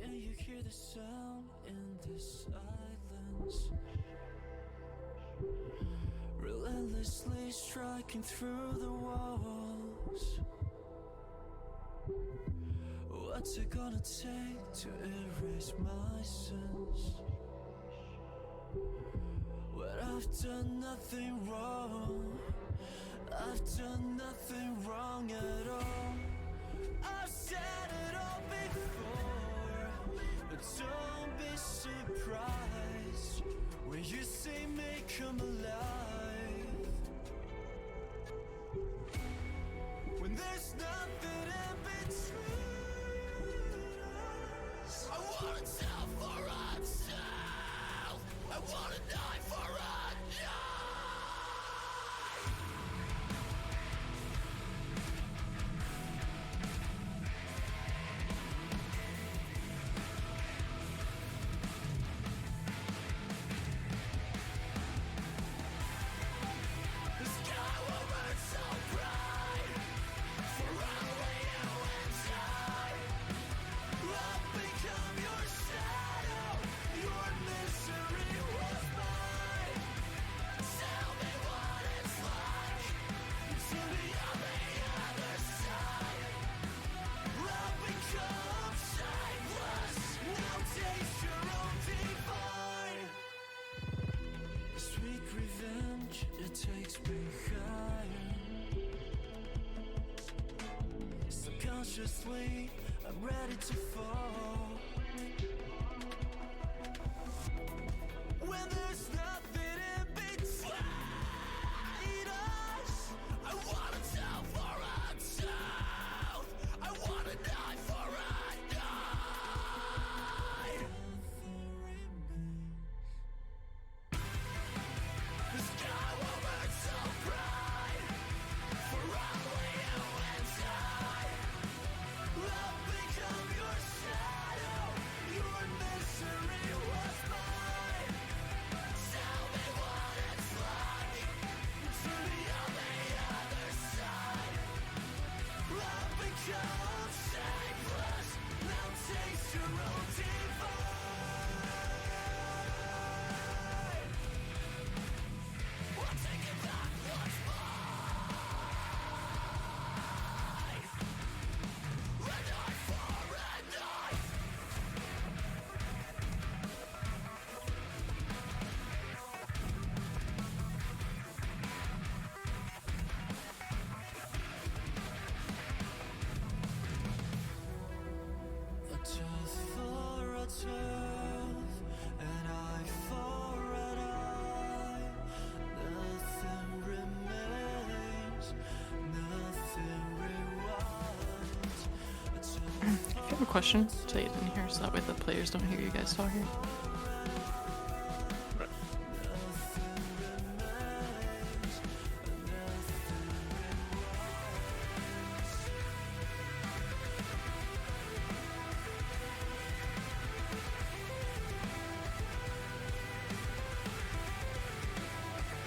Can you hear the sound in the silence? Relentlessly striking through the walls. What's it gonna take to erase my sins? When I've done nothing wrong, I've done nothing wrong at all. I've said it all before, but don't be surprised when you see me come alive. When there's nothing in between us, I wanna tell for a tell, I wanna die for a die. The sky will burn so bright, forever you and I. I'll become your shadow, your misery was mine. Tell me what it's like to be on the other side. I'll become shameless, now taste your own divine. Sweet revenge, it takes me higher. Subconsciously, I'm ready to fall. When there's nothing in between us, I wanna tell for a tell, I wanna die for a die. The sky will burn so bright, forever you and I. I'll become your shadow, your misery was mine. Tell me what it's like to be on the other side. I'll become shameless, now taste your own divine. We'll take it back once more. Red eye for red eye. A tooth for a tooth, an eye for an eye. Nothing remains, nothing rewinds. A tooth I have a question. Say it in here so that way the players don't hear you guys talking.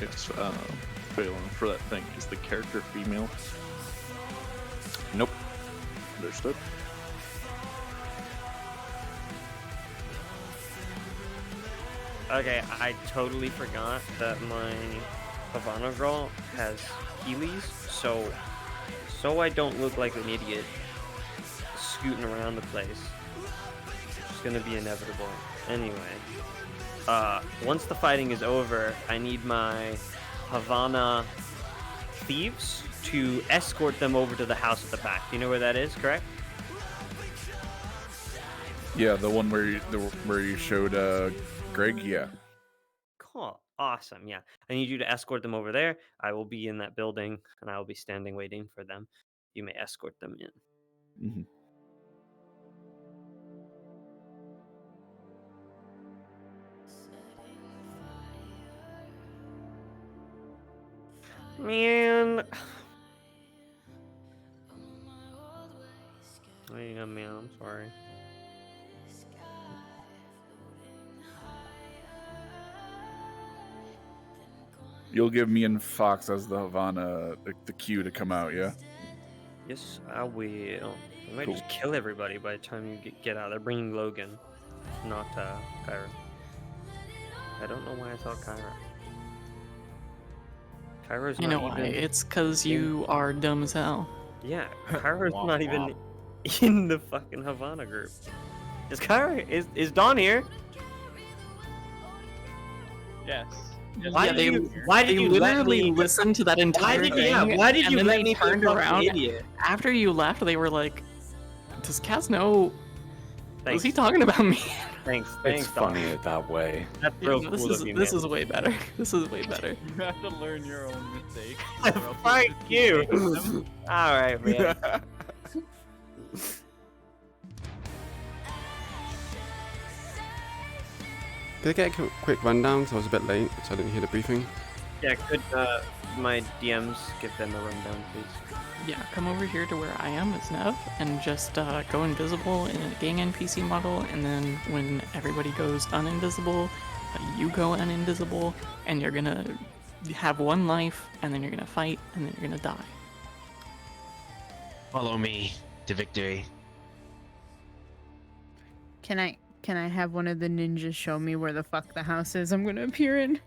It's failing for that thing. Is the character female? Nope. Understood. Okay, I totally forgot that my Havana girl has Heelys, so I don't look like an idiot scooting around the place. It's gonna be inevitable. Anyway, once the fighting is over, I need my Havana thieves to escort them over to the house at the back. Do you know where that is, correct? Yeah, the one where you showed Greg. Yeah. Cool. Awesome. Yeah. I need you to escort them over there. I will be in that building and I will be standing waiting for them. You may escort them in. Mm-hmm. Man. Yeah, man, I'm sorry. You'll give me and Fox as the Havana the cue to come out, yeah? Yes, I will. You might just kill everybody by the time you get out. They're bringing Logan, not Kyra. I don't know why I thought Kyra. Kyra's You not know why? even... It's because you are dumb as hell. Yeah, Kyra's Womp not even womp. in the fucking Havana group. Is Kyra... Is Dawn here? Yes. Why did you let literally me... listen to that entire thing? why did and you then let they me turned be a fucking around idiot? after you left? They were like, "Does Kaz know? Thanks. Was he talking about me?" Thanks, It's Dawn. funny that way. That's Yeah, real no, cool of you, this man. is way better. This is way better. You have to learn your own mistake. Fuck you! Alright, man. Could I get a quick rundown? Because I was a bit late, so I didn't hear the briefing. Yeah, could my DMs give them a rundown, please? Yeah, come over here to where I am as Nev, and just go invisible in a gang NPC model, and then when everybody goes uninvisible, you go uninvisible, and you're gonna have one life, and then you're gonna fight, and then you're gonna die. Follow me to victory. Can I have one of the ninjas show me where the fuck the house is I'm gonna appear in?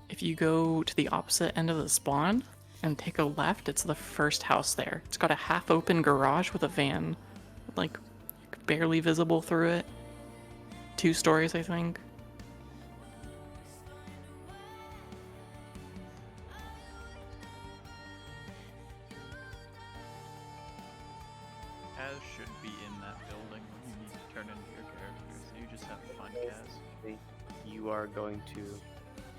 If you go to the opposite end of the spawn and take a left, it's the first house there. It's got a half-open garage with a van, like barely visible through it. 2 stories, I think. Kaz should be in that building when you turn into your character, so you just have to find Kaz. You are going to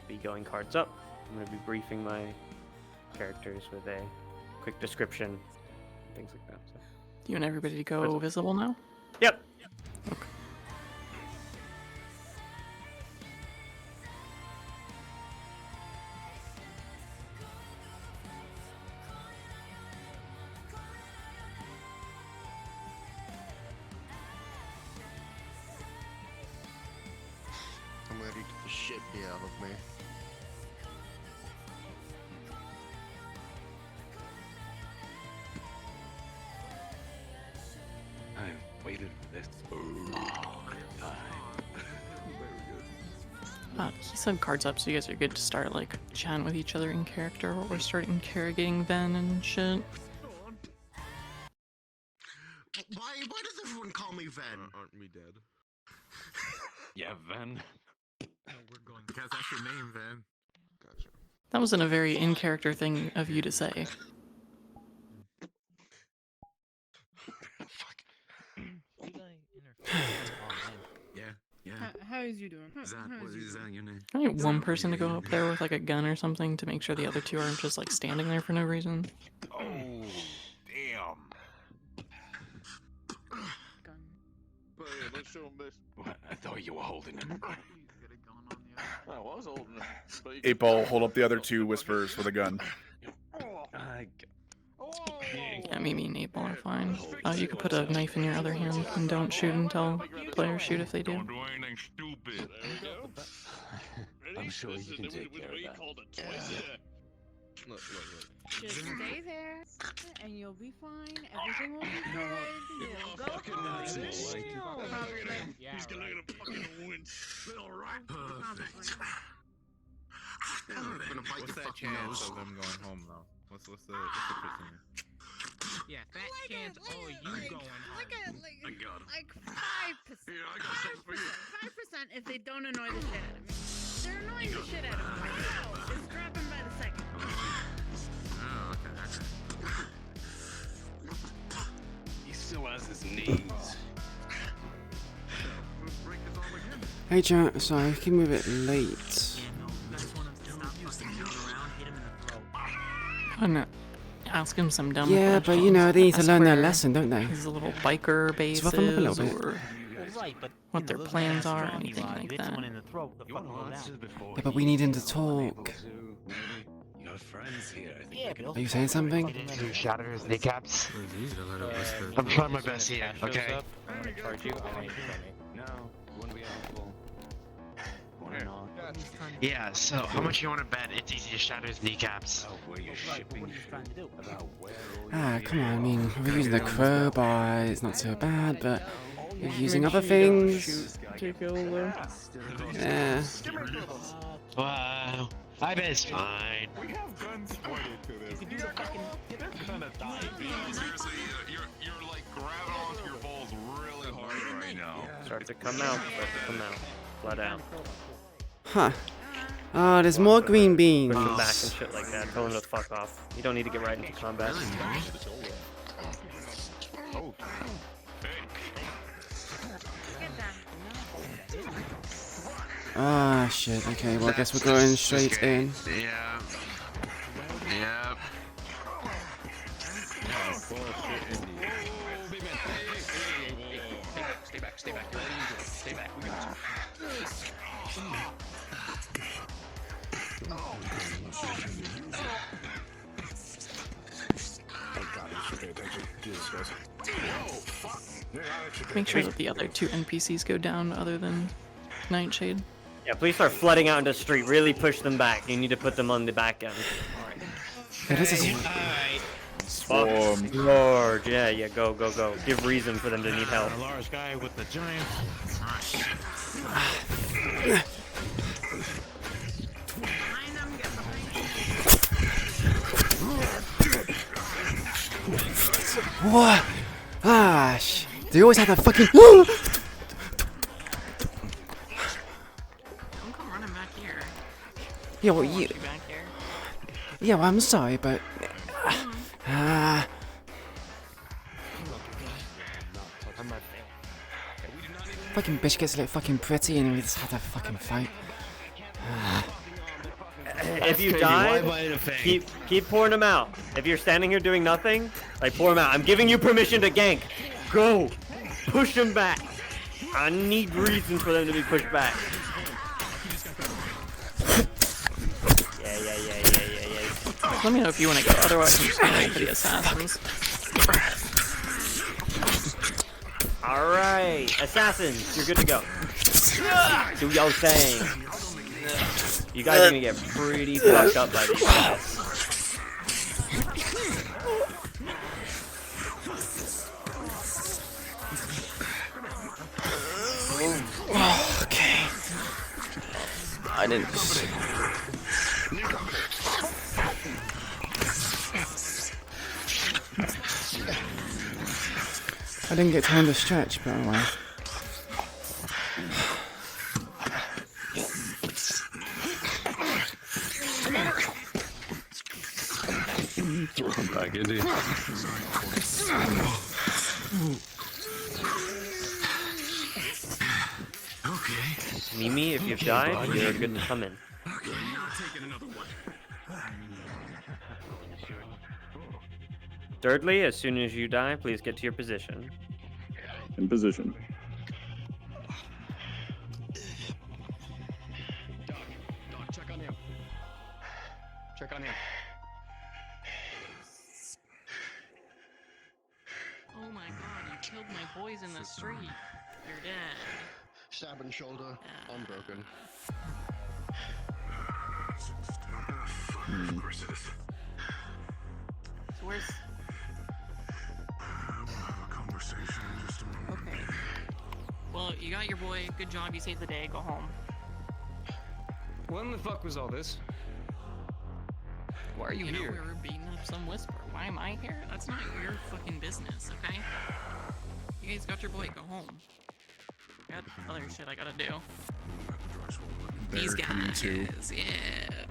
be going cards up. I'm going to be briefing my characters with a quick description, things like that. So. You and everybody to go visible now? Yep. Okay. I'm ready to get the shit beat out of me. I've waited for this a long time. He said cards up, so you guys are good to start like chatting with each other in character, or start interrogating Ven and shit. Why does everyone call me Ven? Aren't we dead? Yeah, Ven. We're going because that's your name, Ven. Gotcha. That wasn't a very in-character thing of you to say. Yeah. How is you doing? Is that your name? I need one person to go up there with like a gun or something to make sure the other 2 aren't just like standing there for no reason. Oh, damn. But yeah, let's show him this. What? I thought you were holding it. I was holding it. But you 8 Ball, hold up the other 2 whispers with a gun. Yeah, me and 8 Ball are fine. You could put a knife in your other hand and don't shoot until players shoot if they do. Don't do anything stupid. I'm sure you can take care of that. Look. Just stay there, and you'll be fine. Everything will be good. You'll go home. He's gonna fucking win. Perfect. I'm gonna bite your fucking nose. of them going home though? What's the percentage? Yeah, fat chance. Oh, you going home? I got him. Like 5%. Yeah, I got something for you. 5% if they don't annoy the shit out of me. They're annoying the shit out of me right now. It's dropping by the second. Oh, okay. He still has his knees. Hey, chat. Sorry, I came a bit late. Oh no. Ask him some dumb Yeah, questions. but you know, they need to Ask learn their where lesson, don't they? His little biker bases, rough 'em up a little bit. or what their plans are, anything like that. Yeah, but we need him to talk. Your friends here, I think. Are you saying something? To shatter his kneecaps. I'm trying my best here, okay? I'm gonna charge you. I want you to kill me. No, you want to be helpful. Want to not. Yeah, so how much you want to bet it's easy to shatter his kneecaps? Ah, come on, I mean, we're using the crowbar, it's not so bad, but we're using other things. To kill though. Yeah. Wow. I bet it's fine. We have guns pointed to this. They're gonna die. Seriously, you're like grabbing onto your balls really hard right now. Start to come out. Start to come out. Blood out. Huh. Ah, there's more green beans. Push him back and shit like that. Tell him to fuck off. You don't need to get right into combat. Oh. Ah, shit. Okay, well, I guess we're going straight in. Yeah. Yep. Stay back. Stay back. We got you. Make sure that the other 2 NPCs go down other than Nightshade. Yeah, please start flooding out into the street. Really push them back. You need to put them on the back end. Yeah, this is... Swarm. Lord, yeah, go. Give reason for them to need help. A large guy with the giant. What? Ah, they always have that fucking... Don't come running back here. Yeah, well, you... Back here. Yeah, well, I'm sorry, but... Fucking bitch gets a little fucking pretty and we just have to fucking fight. If you die, keep pouring them out. If you're standing here doing nothing, like pour them out. I'm giving you permission to gank. Go, push them back. I need reasons for them to be pushed back. Yeah. Let me know if you want to go. Otherwise, I'm just gonna wait for the assassins. All right, assassins, you're good to go. Do your thing. You guys are gonna get pretty fucked up by these guys. Okay. I didn't... I didn't get time to stretch, but anyway. Throw him back into you. Okay. Mimi, if you've died, you're good to come in. Thirdly, as soon as you die, please get to your position. In position. Doc, check on him. Check on him. Oh my god, you killed my boys in the street. You're dead. Stabbing shoulder, arm broken. Of course it is. So where's... We'll have a conversation in just a moment. Okay. Well, you got your boy. Good job. You saved the day. Go home. When the fuck was all this? Why are you here? We were beating up some whisper. Why am I here? That's not your fucking business, okay? You guys got your boy. Go home. I got other shit I gotta do. These guys. Yeah.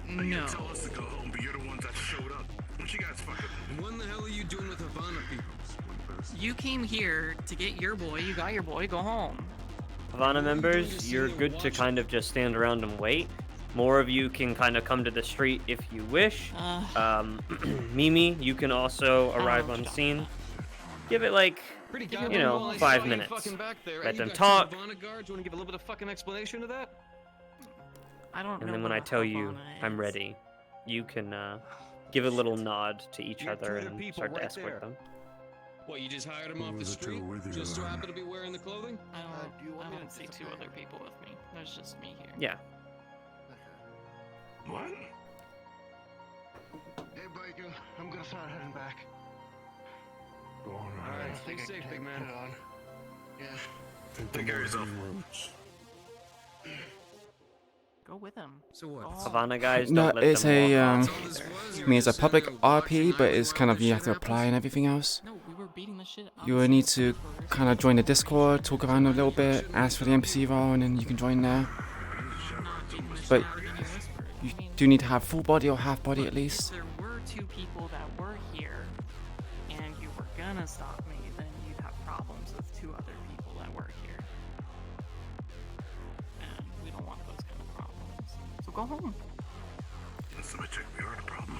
No. Tell us to go home, but you're the ones that showed up. What you guys fucking... What the hell are you doing with Havana people? You came here to get your boy. You got your boy. Go home. Havana members, you're good to kind of just stand around and wait. More of you can kind of come to the street if you wish. Mimi, you can also arrive on scene. Give it like, 5 minutes. Let them talk. Do you want to give a little bit of fucking explanation to that? I don't know. And then when I tell you I'm ready, you can give a little nod to each other and start to escort them. What, you just hired him off the street? Just so happen to be wearing the clothing? I don't see 2 other people with me. There's just me here. Yeah. I'm gonna start heading back. Go on. Alright, stay safe, big man. Yeah. Take care of yourself. Go with him. So what? Havana guys, No, don't let it's them a walk I off. mean, it's a public RP, but it's kind of you have to apply and everything else. No, we were beating the shit out You will need to kind of join the Discord, talk around a little bit, ask for the NPC role, and then you can join there. But you do need to have full body or half body at least. If there were two people that were here, and you were gonna stop me, then you'd have problems with two other people that were here. And we don't want those kind of problems. So go home. Somebody check, we are the problem.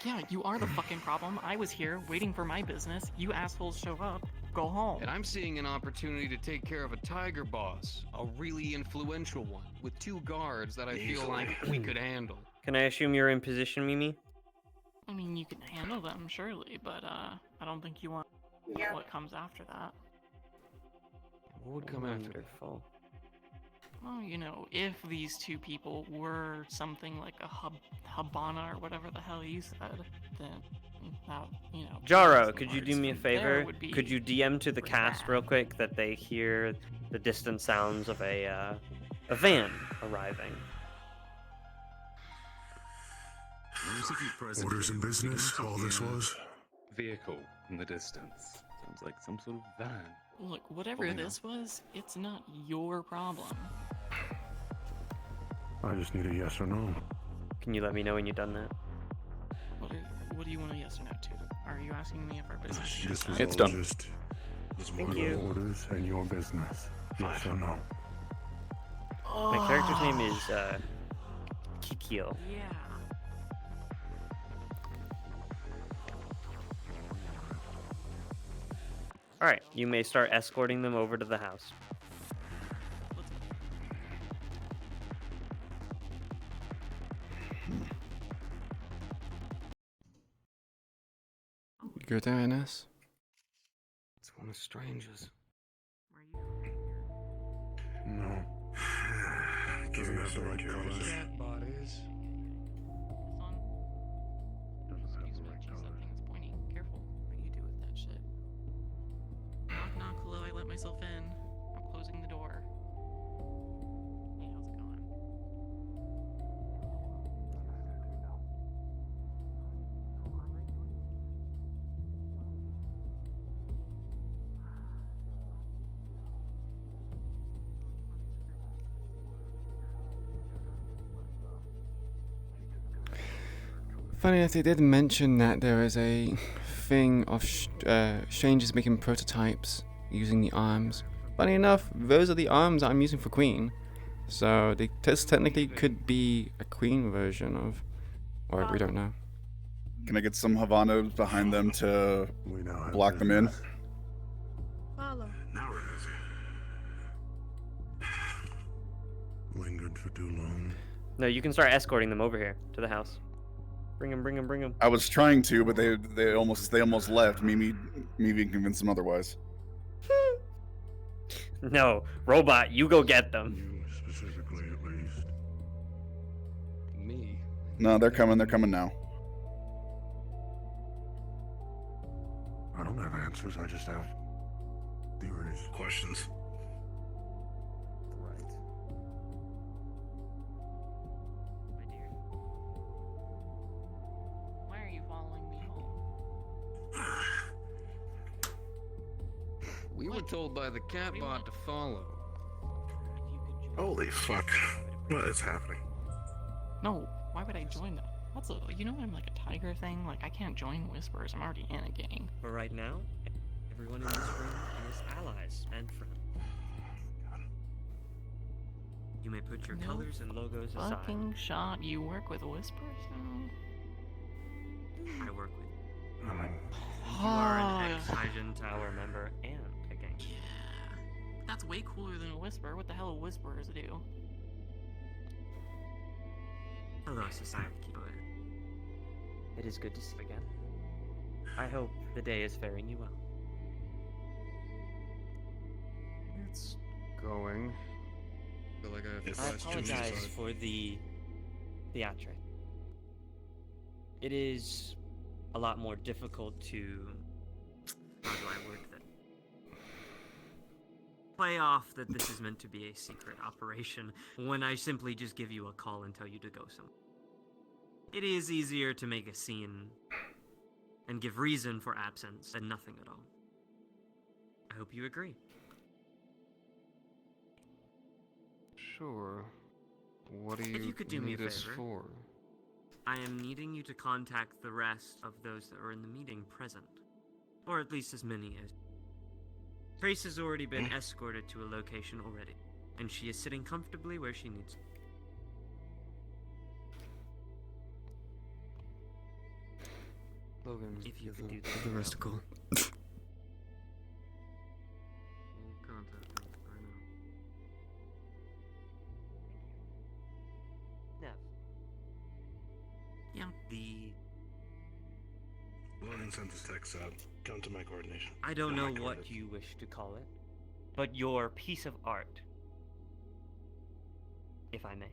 Yeah, you are the fucking problem. I was here waiting for my business. You assholes show up. Go home. And I'm seeing an opportunity to take care of a tiger boss, a really influential one, with 2 guards that I feel like we could handle. Can I assume you're in position, Mimi? I mean, you can handle them, surely, but I don't think you want what comes after that. What would come after? Wonderful. Well, you know, if these two people were something like a Habana or whatever the hell you said, then that, you know. Jaro, could you do me a from there favor? would be Could you DM to the pretty cast bad. real quick that they hear the distant sounds of a van arriving? Orders in business, all this was? Vehicle in the distance. Sounds like some sort of van. Look, whatever Pulling this was, it's not your problem. I just need a yes or no. Can you let me know when you've done that? What do you want a yes or no to? Are you asking me if our business is This was done? It's all done. just Thank my you. orders and your business. Yes or no? My character's name is Kikyo. Yeah. Alright, you may start escorting them over to the house. You go there, NS. It's one of strangers. No. Give me the right colors. Cat bodies. Excuse me, jeez, that thing's pointing. Careful what you do with that shit. Knock, knock, hello, I let myself in. I'm closing the door. Hey, how's it going? Funny enough, they did mention that there is a thing of strangers making prototypes using the arms. Funny enough, those are the arms I'm using for Queen. So this technically could be a Queen version of, or we don't know. Can I get some Havana behind them to block them in? Follow. Now lingered for too long. No, you can start escorting them over here to the house. Bring them, bring them, bring them. I was trying to, but they almost left. Me being convinced them otherwise. No, robot, you go get them. You specifically, at least. Me? No, they're coming. They're coming now. I don't have answers. I just have theories. Questions. Right. My dear. Why are you following me home? We were told by the catbot to follow. Holy fuck. What is happening? No, why would I join that? What's a, you know I'm like a tiger thing? Like, I can't join Whispers. I'm already in a gang. For right now, everyone in this room is allies and friends. You may put your No colors and logos aside. Fucking shot. You work with Whispers now? I work with. I mean, You are an ex-Hyjin Tower member and a gang. That's way cooler than a Whisper. What the hell do Whispers do? Hello, Society Keeper. It is good to see you again. I hope the day is faring you well. It's going. Feel like I have to I flash apologize Jimmy's for the theatric. it is a lot more difficult to, how do I word that? Play off that this is meant to be a secret operation when I simply just give you a call and tell you to go somewhere. It is easier to make a scene and give reason for absence than nothing at all. I hope you agree. Sure. What do If you could do me a need us favor. for? I am needing you to contact the rest of those that are in the meeting present. Or at least as many as. Trace has already been escorted to a location already, and she is sitting comfortably where she needs to. Logan, If you could do give that. the rest a call. No. Yeah. Logan sent his text out. Come to my coordination. I don't No, know my what coordinates. you wish to call it, but your piece of art, if I may.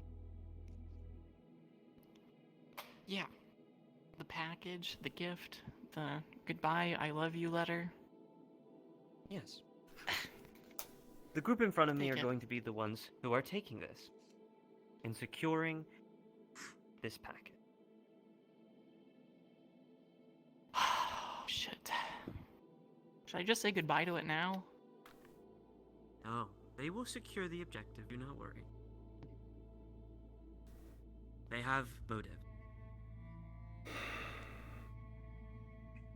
Yeah. The package, the gift, the goodbye, I love you letter. Yes. The group in front of me Take are it. going to be the ones who are taking this and securing this packet. Shit. Should I just say goodbye to it now? No, they will secure the objective, do not worry. They have motive.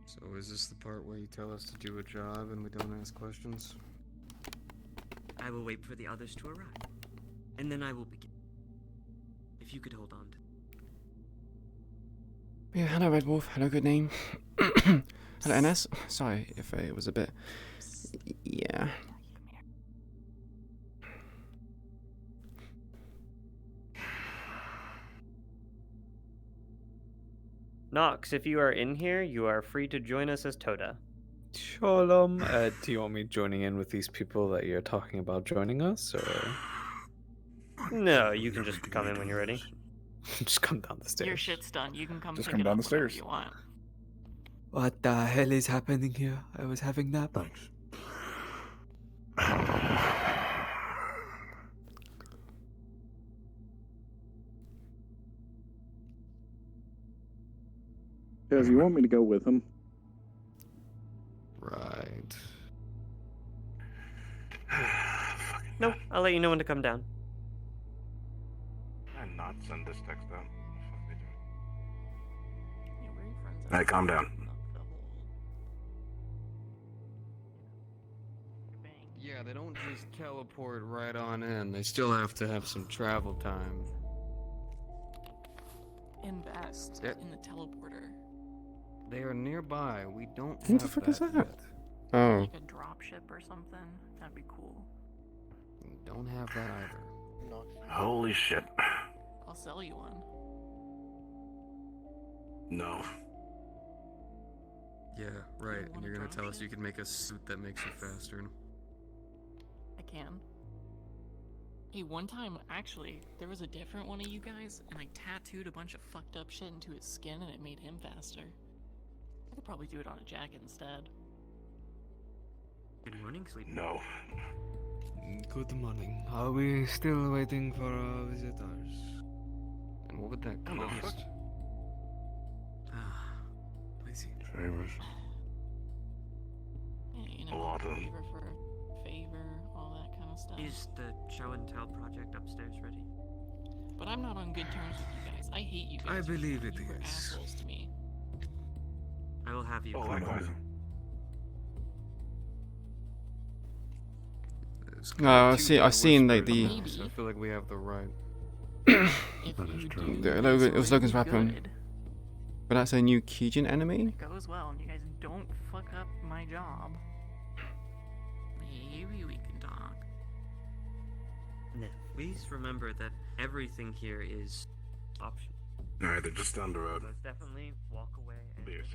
So is this the part where you tell us to do a job and we don't ask questions? I will wait for the others to arrive, and then I will begin. If you could hold on to. Yeah, hello Red Wolf, hello good name. Hello NS, sorry if it was a bit... Yeah. Nox, if you are in here, you are free to join us as Toda. Shalom. Do you want me joining in with these people that you're talking about joining us, or No, you can just come in when you're ready. just come down the stairs? Your shit's done. You can come Just pick come it down up the whenever stairs. you want. What the hell is happening here? I was having nap. Thanks. Yes, you want me to go with him? Right. No, I'll let you know when to come down. And not send this text out. Yeah, where are your friends at? Hey, calm down. The whole bang. Yeah, they don't just teleport right on in. They still have to have some travel time. Invest Yep. in the teleporter. They are nearby. We don't have What the fuck is that? yet. Oh. Like a dropship or something. That'd be cool. We don't have that either. Holy shit. I'll sell you one. No. Yeah, right. want And a you're gonna tell us dropship? you can make a suit that makes you faster. I can. Hey, one time, actually, there was a different one of you guys, and I tattooed a bunch of fucked up shit into his skin, and it made him faster. I could probably do it on a jacket instead. Good morning, sleep. No. Good morning. Are we still waiting for our visitors? And what would that What the cost? I see. Favors. Yeah, you A know, lot of them. favor for a favor, all that kind of stuff. Is the show and tell project upstairs ready? But I'm not on good terms with you guys. I hate you guys. I right believe now. it You were is. assholes to me. I will have you. Oh, come likewise. over. There's No, two I've seen like whispers the. now, so I feel like we have the right. If That is you true. do, The Logan- it was this Logan's will be weapon. good. But that's a new Kijin enemy? It goes well, and you guys don't fuck up my job. Maybe we can talk. No, please remember that everything here is optional. Alright, they're just down the road. Most definitely walk away and Yes.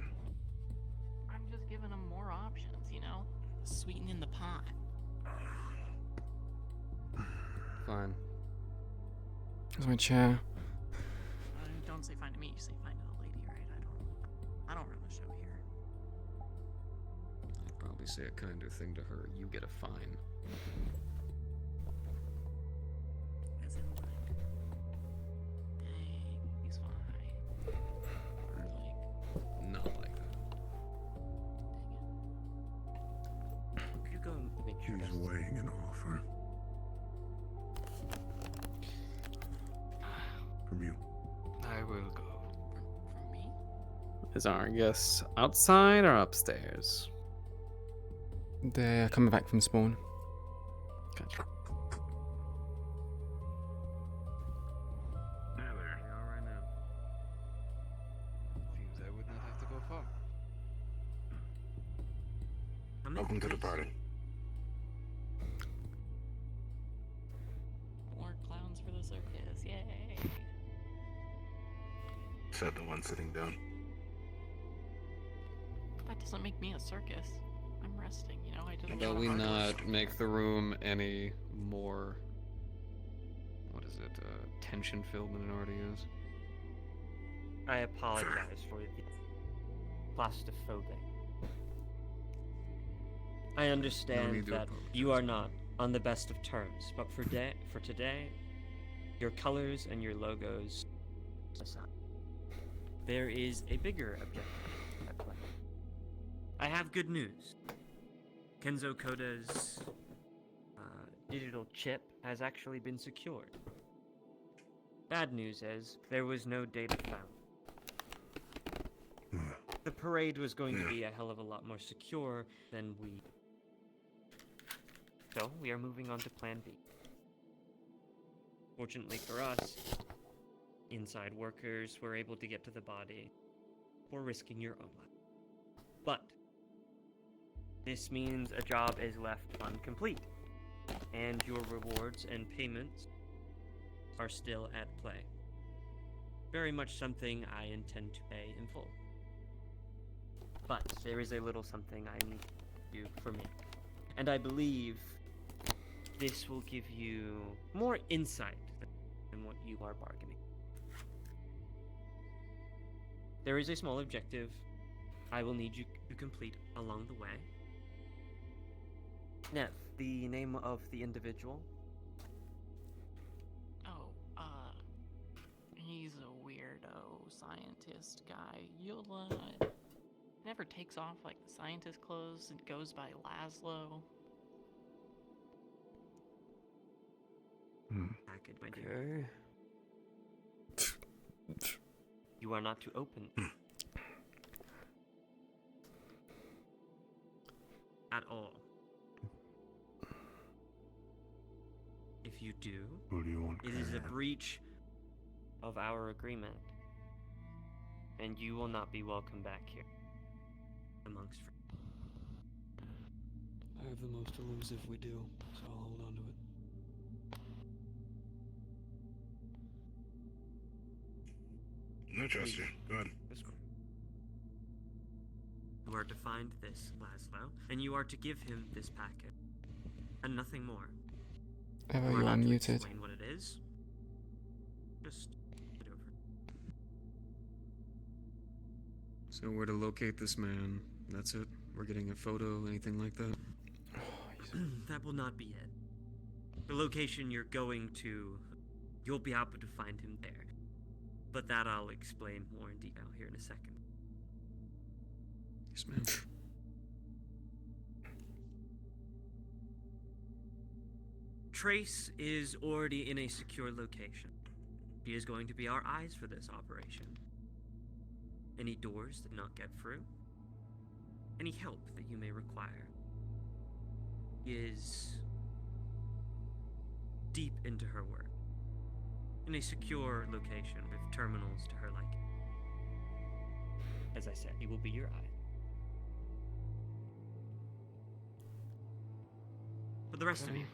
I'm just giving them more options, you know? Sweetening the pot. Fine. There's my chair. Don't say fine to me, you say fine to the lady, right? I don't I don't run the show here. I'd probably say a kinder thing to her. You get a fine. As in, like, dang, he's fine. Or like, Not like that. Could you go and make sure He's that's weighing an offer. From you. I will go. from me? Is our guest outside or upstairs? They're coming back from spawn. Gotcha. There, there. They are right now. Seems I would not have to go far. Welcome to the party. More clowns for the circus, yay! Said the one sitting down. That doesn't make me a circus. I'm resting, you know. I did a Shall lot we of hard work. not make the room any more, what is it, tension-filled than it already is? I apologize for the claustrophobic. I understand need to that you are not on the best of terms, but for today, your colors and your logos aside, there is a bigger objective at play. I have good news. Kenzo Koda's digital chip has actually been secured. Bad news is, there was no data found. The parade was going to be a hell of a lot more secure than we... So, we are moving on to Plan B. Fortunately for us, inside workers were able to get to the body for risking your own life. But, this means a job is left incomplete, and your rewards and payments are still at play. Very much something I intend to pay in full. But there is a little something I need to do for me. And I believe this will give you more insight than what you are bargaining. There is a small objective I will need you to complete along the way. Nev, the name of the individual? Oh, he's a weirdo scientist guy. You'll, never takes off like the scientist clothes. It goes by Laszlo. Package, my dear. You are not to open at all. If you do, Who do you want? it is a breach of our agreement, and you will not be welcome back here amongst friends. I have the most to lose if we do, so I'll hold on to it. No, trust you. Go ahead. You are to find this Laszlo, and you are to give him this packet, and nothing more. Ever, You are you are not to muted. explain what it is. Just get over it. So where to locate this man? That's it? We're getting a photo, anything like that? That will not be it. The location you're going to, you'll be able to find him there. But that I'll explain more in detail here in a second. Yes, ma'am. Trace is already in a secure location. He is going to be our eyes for this operation. Any doors that not get through, any help that you may require, is deep into her work. In a secure location with terminals to her liking. As I said, he will be your eye. For the rest of you,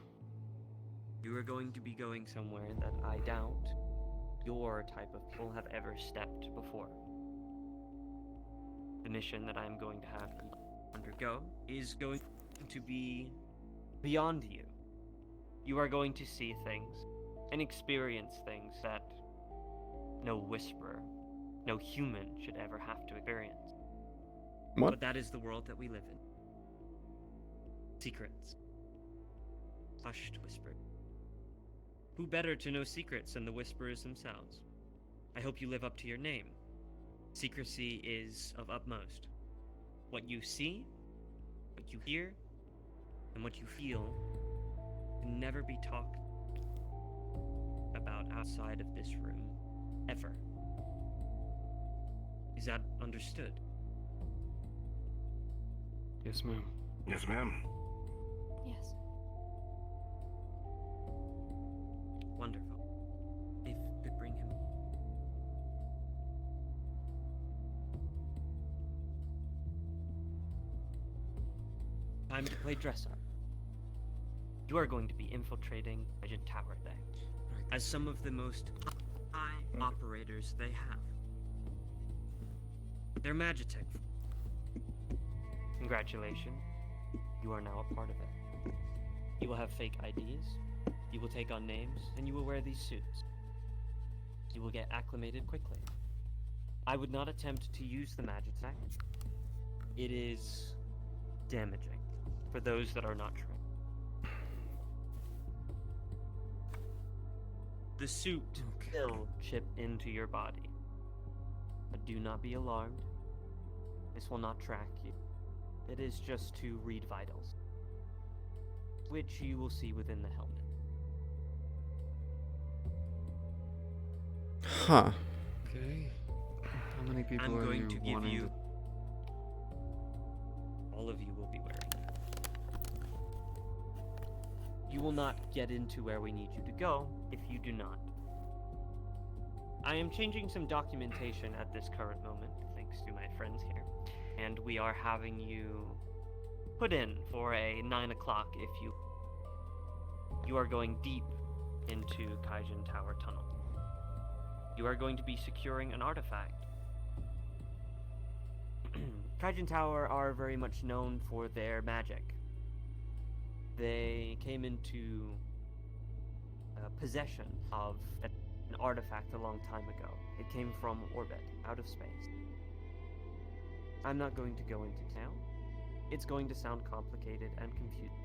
you are going to be going somewhere that I doubt your type of people have ever stepped before. The mission that I'm going to have you undergo is going to be beyond you. You are going to see things and experience things that no whisperer, no human should ever have to experience. What? But that is the world that we live in. Secrets. Hushed whisper. Who better to know secrets than the whisperers themselves? I hope you live up to your name. Secrecy is of utmost. What you see, what you hear, and what you feel can never be talked about outside of this room, ever. Is that understood? Yes, ma'am. Yes, ma'am. Yes. Wonderful. If you could bring him. Time to play dress up. You are going to be infiltrating Agent Tower Day as some of the most high operators they have. They're Magitech. Congratulations. You are now a part of it. You will have fake IDs, you will take on names, and you will wear these suits. You will get acclimated quickly. I would not attempt to use the Magitech. It is damaging for those that are not trained. The suit will chip into your body. But do not be alarmed. This will not track you. It is just to read vitals, which you will see within the helmet. Huh. Okay. How many people I'm are going you to give wanting you. to... All of you will be wearing it. You will not get into where we need you to go if you do not. I am changing some documentation at this current moment, thanks to my friends here, and we are having you put in for a 9 o'clock if you are going deep into Kaijin Tower Tunnel. You are going to be securing an artifact. Kaijin Tower are very much known for their magic. They came into possession of an artifact a long time ago. It came from orbit, out of space. I'm not going to go into now. It's going to sound complicated and confusing.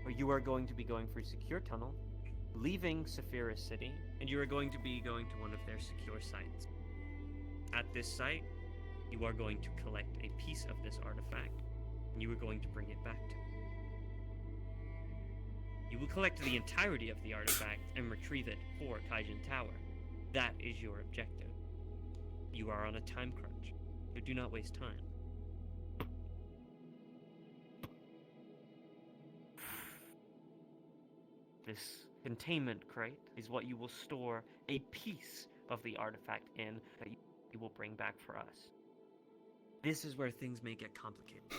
But you are going to be going through secure tunnel, leaving Saphira City, and you are going to be going to one of their secure sites. At this site, you are going to collect a piece of this artifact, and you are going to bring it back to me. You will collect the entirety of the artifact and retrieve it for Kaijin Tower. That is your objective. You are on a time crunch, so do not waste time. This containment crate is what you will store a piece of the artifact in that you will bring back for us. This is where things may get complicated.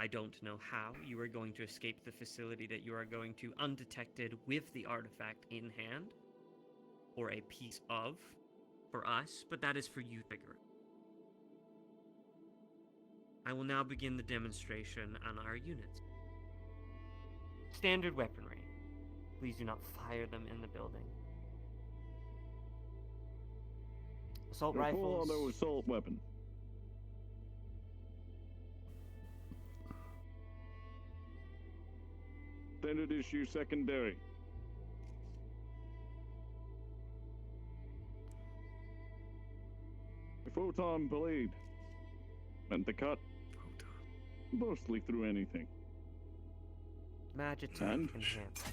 I don't know how you are going to escape the facility that you are going to undetected with the artifact in hand, or a piece of, for us, but that is for you to figure out. I will now begin the demonstration on our units. Standard weaponry. Please do not fire them in the building. Assault rifles. Full auto assault weapon. Standard issue secondary. Photon blade. Meant to cut. Mostly through anything. Magitech And? enhanced.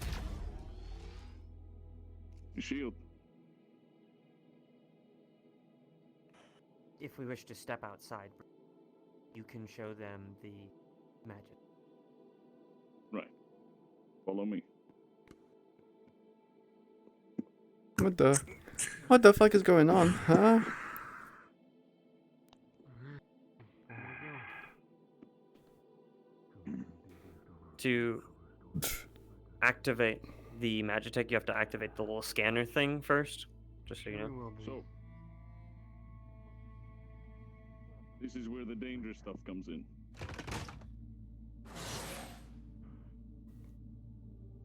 Shield. If we wish to step outside, you can show them the magic. Right. Follow me. What the fuck is going on, huh? To activate the Magitech, you have to activate the little scanner thing first, just so you know. So, this is where the dangerous stuff comes in.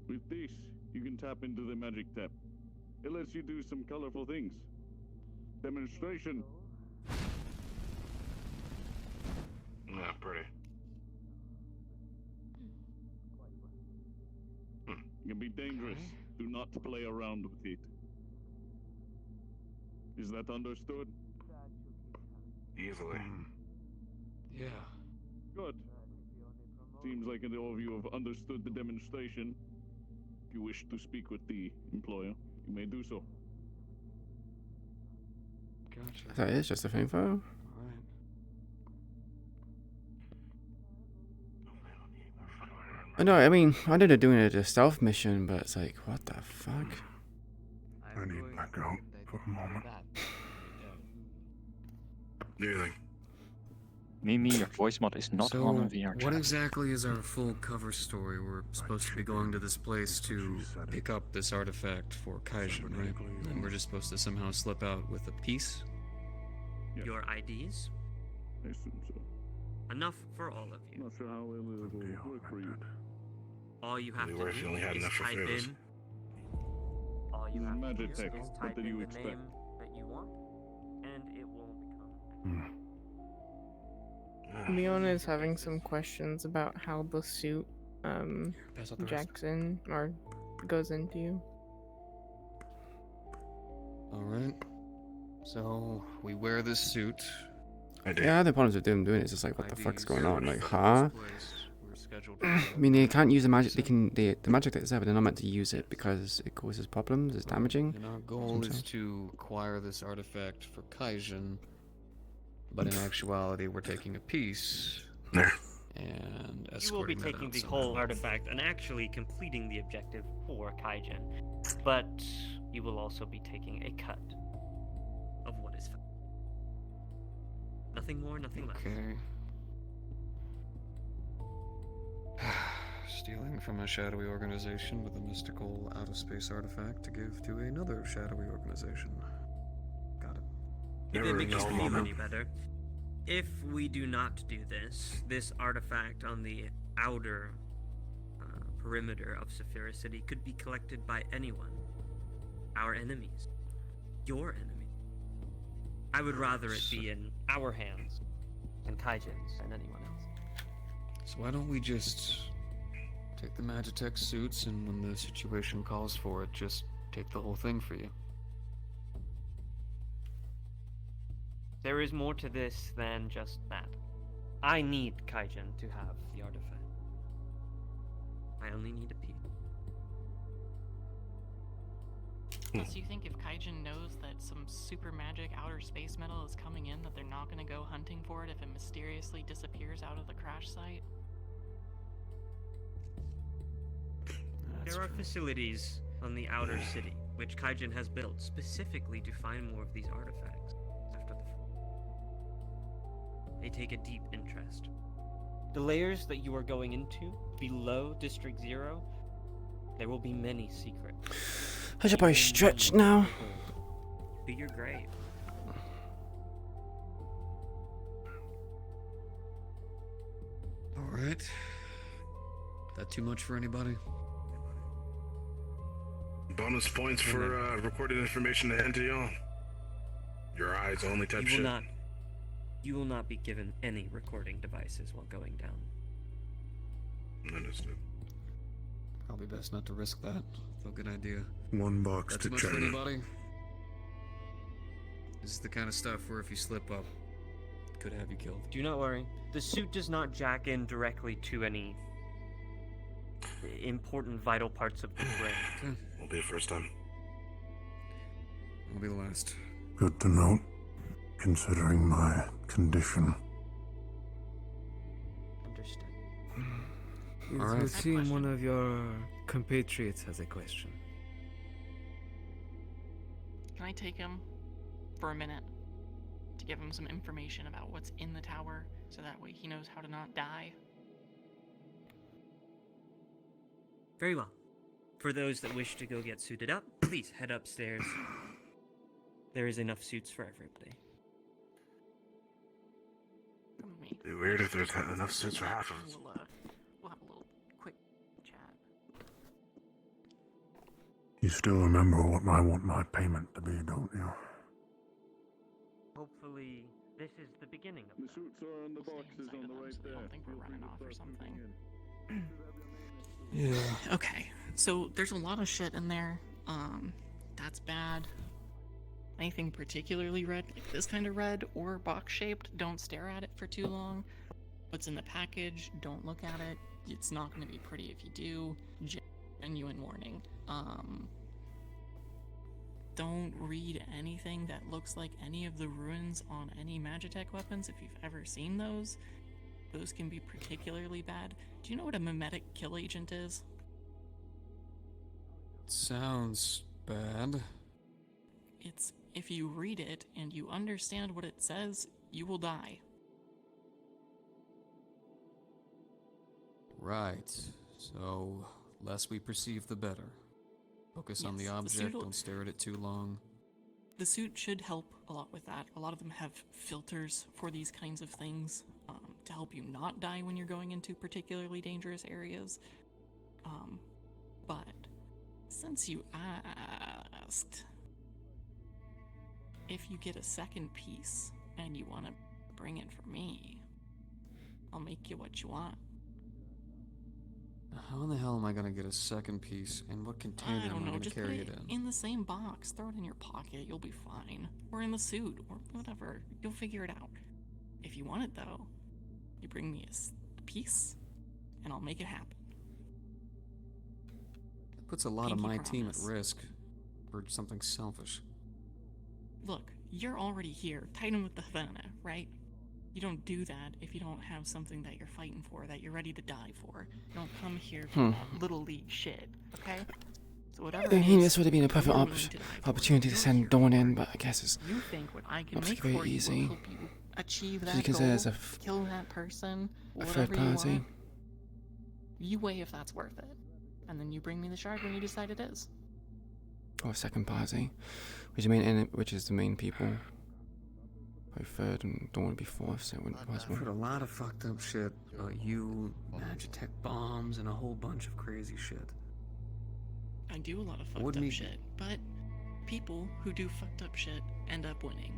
With this, you can tap into the magic tap. It lets you do some colorful things. Demonstration. Yeah, pretty. It can be dangerous. Do not play around with it. Is that understood? Easily. Yeah. Good. Seems like all of you have understood the demonstration. If you wish to speak with the employer, you may do so. Gotcha. So it is just a thing photo. Alright. I know, I mean, I know they're doing it as a stealth mission, but it's like, what the fuck? I need to back out for a moment. Do you think? Mimi, your voice mod is not So, on VR what chat. exactly is our full cover story? We're supposed to be going to this place to pick up this artifact for Kaijin, right? And we're just supposed to somehow slip out with a piece? Your IDs? I assume so. Enough for all of you. Not sure how it will work for you. All you have to Only worse, do you only had is enough for type favors. in. All you have Magic to do tech. is What type did in you the expect? name that you want, and it will become. Leon is having some questions about how the suit Pass out the rest. jacks in or goes into you. Alright. So, we wear this suit. Yeah, I had the problems with them doing it. It's just like, what the fuck's going on? Like, huh? We're scheduled I mean, they can't use the magic. They can. The magic that's there, but they're not meant to use it because it causes problems. It's damaging. And our goal is to acquire this artifact for Kaijin, but in actuality, we're taking a piece and You will be escorting that taking out the somehow. whole artifact and actually completing the objective for Kaijin, but you will also be taking a cut of what is found. Nothing more, nothing less. Okay. Stealing from a shadowy organization with a mystical out-of-space artifact to give to another shadowy organization. Got it. If it makes you feel any better, if we do not do this, this artifact on the outer perimeter of Saphira City could be collected by anyone. Our enemies. Your enemies. I would rather it be in our hands than Kaijin's and anyone else. So why don't we just take the Magitech suits, and when the situation calls for it, just take the whole thing for you? There is more to this than just that. I need Kaijin to have the artifact. I only need a piece. Plus, you think if Kaijin knows that some super magic outer space metal is coming in, that they're not going to go hunting for it if it mysteriously disappears out of the crash site? There are facilities on the outer city, which Kaijin has built specifically to find more of these artifacts after the fall. They take a deep interest. The layers that you are going into, below District 0, there will be many secrets. I should probably stretch now. To your grave. Alright. That too much for anybody? Bonus points for recorded information to hand to y'all. Your eyes only touch You will shit. not. You will not be given any recording devices while going down. Understood. Probably best not to risk that. Though good idea. One box That to too much for check. anybody? This is the kind of stuff where if you slip up, it could have you killed. Do not worry. The suit does not jack in directly to any important vital parts of the brain. Won't be the first time. It'll be the last. Good to note, considering my condition. Understood. It Alright. would seem one of your compatriots has a question. Can I take him for a minute to give him some information about what's in the tower so that way he knows how to not die? Very well. For those that wish to go get suited up, please head upstairs. There is enough suits for everybody. Come with me. It'd be weird if there's enough suits for half of us. We'll have a little quick chat. You still remember what I want my payment to be, don't you? Hopefully, This is the beginning of The suits are on the boxes on the right there. I don't think we're running off or something. Yeah. Okay, so there's a lot of shit in there. That's bad. Anything particularly red, like this kind of red or box shaped, don't stare at it for too long. What's in the package, don't look at it. It's not going to be pretty if you do. Genuine warning. Don't read anything that looks like any of the ruins on any Magitech weapons if you've ever seen those. Those can be particularly bad. Do you know what a mimetic kill agent is? Sounds bad. It's if you read it and you understand what it says, you will die. Right. So, less we perceive, the better. Focus on the Yes, the object, suit will- don't stare at it too long. The suit should help a lot with that. A lot of them have filters for these kinds of things to help you not die when you're going into particularly dangerous areas. But since you asked, if you get a second piece and you want to bring it for me, I'll make you what you want. How in the hell am I gonna get a second piece, and what I container am don't I know, gonna just put carry it it in? in the same box. Throw it in your pocket, you'll be fine. Or in the suit, or whatever. You'll figure it out. If you want it, though, you bring me a piece, and I'll make it happen. It puts a lot of Pinky my team at promise. risk for something selfish. Look, you're already here, tighten with the Havana, right? You don't do that if you don't have something that you're fighting for, that you're ready to die for. You don't come here for little league shit, okay? So whatever I it mean, is, this would have been a perfect you're willing to die for. opportunity to send Dawn in, but I guess it's You think what I can not make very for you easy. will help you achieve Just that because goal, there's a kill that person, a whatever third party. you want. You weigh if that's worth it. And then you bring me the shard when you decide it is. Or a second party, which is the main people. Probably third and Dawn would be fourth, so it wouldn't be I've possible. heard a lot of fucked up shit about you, Magitech bombs, and a whole bunch of crazy shit. I do a lot of fucked Wouldn't up he- shit, but people who do fucked up shit end up winning.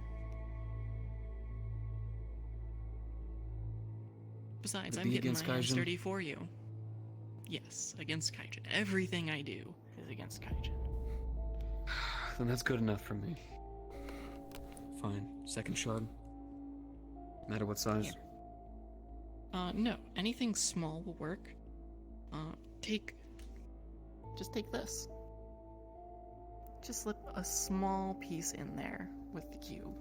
Besides, Would it I'm be getting my against hands Kaijin? dirty for you. Yes, against Kaijin. Everything I do is against Kaijin. Then that's good enough for me. Fine. Second shard. Matter what size? No, anything small will work. Just take this. Just slip a small piece in there with the cube.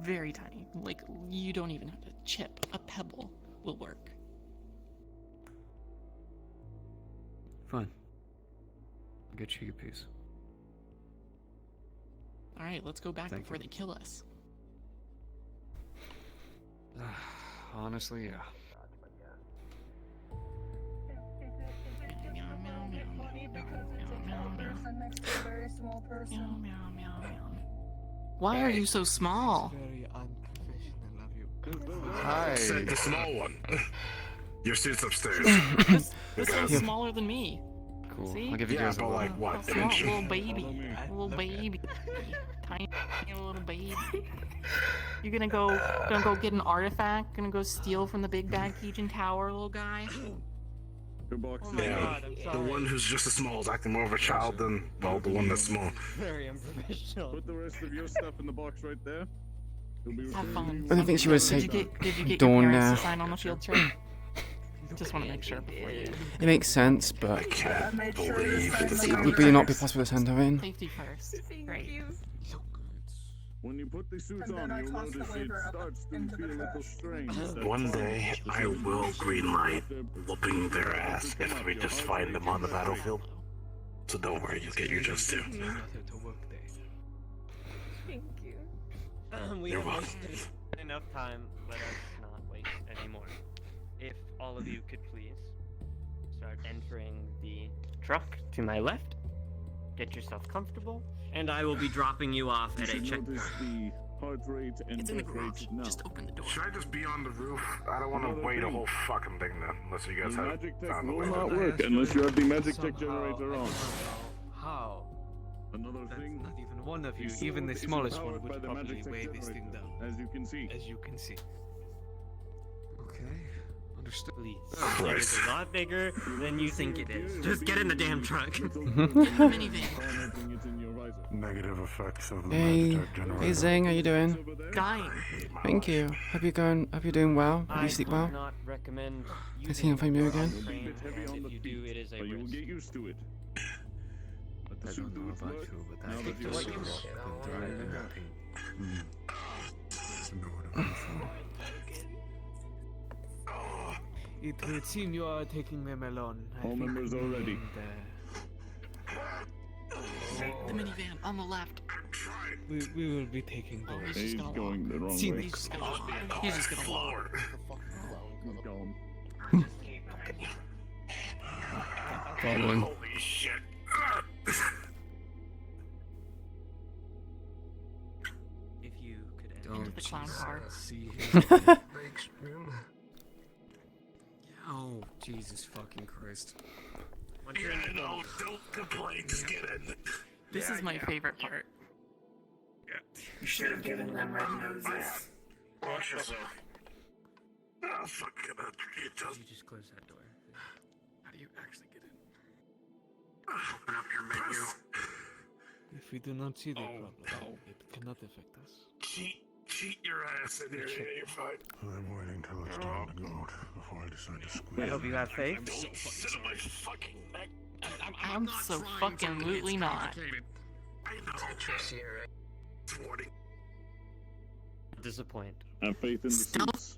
Very tiny. Like, you don't even have to chip. A pebble will work. Fine. I'll get you your piece. Alright, let's go back Thank before you. they kill us. Honestly, yeah. Why are you so small? Hi. Said the small one. Your suit's upstairs. This one's smaller than me. Cool. See? I'll give you Yeah, guys a but little. like what? Small, Inch? little baby. Little baby. Tiny little baby. You're gonna go get an artifact? Gonna go steal from the big bad Keijin Tower, little guy? Your box Oh my Yeah, god, I'm the sorry. one who's just as small is acting more of a child than, well, the one that's small. Very unprofessional. Put the rest of your stuff in the box right there. You'll be Have fun. I don't think she would say Did you get Dawn your parents now. to sign on the field trip? Just want to make sure before you. It makes sense, but it would not be possible to send her in. Safety first. Great. When you put the suit on, you'll notice it starts to feel a little strange. One day, I will greenlight whooping their ass if we just find them on the battlefield. So don't worry, you'll get your just due. Thank you. We You're have welcome. wasted enough time. Let us not waste any more. If all of you could please start entering the truck to my left, get yourself comfortable, and I will be dropping you off You at a should checkpoint. notice the heart rate and It's in the death rate garage. now. Just open the door. Should I just be on the roof? I don't want to Another wait a thing. whole fucking thing then, unless you guys The have magic tech found a will way not to do work it. unless you have the magic tech generator on. How? Another thing, Not even one one of you, This even the sword is smallest one, empowered by would the probably magic weigh this thing generator, down. as you can see. As you can see. Okay, understood. Please. Christ. It is a lot bigger than you think it is. Just get in the damn trunk. Negative effects of the Hey, Magitech generator. hey Zing, how you doing? Dying. Thank you. Hope you're doing well. Hope you sleep well. I do not recommend I see if I'm you again. train, and if you do, it is a But you will risk. get used to it. Let the I suit don't do know its about work. you, but Now that that you're feels ready. It would seem you are taking them alone. All members are ready. The minivan on the left. We will be taking Oh, those. he's just gonna going walk. the wrong Scenic. way. He's just gonna walk. He's just gonna walk. He's gone. Following. Holy shit. If you could end Into the clown car. See Oh, Jesus fucking Christ. Yeah, no, don't complain, just get in. This is my favorite part. You should have given them red noses. Watch yourself. Oh, fuck it. You just close that door. How do you actually get in? Open up your menu. If we do not see the problem, it cannot affect us. Cheat your ass in here. Yeah, you're fine. I'm waiting till it's time to go out before I decide to squeeze. I hope you have faith. Don't sit on my fucking neck. I'm so fucking lootly not. I know. Warning. Disappoint. Have faith in the suits.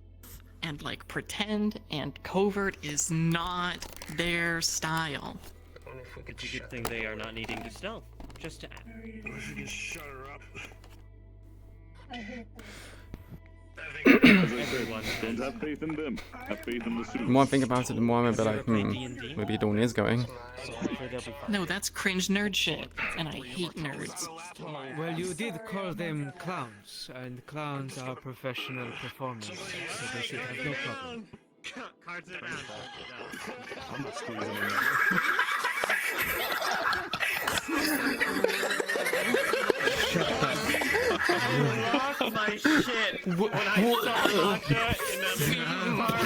And like pretend and covert is not their style. It's a good thing they are not needing to stealth. Just to add. Just shut her up. As I said, don't have faith in them. Have faith in the suits. The more I think about it, the more I'm gonna be like, maybe Dawn is going. No, that's cringe nerd shit, and I hate nerds. Well, you did call them clowns, and clowns are professional performers, so they should have no problem. Cards it down. I'm not squeezing her. I lost my shit when I saw Vodka in that theme park.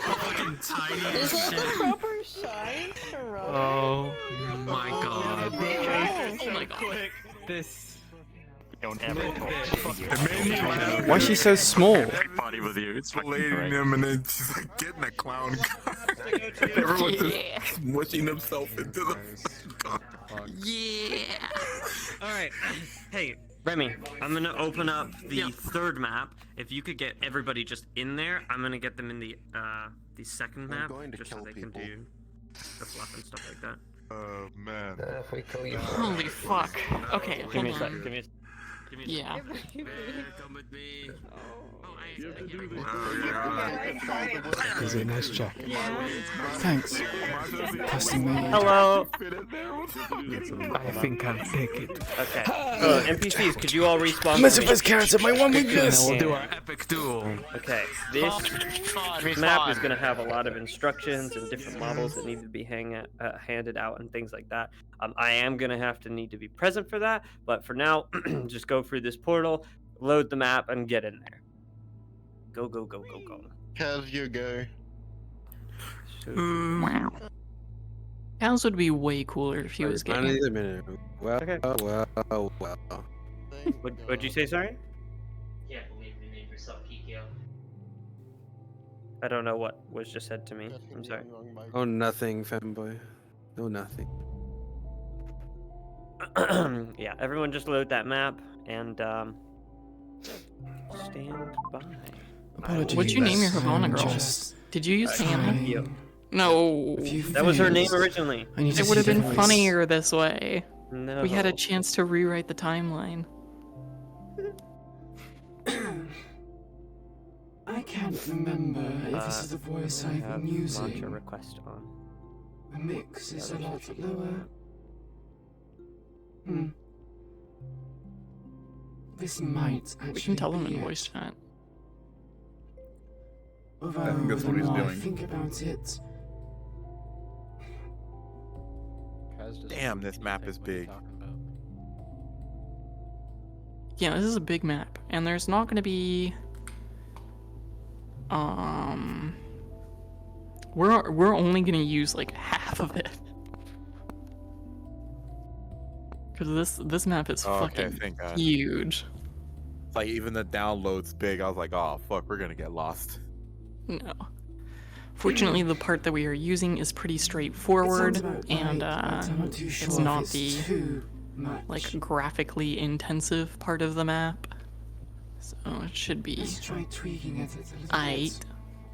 Fucking tiny Is as that the shit. proper size to run? Oh my god. Oh my god. This. Don't ever Why is she so small? party with you. It's fucking Blading great. them and then she's like getting a clown car. Everyone's just smushing themselves into the car. Yeah. Alright. Hey, Remy, I'm gonna open up the third map. If you could get everybody just in there, I'm gonna get them in the second map, just so they can do the fluff and stuff like that. Oh man. Holy fuck. Okay, Give me a hold sec. on. Give me a Yeah. Come with me. You have to do this. Is a nice jack. Thanks. Custom made. Hello. I think I'll take it. Okay. NPCs, could you all respawn? Metaverse character, my one weakness. We'll do our epic duel. Okay, this map is going to have a lot of instructions and different models that need to be handed out and things like that. I am going to need to be present for that, but for now, just go through this portal, load the map, and get in there. Go, go, go, go, go. Have you go? Wow. Kaz would be way cooler if he was gay. a minute. Well, Okay. well. What'd you say, sorry? Can't believe you named yourself Kikyo. I don't know what was just said to me. I'm sorry. Oh, nothing, fanboy. No, nothing. Yeah, everyone just load that map and stand by. Apologies. What'd you name your Havana I'm girl? just Did you use Hannah? trying No. a few That was her name things. originally. I need to It would have see been the voice. funnier this way. No. We had a chance to rewrite the timeline. I can't remember if this is the voice I've have been using. Mantra request on. The mix is a lot lower. This might actually We can tell him be in it. voice chat. Although, I think that's the what he's more I doing. think about it, Damn, this map is big. yeah, this is a big map, and there's not going to be we're only going to use like half of it. Cuz this map is Okay, fucking thank God. huge. Like even the download's big. I was like, oh fuck, we're gonna get lost. No. Fortunately, the part that we are using is pretty straightforward, and it's not the like graphically intensive part of the map, so it should be aight.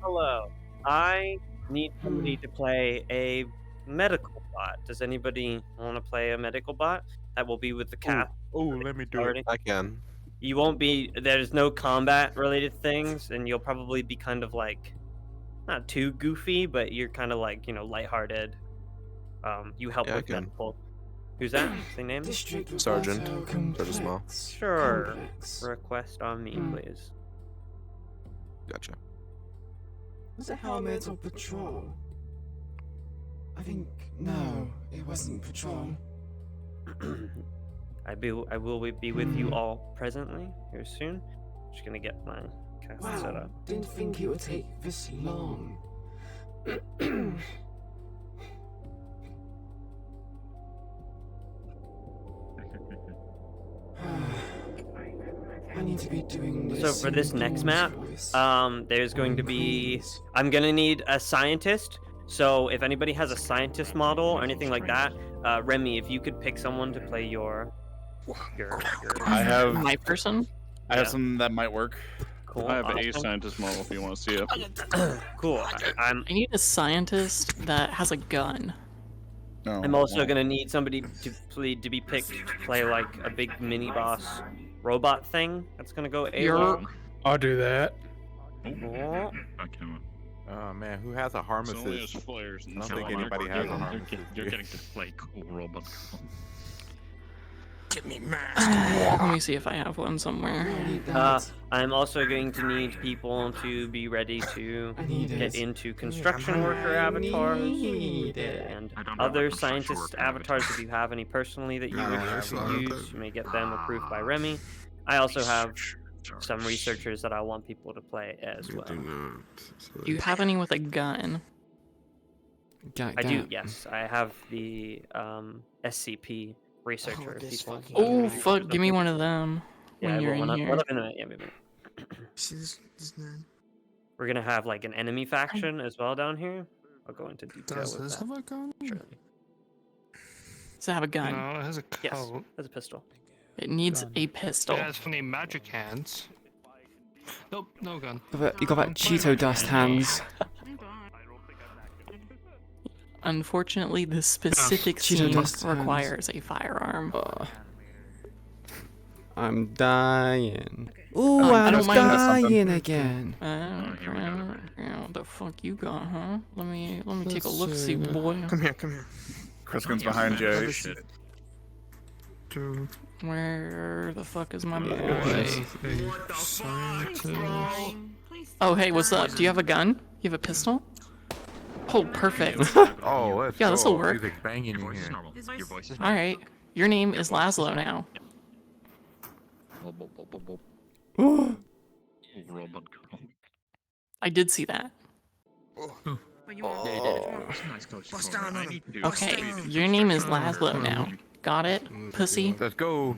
Hello. I need somebody to play a medical bot. Does anybody want to play a medical bot? That will be with the cat. Oh, let me do it. I can. You won't be. There's no combat related things, and you'll probably be kind of like, not too goofy, but you're kind of like, you know, lighthearted. You help Yeah, I with can. medical. Who's that? Say name. Sergeant. Sergeant Small. Sure. Request on me, please. Gotcha. Was it helmet or patrol? I think no, it wasn't patrol. I will be with you all presently here soon. Just gonna get my cast set Wow, up. didn't think it would take this long. I need to be doing this. So for this next map, there's going to be. I'm gonna need a scientist. So if anybody has a scientist model or anything like that, Remy, if you could pick someone to play your I have my person. I have something that might work. Cool. I have an awesome. scientist model if you want to see it. Cool. I need a scientist that has a gun. No, I'm also gonna need somebody to be picked to play like a big mini boss robot thing that's gonna go AWOL. I'll do that. Oh. Oh man, who has a harnesses? It's only as flares I and don't stuff. think anybody has a harness. You're getting to play cool robot. Get me masked. Let me see if I have one somewhere. I'm also going to need people to be ready to get into construction worker avatars and other scientist avatars if you have any personally that you wish to use. You may get them approved by Remy. I also have some researchers that I want people to play as well. Do you have any with a gun? I do, yes. I have the SCP researcher people. Oh fuck! Give me one of them Yeah, when you're in one here. up in a minute. Yeah, wait a minute. We're gonna have like an enemy faction as well down here. I'll go into detail Does with this that. have a gun? Surely. Does it have a gun? No, it has a coat. Yes, has a pistol. It needs a pistol. It has funny magic hands. Nope, no gun. You got that Cheeto dust hands. Unfortunately, this specific Cheeto scene dust hands. requires a firearm. I'm dying. Ooh, I I'm don't mind this. dying again. What the fuck you got, huh? Let me take a Let's look, see, see. boy. Come here, come here. Crispin's behind you. Where the fuck is my What boy? Scientist. Oh, hey, what's up? Do you have a gun? You have a pistol? Oh, perfect. Oh, let's Yeah, go. this'll work. Music banging in here. Your voice is All right, your name is Laszlo now. robot girl. I did see that. Okay, your name is Laszlo now. Got it, pussy? Let's go.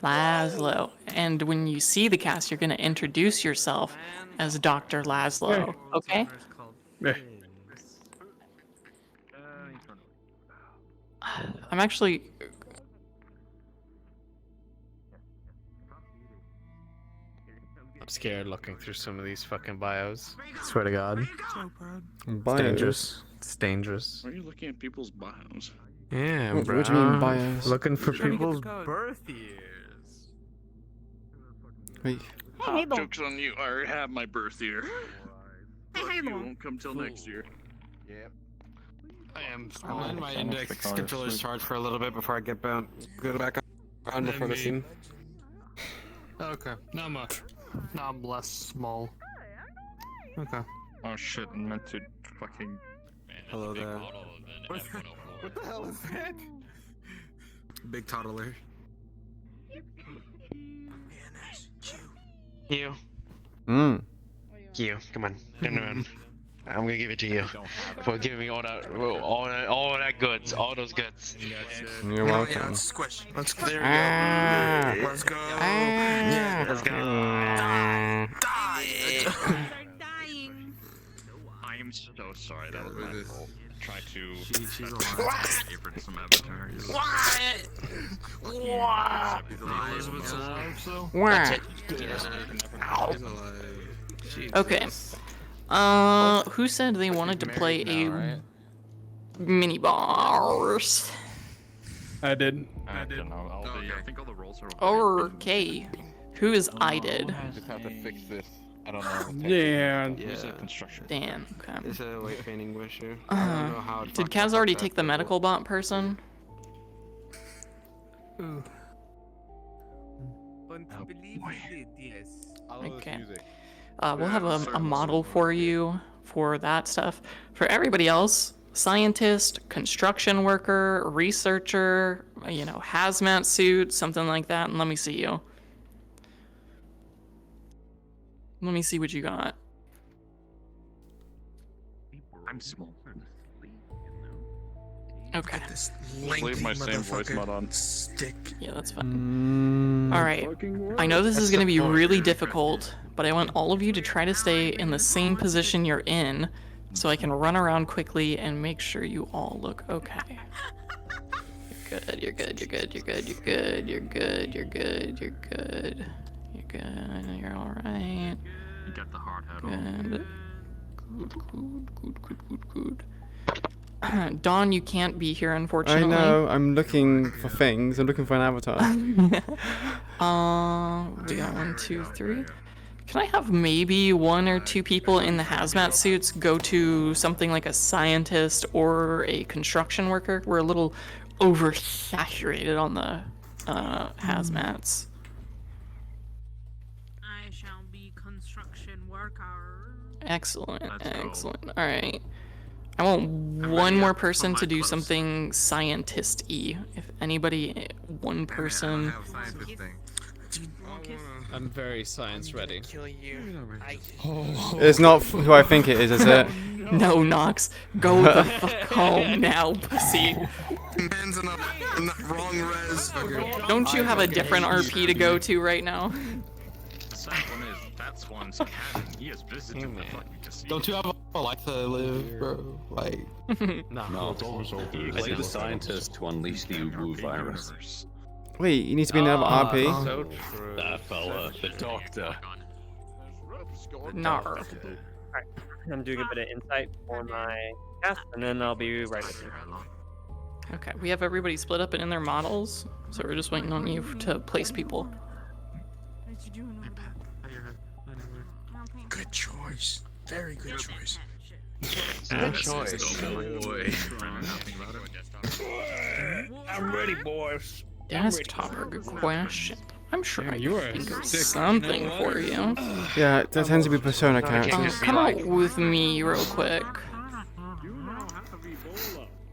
Laszlo. And when you see the cast, you're gonna introduce yourself as Dr. Laszlo. Okay? I'm actually. I'm scared looking through some of these fucking bios. Swear to God. Bios? It's dangerous. It's dangerous. Why are you looking at people's bios? Yeah, What bro. do you mean bios? Looking for Show me people's the birth years. Wait. Joke's on you. I already have my birth year. You won't come till next year. Yep. I am I'm small. letting my index controllers charge for a little bit before I get back on before the scene. Okay, now I'm less small. Okay. Oh shit, I meant to fucking. Hello there. What the hell is that? Big toddler. You. Mm. Come on. Turn around. I'm gonna give it to you for giving me all that goods, all those goods. You're welcome. Yeah, let's squish. Let's there we Ah. go. Let's go. Ah. Yeah, let's go. I am so sorry. That was my fault. Try to. She's alive. Favorite some avatars. Elizabeth's alive, so? What? Okay. Who said they wanted to play a mini bars? I did. I don't know. I think all the rolls are. Okay. Who is I did? Just have to fix this. I don't know. Yeah. Use a construction. Dan. Okay. It's a white paint extinguisher. I don't know how it Did fucked Kaz up already that, take the but- medical bot person? Wouldn't believe you did, yes. Okay. We'll have a model for you for that stuff. For everybody else, scientist, construction worker, researcher, hazmat suit, something like that. And let me see you. Let me see what you got. I'm small. Okay. Leave my same voice mod on. Yeah, that's fine. Alright. I know this is going to be really difficult, but I want all of you to try to stay in the same position you're in so I can run around quickly and make sure you all look okay. You're good, you're good, you're good, you're good, you're good, you're good, you're good, you're good, you're alright. You got the hard hat on. Good. Dawn, you can't be here, unfortunately. I know, I'm looking for things. I'm looking for an avatar. We got 1, 2, 3. Can I have maybe 1 or 2 people in the hazmat suits go to something like a scientist or a construction worker? We're a little oversaturated on the hazmats. I shall be construction worker. Excellent, excellent. All right. I want one more person to do something scientist-y. If anybody, one person. I'm very science ready. Kill you. It's not who I think it is it? No, Nox. Go the fuck home now, pussy. Man's in the wrong res. Don't you have a different RP to go to right now? The sad one is, that's one's canon. He has visited the fucking casino. Don't you have a life to live, bro? Like, No. Play the scientist to unleash the Ubu virus. Wait, you need to be another RP? So true. That fella, the doctor. Nar. Alright, I'm doing a bit of insight for my cast, and then I'll be right with you. Okay, we have everybody split up and in their models, so we're just waiting on you to place people. good choice. Very good choice. Good choice. Boy. I'm ready, boys. Desktop, good question. I'm sure I you are can think of sick. something for you. Yeah, there tends to be Persona characters. Come out with me real quick.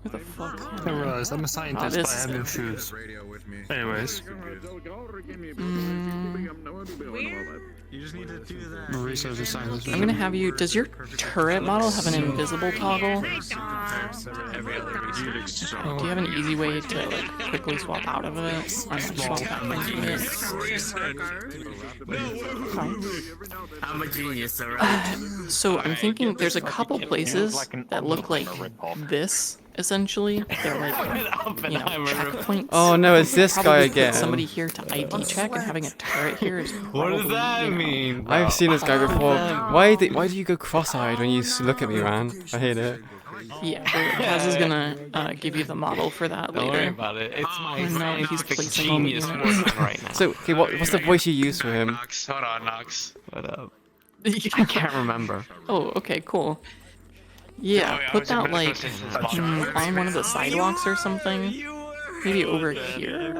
Who the fuck? I realize I'm a scientist, but I this have no shoes. Anyways. You just need to do that. Research scientist. I'm gonna have you. Does your turret model have an invisible toggle? Do you have an easy way to like quickly swap out of it? Or swap back into it? I'm a genius, alright. So I'm thinking there's a couple places that look like this. Essentially, they're like, checkpoints. Oh no, it's this guy Probably put again. somebody here to ID check, and having a turret here is What does probably, that mean? I've seen this guy before. Why do you go cross-eyed when you look at me, man? I hate it. Yeah, Kaz is gonna give you the model for that later. Don't worry about it. It's my scientific genius genius working right now. So, okay, what's the voice you use for him? Hold on, Nox. What up? I can't remember. Oh, okay, cool. Yeah, put that like on one of the sidewalks or something. Maybe over here.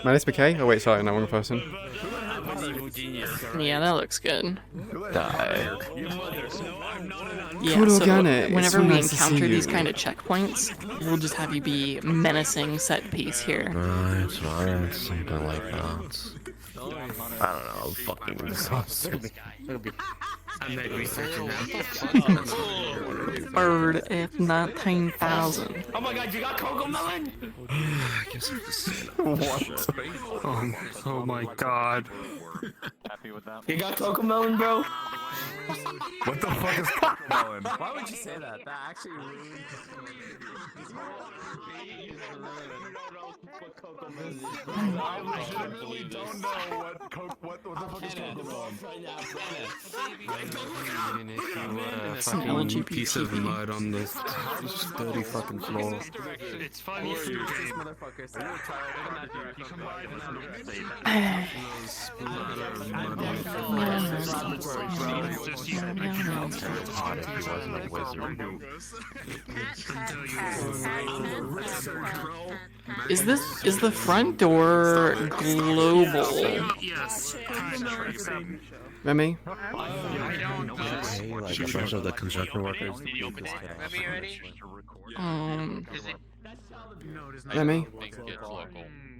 My name's McKay? Oh wait, sorry, not one person. Yeah, that looks good. Die. Yeah, Cool so organic. It's whenever so we nice to see encounter these you. kind of checkpoints, we'll just have you be menacing set piece here. Right, something like that. I don't know, fucking exhausted. I'm not researching Bird F19,000. Oh my god, you got cocoa melon? I guess I have to say What? Oh my god. Happy with that? You got cocoa melon, bro? What the fuck is cocoa melon? Why would you say that? That actually ruins I legitimately don't know what the fuck is cocoa melon. Some fucking piece of mud on the dirty fucking floor. It's funny. Is the front door global? Yes. Remy? Hey, like a bunch of the construction workers. Remy?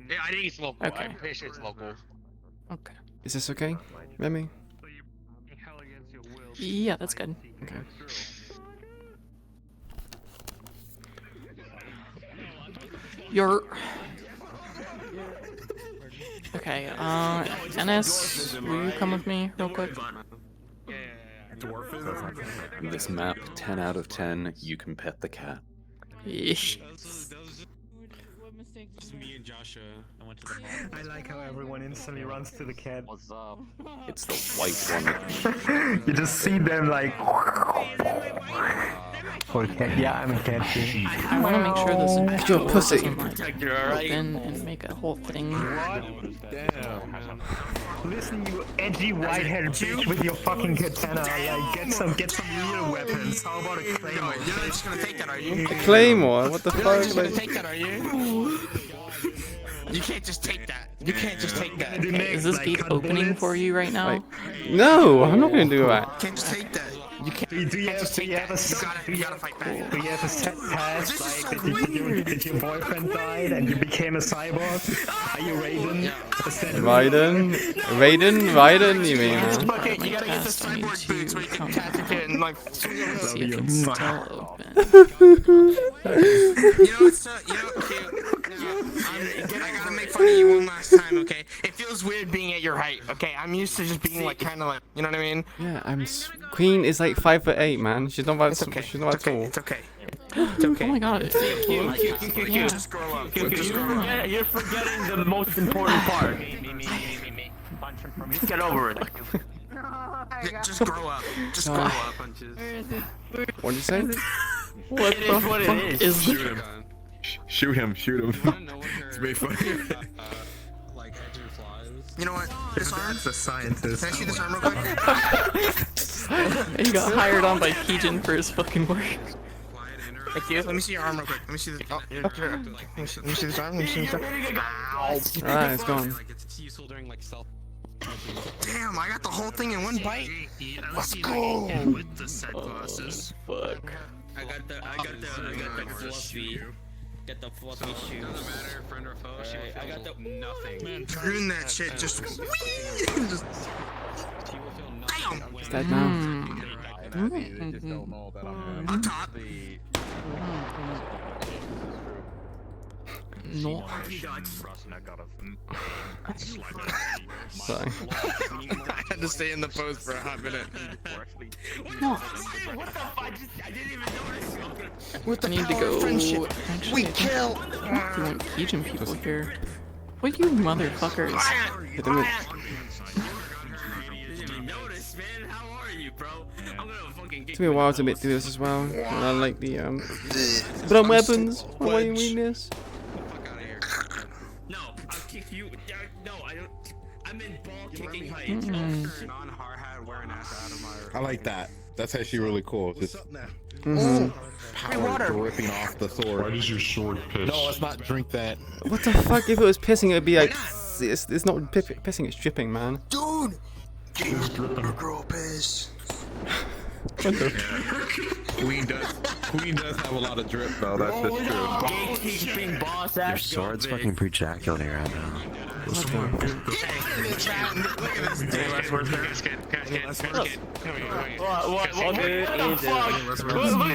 Yeah, I think it's local. Okay. I'm pretty sure it's local. Okay. Is this okay, Remy? Yeah, that's good. Okay. You're... Okay, Dennis, will you come with me real quick? This map, 10 out of 10, you can pet the cat. Yeesh. Me and Joshua, I went to the I like how everyone instantly runs to the cat. What's up? It's the white one. You just see them like. Poor cat. Yeah, I'm a cat too. I want to make sure this You're a pussy. doesn't like open and make a whole thing. Damn. Listen, you edgy white-haired bitch with your fucking katana. Like, get some real weapons. How about a claymore? You're not just gonna take that, are you? A claymore? What the You're not fuck? just gonna Like, take that, are you? You can't just take that. You can't just take that. Okay, is this gate opening for you right now? like, no, I'm not gonna do that. You can't just take that. You can't. Do you have You gotta fight back. Do you have a set past, like, did your boyfriend died and you became a cyborg? Are you Raiden? Raiden, you mean? Okay, you gotta get the cyborg boots where you can catch a kid and like swing over. See if it's still open. You know what's I gotta make fun of you one last time, okay? It feels weird being at your height, okay? I'm used to just being like kind of like, you know what I mean? Yeah, Queen is like 5'8", man. She's not that. She's not that tall. It's okay. It's okay. Oh my god, it's cute. Yeah. Just grow up. Just grow up. Yeah, you're forgetting the most important part. Just get over it. Just grow up. Just grow up. What did you say? What the fuck is Shoot him. Shoot him. Shoot him. It's made funny. You know what? This arm? That's a scientist. Can I see this arm real quick? He got hired on by Keijin for his fucking work. Thank you. Let me see your arm real quick. Let me see this. Oh, here. Let me see this arm. Let me see this arm. Ow. Alright, it's gone. Damn, I got the whole thing in one bite. Let's go. With the set glasses. Fuck. I got the fluffy. Get the fluffy shoes. Doesn't matter, friend or foe. Right, I got the nothing. Man, ruin that shit. Just. Just. Damn. It's dead now. On top. No. Sorry. I had to stay in the pose for a hot minute. No. What the fuck? I didn't even notice. With the need to go. Actually, We kill. We want Keijin people here. What you motherfuckers? Hit them with- Took me a while to admit to this as well. And I like the But on weapons. Why are you reading this? No, I'll kick you. No, I don't. I'm in ball kicking height. Non-hard hat wearing ass out of my. I like that. That's actually really cool. Just Power ripping off the sword. Why does your sword piss? No, let's not drink that. What the fuck? If it was pissing, it would be like. it's not pissing, it's dripping, man. Dude! Your girl piss. Queen does have a lot of drip though. That's just true. Gatekeeping boss ass. Your sword's fucking pre-jaculating right now. Look at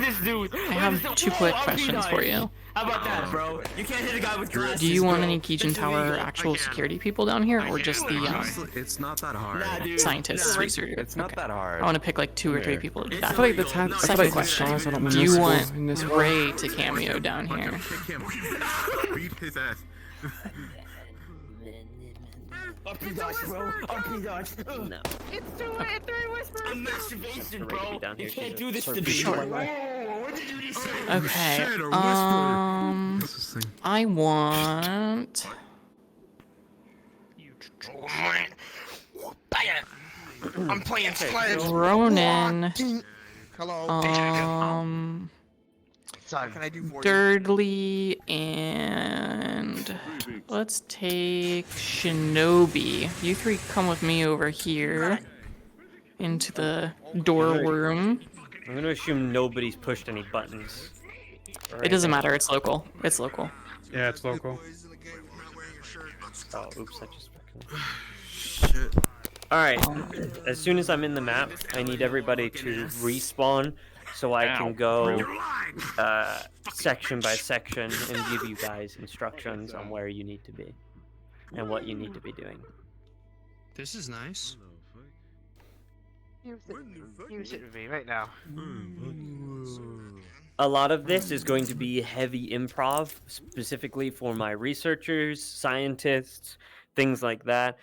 this dude. I have 2 quick questions for you. How about that, bro? You can't hit a guy with glasses. Do you want any Kijin Tower actual security people down here, or just the It's not that hard. scientists, researchers? It's not that hard. I want to pick like 2 or 3 people to do that. I feel like the tag. Second question: Do you want in this Ray to cameo down here? Beat his ass. Up your dodge, bro. Up your dodge. No. It's too late. 3 whispers. I'm masturbation, bro. Down You here can't to do this to me. Sure. What did you say? Okay. I want. I'm playing Sledge. Ronan. Hello. What can I do for you? Durdley and let's take Shinobi. You 3 come with me over here into the door room. I'm gonna assume nobody's pushed any buttons. It doesn't matter. It's local. It's local. Yeah, it's local. Oh, oops! I just fucking. Shit. All right. As soon as I'm in the map, I need everybody to respawn so I can go section by section and give you guys instructions on where you need to be and what you need to be doing. This is nice. You sit with me right now. A lot of this is going to be heavy improv, specifically for my researchers, scientists, things like that.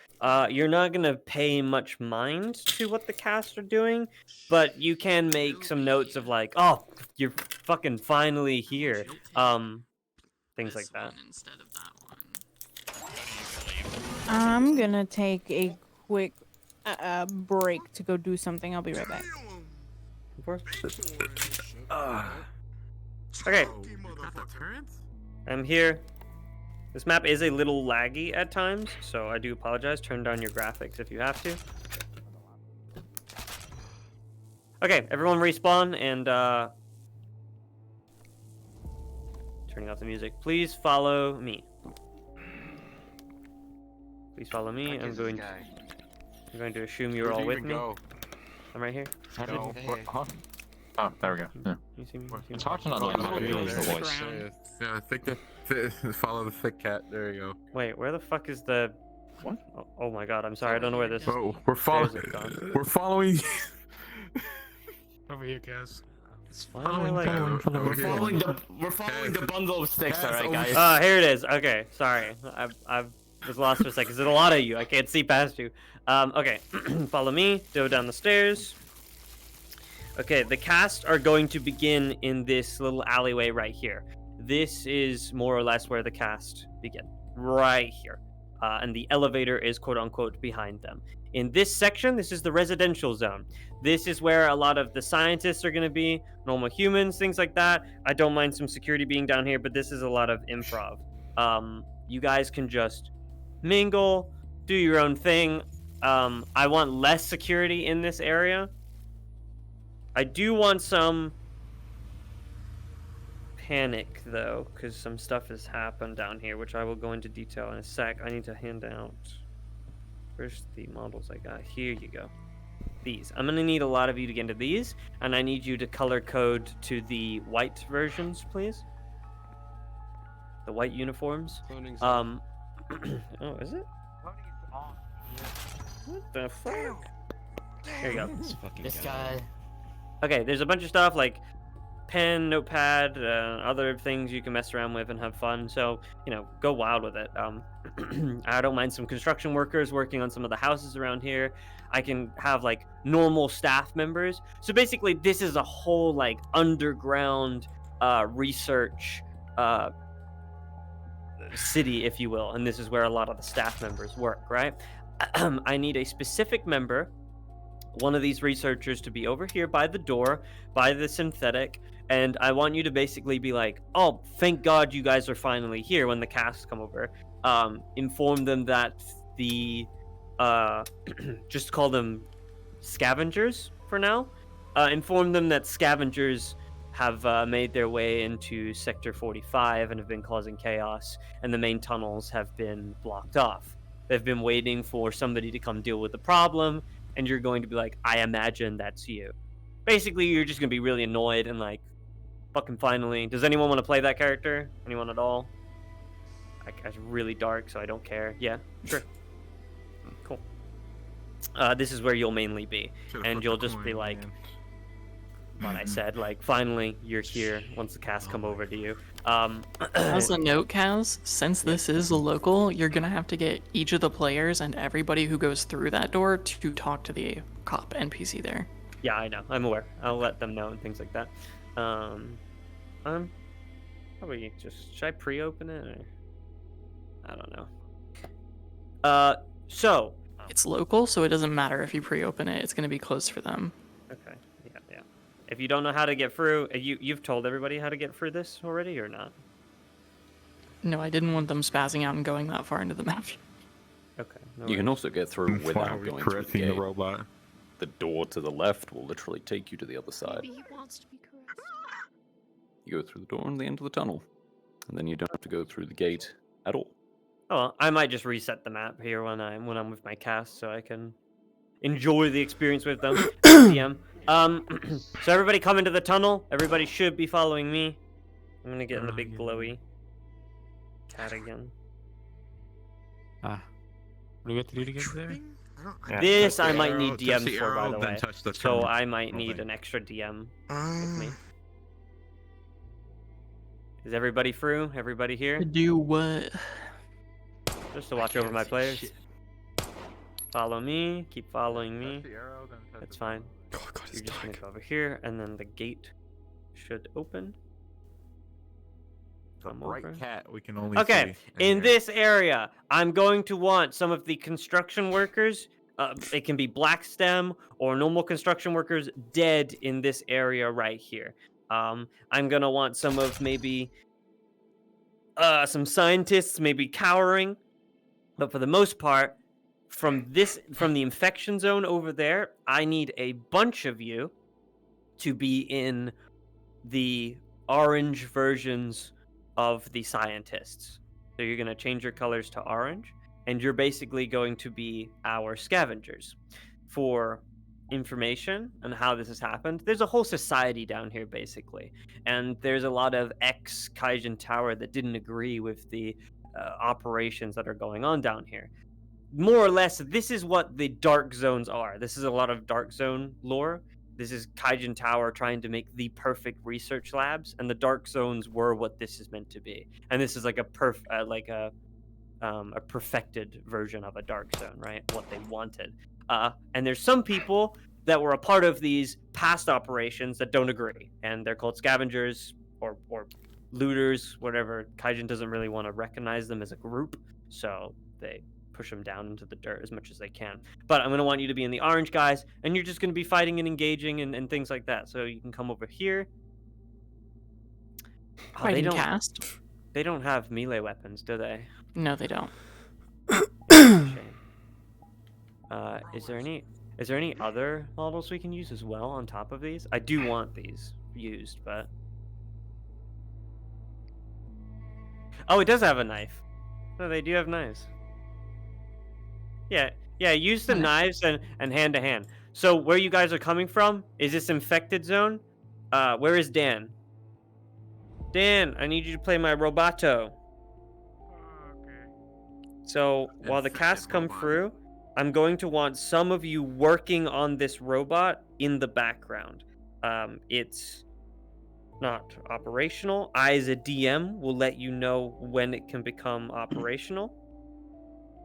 You're not going to pay much mind to what the cast are doing, but you can make some notes of like, oh, you're fucking finally here. Things like that. I'm gonna take a quick break to go do something. I'll be right back. Okay. I'm here. This map is a little laggy at times, so I do apologize. Turn down your graphics if you have to. Okay, everyone respawn and turning off the music. Please follow me. Please follow me. I'm going to assume you're all with me. I'm right here. No. Oh, there we go. Yeah. You see me? It's hard to not like the voice. Yeah, I think follow the thick cat. There you go. Wait, where the fuck is the? What? Oh my god, I'm sorry. I don't know where this. Oh, we're following. We're following. Over here, guys. Why am I like? We're following the bundle of sticks, alright, guys. Here it is. Okay, sorry. I was lost for a second. There's a lot of you. I can't see past you. Okay, follow me. Go down the stairs. Okay, the cast are going to begin in this little alleyway right here. This is more or less where the cast begin, right here. And the elevator is quote-unquote behind them. In this section, this is the residential zone. This is where a lot of the scientists are going to be, normal humans, things like that. I don't mind some security being down here, but this is a lot of improv. You guys can just mingle, do your own thing. I want less security in this area. I do want some panic, though, because some stuff has happened down here, which I will go into detail in a sec. I need to hand out... Where's the models I got? Here you go. These. I'm going to need a lot of you to get into these, and I need you to color code to the white versions, please. The white uniforms. Oh, is it? What the fuck? Here you go. This guy. Okay, there's a bunch of stuff like pen, notepad, other things you can mess around with and have fun. So, you know, go wild with it. I don't mind some construction workers working on some of the houses around here. I can have like normal staff members. So basically, this is a whole like underground research city, if you will. And this is where a lot of the staff members work, right? I need a specific member one of these researchers to be over here by the door, by the synthetic, and I want you to basically be like, oh, thank God you guys are finally here when the cast come over. Inform them that the, just call them scavengers for now. Inform them that scavengers have made their way into Sector 45 and have been causing chaos, and the main tunnels have been blocked off. They've been waiting for somebody to come deal with the problem, and you're going to be like, I imagine that's you. Basically, you're just going to be really annoyed and like, fucking finally. Does anyone want to play that character? Anyone at all? It's really dark, so I don't care. Yeah, sure. Cool. This is where you'll mainly be, and you'll just be like, what I said, like, finally, you're here once the cast come over to you. As a note, Kaz, since this is a local, you're gonna have to get each of the players and everybody who goes through that door to talk to the cop NPC there. Yeah, I know. I'm aware. I'll let them know and things like that. Probably just, should I pre-open it? Or? I don't know. So. It's local, so it doesn't matter if you pre-open it. It's gonna be closed for them. Okay. Yeah. If you don't know how to get through, you've told everybody how to get through this already, or not? No, I didn't want them spazzing out and going that far into the map. Okay. You can also get through Why without are we going through the correcting the gate. robot? The door to the left will literally take you to the other side. Maybe he wants to be correct. You go through the door and the end of the tunnel, and then you don't have to go through the gate at all. Oh, I might just reset the map here when I'm with my cast, so I can enjoy the experience with them. DM. So everybody come into the tunnel. Everybody should be following me. I'm gonna get in the big glowy cat again. What do we have to do to get there? This I might need DMs for, by the way. So tunnel. I might need an extra DM with me. Is everybody through? Everybody here? Do what? Just to watch over my players. Follow me. Keep following me. That's fine. You're just gonna go over here, and then the gate should open. Come over. Cat we can only Okay, in this area, I'm going to want some of the construction workers. It can be black stem or normal construction workers dead in this area right here. I'm gonna want some of maybe some scientists maybe cowering, but for the most part, from the infection zone over there, I need a bunch of you to be in the orange versions of the scientists. So you're going to change your colors to orange, and you're basically going to be our scavengers. For information on how this has happened, there's a whole society down here, basically. And there's a lot of ex-Kaijin Tower that didn't agree with the operations that are going on down here. More or less, this is what the dark zones are. This is a lot of dark zone lore. This is Kaijin Tower trying to make the perfect research labs, and the dark zones were what this is meant to be. And this is like a perfected version of a dark zone, right? What they wanted. And there's some people that were a part of these past operations that don't agree, and they're called scavengers or looters, whatever. Kaijin doesn't really want to recognize them as a group, so they push them down into the dirt as much as they can. But I'm going to want you to be in the orange, guys, and you're just going to be fighting and engaging and things like that. So you can come over here. Fighting cast? They don't have melee weapons, do they? No, they don't. Shame. Is there any other models we can use as well on top of these? I do want these used, but... Oh, it does have a knife. No, they do have knives. Yeah, use the knives and hand to hand. So where you guys are coming from, is this infected zone? Where is Dan? Dan, I need you to play my Roboto. So while the casts come through, I'm going to want some of you working on this robot in the background. It's not operational. I, as a DM, will let you know when it can become operational.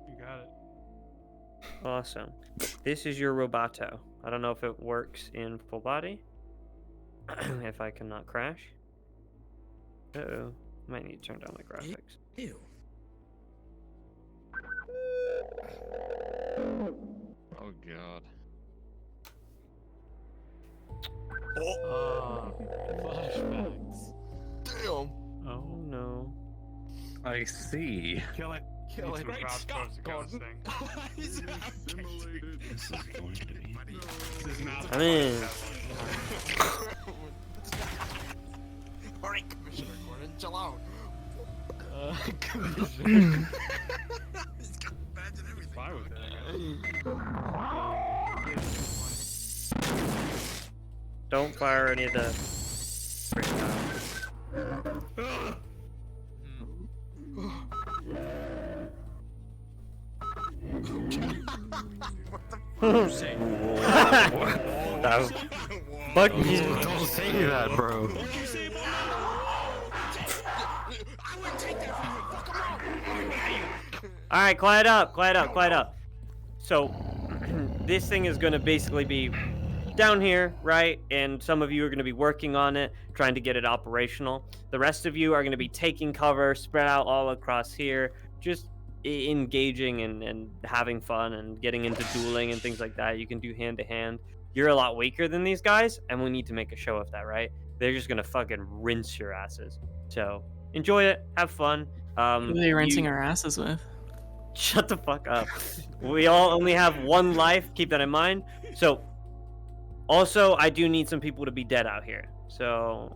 You got it. Awesome. This is your Roboto. I don't know if it works in full body. If I cannot crash. Uh-oh. Might need to turn down my graphics. Ew. Oh god. I see. Kill it. Kill it. Great Scott, Gordon. This is going to be. This is not I mean, Alright, Commissioner Gordon, chill out. Commissioner. He's got badge and everything. Fine with don't fire any of the. That was. Fuck you. Don't say that, bro. Alright, quiet up, quiet up, quiet up. So, this thing is gonna basically be down here, right? And some of you are gonna be working on it, trying to get it operational. The rest of you are gonna be taking cover, spread out all across here, just engaging and having fun and getting into dueling and things like that. You can do hand to hand. You're a lot weaker than these guys, and we need to make a show of that, right? They're just gonna fucking rinse your asses. So, enjoy it, have fun. Who are they rinsing our asses with? Shut the fuck up. We all only have one life. Keep that in mind. So, also, I do need some people to be dead out here. So,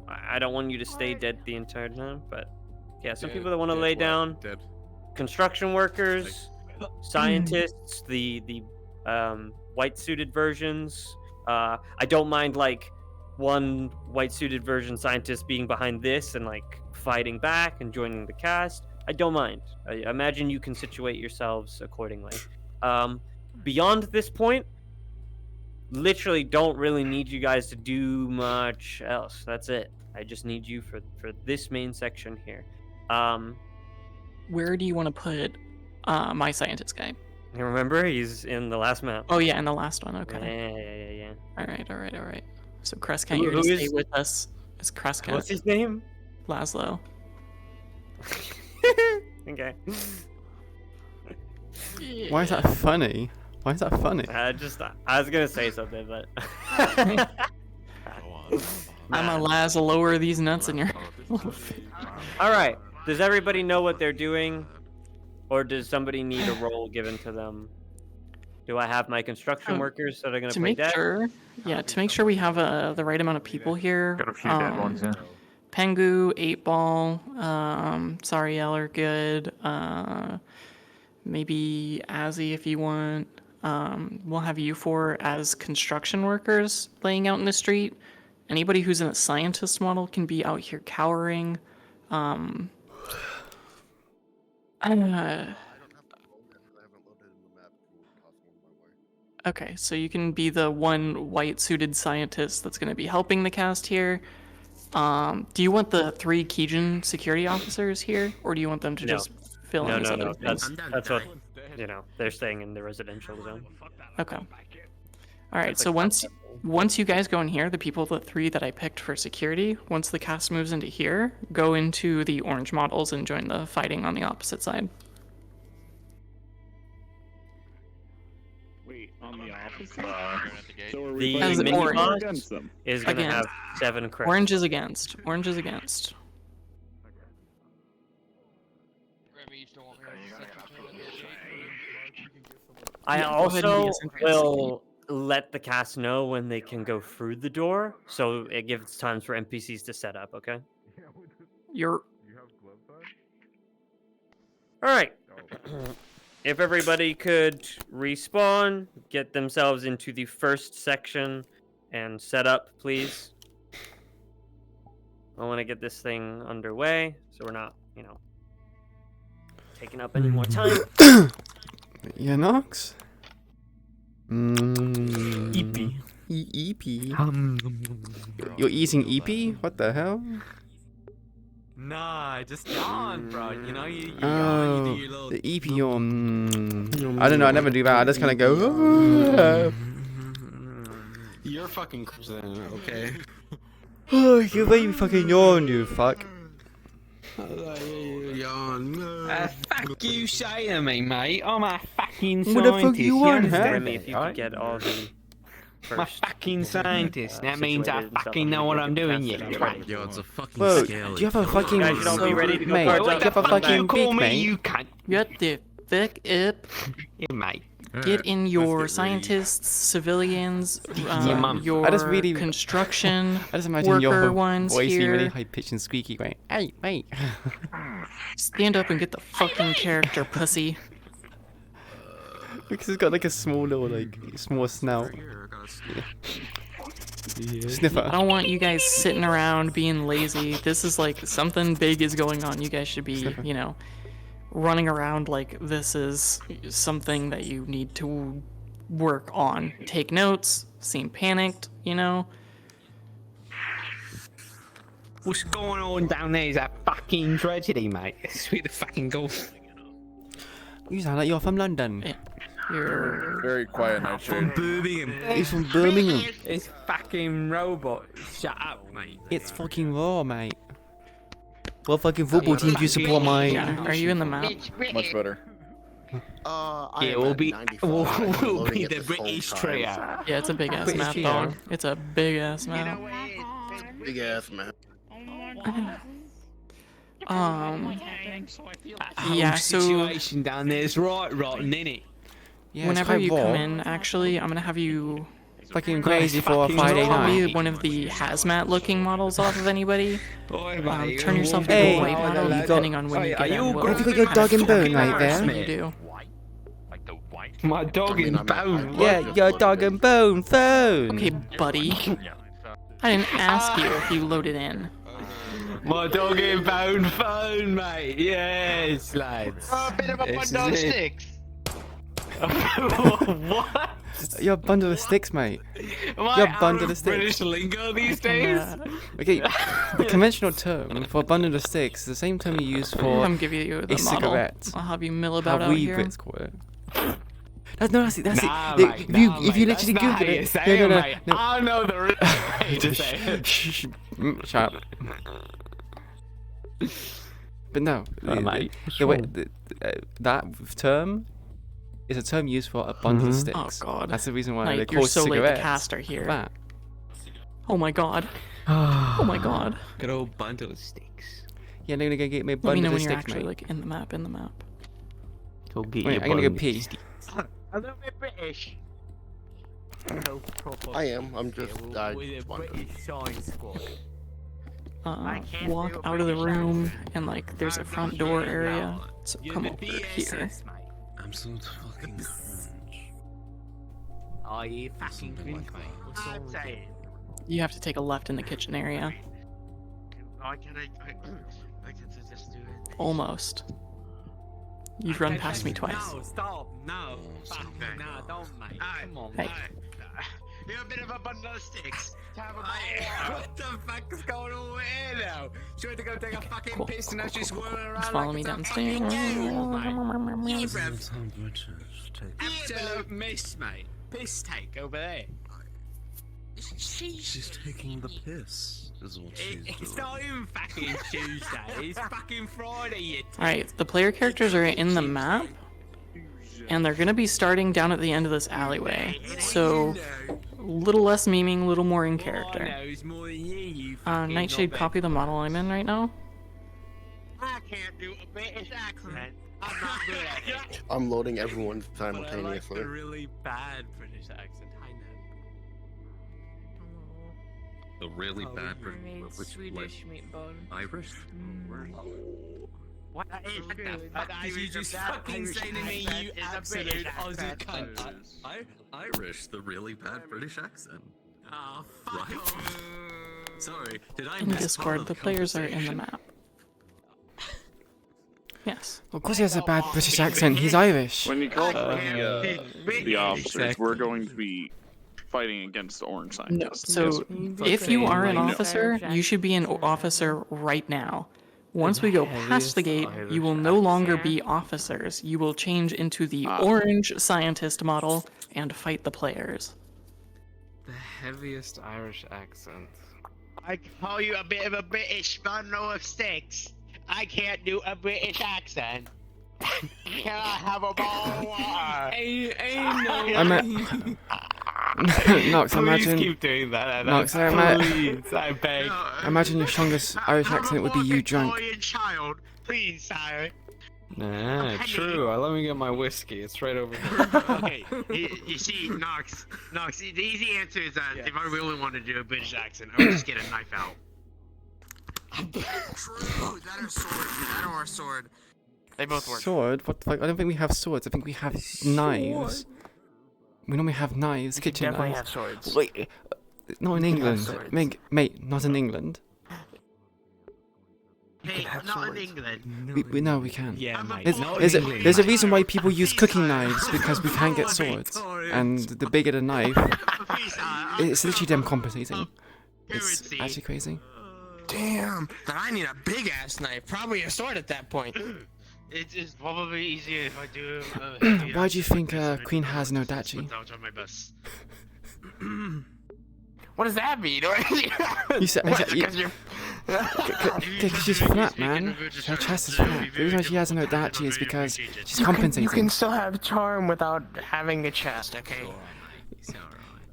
I don't want you to stay dead the entire time. But, yeah, some people that want to lay down. Dead. Construction workers, scientists, the white-suited versions. I don't mind, like, one white-suited version scientist being behind this and, like, fighting back and joining the cast. I don't mind. I imagine you can situate yourselves accordingly. Beyond this point, literally don't really need you guys to do much else. That's it. I just need you for this main section here. Where do you want to put my scientist guy? You remember? He's in the last map. Oh yeah, in the last one. Okay. Yeah. All right. So Crescent, you're gonna stay with us. It's Crescent. What's his name? Laszlo. Okay. Why is that funny? Why is that funny? I was gonna say something, but. I'm a Laz, lower these nuts in your. All right. Does everybody know what they're doing, or does somebody need a role given to them? Do I have my construction workers that are gonna to play make dead? sure, yeah, to make sure we have the right amount of people here. Got a few dead ones, yeah. Pengu, 8-Ball, Sariel are good. Maybe Azzy if you want. We'll have you four as construction workers laying out in the street. Anybody who's in a scientist model can be out here cowering. Okay, so you can be the one white-suited scientist that's going to be helping the cast here. Do you want the 3 Kijin security officers here, or do you want them to just fill in these other things? That's what, they're staying in the residential zone. Okay. All right, so once you guys go in here, the people, the 3 that I picked for security, once the cast moves into here, go into the orange models and join the fighting on the opposite side. Wait, on the opposite? So are The we fighting mini them boss against them? is gonna have 7 credits. Orange is against. Orange is against. I Yeah, go ahead and be also as interested. will let the cast know when they can go through the door, so it gives time for NPCs to set up, okay? You're... Alright. If everybody could respawn, get themselves into the first section, and set up, please. I want to get this thing underway, so we're not, taking up any more time. Yeah, Nox? EP. EP? You're eating EP? What the hell? Nah, just yawn, bro. You know, you yawn, you Oh, do your little... the EP yawn. I don't know, I never do that. I just kind of go. You're fucking then, okay? Oh, you made me fucking yawn, you fuck. Yawn. Fuck you say to me, mate. I'm a fucking What the fuck scientist. you want, huh? Remy, if you could get all the My first. fucking scientist. That means I situated and stuff, fucking I'm know gonna what get I'm the doing, test yeah. and Right. Yo, it's a fucking Whoa, scale. do you have a fucking Guys, you don't be ready to go mate? cards Do you up. have a Come back. fucking You call beak, me, mate? you cunt. What the fuck up? Yeah, mate. Get in your scientists, civilians, mum. your I just really- construction I just imagine worker your ones voice being here. really high pitched and squeaky, going, "Hey, mate." Stand up and get the fucking character, pussy. Because it's got like a small little, like, small snout. Sniffer. I don't want you guys sitting around being lazy. This is like something big is going on. You guys should be, you know, running around like this is something that you need to work on. Take notes, seem panicked, you know. What's going on down there is a fucking tragedy, mate. That's where the fucking go. You sound like you're from London. Yeah. You're Very quiet, From Nightshade. Birmingham. He's from Birmingham. It's fucking robot. Shut up, mate. It's fucking raw, mate. What fucking football team do you support, mate? Yeah, are you in the map? Much better. Yeah, we'll be the British trio. Yeah, it's a big ass British map, trio. dog. It's a big ass map. Big ass man. Yeah, Whole so situation down there is right rotten, innit? Yeah, it's whenever quite you raw. come in, actually, I'm gonna have you Fucking crazy for a fucking Friday raw. copy night. one of the hazmat looking models off of anybody. Oi, mate, Turn yourself into Hey, a white model, you got- depending on when you Are get you in. good? what Have you got your kind dog of and bone fucking right there? harassment you do. My dog I mean, and I'm- bone. Yeah, your dog and bone phone. Okay, buddy. I didn't ask you if you loaded in. My dog and bone phone, mate. Yes, lads. A bit of a This bundle of is it. sticks. What? Your bundle of sticks, mate. Am I Your out bundle of of sticks. British lingo these days? Okay, the conventional term for a bundle of sticks is the same term you use for I'm giving you the a model. cigarette. I'll have you mill about How out we here. Brits call it. That's Nah, it. mate, If you, nah, if you mate, literally that's not how Google you it, say it, mate. I know the real way to say it. Shh, shut up. But no, mate, that term is a term used for a bundle of Mhm. sticks. Oh, God. That's the reason why Like, they you're call so late, the cigarettes cast are here. that. Oh my god. Oh my god. Good old bundle of sticks. Yeah, I'm gonna go get my Let me bundle know of when you're sticks, actually mate. like in the map. Go get Wait, your I'm gonna go bone. pee. A little bit British. I am. I'm just. I With a just wondered. British science squad. Walk out of the room and like there's a front door area. So come over here. I'm so fucking cringe. Oh, you fucking cringe, mate. What's wrong with you? You have to take a left in the kitchen area. I can just do it. Almost. You've run past me twice. No, stop. No. Fuck. No, don't, mate. Come on, Hey. mate. You're a bit of a bundle of sticks. What the fuck is going on here now? She went to go take a fucking Cool. piss and now she's swirling around. Just follow like me it's a downstairs. fucking game, mate. It's so British. Take Absolute miss, mate. Piss take over there. She's taking the piss, is what she's doing. It's not even fucking Tuesday. It's fucking Friday, you Alright, the player characters are in the map. And they're gonna be starting down at the end of this alleyway. So, a little less memeing, a little more in character. knows more than you fucking Nightshade, knobhead. copy the model I'm in right now. I can't do a British accent. I'm not good at it. I'm loading everyone But I like simultaneously. the really bad British accent. I know. The really Oh, bad you British, Swedish meatball. Irish? What is good? Did you just fucking say to me, you absolute Aussie cunt? Irish, the really bad British accent. Oh, fuck Right? off. Sorry, did I In miss Discord, part the of players are in the conversation? map. Yes. Of course he has a bad British accent. He's Irish. When you call the officers, Exactly. we're going to be fighting against the orange scientists. So, if you are an officer, you should be an officer right now. Once we go past the gate, you will no longer be officers. You will change into the orange scientist model and fight the players. The heaviest Irish accent. I call you a bit of a British bundle of sticks. I can't do a British accent. Can I have a bowl of water? Ain't no. I'm Nox, Please imagine. keep doing that. Nox, Please, I beg. imagine your strongest Irish accent would be you drunk. Boy and child, please, sire. Nah, true. Let me get my whiskey. It's right over here. Okay, you see, Nox, the easy answer is that if I really wanted to do a British accent, I would just get a knife out. True. That or sword. That or sword. They both work. Sword? What the fuck? I don't think we have swords. I think we have knives. We normally have knives, kitchen definitely knives. have swords. Wait, not in England. Mate, not in England. Hey, not in England. No, we can. Yeah, mate. There's a reason why people use cooking knives because we can't get swords, and the bigger the knife, it's literally them compensating. It's actually crazy. Damn. Then I need a big ass knife. Probably a sword at that point. It's probably easier if I do. Why do you think Queen has no dachi? I'll try my best. What does that mean? You said because she's flat, man. Her chest is flat. The reason why she has no dachi is because she's compensating. You can still have charm without having a chest, okay?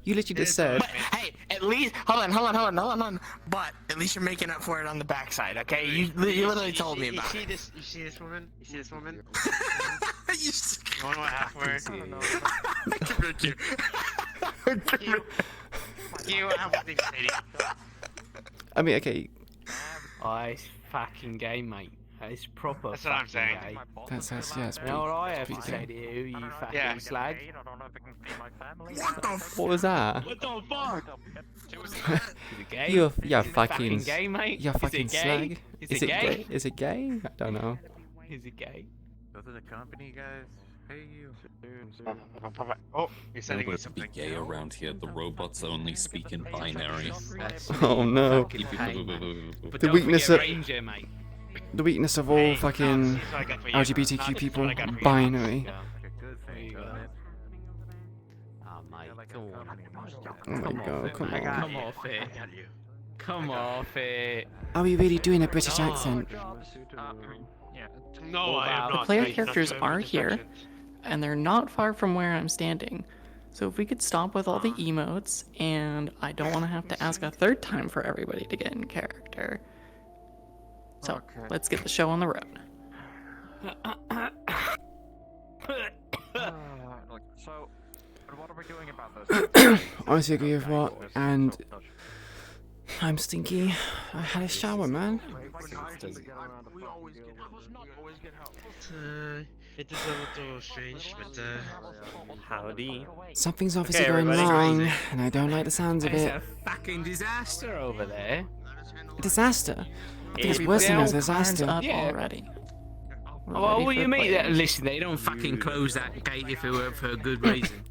You literally just said. But, hey, at least hold on. But at least you're making up for it on the backside, okay? You literally told me about it. You see this woman? You see this woman? You want to half word? You have one thing to say to you. I mean, okay. Oh, it's fucking gay, mate. It's proper. That's what I'm saying. Gay. That's yeah, it's You know what I have pretty to say to you, you fucking slag? What the f- What was that? What the fuck? Is it gay? You're Is it fucking gay, mate? You're Is it fucking gay? slag. Is it gay? Is it gay? I don't know. Is it gay? Go to the company, guys. Hey, you. Oh, you're No sending me one to something. be gay around here. The robots only speak in binary. Oh no. But The don't weakness forget of Ranger, mate. the weakness of all fucking LGBTQ people, binary. Oh, mate, come on. Oh my god, come on. Come off it. Come off it. Are we really doing a British accent? No, I am The not. player Please, characters not are doing here, instructions. and they're not far from where I'm standing. So if we could stop with all the emotes, and I don't want to have to ask a third time for everybody to get in character. So, let's get the show on the road. So, what are we doing about this? Honestly, agree with what? And I'm stinky. I had a shower, man. It is a little strange, but Howdy. Something's obviously Okay, going everybody. wrong, and I don't like the sounds of It's it. a fucking disaster over there. A disaster. I think it's Maybe worse than a Bell climbs disaster. up Yeah. already. We're Oh, ready what do for you mean? players. Listen, they don't fucking close that gate if it were for a good reason.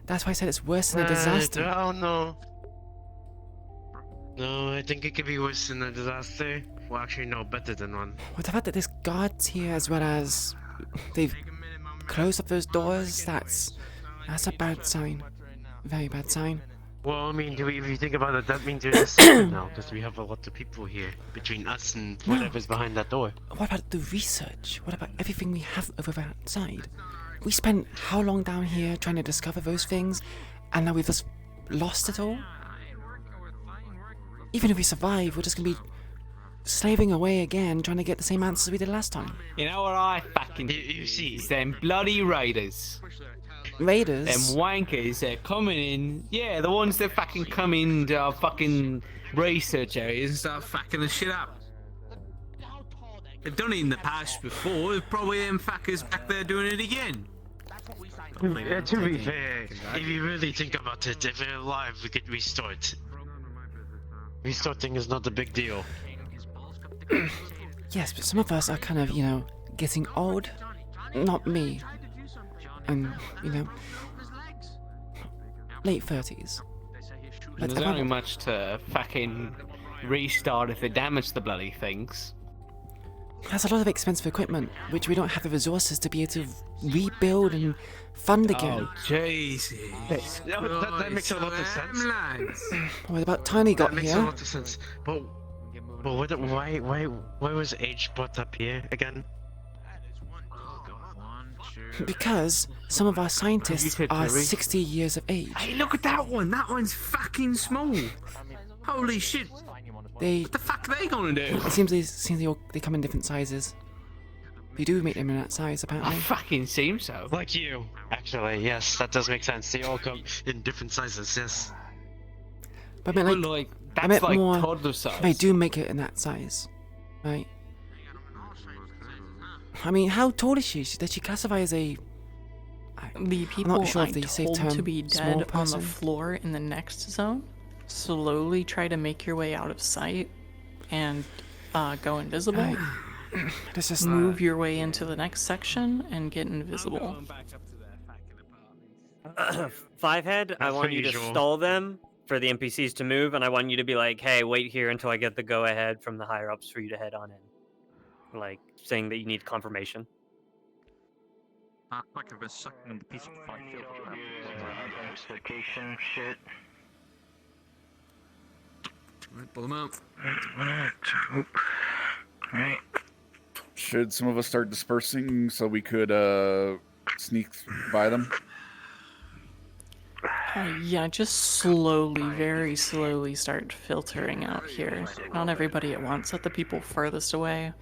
That's why I said it's worse than a disaster. Oh no. No, I think it could be worse than a disaster. Well, actually, no, better than one. With the fact that there's guards here as well as they've closed up those doors, that's a bad sign. Very bad sign. Well, I mean, if you think about it, that means there's a secret now, because we have a lot of people here between us and whatever's behind that door. What about the research? What about everything we have over outside? We spent how long down here trying to discover those things, and now we've just lost it all? Even if we survive, we're just gonna be slaving away again, trying to get the same answers we did last time. You know what I fucking You see, it's them bloody raiders. Raiders? Them wankers, they're coming in. Yeah, the ones that fucking come into our fucking research areas and start fucking the shit up. They've done it in the past before. They're probably them fuckers back there doing it again. Yeah, to be fair, if you really think about it, if we're alive, we could restart. Restarting is not a big deal. Yes, but some of us are kind of, getting old. Not me. And, late 30s. But There's only much to fucking restart if they damage the bloody things. That's a lot of expensive equipment, which we don't have the resources to be able to rebuild and fund again. Oh, Jesus. That makes a lot of sense. What about Tiny got That makes here? a lot of sense. But why was age brought up here again? Because some of our scientists are 60 years of age. Hey, look at that one. That one's fucking small. Holy shit. What the fuck are they gonna do? It seems they come in different sizes. They do make them in that size, apparently. I fucking seem so. Like you. Actually, yes, that does make sense. They all come in different sizes, yes. But I meant like that's I meant like more. toddler size. They do make it in that size, right? I mean, how tall is she? Does she classify as a? The people I'm not sure if I they say told term to be small dead on the person. floor in the next zone, slowly try to make your way out of sight and go invisible. This is move your way into the next section and get invisible. Fivehead, I want you to stall them for the NPCs to move, and I want you to be like, hey, wait here until I get the go-ahead from the higher-ups for you to head on in. Like, saying that you need confirmation. Like I've been sucking in the piece of fun Identification shit. Alright, pull them out. Right. Should some of us start dispersing so we could sneak by them? Yeah, just slowly, very slowly start filtering out here. Not everybody at once. Let the people furthest away.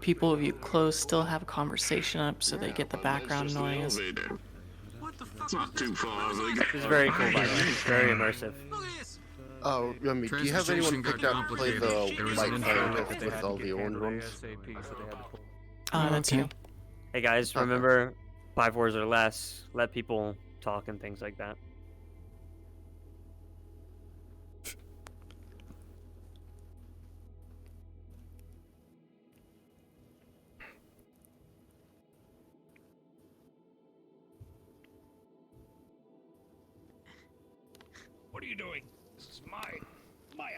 People of you close still have a conversation up so they get the background noise. It's not too far. It's very cool, by the way. It's very immersive. Oh, I mean, do you have anyone picked out to play the white scientist with all the orange ones? That's you. Hey guys, remember 5 words or less. Let people talk and things like that. What are you doing? This is my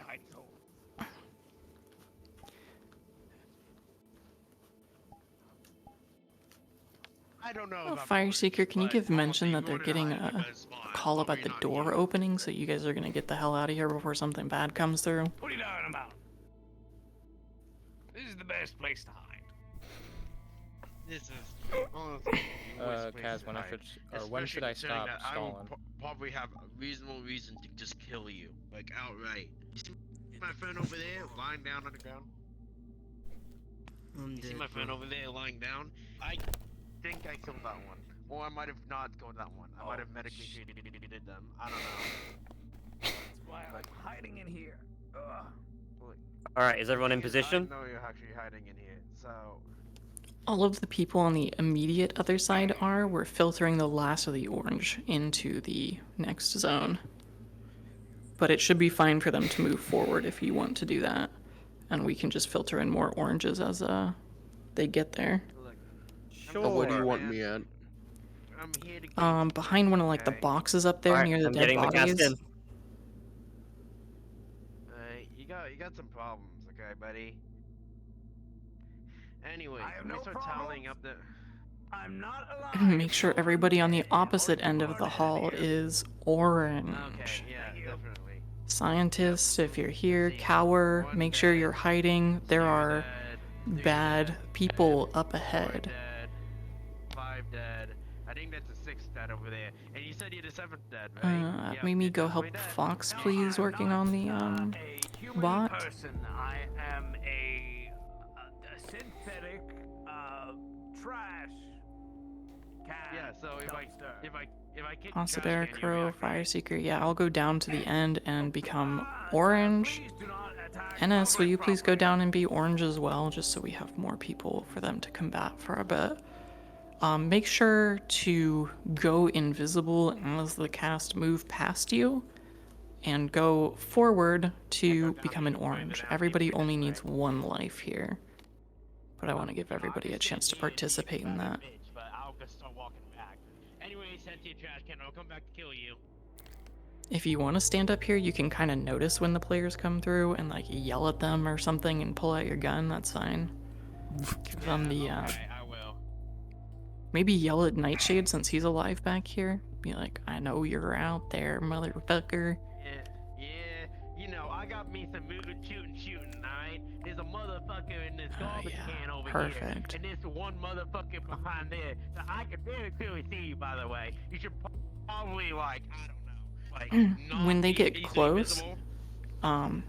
hiding hole. I don't know. Oh, Fire Seeker, can you give mention that they're getting a call up at the door opening, so you guys are gonna get the hell out of here before something bad comes through? What are you talking about? This is the best place to hide. This is Kaz, when should I stop stalling? Probably have a reasonable reason to just kill you, like outright. You see my friend over there lying down on the ground? You see my friend over there lying down? I think I killed that one, or I might have not killed that one. I might have medically treated them. I don't know. That's why I'm hiding in here. Alright, is everyone in position? I know you're actually hiding in here, so. All of the people on the immediate other side are. We're filtering the last of the orange into the next zone. But it should be fine for them to move forward if you want to do that. And we can just filter in more oranges as they get there. Sure. What do you want me at? Behind one of like the boxes up there near the dead bodies. You got some problems, okay, buddy? Anyway, we start tallying up the. I'm not alive. Make sure everybody on the opposite end of the hall is orange. Okay, yeah, definitely. Scientists, if you're here, cower, make sure you're hiding. There are bad people up ahead. 5 dead. I think that's a 6th dead over there. And you said you're the 7th dead, right? Mimi, go help Fox, please, working on the bot. Person. I am a synthetic trash can. Yeah, so if I kick Bear, Crow, Fire Seeker. Yeah, I'll go down to the end and become orange. NS, will you please go down and be orange as well, just so we have more people for them to combat for a bit. Make sure to go invisible as the cast move past you, and go forward to become an orange. Everybody only needs 1 life here, but I want to give everybody a chance to participate in that. But I'll just start walking back. Anyway, sentient trash can. I'll come back to kill you. If you want to stand up here, you can kind of notice when the players come through and like yell at them or something and pull out your gun. That's fine. Give them the I will. maybe yell at Nightshade since he's alive back here. Be like, I know you're out there, motherfucker. Yeah, you know, I I got me some shooting, alright? There's a motherfucker in this garbage can over perfect. here, and there's one motherfucker behind there. So I can very clearly see you, by the way. You should probably, like, I don't know, like, not When they be get easily close, visible.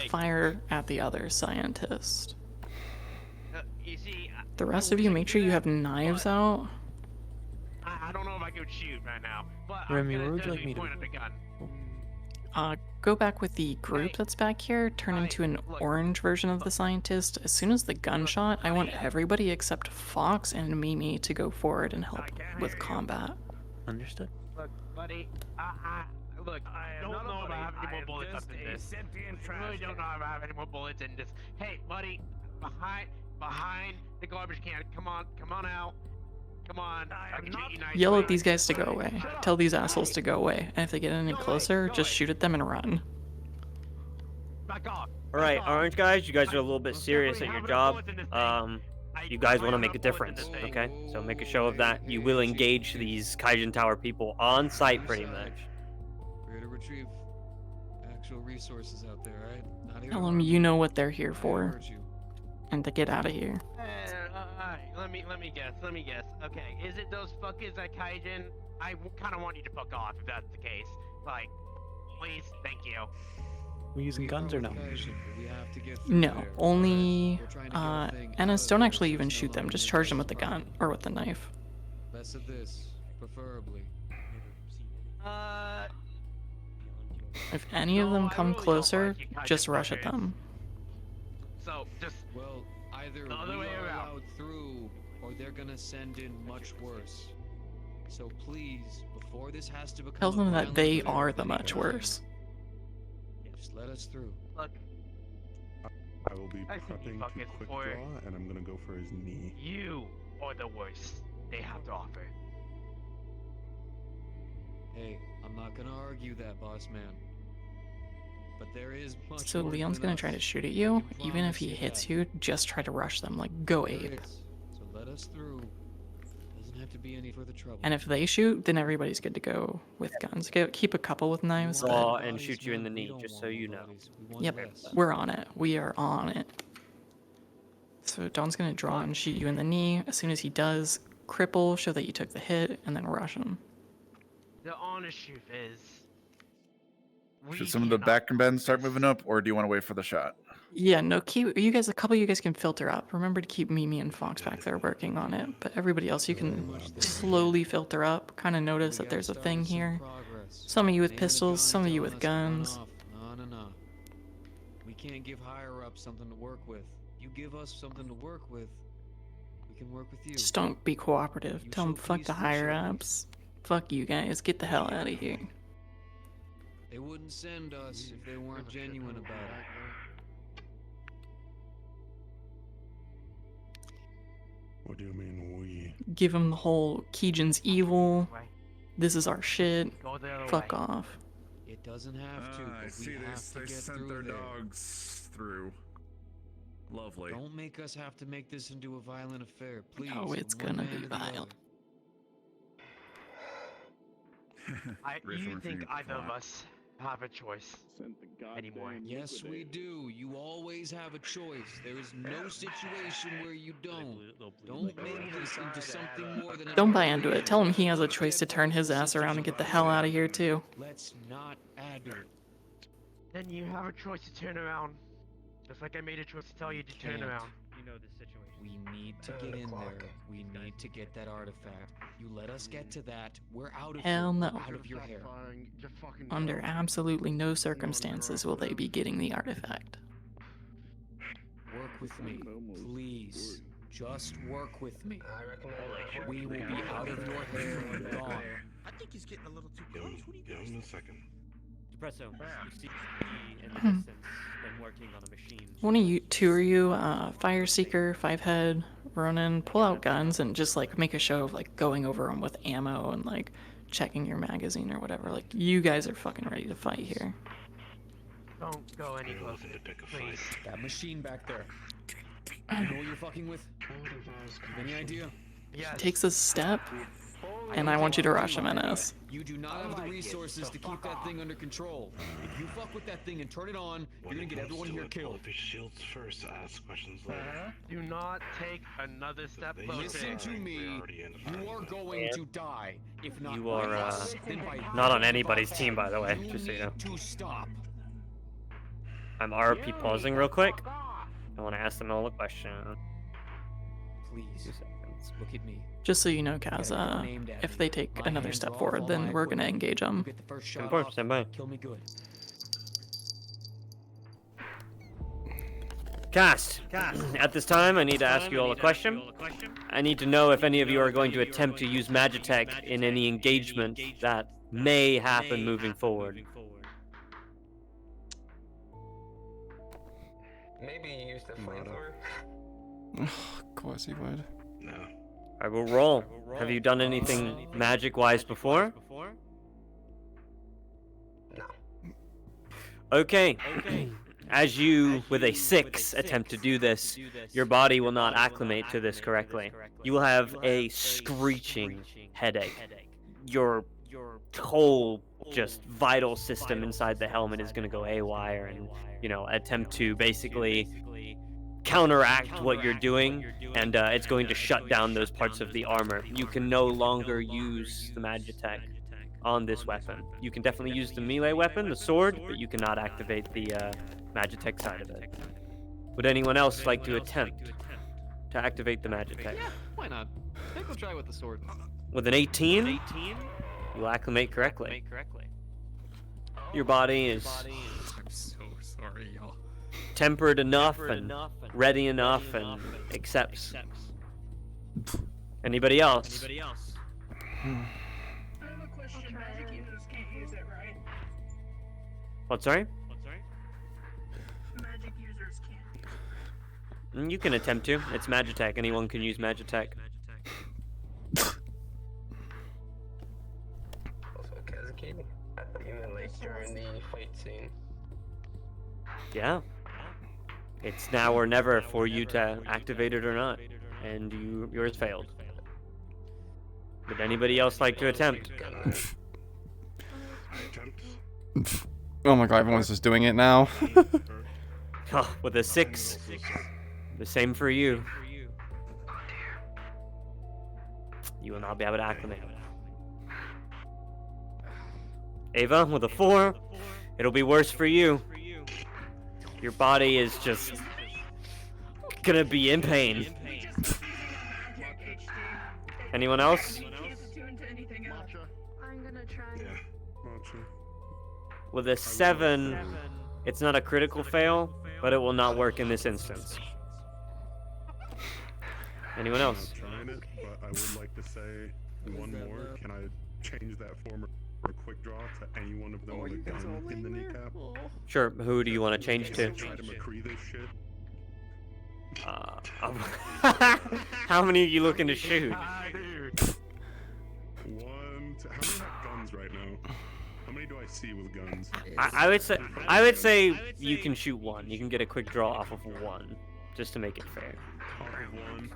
fire at the other scientist. You see, The rest of you, make sure you have knives out. I don't know if I could shoot right now, but Remy, I'm where gonna would you like me to point at the gun. Go back with the group that's back here, turn into an orange version of the scientist. As soon as the gunshot, I want everybody except Fox and Mimi to go forward and help with combat. Understood. Look, buddy, look, I don't know if I have any more bullets up in this. I really don't know if I have any more bullets in this. Hey, buddy, behind the garbage can. Come on out. Come on. I can treat you nicely. Yell at these guys to go away. Tell these assholes to go away. And if they get any closer, just shoot at them and run. Back off. Alright, orange guys, you guys are a little bit serious at your job. You guys want to make a difference, okay? So make a show of that. You will engage these Kaijin Tower people on site, pretty much. We're here to retrieve actual resources out there, right? Not here Tell to them harm you know what they're here for. hurt you. And to get out of here. Alright, let me guess. Okay, is it those fuckers at Kaijin? I kind of want you to fuck off if that's the case. Like, please, thank you. We're using guns or no? We have to get through No, there. only We're trying to get a thing Ennis, out don't of actually there, even so shoot them, no just one charge them gets with the harmed. gun or with the knife. Less of this, preferably. If any of them come closer, just rush at them. So, just Well, either the other we way are around. allowed through, or they're gonna send in much worse. So please, before this has to become Tell a them that violent they affair are of the any much kind, worse. just let us through. Look, I will be I think you prepping to fuckers quick for draw, and I'm gonna go for his knee. you are the worst they have to offer. Hey, I'm not gonna argue that, boss man. But there is much So more Leon's than gonna us. try to shoot at I you. can Even if promise he you hits that. you, just try to rush them. Like, go ape. Great. So let us through. Doesn't have to be any further trouble. And if they shoot, then everybody's good to go with guns. Keep a couple with knives, Draw but and shoot you in the knee, just so you know. yep, we're on it. We are on it. So Don's gonna draw and shoot you in the knee. As soon as he does, cripple, show that you took the hit, and then rush him. The honest truth is, Should some of the back combatants start moving up, or do you want to wait for the shot? Yeah, no, keep you guys. A couple of you guys can filter up. Remember to keep Mimi and Fox back there working on it. But everybody else, you can slowly filter up. Kind of notice that there's a thing here. Some of you with pistols, some of you with guns. No. We can't give higher up something to work with. You give us something to work with, we can work with you. Just don't be cooperative. Tell them fuck the higher ups. Fuck you guys. Get the hell out of here. They wouldn't send us if they weren't genuine about it. What do you mean we? Give them the whole Keejan's evil. This is our shit. Fuck off. It doesn't have to, I but see we have to they get sent through their there. dogs through. Lovely. Don't make us have to make this into a violent affair, please. Oh, it's from one gonna man be to the violent. you think either of us have a choice anymore? Yes, we do. You always have a choice. There is no situation where you don't. Don't make this into something more than a Don't buy into it. Tell him he has a choice to turn his ass around and get the hell out of here too. Let's not add to it. Then you have a choice to turn around. Just like I made a choice to tell you to turn Can't. around. You know the situation. We need to get in there. We need to get that artifact. You let us get to that. We're out of Hell here. no. Out of your hair. Under absolutely no circumstances will they be getting the artifact. Work with me, please. Just work with me. We will be out of your hair and gone. I think he's getting a little too close. What do you Give guys him a think? second. Depresso, you see in the Hmm. distance them working on a machine. One of you, two of you, Fire Seeker, Five Head, Ronin, pull out guns and just like make a show of like going over them with ammo and like checking your magazine or whatever. Like you guys are fucking ready to fight here. Don't go any closer, please. That machine back there. You know what you're fucking with? Any idea? Yes. Takes a step. and I want you to rush him in us. You do not have the resources to keep that thing under control. If you fuck with that thing and turn it on, you're gonna get everyone here killed. Pull shields first, ask questions later. Do not take another step closer. Listen to me. You are going to die. If not You are by us, then by not on anybody's team, by the way, just so you know. to stop. I'm RP pausing real quick. I want to ask them all a question. Please, look at me. Just so you know, Kaz, if they take another step forward, then we're gonna engage them. Of course, stand by. Kill me good. Cast. At this time, I need to ask you all a question. I need to know if any of you are going to attempt to use Magitech in any engagement that may happen moving forward. Maybe use the flamethrower. Of course he would. No. I will roll. Have you done anything magic-wise before? No. Okay. As you, with a 6, attempt to do this, your body will not acclimate to this correctly. You will have a screeching headache. Your whole just vital system inside the helmet is going to go haywire and, you know, attempt to basically counteract what you're doing, and it's going to shut down those parts of the armor. You can no longer use the Magitech on this weapon. You can definitely use the melee weapon, the sword, but you cannot activate the Magitech side of it. Would anyone else like to attempt to activate the Magitech? Yeah, why not? I think we'll try with the sword. With an 18, you acclimate correctly. Your body is I'm so sorry, y'all. tempered enough and ready enough and accepts. Anybody else? I have a question. Magic users can't use it, right? What, sorry? Magic users can't. You can attempt to. It's Magitech. Anyone can use Magitech. Also, Kazuki, I thought you meant like during the fight scene. Yeah. It's now or never for you to activate it or not. And yours failed. Would anybody else like to attempt? Oh my god, everyone's just doing it now. Oh, with a 6. The same for you. You will not be able to acclimate. Ava, with a 4, it'll be worse for you. Your body is just gonna be in pain. Anyone else? I'm gonna try. With a 7, it's not a critical fail, but it will not work in this instance. Anyone else? I'm trying it, but I would like to say one more. Can I change that former quick draw to any one of them with a gun in the kneecap? Sure, who do you want to change to? Try to McCree this shit. How many are you looking to shoot? One, two, how many have guns right now? How many do I see with guns? I would say you can shoot 1. You can get a quick draw off of 1, just to make it fair. Off of 1.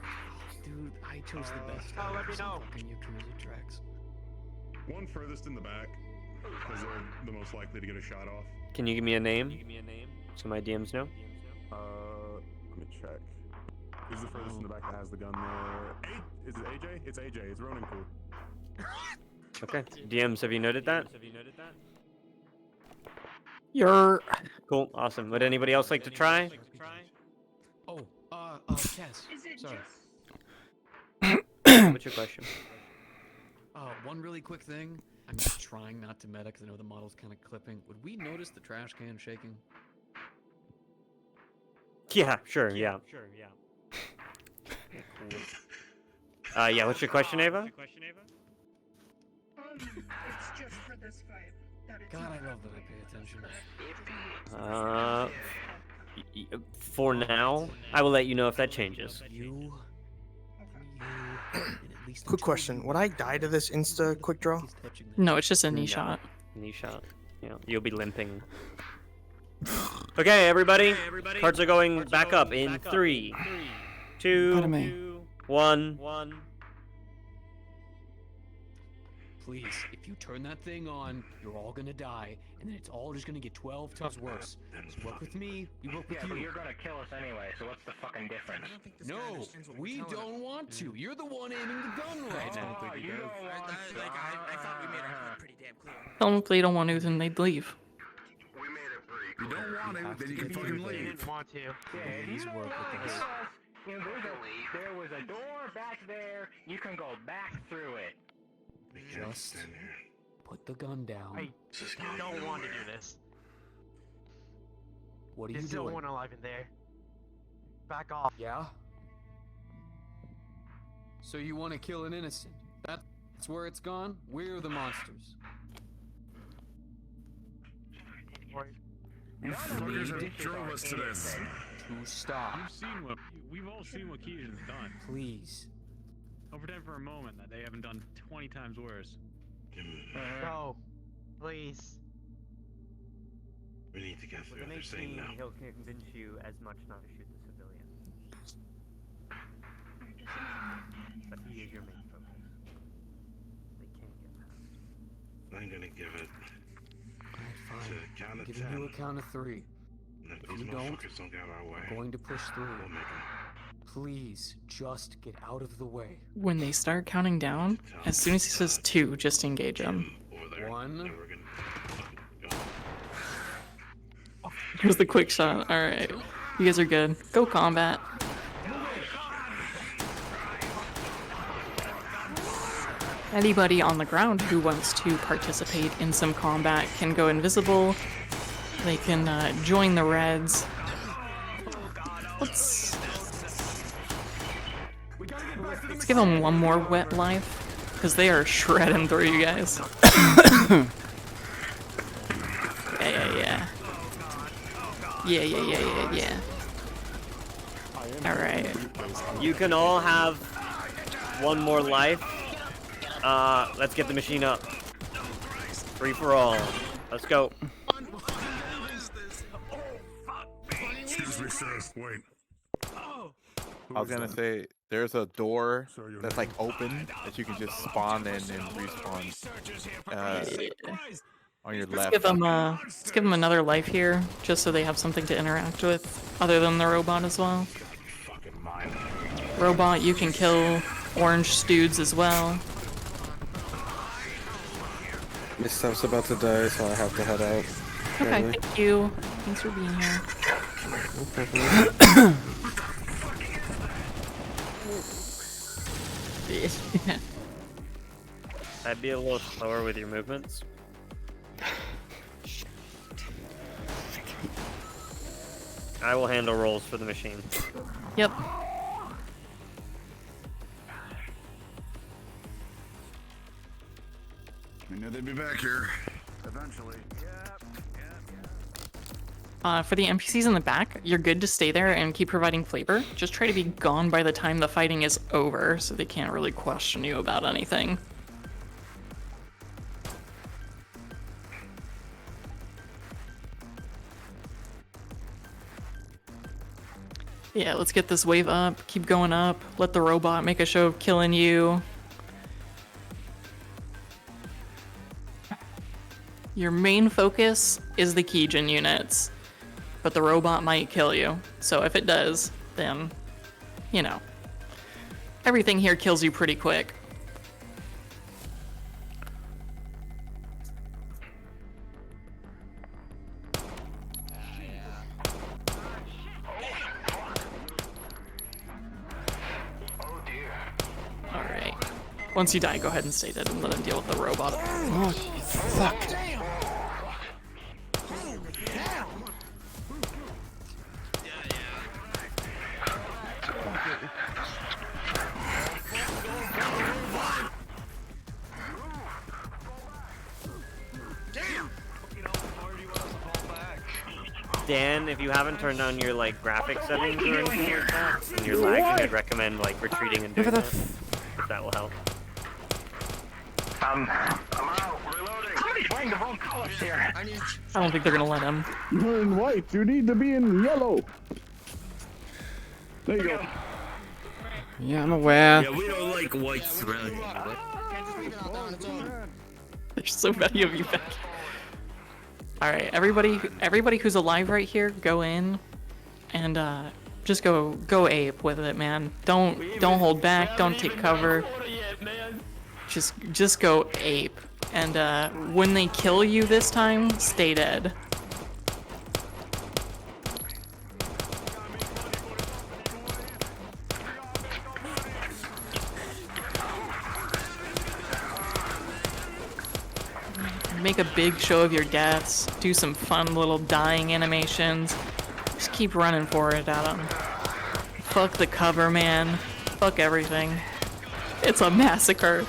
Dude, I chose the best. Let me know. Fucking Yakuza tracks. One furthest in the back, because they're the most likely to get a shot off. Can you give me a name? So my DMs know? Let me check. Who's the furthest in the back that has the gun there? Is it AJ? It's AJ. It's Ronin Crew. Okay. DMs, have you noted that? You're... Cool, awesome. Would anybody else like to try? Oh, Kaz. Sorry. What's your question? One really quick thing. I'm just trying not to meta because I know the model's kind of clipping. Would we notice the trash can shaking? Yeah, sure, yeah. Yeah, what's your question, Ava? It's just for this fight. That it's God, not I love that I pay attention. For now, I will let you know if that changes. Quick question: would I die to this insta quick draw? No, it's just a knee shot. Knee shot. Yeah, you'll be limping. Okay, everybody. Cards are going back up in 3, 2, 1. please, if you turn that thing on, you're all gonna die, and then it's all just gonna get 12 times worse. Just work with me, we work with Yeah, you. but you're gonna kill us anyway, so what's the fucking difference? No, we don't want to. You're the one aiming the gun right now. Oh, you don't want to. I thought we made our point pretty damn clear. Tell them if they don't want to, then they'd leave. You don't want to, then you can fucking leave. Didn't want to. Yeah, if you don't want to kill us, you know, there was a door back there. You can go back through it. Just put the gun down. I don't want to do this. What are you There's doing? no one alive in there. Back off. Yeah? So you want to kill an innocent? That's where it's gone? We're the monsters. You fuckers have drove us to this. To stop. We've all seen what Keaton's done. Please. Don't pretend for a moment that they haven't done 20 times worse. No. Please. We need to get through. They're saying no. He'll convince you as much not to shoot the civilians. But he is your main focus. They can't get past. I'm gonna give it Fine. to count I'm of giving 10. you a count of 3. And if If these you don't, motherfuckers don't get our way, I'm going to push through. we'll make them. Please, just get out of the way. When they start counting down, as soon as he says 2, just engage him. 1. Here's the quick shot. Alright. You guys are good. Go combat. Anybody on the ground who wants to participate in some combat can go invisible. They can join the Reds. Let's give them one more wet life, because they are shredding through you guys. Yeah. Alright. You can all have one more life. Let's get the machine up. Free for all. Let's go. Excuse me, sir. Wait. I was gonna say there's a door that's like open that you can just spawn in and respawn on your left. Let's give them another life here, just so they have something to interact with, other than the robot as well. Robot, you can kill orange dudes as well. Miss Stuff's about to die, so I have to head out. Okay, thank you. Thanks for being here. I'd be a little slower with your movements. I will handle rolls for the machine. Yep. I knew they'd be back here. Eventually. For the NPCs in the back, you're good to stay there and keep providing flavor. Just try to be gone by the time the fighting is over, so they can't really question you about anything. Yeah, let's get this wave up. Keep going up. Let the robot make a show of killing you. Your main focus is the Keijin units, but the robot might kill you. So if it does, then, you know, everything here kills you pretty quick. Alright. Once you die, go ahead and stay dead and let him deal with the robot. Oh, fuck. Dan, if you haven't turned on your like graphic settings or anything like that, and you're lagging, I'd recommend like retreating and doing that. If that will help. I'm out. Reloading. Somebody's wearing the wrong colors here. I don't think they're gonna let him. You're in white. You need to be in yellow. There you go. Yeah, I'm aware. Yeah, we don't like white thread. There's so many of you back here. All right, everybody who's alive right here, go in, and just go ape with it, man. Don't hold back. Don't take cover. Just go ape. And when they kill you this time, stay dead. Make a big show of your deaths. Do some fun little dying animations. Just keep running for it at them. Fuck the cover, man. Fuck everything. It's a massacre.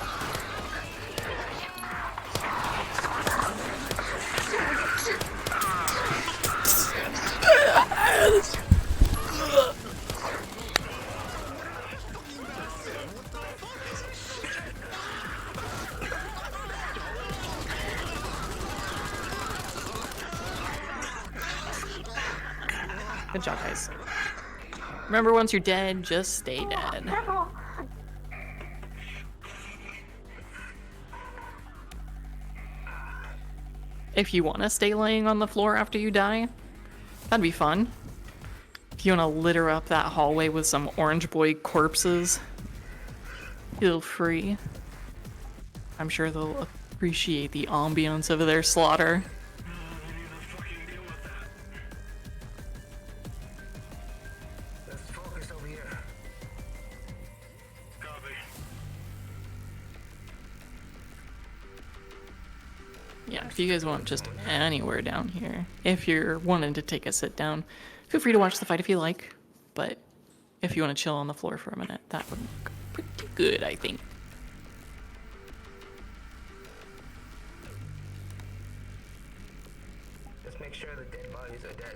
Good job, guys. Remember, once you're dead, just stay dead. If you want to stay laying on the floor after you die, that'd be fun. If you want to litter up that hallway with some orange boy corpses, feel free. I'm sure they'll appreciate the ambience of their slaughter. Yeah, if you guys want just anywhere down here, if you're wanting to take a sit down, feel free to watch the fight if you like, but if you want to chill on the floor for a minute, that would look pretty good, I think. Just make sure the dead bodies are dead.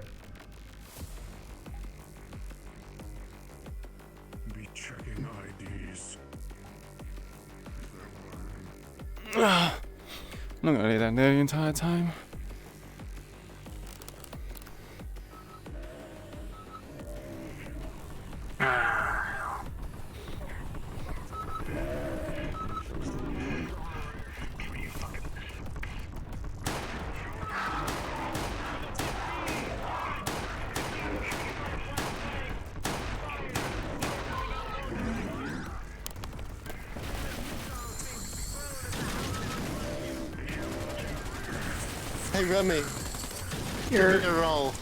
Be checking IDs. I'm not gonna lay down there the entire time. Hey Remy, Here. give me a roll.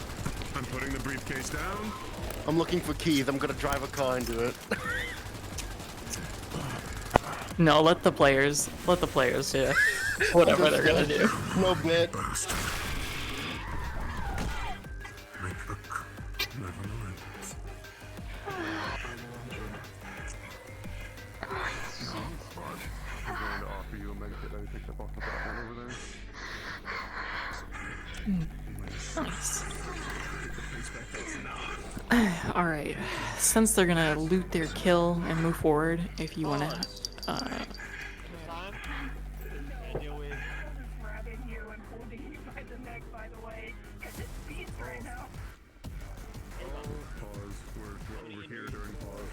I'm putting the briefcase down. I'm looking for keys. I'm gonna drive a car and do it. No, let the players do whatever they're gonna do. No bit. I'm going to offer you a medikit that I picked up off the back over there. Nice. Alright, since they're gonna loot their kill and move forward, if you wanna Pause. We're over here during pause.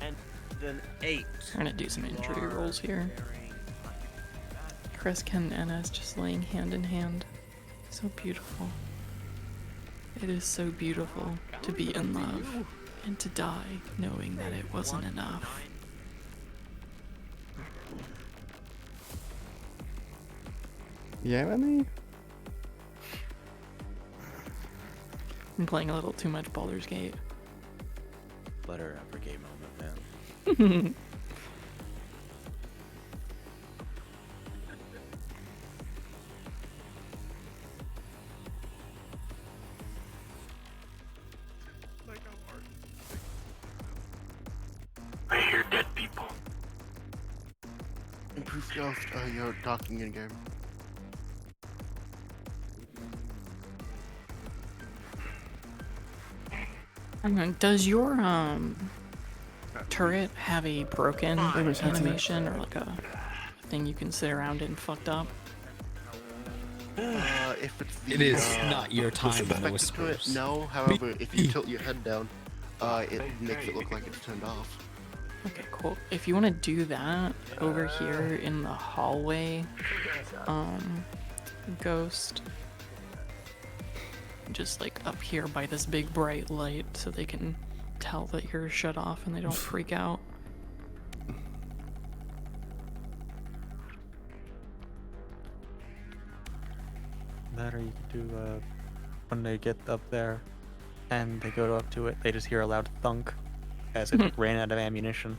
And then 8. I'm gonna do some injury rolls here. Chris, Ken, and Ennis just laying hand in hand. So beautiful. It is so beautiful to be in love and to die knowing that it wasn't enough. Yeah, Remy? I'm playing a little too much Baldur's Gate. Let her have her gay moment, man. I hear dead people. Improve stealth. You're talking in game. Does your turret have a broken animation or like a thing you can sit around and fucked up? If it's the, It is not your time in the affected to it, whispers. no. However, if you tilt your head down, It makes it look like it's turned off. Okay, cool. If you want to do that over here in the hallway, Ghost, just like up here by this big bright light so they can tell that you're shut off and they don't freak out. That or you could do when they get up there and they go up to it, they just hear a loud thunk as it ran out of ammunition.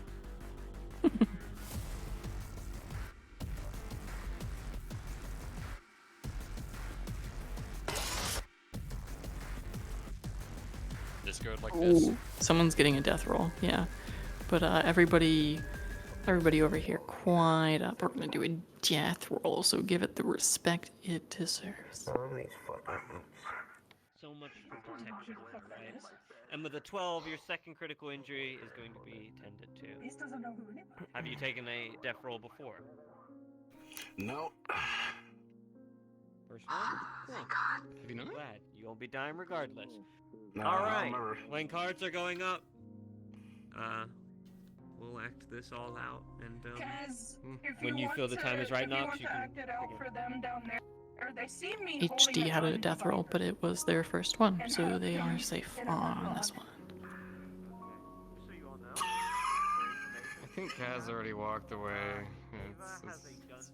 Just go like this. Ooh, someone's getting a death roll, yeah. But everybody over here, quiet up. We're gonna do a death roll, so give it the respect it deserves. So much for protection, right? And with a 12, your second critical injury is going to be tended to. Have you taken a death roll before? No. First one? Cool. Have you not? Glad. You won't be dying regardless. No, Alright, never. when cards are going up, we'll act this all out, and when you feel the time is right, Knox, you can act it out for them down there. Or they see me HD had a death roll, but it was their first one, so they are safe on this one. I think Kaz already walked away. It's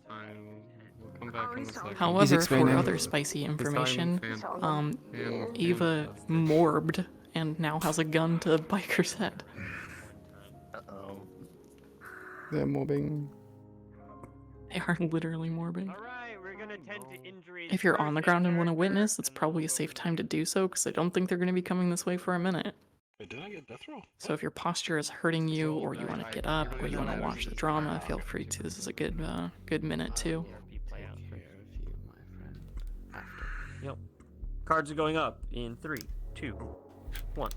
fine. We'll come back in a second. However, for other spicy information, Eva morbed and now has a gun to Biker's head. Uh-oh. They're mobbing. They are literally morbing. Alright, we're gonna tend to injuries. If you're on the ground and want to witness, it's probably a safe time to do so, because I don't think they're going to be coming this way for a minute. Wait, did I get death roll? So if your posture is hurting you, or you want to get up, or you want to watch the drama, feel free to. This is a good minute too. Yep. Cards are going up in 3, 2, 1.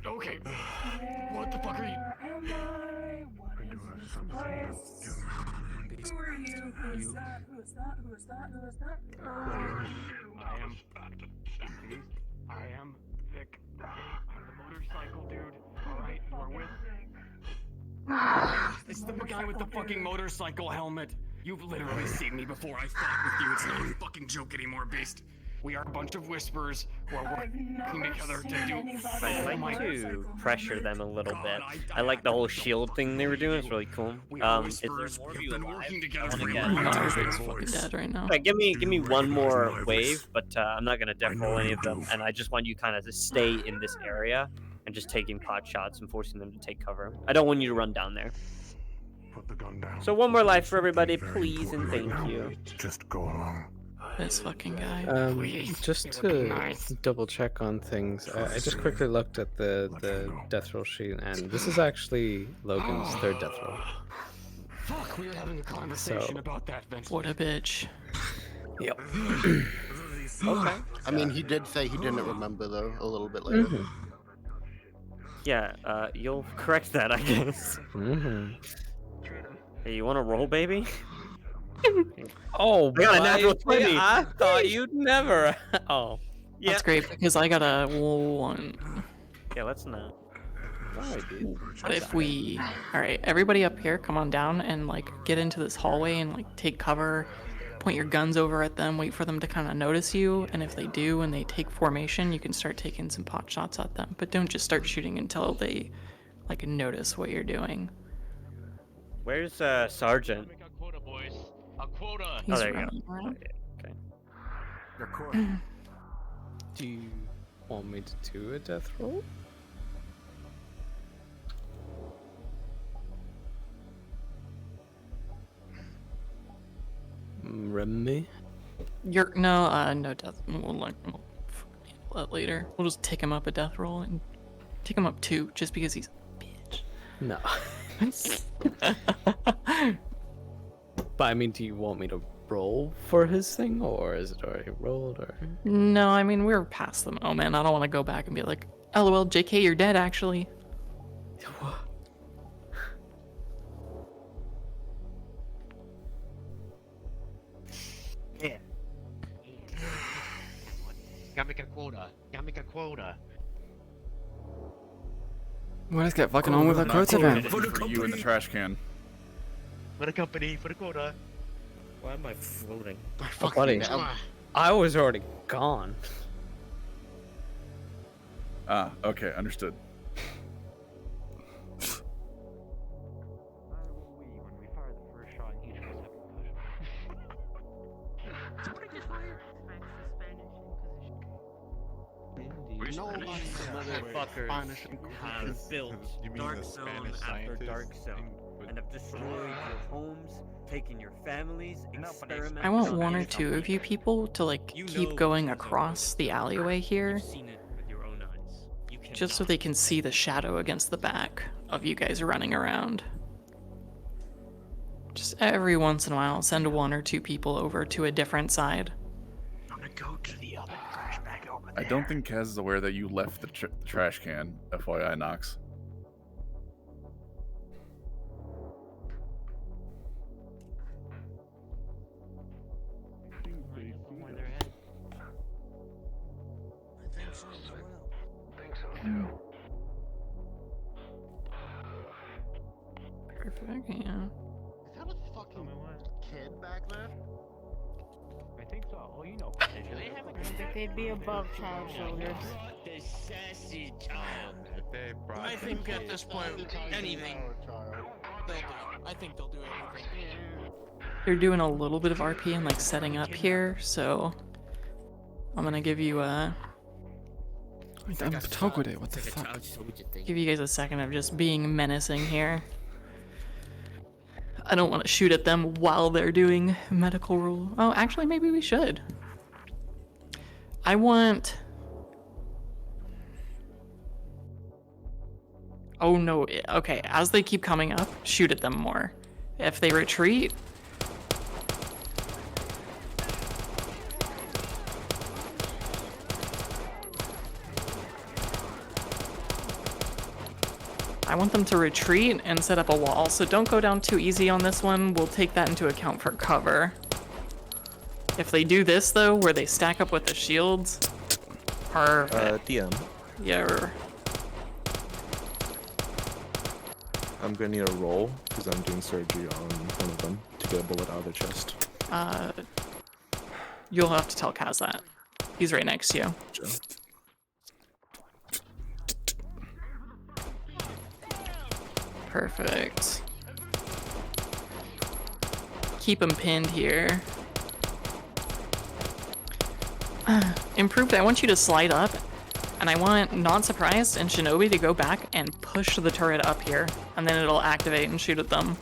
Okay. What the fuck are you? Who are you? Who's that? Who's that? Who's that? Who is that? I am. I am Vic. I'm the motorcycle dude. Alright, you are with. It's the guy with the fucking motorcycle helmet. You've literally seen me before. I fought with you. It's not a fucking joke anymore, Beast. We are a bunch of whisperers who are working together to do. I like to pressure them a little bit. I like the whole shield thing they were doing. It's really cool. Is there more of you alive? Fucking dead right now. Right, give me one more wave, but I'm not gonna death roll any of them, and I just want you kind of to stay in this area and just taking pot shots and forcing them to take cover. I don't want you to run down there. Put the gun down. So one more life for everybody, please, and thank you. Just go along. This fucking guy. Just to double check on things, I just quickly looked at the death roll sheet, and this is actually Logan's third death roll. Fuck, we were having a conversation about that, Vince. What a bitch. Yep. Okay. I mean, he did say he didn't remember, though, a little bit later. Yeah, you'll correct that, I guess. Hey, you want to roll, baby? Oh, I got a natural 20. I thought you'd never. Oh. Yeah. That's great, because I got a 1. Yeah, let's not. But if we... Alright, everybody up here, come on down and, like, get into this hallway and, like, take cover. Point your guns over at them, wait for them to kind of notice you, and if they do and they take formation, you can start taking some pot shots at them. But don't just start shooting until they, like, notice what you're doing. Where's Sergeant? A quota. He's there you running go. around. Okay. Do you want me to do a death roll? Remy? No death. We'll handle that later. We'll just take him up a death roll and take him up 2, just because he's a bitch. No. But I mean, do you want me to roll for his thing, or is it already rolled, or? No, I mean, we're past the moment. I don't want to go back and be like, LOL, JK, you're dead, actually. Yeah. Gotta make a quota. Gotta make a quota. Well, let's get fucking on with our quota then. For you in the trash can. For the company, for the quota. Why am I floating? Oh, buddy, I was already gone. Ah, okay, understood. Motherfuckers have built Dark Zone after Dark Zone and have destroyed your homes, taken your families, experimented. I want one or two of you people to like keep going across the alleyway here, just so they can see the shadow against the back of you guys running around. Just every once in a while, send one or two people over to a different side. I'm gonna go to the other trash bag over I don't think Kaz is aware that you left the trash can, FYI, Nox. Perfect, yeah. Is that a fucking kid back there? I think so. Oh, you know. They'd be above child shoulders. The sassy child. I think at this point, anything they'll do. I think they'll do anything. They're doing a little bit of RP and like setting up here, so I'm gonna give you I'm photographer, what the fuck? give you guys a second of just being menacing here. I don't want to shoot at them while they're doing medical rule. Oh, actually, maybe we should. I want... Oh no, okay, as they keep coming up, shoot at them more. If they retreat... I want them to retreat and set up a wall, so don't go down too easy on this one. We'll take that into account for cover. If they do this, though, where they stack up with the shields... Perfect. DM. Yeah. I'm gonna need a roll, because I'm doing surgery on one of them to get a bullet out of their chest. You'll have to tell Kaz that. He's right next to you. Sure. Perfect. Keep him pinned here. Improved, I want you to slide up, and I want Not Surprised and Shinobi to go back and push the turret up here, and then it'll activate and shoot at them.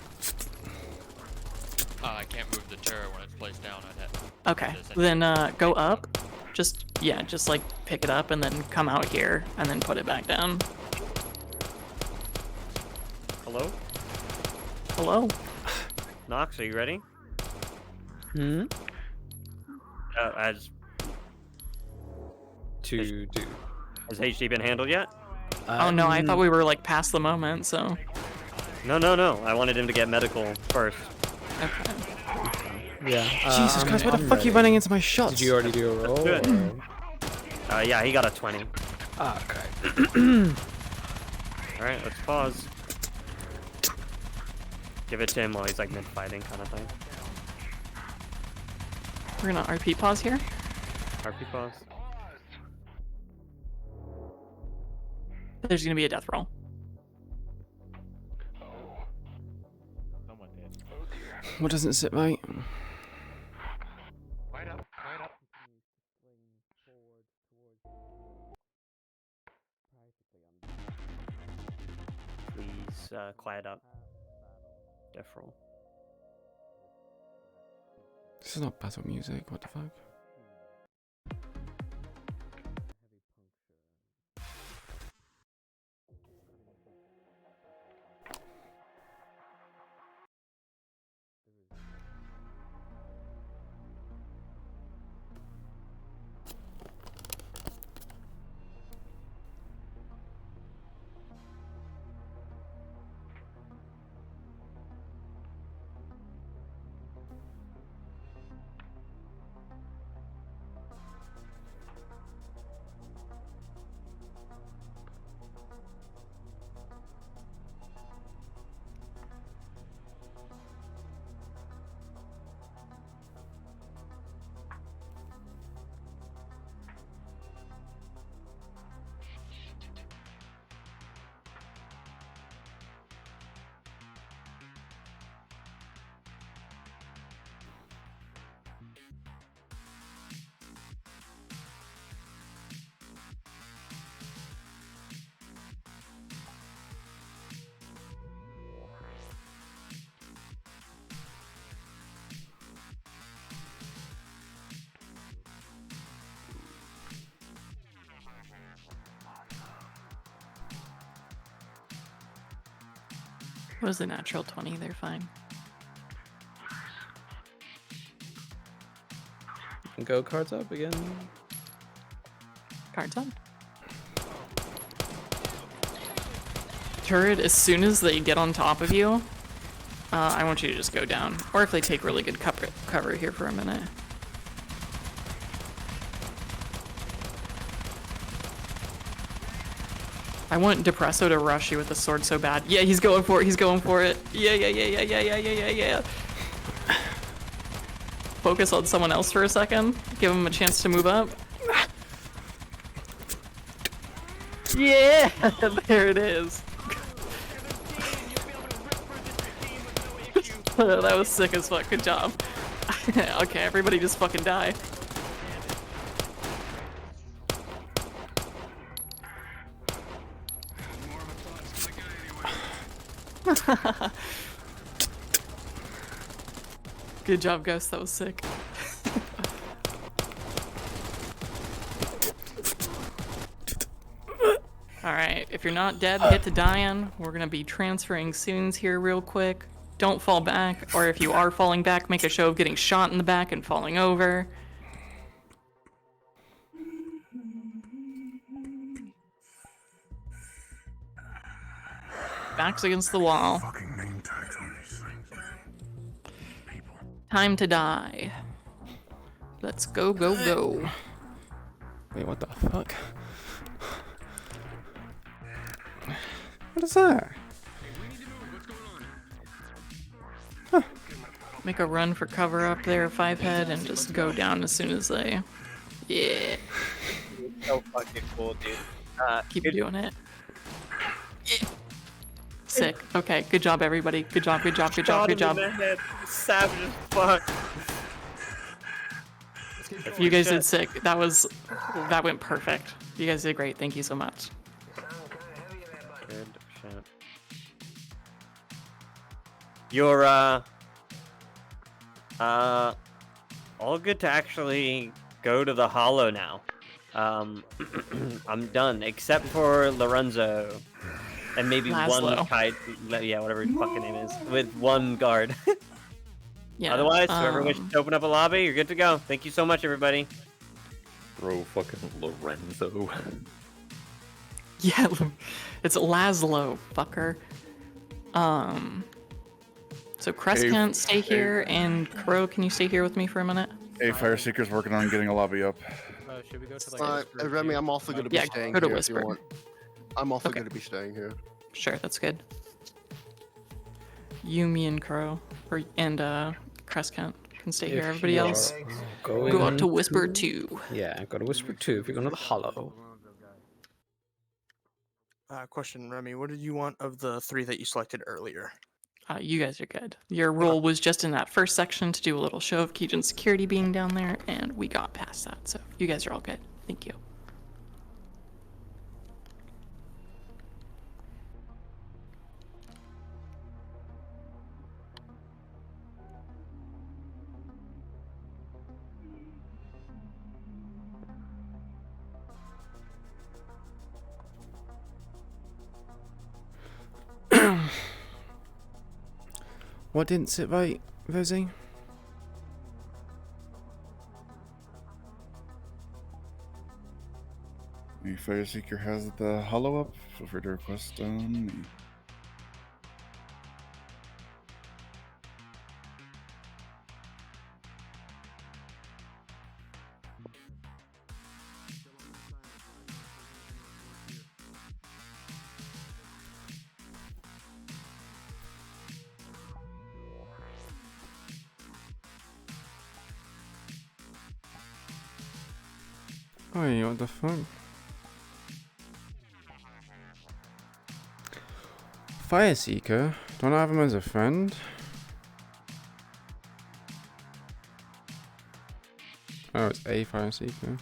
I can't move the turret when it's placed down. Okay, then go up. Just like pick it up and then come out here and then put it back down. Hello? Hello? Nox, are you ready? Hmm? Has HD been handled yet? Oh no, I thought we were like past the moment, so. No. I wanted him to get medical first. Okay. Yeah. Jesus Christ, why the fuck are you running into my shots? Did you already do a roll? Good. or- Yeah, he got a 20. Okay. Alright, let's pause. Give it to him while he's like mid-fighting kind of thing. We're gonna RP pause here. RP pause. There's gonna be a death roll. What doesn't sit right? Right up, right up. Please quiet up. Death roll. This is not battle music, what the fuck? What was the natural 20? They're fine. Go cards up again. Cards up. Turret, as soon as they get on top of you, I want you to just go down. Or if they take really good cover here for a minute. I want Depresso to rush you with the sword so bad. Yeah, he's going for it. He's going for it. Yeah. Focus on someone else for a second. Give him a chance to move up. Yeah, there it is. That was sick as fuck. Good job. Okay, everybody just fucking die. Good job, Ghost. That was sick. Alright, if you're not dead, get to dying. We're gonna be transferring scenes here real quick. Don't fall back, or if you are falling back, make a show of getting shot in the back and falling over. Backs against the wall. Time to die. Let's go, go, go. Wait, what the fuck? What is that? Make a run for cover up there, 5-head, and just go down as soon as they... Yeah. So fucking cool, dude. Keep doing it. Yeah. Sick. Okay, good job, everybody. Good job, good job, good job, good job. Shot him in the head. Savage as fuck. You guys did sick. That went perfect. You guys did great. Thank you so much. Good shit. You're all good to actually go to the hollow now. I'm done, except for Lorenzo. And maybe Laszlo. one kite, yeah, whatever his fucking name is, with one guard. Yeah. Otherwise, whoever wishes to open up a lobby, you're good to go. Thank you so much, everybody. Bro, fucking Lorenzo. Yeah, it's Laszlo, fucker. So Crescent, stay here, and Crow, can you stay here with me for a minute? Hey, Fire Seeker's working on getting a lobby up. Should we go to like Remy, I'm also going to be staying go to here if Whisper. you want. I'm also Okay. going to be staying here. Sure, that's good. You, me, and Crow, and Crescent can stay here. Everybody else, go out to Whisper 2. Yeah, go to Whisper 2 if you're going to the Hollow. Question, Remy, what did you want of the 3 that you selected earlier? You guys are good. Your role was just in that first section to do a little show of Keegan's security being down there, and we got past that, so you guys are all good. Thank you. What didn't sit right, Rosie? The Fire Seeker has the hollow up. Feel free to request me. Oi, what the fuck? Fire Seeker? Don't I have him as a friend? Oh, it's a Fire Seeker.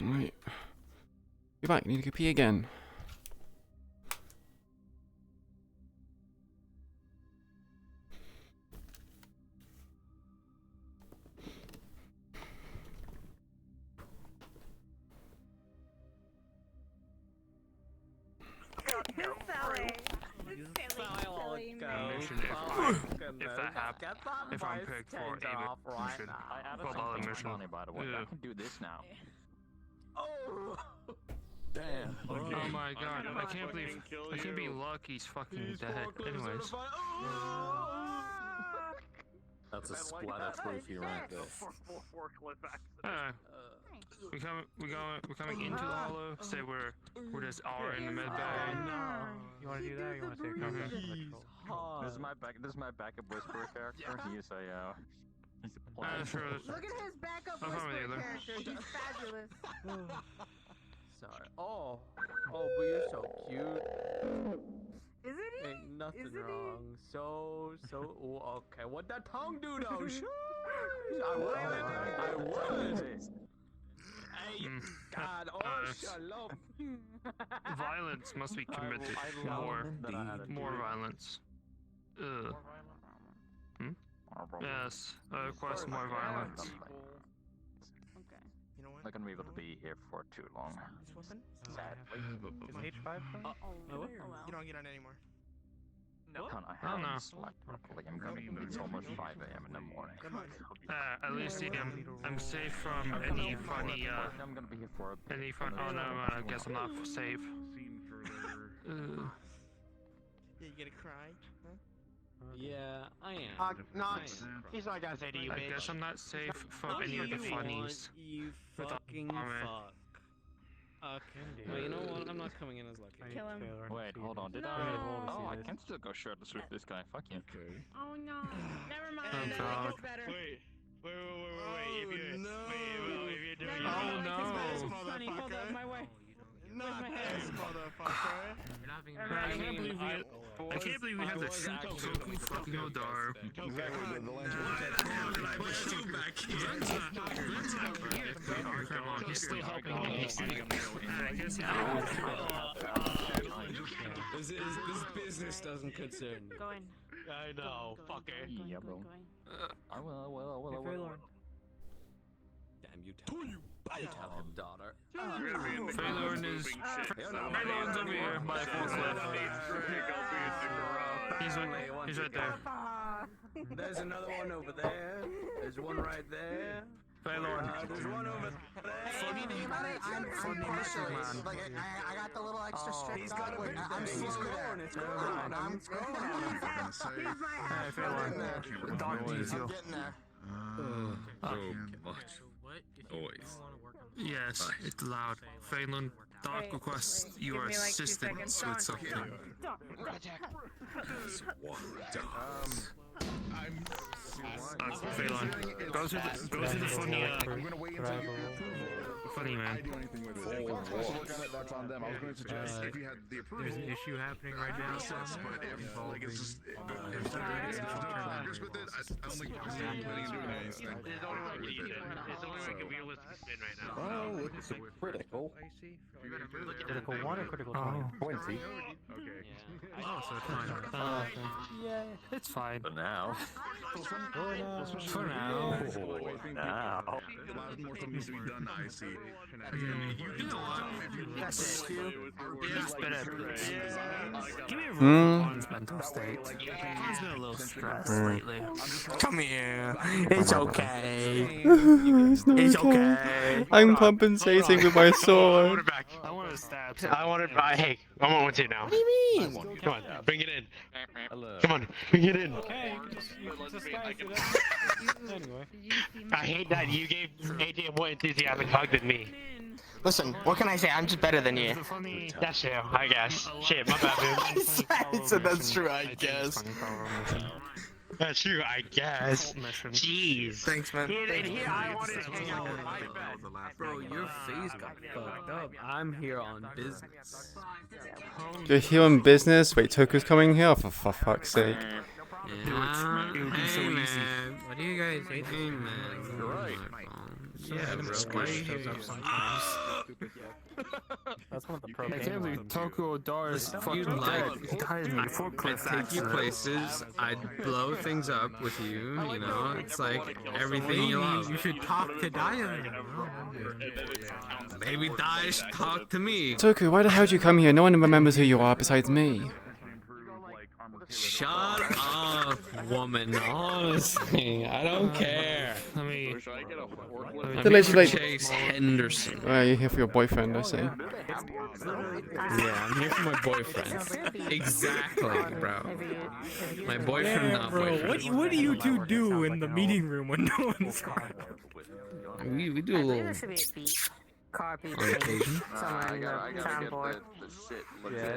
Alright. Be back. Need to go pee again. If I'm picked for a mission, well, the mission. By the way, I can do this now. Oh! Damn. Oh my god, I can't believe Lucky's fucking dead. Anyways. That's a splatter trophy right there. We're coming into the hollow. Say we're just R in the med bay. You want to do that? Or you want to say This is my backup whisperer character. He is a he's a player. Sure. Look at his backup I'm whisper coming, character. He's fabulous. Sorry. Oh, but you're so cute. Isn't he? Ain't nothing Isn't he? wrong. So. Ooh, okay. What that tongue do though? Shush. I would. Hey, God. Oh, shalom. Violence must be committed. More violence. Ugh. Yes, I request more violence. I'm not gonna be able to be here for too long. Sadly. Is H5 fun? You don't get on anymore. No. I haven't slept properly. It's almost 5 a.m. in the morning. At least I'm safe from any funny, I'm gonna be here for a bit. any fun. Oh no, I guess I'm not safe. Yeah, you gonna cry? Huh? Yeah, I am. He's not gonna say to you, bitch. I guess I'm not safe from any of the funnies. You With the fucking armor. fuck. Okay. Well, you know what? I'm not coming in as Lucky. Kill him. Wait, hold on. Did I? Oh, I can still go shirtless with this guy. Fuck you. Oh no. Never mind. Oh, I God. like this better. Wait. No. Oh no. Honey, hold up, my way. Not my this motherfucker. I can't believe we have to shoot Goku fucking Odar. He's still helping me. This business doesn't concern me. Go in. I know, fucker. Yeah, bro. I will. Damn, you tell him. You tell him, daughter. Faylorn is... Faylorn's over here by forklift. He's right there. There's another one over there. There's one right there. Faylorn. There's one over there. I'm partially, like, I got the little extra strength. I'm slowly there. It's going on. I'm going on. Hey, Faylorn. Dog needs you. I'm getting there. much noise. Yes, it's loud. Faylorn, Doc requests your assistance with something. Faylorn, go to the funny, funny man. That's on them. I was going to suggest if you had the approval. There's an issue happening right now. But if it's just if there's no progress with it, I don't think I'm planning on doing anything. There's only one a realistic spin right now. Oh, it's a critical. Critical 1 or critical 20? 20. Okay. Oh, so it's fine. Yeah, it's fine. For now. For now. Now. A lot more stuff needs to be done, I see. You know what? That's it. It's better. Give me a Hmm. Ron's mental state. He's been a little stressed lately. Come here. It's okay. It's okay. I'm compensating with my sword. I want to stab. I want to buy. Hey, I want one too now. What do you mean? Come on, bring it in. Come on, bring it in. Okay, anyway. I hate that you gave AJ a more enthusiastic hug than me. Listen, what can I say? I'm just better than you. That's true, I guess. Shit, my bad, dude. I said that's true, I guess. That's true, I guess. Jeez. Thanks, man. Here, I wanted to hang out with my bed. Bro, your face got fucked up. I'm here on business. You're here on business? Wait, Toku's coming here? For fuck's sake. Yeah, hey man, what do you guys think, man? You're right. Yeah, bro. That's one of the pro I can't believe Toko Dar is You'd fucking dead. like, He died in a I'd forklift take you accident. places, I'd blow things up with you, you know, it's like everything you love. You should talk to Diane. Maybe Daesh talk to me. Toku, why the hell did you come here? No one remembers who you are besides me. Shut up, woman. Honestly, I don't care. Let me. They're literally like, Chase Henderson. oh, you're here for your boyfriend, I see. Yeah, I'm here for my boyfriend. Exactly, bro. My boyfriend, not bro, boyfriend. what do you two do in the meeting room when no one's around? We do a little Car people on occasion. somewhere in the soundboard. Yeah,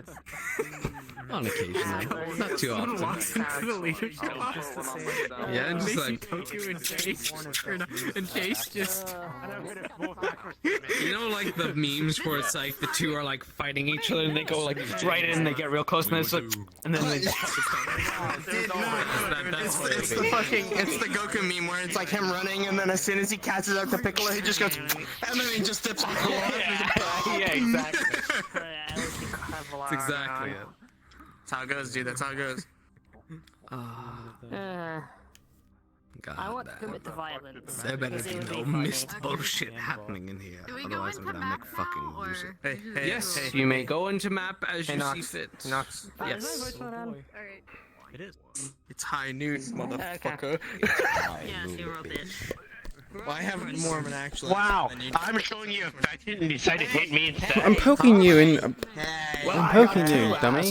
On occasion, though. Not too Someone often. walks into the leadership office. Yeah, and just they see like Toku and Chase, and Chase just. you know, like the memes where it's like the two are like fighting each other and they go like right in and they get real close and it's like, and then they. It's the fucking, it's the Goku meme where it's like him running and then as soon as he catches up to Piccolo, he just goes, and then he just dips on Piccolo. Yeah, exactly. That's exactly it. That's how it goes, dude. That's how it goes. God, I want to commit to violence. there better because be it would no funny. missed bullshit happening in here. Otherwise, I'm gonna make fucking use it. Hey, Yes, hey. you may go into map as you see Nox. fit. Nox. Yes. It is. It's high noon, motherfucker. Yeah, you wrote this. Well, I have more of an actual. Wow, I'm showing you affection and you decide to hit me instead. I'm poking you in. I'm poking you, dummy.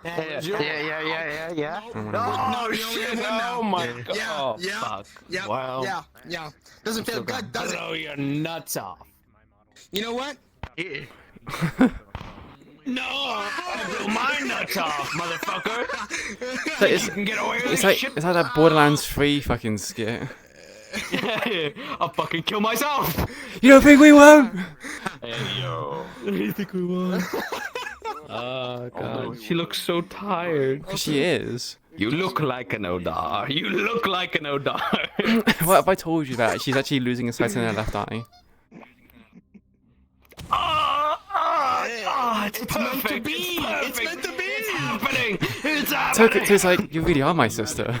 Yeah. No, shit, no. Oh my god. Yeah, Oh, yeah, fuck. yeah, Wow. yeah. Doesn't feel good, does it? Blow your nuts off. You know what? No, I'll blow my nuts off, motherfucker. It's, You can get away with it's this like shit. it's like that Borderlands 3 fucking skit. I'll fucking kill myself. You don't think we won't? Hey yo. You think we won't? Oh god, she looks so tired. Because she is. You look like an Odar. You look like an Odar. What have I told you about? She's actually losing a sight in her left eye. It's perfect. Meant to be. It's meant to be. It's happening. It's happening. So it's like, you really are my sister.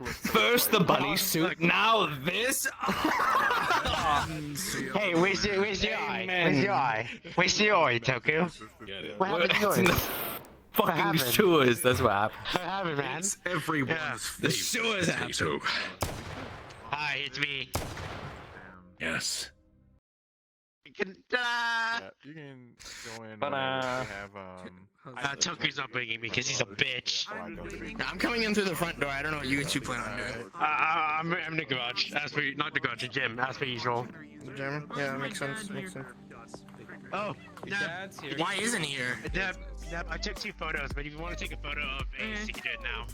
First the bunny suit, now this. Hey, where's your eye? Where's your eye? Where's your eye, Toku? What happened to yours? Fucking sewers, that's what happened. What happened, man? It's everyone's The sewers happened. Hi, it's me. Yes. Yeah, you can go in. But, whenever they have Toku's not bringing me because he's a bitch. I'm coming in through the front door. I don't know what you two plan on doing. I'm in the garage. As per, not the garage, the gym. As per usual. Jim? Yeah, makes sense. Makes sense. Oh, Deb. Why isn't he here? Deb, I took 2 photos, but if you want to take a photo of Ace, you can do it now.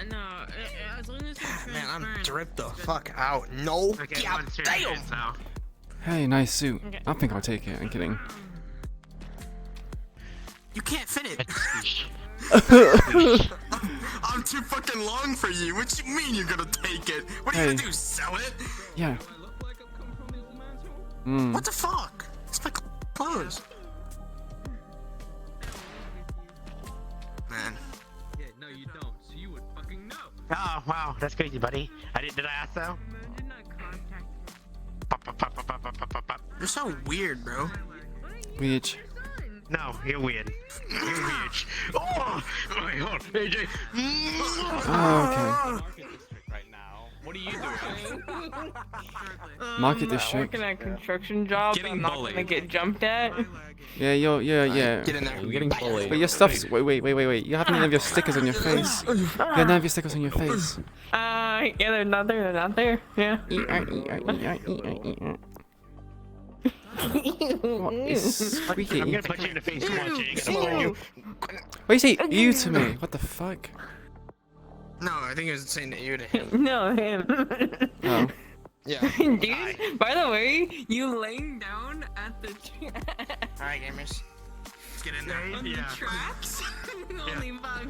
No, as long as it's Man, I'm dripped the fuck out. No. Okay, God damn. now. Hey, nice suit. I think I'll take it. I'm kidding. You can't fit it. I'm too fucking long for you. What you mean you're gonna take it? What are you gonna do? Sell it? Yeah. What the fuck? It's my clothes. Man. Yeah, no, you don't. So you would fucking know. Oh, wow, that's crazy, buddy. Did I ask though? You're so weird, bro. Weird. No, you're weird. You're weird. Oh, my God, AJ. Oh, okay. What are you doing? Market district. Working at construction job. I'm not gonna get jumped at. Yeah, yeah. Get in there. You're getting bullied. But your stuff's. Wait. You have none of your stickers on your face. You have none of your stickers on your face. Yeah, they're not there. They're not there. Yeah. What is squeaky? I'm gonna punch you in the face once. Why you say you to me? What the fuck? No, I think it was saying that you to him. No, him. Oh. Yeah. Dude, by the way, you laying down at the Alright, gamers. Let's get in there. on the tracks? Holy fuck.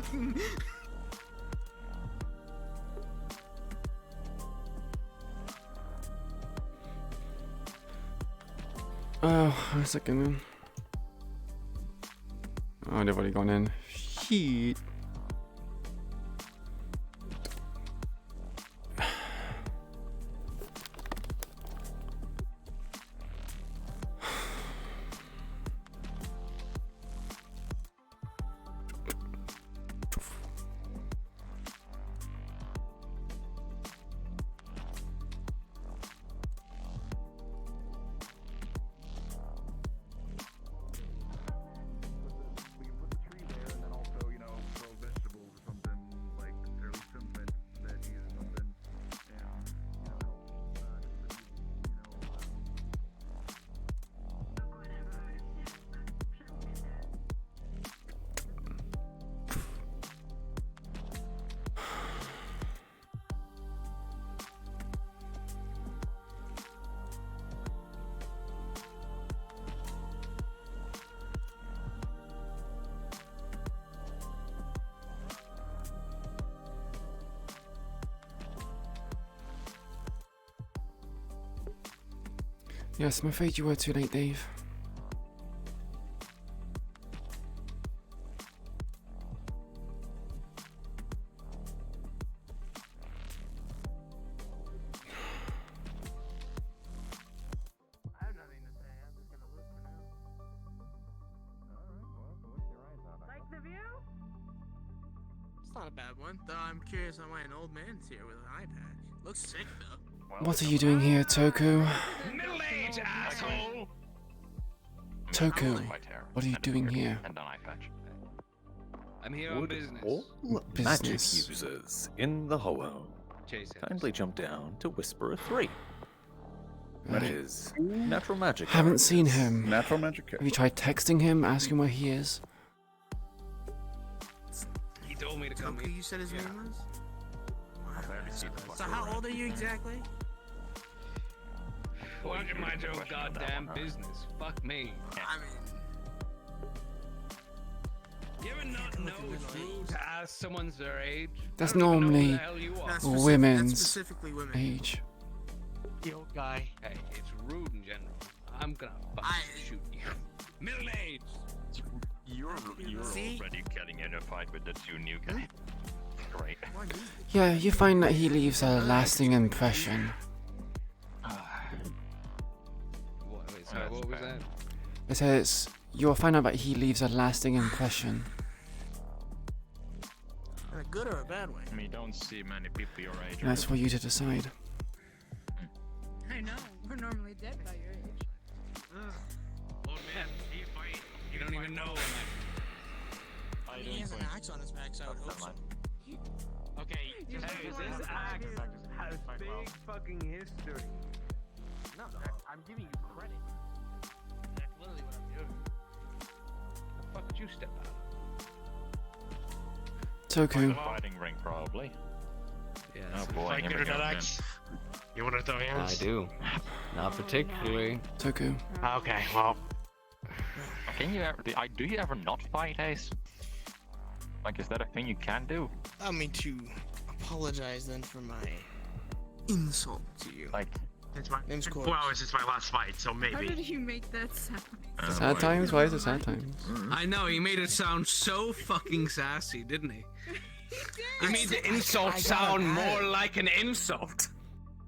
Oh, a second then. Oh, they've already gone in. Shit. Yes, I'm afraid you were too late, Dave. Like the view? It's not a bad one, though I'm curious on why an old man's here with an eye patch. Looks sick, though. What are you doing here, Toku? Middle-aged asshole! Toku, what are you doing here? I'm here on business. Business. Magic users in the hollow. Kindly jump down to Whisperer 3. That is natural magic. Haven't seen him. Natural magic. Have you tried texting him, asking where he is? He told me to come Toku, in. you said his name was? So how old are you exactly? Mind your own goddamn business. Fuck me. I mean... You ever not know it's rude to ask someone's their age? That's I don't even know who normally the hell you are. That's women's specifically women. age. The old guy. Hey, it's rude in general. I'm gonna fucking shoot you. Middle age. You're already getting in a fight with the two new guys. Great. Yeah, you find that he leaves a lasting impression. What was that? It says, you'll find out that he leaves a lasting impression. In a good or a bad way? I mean, you don't see many people your age. That's for you to decide. I know. We're normally dead by your age. Old man, he fight. You don't even know. He has an axe on his back, so I would hope so. Okay, just Hey, this axe has big fucking history. No, I'm giving you credit. That's literally what I'm doing. The fuck did you step out Toku. Fighting ring, probably. Yes. Oh boy, Like here we good go at again. axe. You want to throw hands? I do. Not particularly. Toku. Okay, well. Can you ever? Do you ever not fight, Ace? Like, is that a thing you can do? Allow me to apologize then for my insult to you. Like, It's my, Name's well, Corpse. it's just my last fight, so How maybe. did you make that sound? Sad times? Why is it sad times? I know, he made it sound so fucking sassy, didn't he? He made the insult sound more like an insult.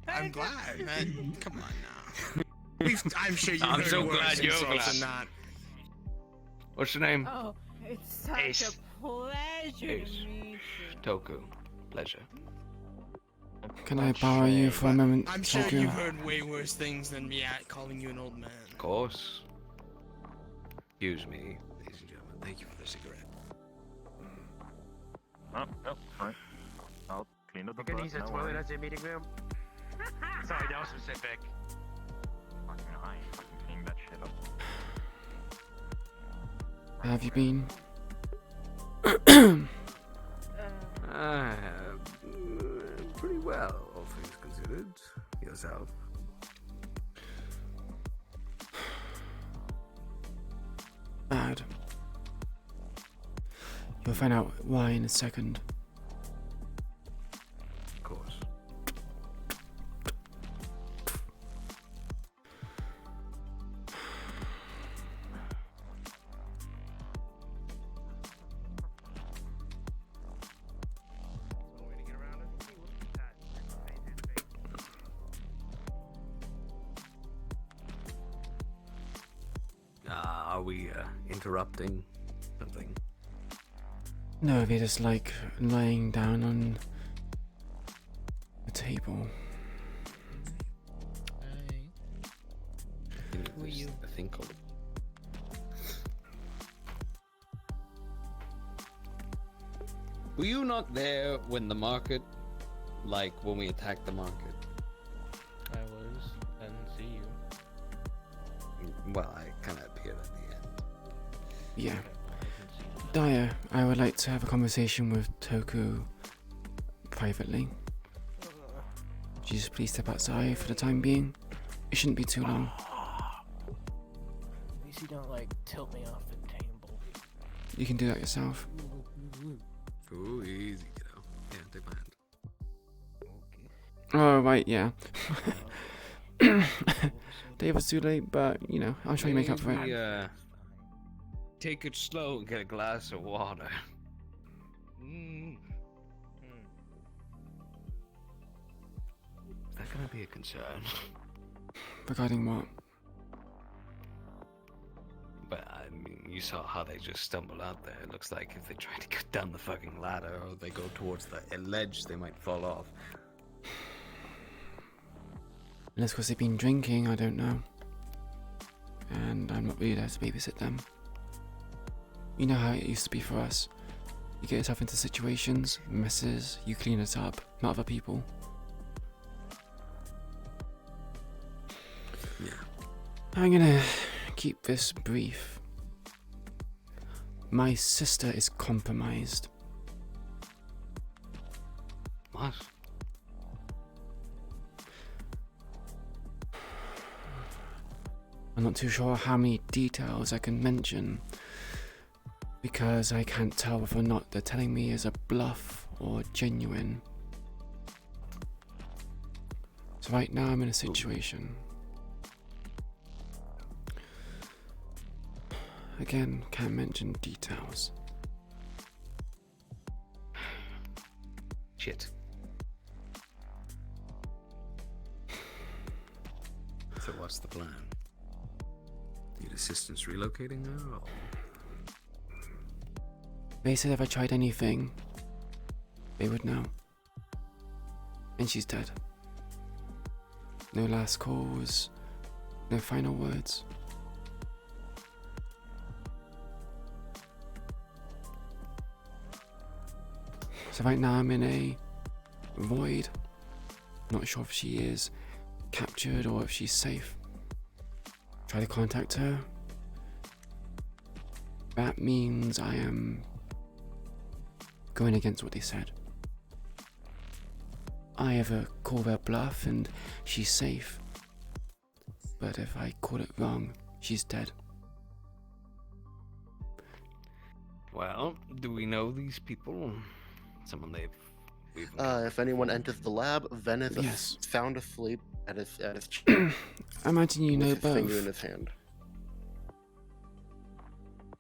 I'm glad, man. Come on now. I'm sure you've I'm heard so worse glad you're insults glad. than that. What's your name? Oh, it's such Ace. a pleasure Ace. to meet you. Toku. Pleasure. Can I borrow you for a moment, I'm sure Toku? you've heard way worse things than me calling you an old man. Of course. Excuse me, ladies and gentlemen. Thank you for the cigarette. oh, alright. I'll clean up the You can butt, use the no toilet worries. as your meeting room. Sorry, that was specific. Fucking I ain't fucking cleaning that shit up. How have you been? I have pretty well, all things considered. Yourself. Bad. You'll find out why in a second. Of course. Are we interrupting something? No, they're just like lying down on the table. Who are you? I think. Were you not there when the market, like when we attacked the market? I was. I didn't see you. Well, I kind of appeared at the end. Yeah. Daya, I would like to have a conversation with Toku privately. Would you just please step outside for the time being? It shouldn't be too long. At least you don't like tilt me off the table. You can do that yourself. Ooh, easy, kiddo. Yeah, take my hand. Oh, right, yeah. Day was too late, but, you know, I'll try to make up for Maybe, it. take it slow and get a glass of water. Is that gonna be a concern? Regarding what? But I mean, you saw how they just stumbled out there. It looks like if they try to get down the fucking ladder or they go towards the ledge, they might fall off. Unless because they've been drinking, I don't know. And I'm not really there to babysit them. You know how it used to be for us. You get yourself into situations, messes, you clean it up, not other people. Yeah. I'm gonna keep this brief. My sister is compromised. What? I'm not too sure how many details I can mention, because I can't tell whether or not they're telling me is a bluff or genuine. So right now I'm in a situation. Again, can't mention details. Shit. So what's the plan? Need assistance relocating her, or? They said if I tried anything, they would know. And she's dead. No last calls, no final words. So right now I'm in a void. Not sure if she is captured or if she's safe. Try to contact her. That means I am going against what they said. I either call their bluff and she's safe, but if I call it wrong, she's dead. Well, do we know these people? Someone we've If anyone enters the lab, Venice Yes. is found asleep at his chair. I imagine you know with his finger in both. his hand.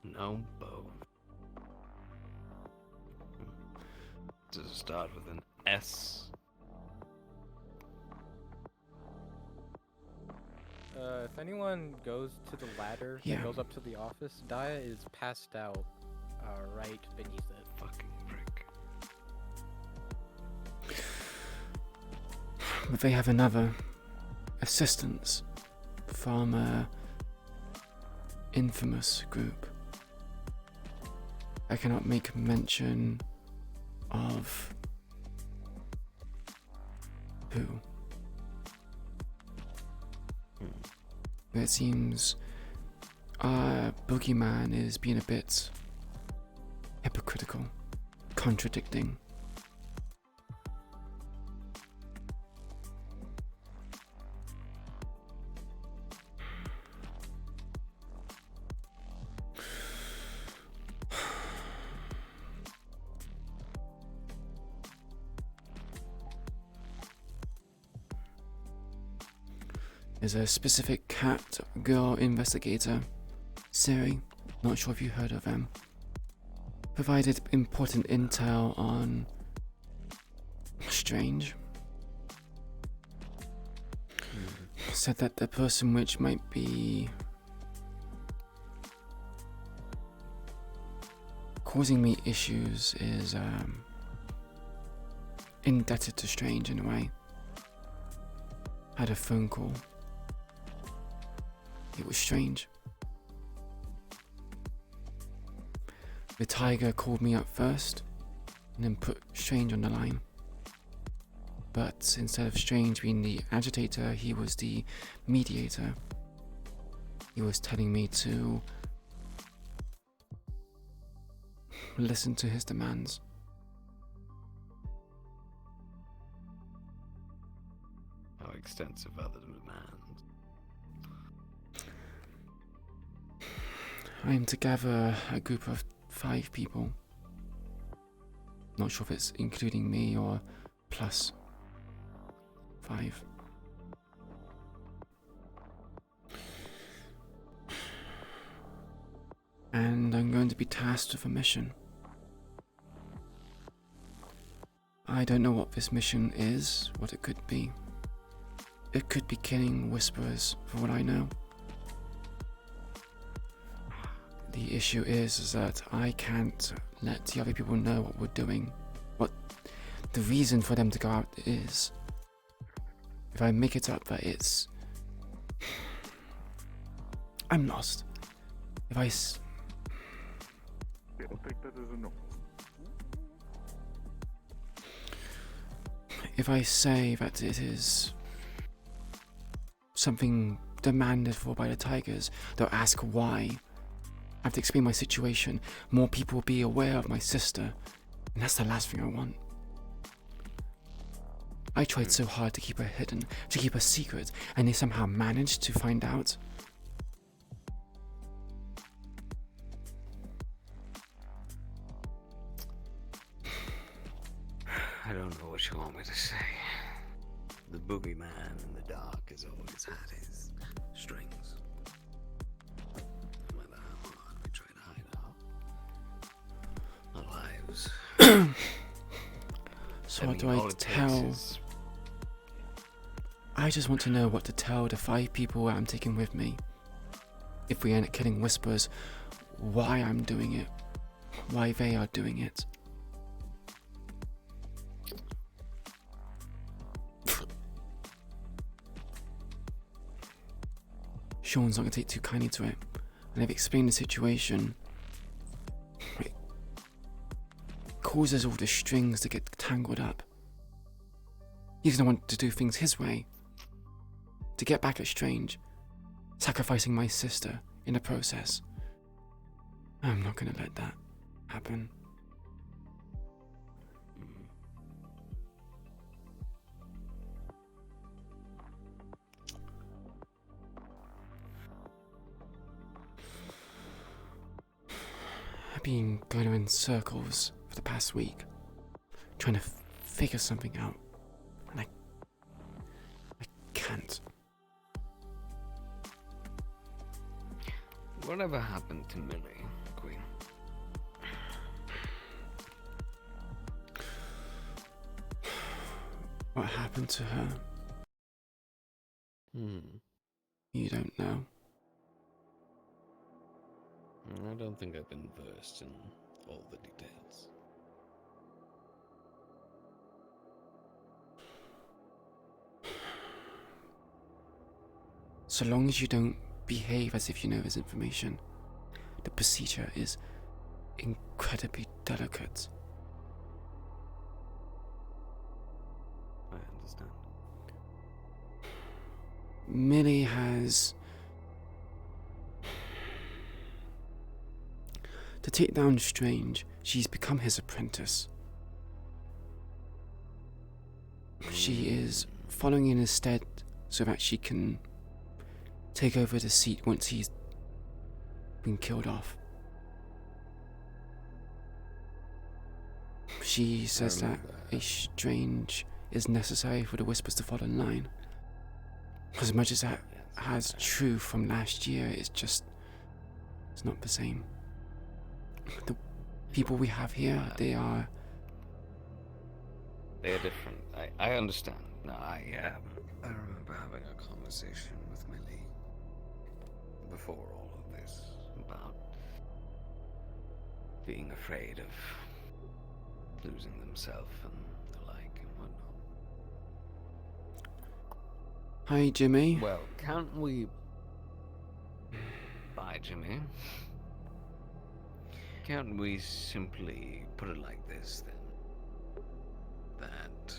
No, both. Does it start with an S? If anyone goes to the ladder Yeah. and goes up to the office, Daya is passed out right beneath it. Fucking prick. But they have another assistance from a infamous group. I cannot make mention of who. But it seems our boogeyman is being a bit hypocritical, contradicting. There's a specific cat girl investigator, Siri, not sure if you heard of them, provided important intel on Strange. Said that the person which might be causing me issues is indebted to Strange in a way. I had a phone call. It was Strange. The tiger called me up first and then put Strange on the line. But instead of Strange being the agitator, he was the mediator. He was telling me to listen to his demands. How extensive are the demands? I am to gather a group of 5 people. Not sure if it's including me or plus 5. And I'm going to be tasked with a mission. I don't know what this mission is, what it could be. It could be killing Whisperers, for what I know. The issue is that I can't let the other people know what we're doing, what the reason for them to go out is. If I make it up that it's... I'm lost. If I... I'll take that as a no. If I say that it is something demanded for by the Tigers, they'll ask why. I have to explain my situation. More people will be aware of my sister, and that's the last thing I want. I tried so hard to keep her hidden, to keep her secret, and they somehow managed to find out. I don't know what you want me to say. The boogeyman in the dark has always had his strings. No matter how hard we try to hide our lives. So what do I tell? I just want to know what to tell the 5 people I'm taking with me. If we end up killing Whisperers, why I'm doing it. Why they are doing it. Sean's not going to take too kindly to it, and I've explained the situation. It causes all the strings to get tangled up. He's going to want to do things his way, to get back at Strange, sacrificing my sister in the process. I'm not going to let that happen. I've been going in circles for the past week, trying to figure something out, and I can't. Whatever happened to Millie, Queen? What happened to her? You don't know. I don't think I've been versed in all the details. So long as you don't behave as if you know this information, the procedure is incredibly delicate. I understand. Millie has... To take down Strange, she's become his apprentice. She is following in his stead so that she can take over the seat once he's been killed off. She says that a Strange is necessary for the Whispers to fall in line. As much as that has true from last year, it's not the same. The people we have here, they are different. I understand. No, I remember having a conversation with Millie before all of this about being afraid of losing themselves and the like and whatnot. Hi, Jimmy. Well, can't we... Bye, Jimmy. Can't we simply put it like this, then? That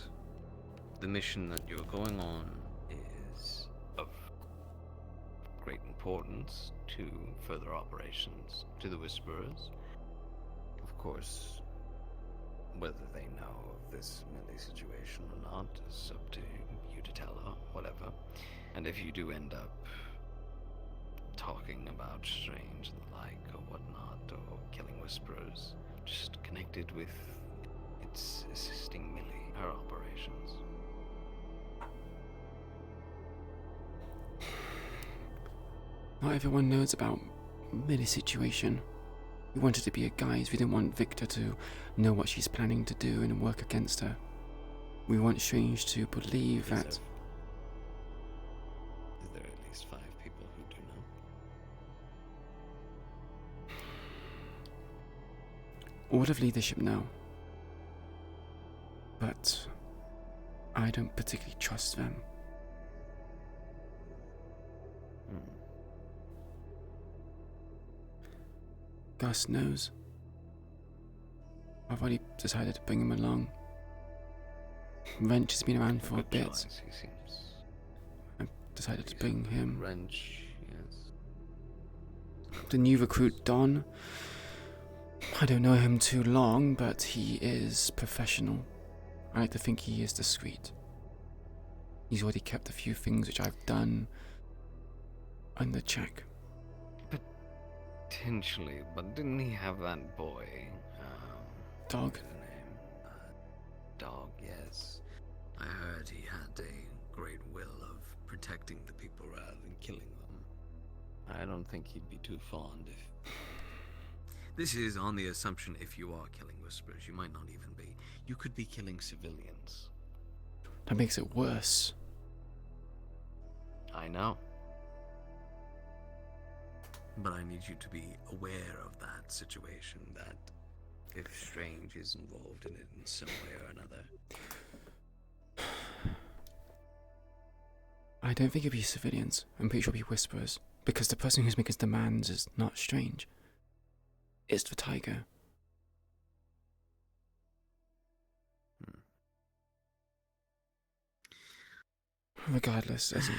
the mission that you're going on is of great importance to further operations to the Whisperers. Of course, whether they know of this Millie situation or not is up to you to tell her, whatever. And if you do end up talking about Strange and the like or whatnot, or killing Whisperers, just connected with its assisting Millie, her operations. Not everyone knows about Millie's situation. We wanted to be a guise. We didn't want Victor to know what she's planning to do and work against her. We want Strange to believe that... Is there at least 5 people who do know? All of leadership know. But I don't particularly trust them. Gus knows. I've already decided to bring him along. Wrench has been around for a bit. Choice, he seems. I've decided to bring him. Wrench, yes. The new recruit, Don. I don't know him too long, but he is professional. I like to think he is discreet. He's already kept a few things which I've done under check. Potentially, but didn't he have that boy? Dog? What's his name? Dog, yes. I heard he had a great will of protecting the people rather than killing them. I don't think he'd be too fond if... This is on the assumption if you are killing Whisperers, you might not even be. You could be killing civilians. That makes it worse. I know. But I need you to be aware of that situation, that if Strange is involved in it in some way or another. I don't think it'd be civilians. I'm pretty sure it'd be Whisperers. Because the person who's making demands is not Strange. It's the Tiger. Regardless, doesn't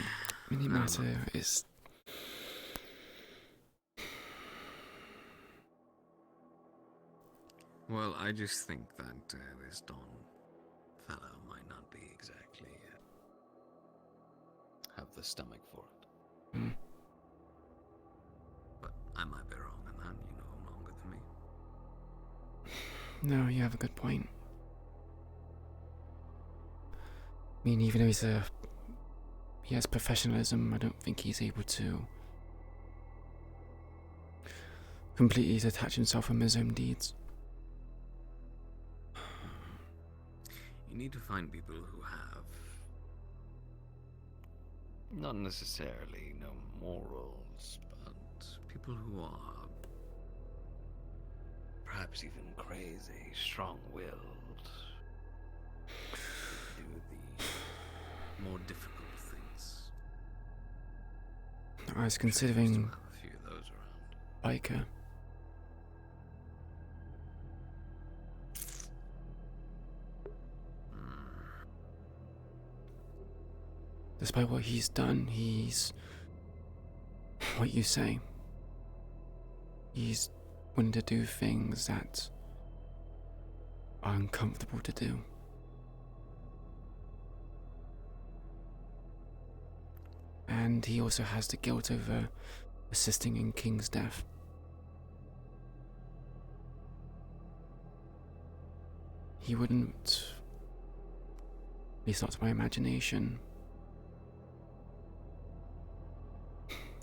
really matter. It's... Well, I just think that this Don fellow might not be exactly have the stomach for it. But I might be wrong on that. You know him longer than me. No, you have a good point. I mean, even though he has professionalism, I don't think he's able to completely detach himself from his own deeds. You need to find people who have not necessarily no morals, but people who are perhaps even crazy, strong-willed, do the more difficult things. I was considering have a few of those around. Biker. Despite what he's done, he's what you say. He's willing to do things that are uncomfortable to do. And he also has the guilt over assisting in King's death. He wouldn't, at least not to my imagination,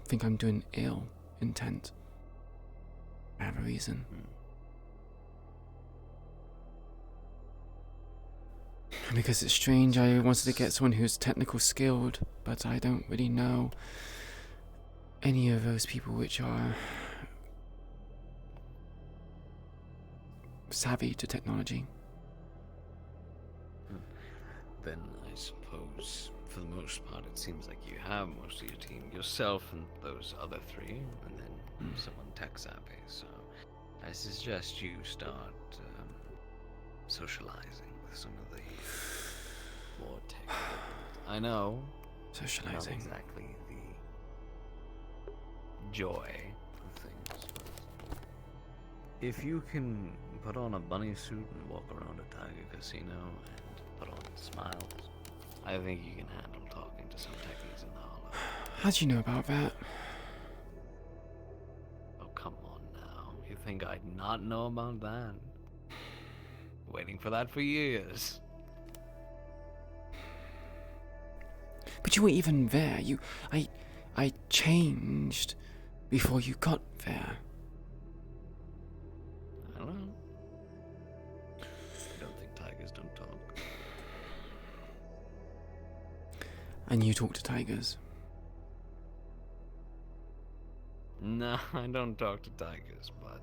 think I'm doing ill intent. I have a reason. And because it's strange, I wanted to get someone who's technical skilled, but I don't really know any of those people which are savvy to technology. Then I suppose, for the most part, it seems like you have most of your team, yourself and those other three, and then someone tech savvy. So I suggest you start socializing with some of the more tech. I know. Socializing. Not exactly the joy of things. But if you can put on a bunny suit and walk around a Tiger Casino and put on smiles, I think you can handle talking to some techies in the hollow. How do you know about that? Oh, come on now. You think I'd not know about that? Waiting for that for years. But you were even there. I changed before you got there. I don't know. I don't think tigers don't talk. And you talk to tigers. No, I don't talk to tigers, but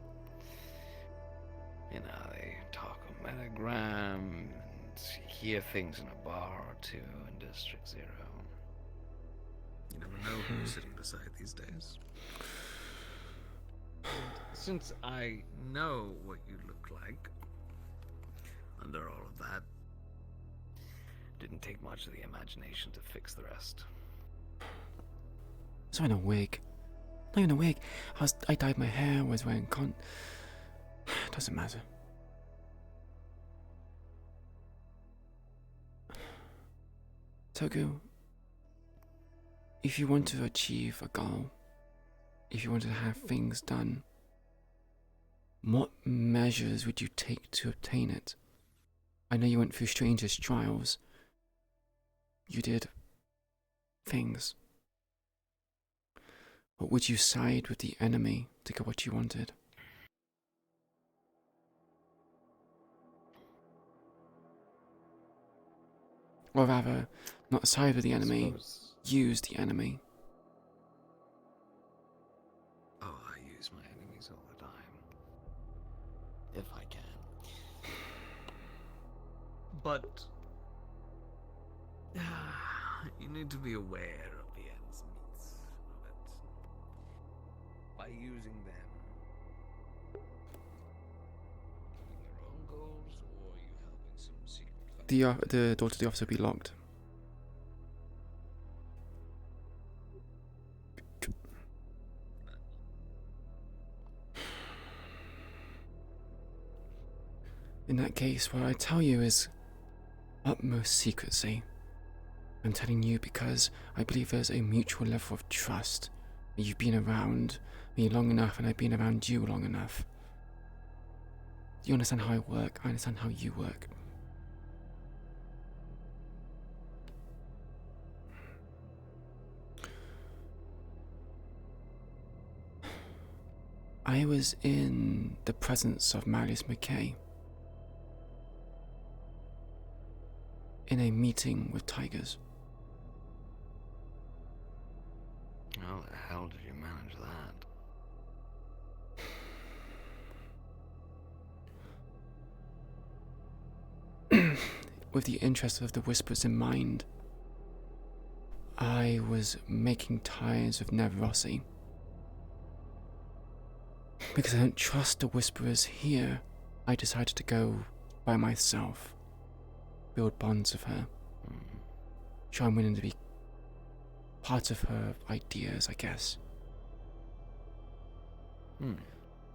you know, they talk on Metagram and hear things in a bar or two in District 0. You never know who you're sitting beside these days. Since I know what you look like, under all of that, didn't take much of the imagination to fix the rest. So in a wig. Not even a wig. I dyed my hair, was wearing Doesn't matter. Toku, if you want to achieve a goal, if you want to have things done, what measures would you take to obtain it? I know you went through strangers' trials. You did things. But would you side with the enemy to get what you wanted? Or rather, not side with the enemy, use the enemy. Oh, I use my enemies all the time. If I can. but you need to be aware of the ends meets of it. By using them, your own goals, or you helping some secret. The door to the office will be locked. In that case, what I tell you is utmost secrecy. I'm telling you because I believe there's a mutual level of trust. You've been around me long enough and I've been around you long enough. You understand how I work, I understand how you work. I was in the presence of Marius McKay in a meeting with tigers. How the hell did you manage that? With the interest of the Whispers in mind, I was making ties with Nevrossi. Because I don't trust the Whisperers here, I decided to go by myself. Build bonds with her. Try and win to be part of her ideas, I guess.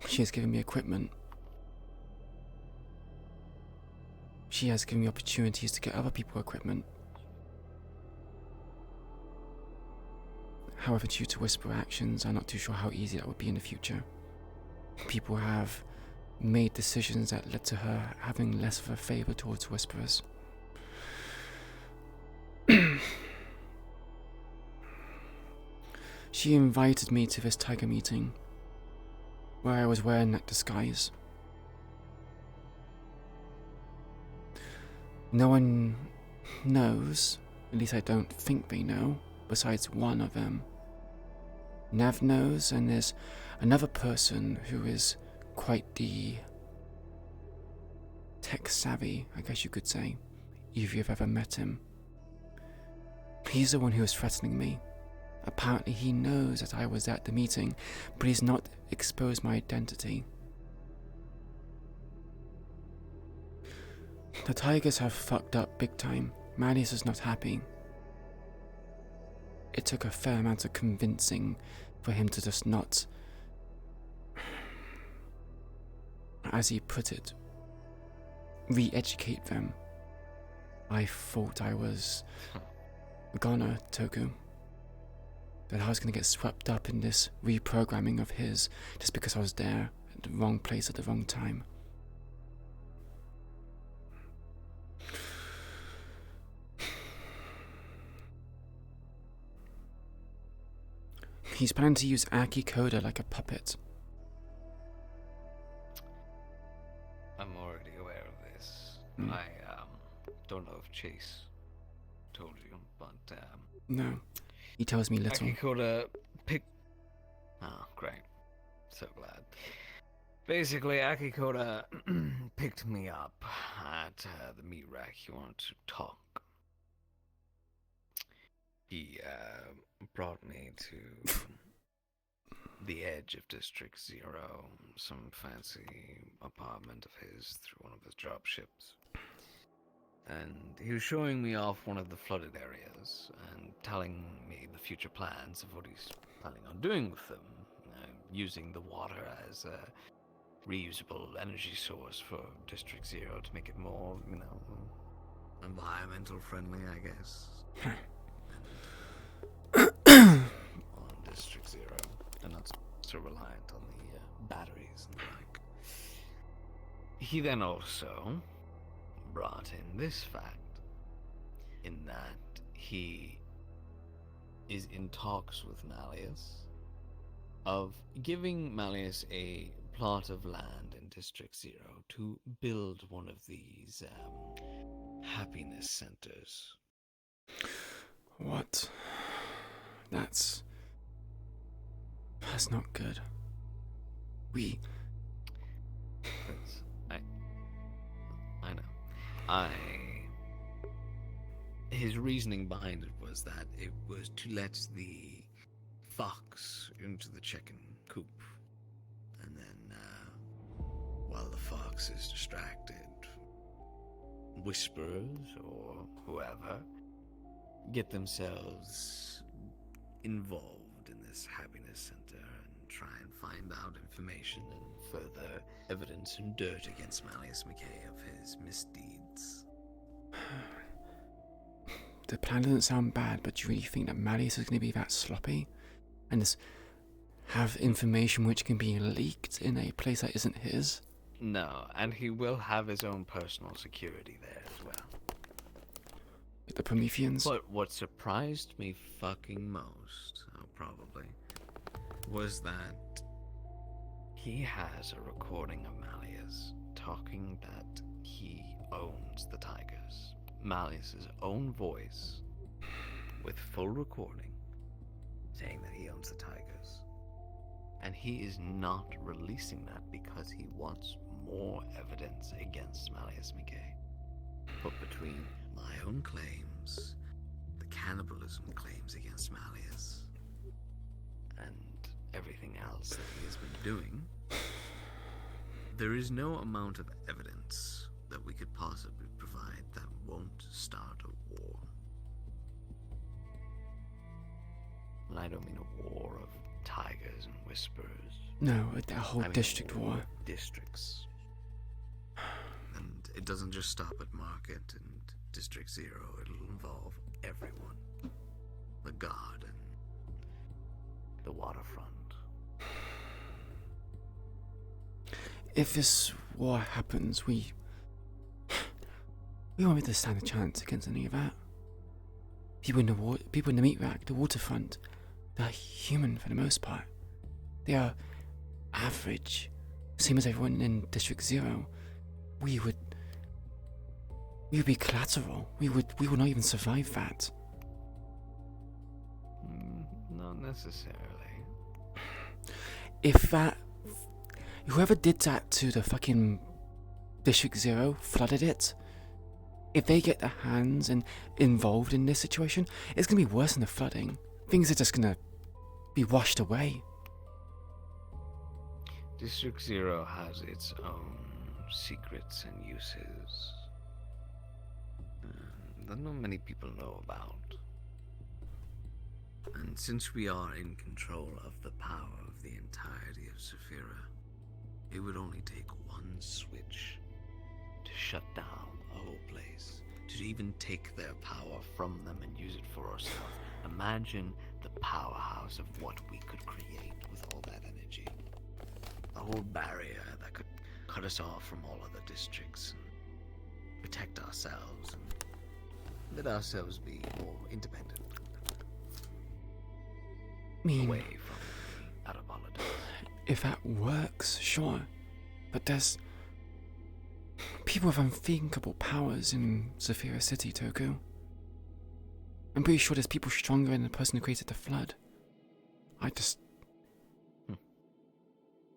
She has given me equipment. She has given me opportunities to get other people equipment. However, due to Whisperer actions, I'm not too sure how easy that would be in the future. People have made decisions that led to her having less of a favor towards Whisperers. She invited me to this tiger meeting, where I was wearing that disguise. No one knows, at least I don't think they know, besides one of them. Nev knows, and there's another person who is quite the tech savvy, I guess you could say, if you've ever met him. He's the one who was threatening me. Apparently he knows that I was at the meeting, but he's not exposed my identity. The Tigers have fucked up big time. Malleus is not happy. It took a fair amount of convincing for him to just not, as he put it, re-educate them. I thought I was a goner, Toku. That I was going to get swept up in this reprogramming of his just because I was there at the wrong place at the wrong time. He's planning to use Aki Koda like a puppet. I'm already aware of this. Mm. I don't know if Chase told you, but No, he tells me little. Aki Koda picked. Oh, great! So glad. Basically, Aki Koda picked me up at the meat rack. He wanted to talk. He brought me to the edge of District 0, some fancy apartment of his through one of his drop ships. And he was showing me off one of the flooded areas and telling me the future plans of what he's planning on doing with them, using the water as a reusable energy source for District 0 to make it more, environmental friendly, I guess. On District 0, and not so reliant on the batteries and the like. He then also brought in this fact, in that he is in talks with Malleus of giving Malleus a plot of land in District 0 to build one of these happiness centers. What? That's not good. I know. His reasoning behind it was that it was to let the fox into the chicken coop. And then, while the fox is distracted, whisperers or whoever get themselves involved in this happiness center and try and find out information and further evidence and dirt against Malleus McKay of his misdeeds. The plan doesn't sound bad, but do you really think that Malleus is going to be that sloppy? And just have information which can be leaked in a place that isn't his? No, and he will have his own personal security there as well. The Prometheans? But what surprised me fucking most, probably, was that he has a recording of Malleus talking that he owns the Tigers. Malleus's own voice, with full recording, saying that he owns the Tigers. And he is not releasing that because he wants more evidence against Malleus McKay. But between my own claims, the cannibalism claims against Malleus, and everything else that he has been doing, there is no amount of evidence that we could possibly provide that won't start a war. And I don't mean a war of tigers and whisperers. No, a whole district war. Districts. And it doesn't just stop at Market and District 0, it'll involve everyone. The garden, the waterfront. If this war happens, we won't be able to stand a chance against any of that. People in the meat rack, the waterfront, they're human for the most part. They are average, same as everyone in District 0. We would be collateral. We would not even survive that. Not necessarily. If whoever did that to the fucking District Zero flooded it. If they get their hands involved in this situation, it's going to be worse than the flooding. Things are just going to be washed away. District Zero has its own secrets and uses that not many people know about. And since we are in control of the power of the entirety of Saphira, it would only take one switch to shut down a whole place, to even take their power from them and use it for ourselves. Imagine the powerhouse of what we could create with all that energy. A whole barrier that could cut us off from all other districts and protect ourselves and let ourselves be more independent. Away from out of politics. If that works, sure. But there's people with unthinkable powers in Saphira City, Toku. I'm pretty sure there's people stronger than the person who created the flood. I just...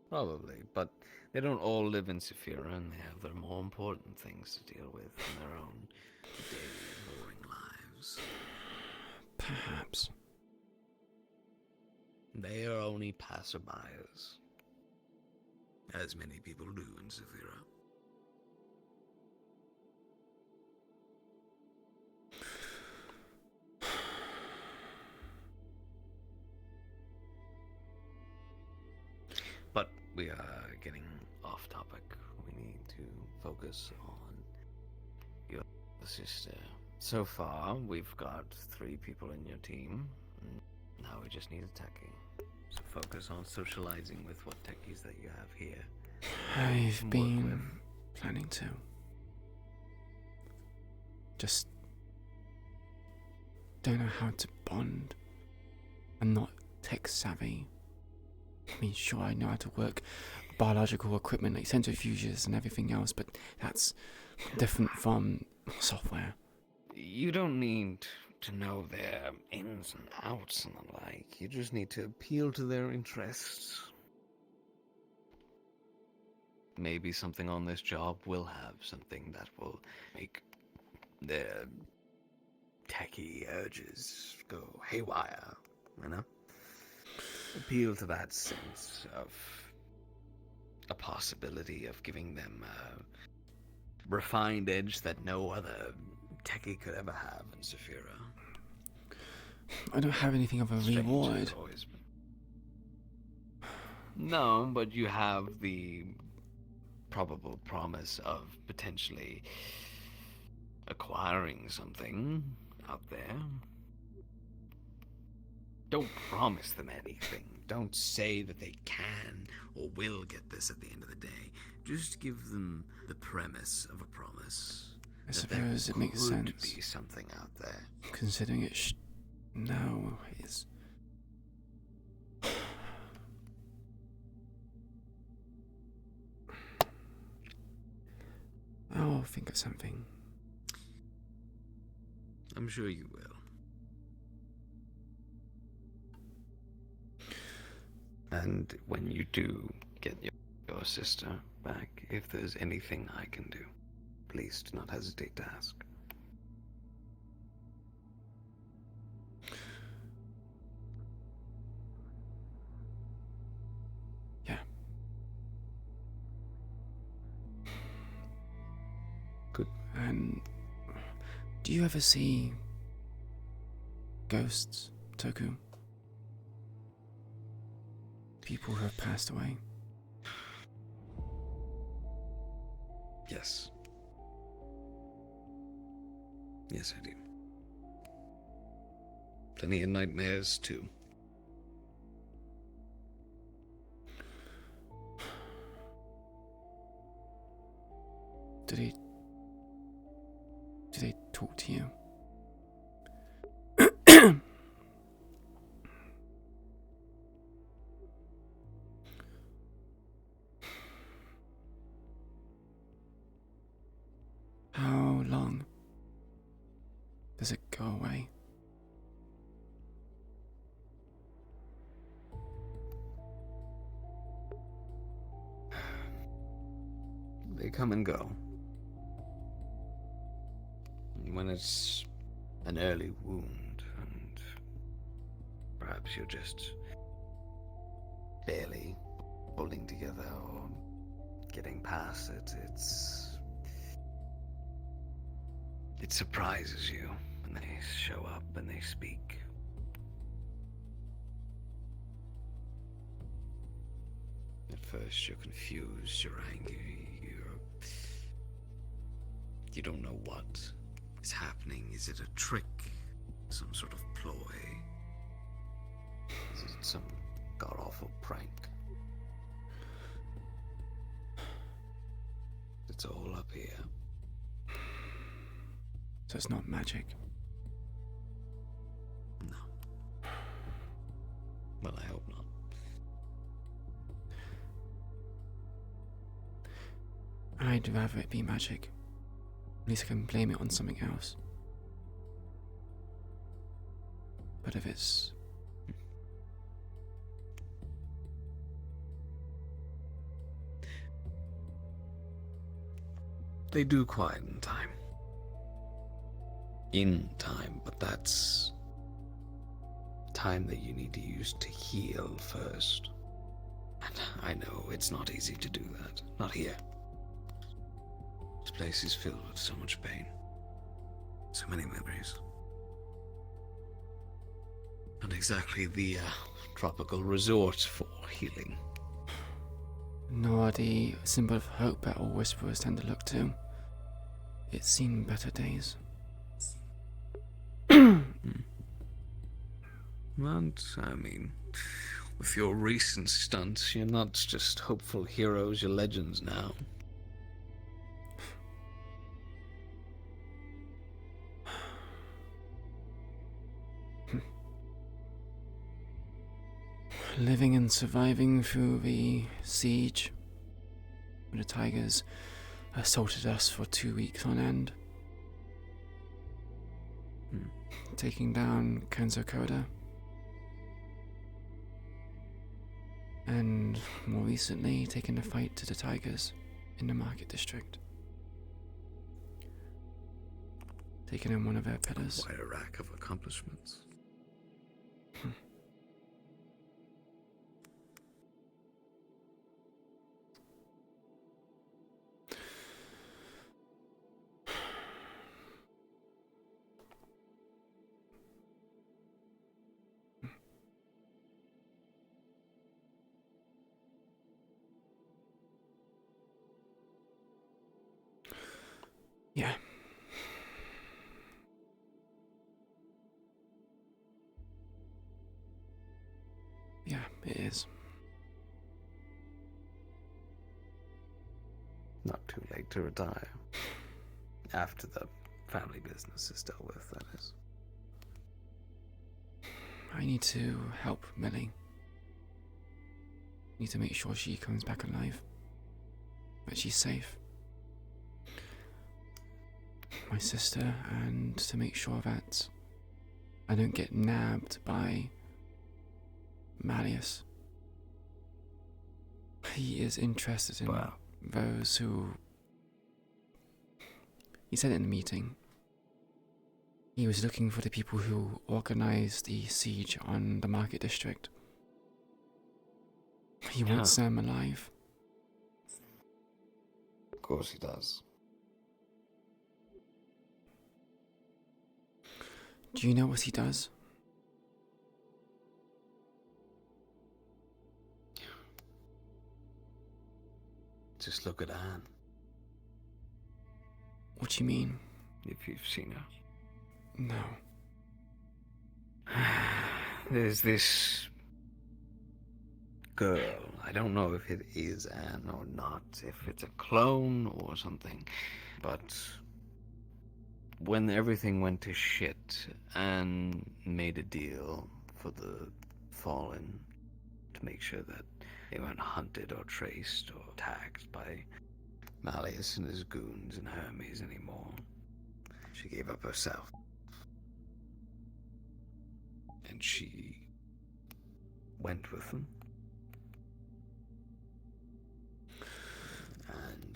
Probably, but they don't all live in Saphira, and they have their more important things to deal with in their own daily, boring lives. Perhaps. They are only passerbyers, as many people do in Saphira. But we are getting off topic. We need to focus on your sister. So far, we've got 3 people in your team. Now we just need a techie. So focus on socializing with what techies that you have here. I've been planning to. Just don't know how to bond. I'm not tech savvy. I mean, sure, I know how to work biological equipment like centrifuges and everything else, but that's different from software. You don't need to know their ins and outs and the like. You just need to appeal to their interests. Maybe something on this job will have something that will make their techie urges go haywire, you know? Appeal to that sense of a possibility of giving them a refined edge that no other techie could ever have in Saphira. I don't have anything of a reward. No, but you have the probable promise of potentially acquiring something out there. Don't promise them anything. Don't say that they can or will get this at the end of the day. Just give them the premise of a promise. I suppose it makes sense. Be something out there. Considering it now is... I'll think of something. I'm sure you will. And when you do get your sister back, if there's anything I can do, please do not hesitate to ask. Yeah. Good. And do you ever see ghosts, Toku? People who have passed away? Yes. Yes, I do. Plenty of nightmares, too. Do they talk to you? How long does it go away? They come and go. And when it's an early wound, and perhaps you're just barely holding together or getting past it, it surprises you when they show up and they speak. At first you're confused, you're angry, you don't know what is happening. Is it a trick? Some sort of ploy? Is it some god-awful prank? It's all up here. So it's not magic. No. Well, I hope not. I'd rather it be magic. At least I can blame it on something else. But if it's... They do quiet in time. In time, but that's time that you need to use to heal first. And I know it's not easy to do that. Not here. This place is filled with so much pain. So many memories. Not exactly the tropical resort for healing. Nor the symbol of hope that all whisperers tend to look to. It's seen better days. And, I mean, with your recent stunts, you're not just hopeful heroes, you're legends now. Living and surviving through the siege, when the tigers assaulted us for 2 weeks on end. Taking down Kenzo Koda. And more recently, taking the fight to the tigers in the market district. Taking in one of their pillars. Quite a rack of accomplishments. Yeah. Yeah, it is. Not too late to retire. After the family business is dealt with, that is. I need to help Millie. Need to make sure she comes back alive. That she's safe. My sister, and to make sure that I don't get nabbed by Malleus. He is interested in those who... He said it in the meeting. He was looking for the people who organized the siege on the market district. He wants them alive. Of course he does. Do you know what he does? Just look at Anne. What do you mean? If you've seen her. No. There's this girl. I don't know if it is Anne or not, if it's a clone or something, but when everything went to shit, Anne made a deal for the Fallen to make sure that they weren't hunted or traced or attacked by Malleus and his goons and Hermes anymore. She gave up herself. And she went with them. And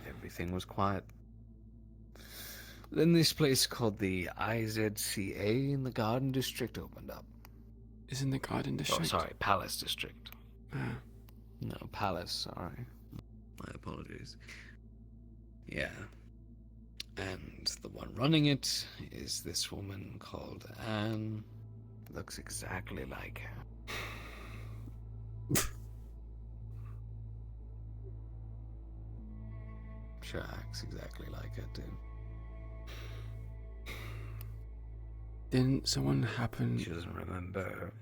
then everything was quiet. Then this place called the IZCA in the Garden District opened up. Isn't the Garden District? Oh, sorry, Palace District. Ah. No, Palace, sorry. My apologies. Yeah. And the one running it is this woman called Anne. Looks exactly like her. Sure acts exactly like her, too. Didn't someone happen... She doesn't remember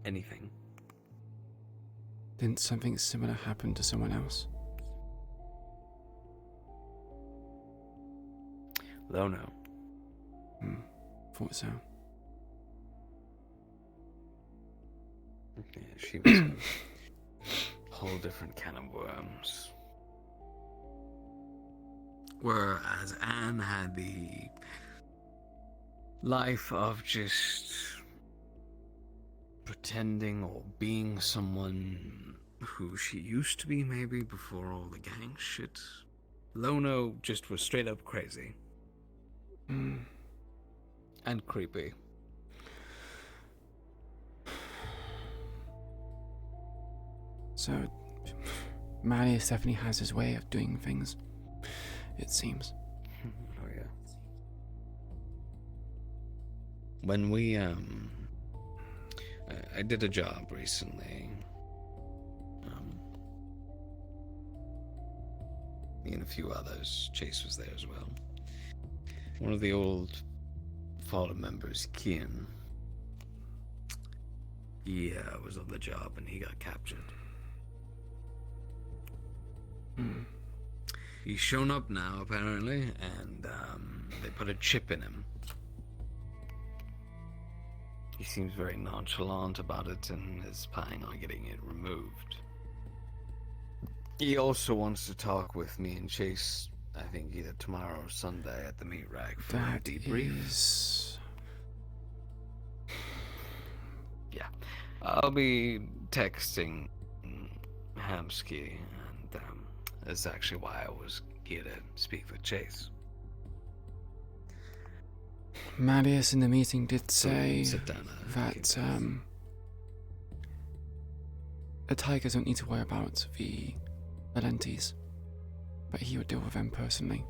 anything. Didn't something similar happen to someone else? Lono. Thought so. Yeah, she was a whole different can of worms. Whereas Anne had the life of just pretending or being someone who she used to be, maybe, before all the gang shit. Lono just was straight up crazy. And creepy. So, Marius definitely has his way of doing things, it seems. Oh, yeah. When we, I did a job recently. Me and a few others. Chase was there as well. One of the old fallen members, Kian, he was on the job and he got captured. He's shown up now, apparently, and they put a chip in him. He seems very nonchalant about it and is planning on getting it removed. He also wants to talk with me and Chase, I think either tomorrow or Sunday at the meat rack for a debrief. Yeah. I'll be texting Hamsky, and that's actually why I was here to speak with Chase. Marius in the meeting did say sit down, that the Tigers don't need to worry about the Valentis, but he would deal with them personally.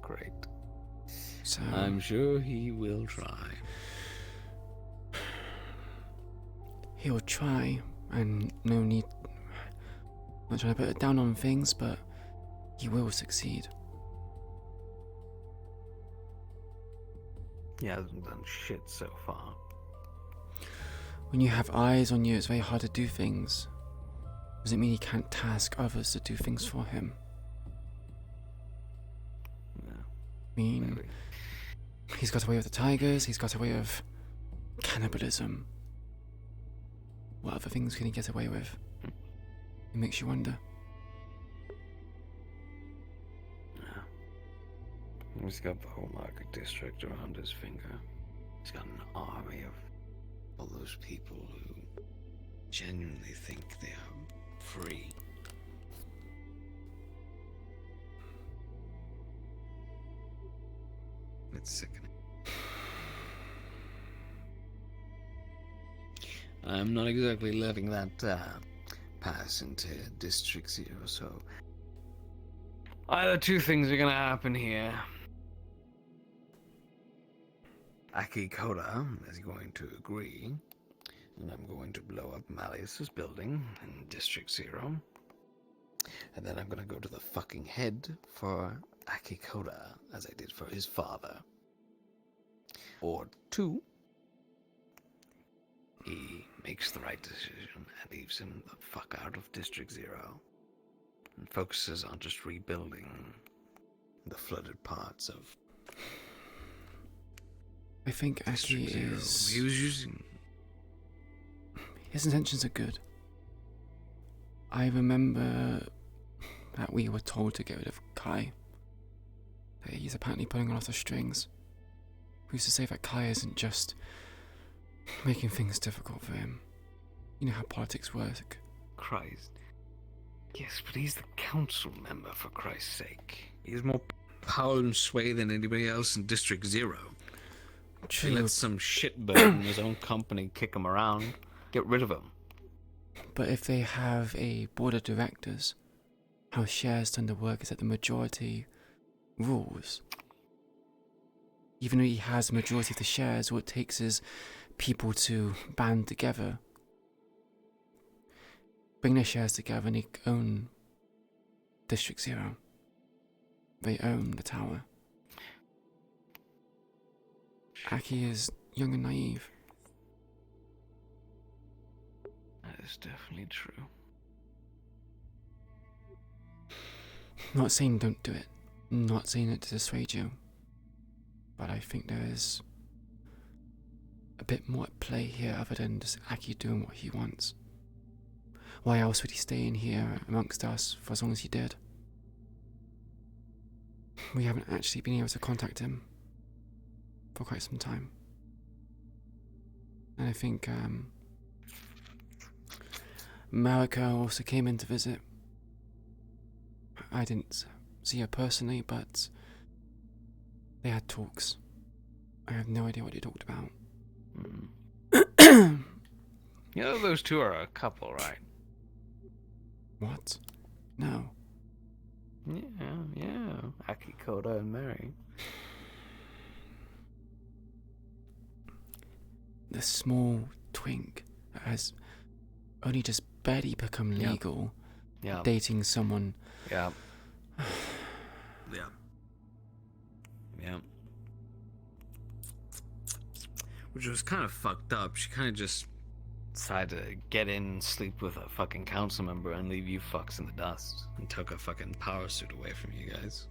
Great. So I'm sure he will try. He'll try, and no need. I'm not trying to put it down on things, but he will succeed. He hasn't done shit so far. When you have eyes on you, it's very hard to do things. Does it mean he can't task others to do things for him? No. I mean, Maybe. He's got away with the Tigers, he's got away with cannibalism. What other things can he get away with? It makes you wonder. He's got the whole market district around his finger. He's got an army of all those people who genuinely think they are free. It's sickening. I'm not exactly letting that pass into District Zero, so either two things are gonna happen here. Aki Koda is going to agree, and I'm going to blow up Malleus's building in District Zero, and then I'm gonna go to the fucking head for Aki Koda, as I did for his father. Or two, he makes the right decision and leaves him the fuck out of District Zero and focuses on just rebuilding the flooded parts of I think Aki District Zero. is... He was using... His intentions are good. I remember that we were told to get rid of Kai. That he's apparently pulling a lot of strings. Who's to say that Kai isn't just making things difficult for him? You know how politics work. Christ. Yes, but he's the council member, for Christ's sake. He has more power and sway than anybody else in District Zero. He lets some shitbird in his own company kick him around. Get rid of him. But if they have a board of directors, how shares tend to work is that the majority rules. Even though he has the majority of the shares, what it takes is people to band together, bring their shares together, and they own District Zero. They own the tower. Aki is young and naive. That is definitely true. Not saying don't do it. Not saying it to dissuade you. But I think there is a bit more at play here other than just Aki doing what he wants. Why else would he stay in here amongst us for as long as he did? We haven't actually been able to contact him for quite some time. And I think Mariko also came in to visit. I didn't see her personally, but they had talks. I have no idea what they talked about. You know those two are a couple, right? What? No. Yeah. Aki, Koda, and Mary. The small twink has only just barely become legal. Yeah. Dating someone. Yeah. Yeah. Yeah. Which was kind of fucked up. She kind of just decided to get in and sleep with a fucking council member and leave you fucks in the dust. and took a fucking power suit away from you guys.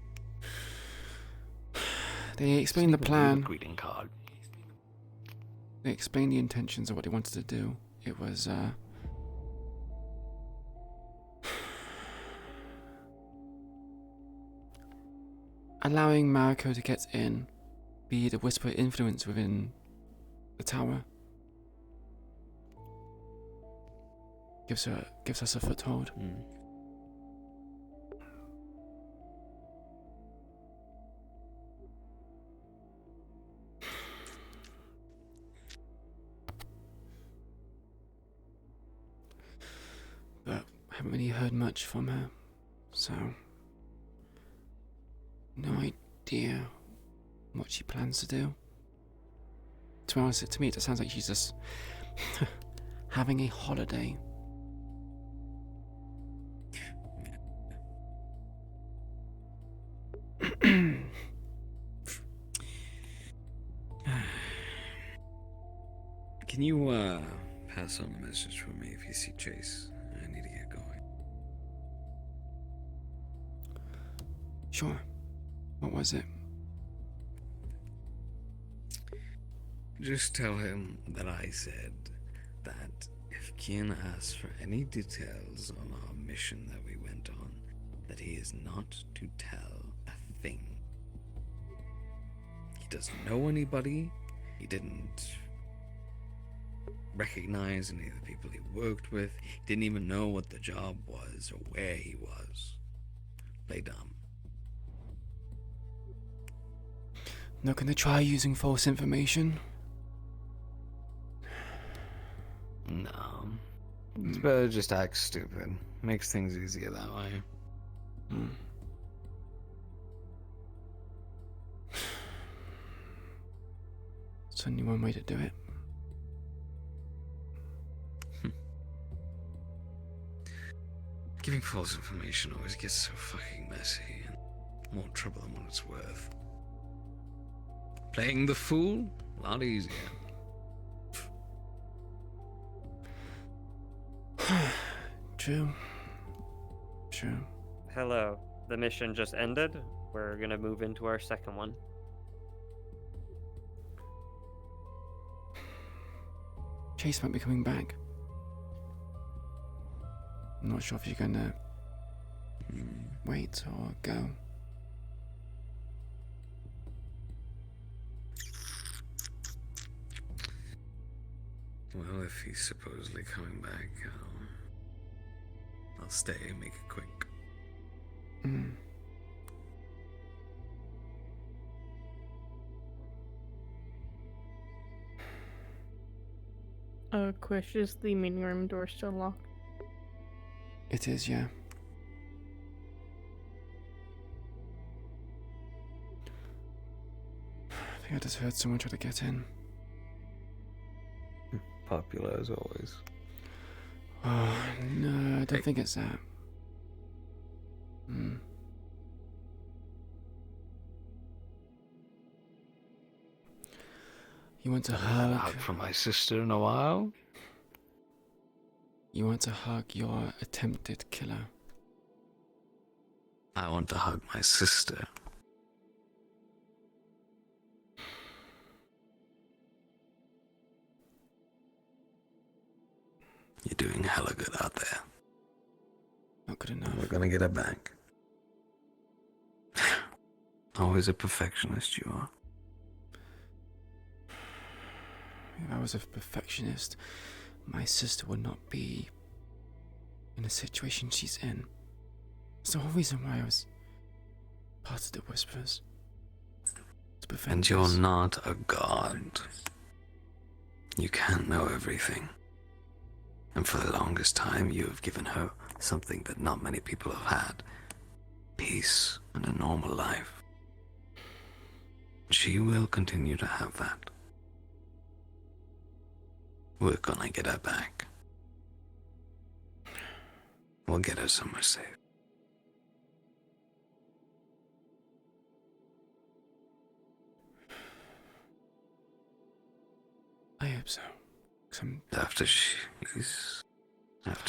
They explained the plan. Greeting card. They explained the intentions of what they wanted to do. It was, allowing Mariko to get in, be the whisper influence within the tower. Gives us a foothold. But I haven't really heard much from her, so no idea what she plans to do. To be honest, to me it sounds like she's just having a holiday. Can you pass on a message for me if you see Chase? I need to get going. Sure. What was it? Just tell him that I said that if Kian asks for any details on our mission that we went on, that he is not to tell a thing. He doesn't know anybody. He didn't recognize any of the people he worked with. He didn't even know what the job was or where he was. Play dumb. Not gonna try using false information? No. It's better to just act stupid. Makes things easier that way. It's only one way to do it. Giving false information always gets so fucking messy and more trouble than what it's worth. Playing the fool? A lot easier. True. Hello. The mission just ended. We're gonna move into our second one. Chase might be coming back. I'm not sure if you're gonna wait or go. Well, if he's supposedly coming back, I'll I'll stay and make it quick. Mm. Quish, is the meeting room door still locked? It is, yeah. I think I just heard someone try to get in. Popular as always. Oh, no, I don't think it's that. Hmm. You want to Haven't had a hug? hug from my sister in a while. You want to hug your attempted killer? I want to hug my sister. You're doing hella good out there. Not good enough. We're gonna get her back. Always a perfectionist, you are. If I was a perfectionist, my sister would not be in the situation she's in. That's the whole reason why I was part of the Whisperers. To prevent And you're this. not a god. You can't know everything. And for the longest time, you have given her something that not many people have had. Peace and a normal life. She will continue to have that. We're gonna get her back. We'll get her somewhere safe. I hope so. 'Cause I'm... After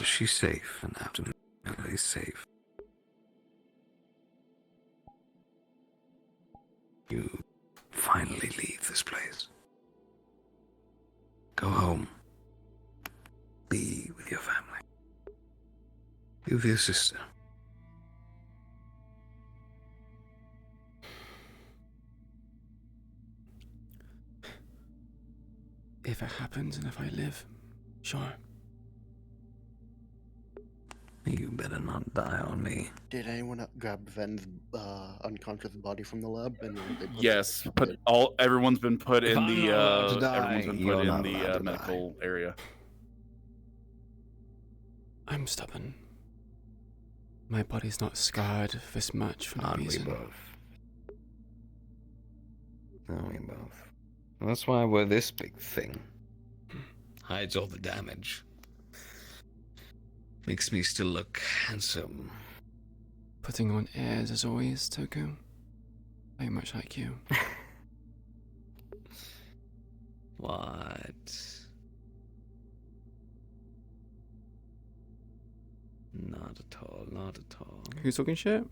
she's safe and after Millie's safe, you finally leave this place. Go home. Be with your family. Be with your sister. If it happens and if I live, sure. You better not die on me. Did anyone grab Ven's unconscious body from the lab? And then they put Yes, everyone's been put If in I'm the not allowed to die, everyone's been you're put in not allowed the to medical area. I'm stubborn. My body's not scarred this much for no Aren't we reason. both? Aren't we both? That's why we're this big thing. Hides all the damage. Makes me still look handsome. Putting on airs as always, Toko. Very much like you. What? Not at all, not at all. Who's talking shit?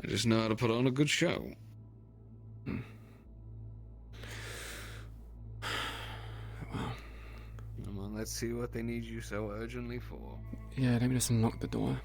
I just know how to put on a good show. Well. Come on, let's see what they need you so urgently for. Yeah, let me just unlock the door.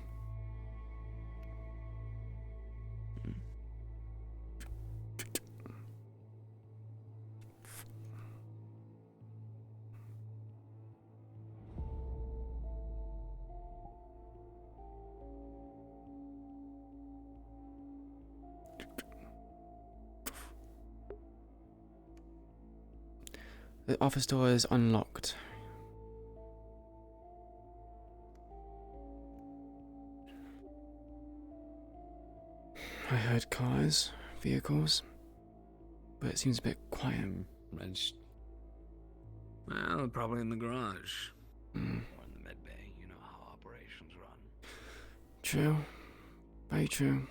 The office door is unlocked. I heard cars, vehicles, but it seems a bit quiet. Well, probably in the garage. Mm. Or in the med bay. You know how operations run. True. Very true.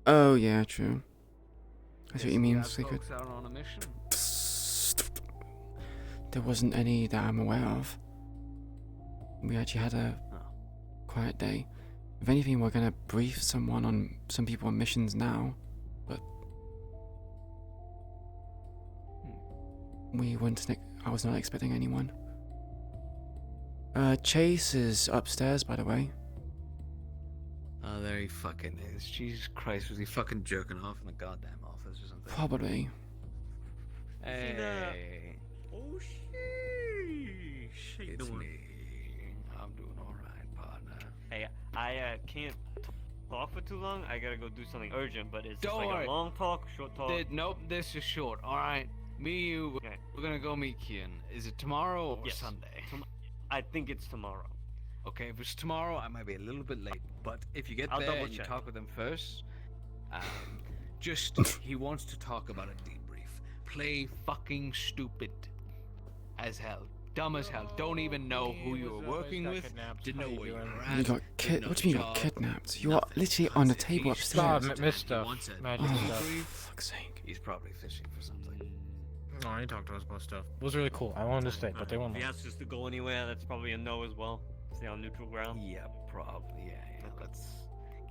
Oh, yeah, true. I see what you mean, secret. Folks out on a mission. There wasn't any that I'm aware of. We actually had a quiet day. If anything, we're gonna brief some people on missions now, but we weren't. I was not expecting anyone. Chase is upstairs, by the way. Oh, there he fucking is. Jesus Christ, was he fucking jerking off in the goddamn office or something? Probably. Hey. Oh, sheesh. It's me. I can't talk for too long. I gotta go do something urgent, but it's Don't like worry. a long talk, short talk. Nope, this is short. All right, me, you, we're gonna go meet Kian. Is it tomorrow or Yes. Sunday? I think it's tomorrow. Okay, if it's tomorrow, I might be a little bit late. But if you get I'll there double and you check. talk with him first, he wants to talk about a debrief. Play fucking stupid as hell. Dumb as hell. Don't even know who you were working with. Didn't know where you were at. You got didn't know What do you the mean you got job. kidnapped? You are literally on the table upstairs. He wants a Oh, debrief. for fuck's sake. He's probably fishing for something. No, I didn't talk to us about stuff. It was really cool. I wanted to stay, but they won't. If he asks us to go anywhere, that's probably a no as well. Stay on neutral ground. Yeah, probably. Yeah. Let's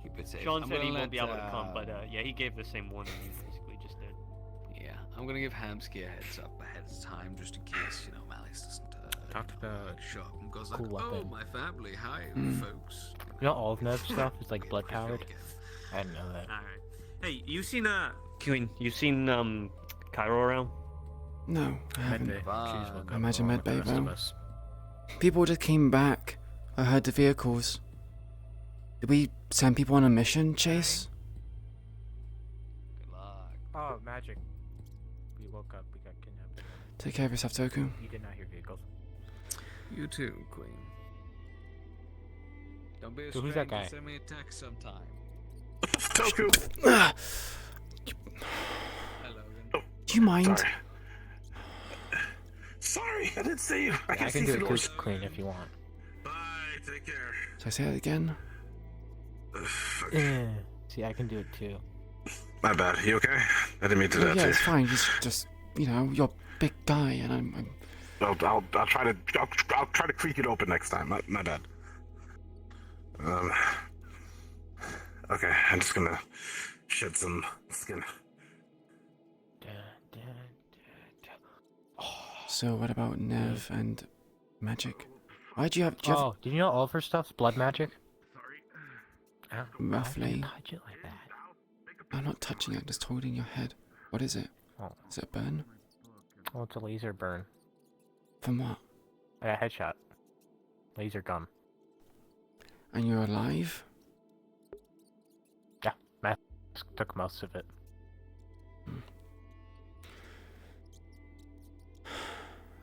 keep it safe. Sean I'm said he gonna won't be able to let, come, but yeah, he gave the same warning you basically just did. Yeah, I'm gonna give Hamsky a heads up ahead of time just in case, Malice doesn't Talk to the show up and goes cool like, oh, weapon. my family, hi, folks. You know, all of Nev's stuff is like blood powered. I didn't know that. Alright. Hey, you seen Queen, you seen Cairo around? No, I haven't. Medbay. She's woke up Imagine along with the Medbay, rest of though. us. People just came back. I heard the vehicles. Did we send people on a mission, Chase? Oh, magic. We woke up. We got kidnapped. Take care of yourself, Toku. You did not hear vehicles. You too, Queen. Don't be a So who's that stranger, guy? Send me a text sometime. Toku. Hello. Do you mind? Sorry. Sorry, I didn't see you. I I can can see do through it doors. good, Queen, if you want. Bye. Take care. Should I say it again? See, I can do it too. My bad. You okay? I didn't mean to do that Yeah, to it's fine. Just you're a big guy, and I'm you. I'll try to I'll try to creak it open next time. My bad. Okay, I'm just gonna shed some skin. So what about Nev and magic? Why'd you have? Oh, did you know all of her stuff's blood magic? Oh, Roughly. touch it like that. I'm not touching it. Just holding your head. What is it? Oh. Is it a burn? Oh, it's a laser burn. From what? I got a headshot. Laser gun. And you're alive? Yeah, Mask took most of it.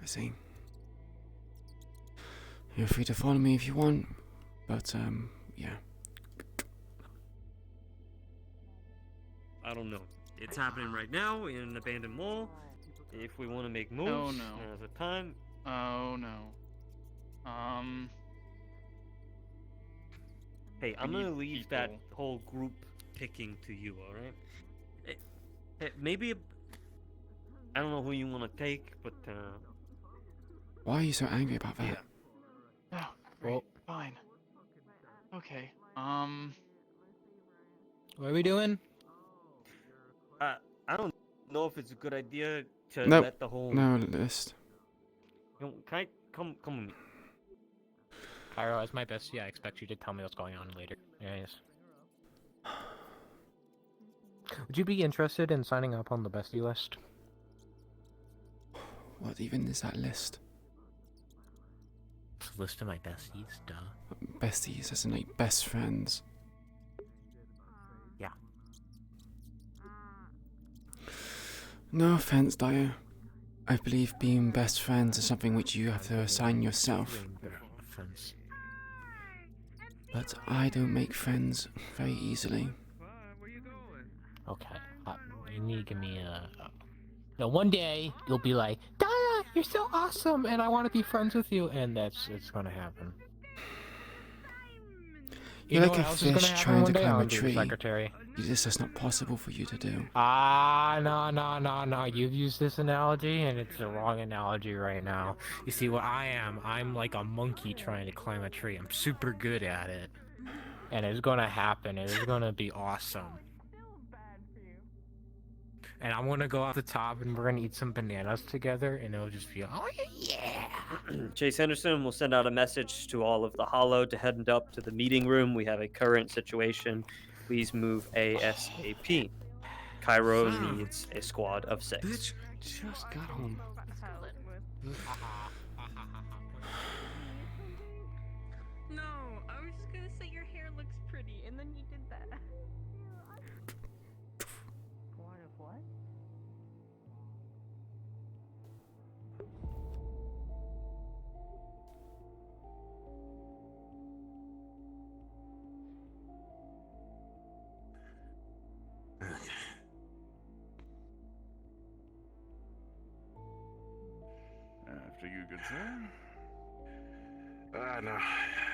I see. You're free to follow me if you want, but yeah. I don't know. It's happening right now in an abandoned mall. If we want to make moves, Oh, no. now's the time. Oh no. Hey, I'm We gonna need leave that people. whole group picking to you, alright? Maybe I don't know who you want to take, but Why are you so angry about that? Oh, Well, fine. Okay. what are we doing? I don't know if it's a good idea to Nope. let the whole. No list. Can I come with me? Cairo, as my bestie, I expect you to tell me what's going on later. Yes. Would you be interested in signing up on the bestie list? What even is that list? It's a list of my besties, duh. Besties, as in like best friends. Yeah. No offense, Dyer. I believe being best friends is something which you have to assign yourself. Friends. But I don't make friends very easily. Okay. You need to give me a. No, one day you'll be like, Daya, you're so awesome, and I want to be friends with you, and it's gonna happen. You're know like what a else is gonna fish happen trying one to day? climb I'll a be tree. Secretary. It's just not possible for you to do. No. You've used this analogy, and it's the wrong analogy right now. You see what I am? I'm like a monkey trying to climb a tree. I'm super good at it. And it's gonna happen. It's gonna be awesome. And I'm gonna go off the top, and we're gonna eat some bananas together, and it'll just be, oh yeah! Chase Henderson will send out a message to all of the Hollow to head up to the meeting room. We have a current situation. Please move ASAP. Cairo needs a squad of 6. Bitch, just got home. No, I was just gonna say your hair looks good, sir. No.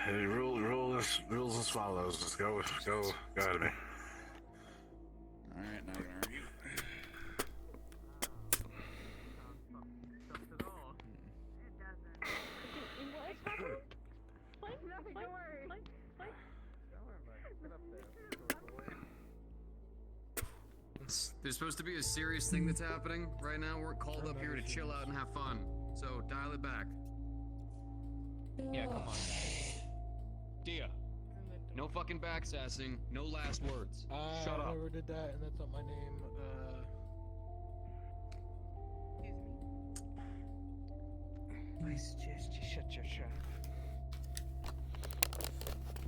The rules as follows. Just go ahead of me. Alright, not gonna argue. There's supposed to be a serious thing that's happening right now. We're called up here to chill out and have fun. So dial it back. Yeah, come on. Dia. No fucking backsassing. No last words. Shut I up. never did that, and that's not my name. I suggest you shut your trap.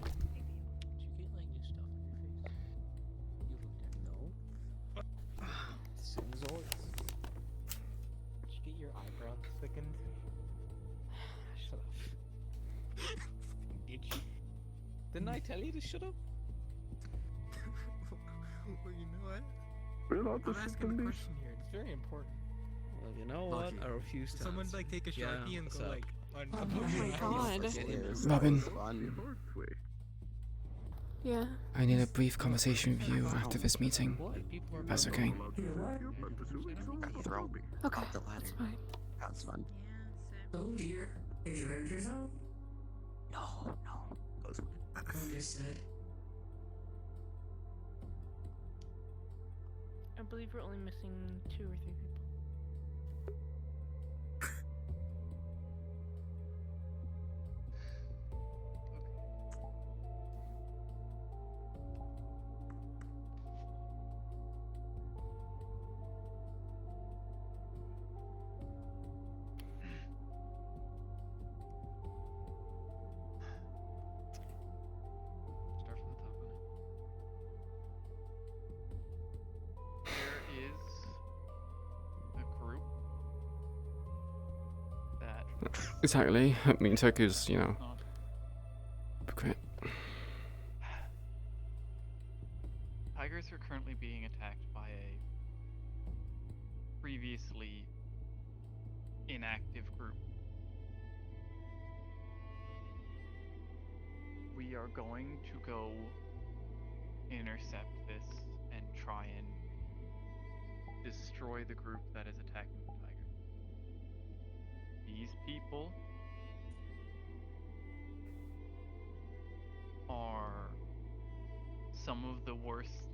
Did you get like new stuff on your face? You looked at no. Same as always. Did you get your eyebrows thickened? Shut up. Did you? Didn't I tell you to shut up? Well, you know what? We're not I'm asking a question here. It's very important. Well, you know what? I refuse to. Someone like take a Sharpie and go like on. Oh my god. Robin, Yeah. I need a brief conversation with you after this meeting. That's okay. Okay, that's fine. That's fun. Oh dear. Did you hurt yourself? No. Understood. I believe we're only missing 2 or 3 people. Start from the top on it. There is a group that Exactly. I mean, Toku's, you know, hypocrite. tigers are currently being attacked by a previously inactive group. We are going to go intercept this and try and destroy the group that is attacking the tiger. These people are some of the worst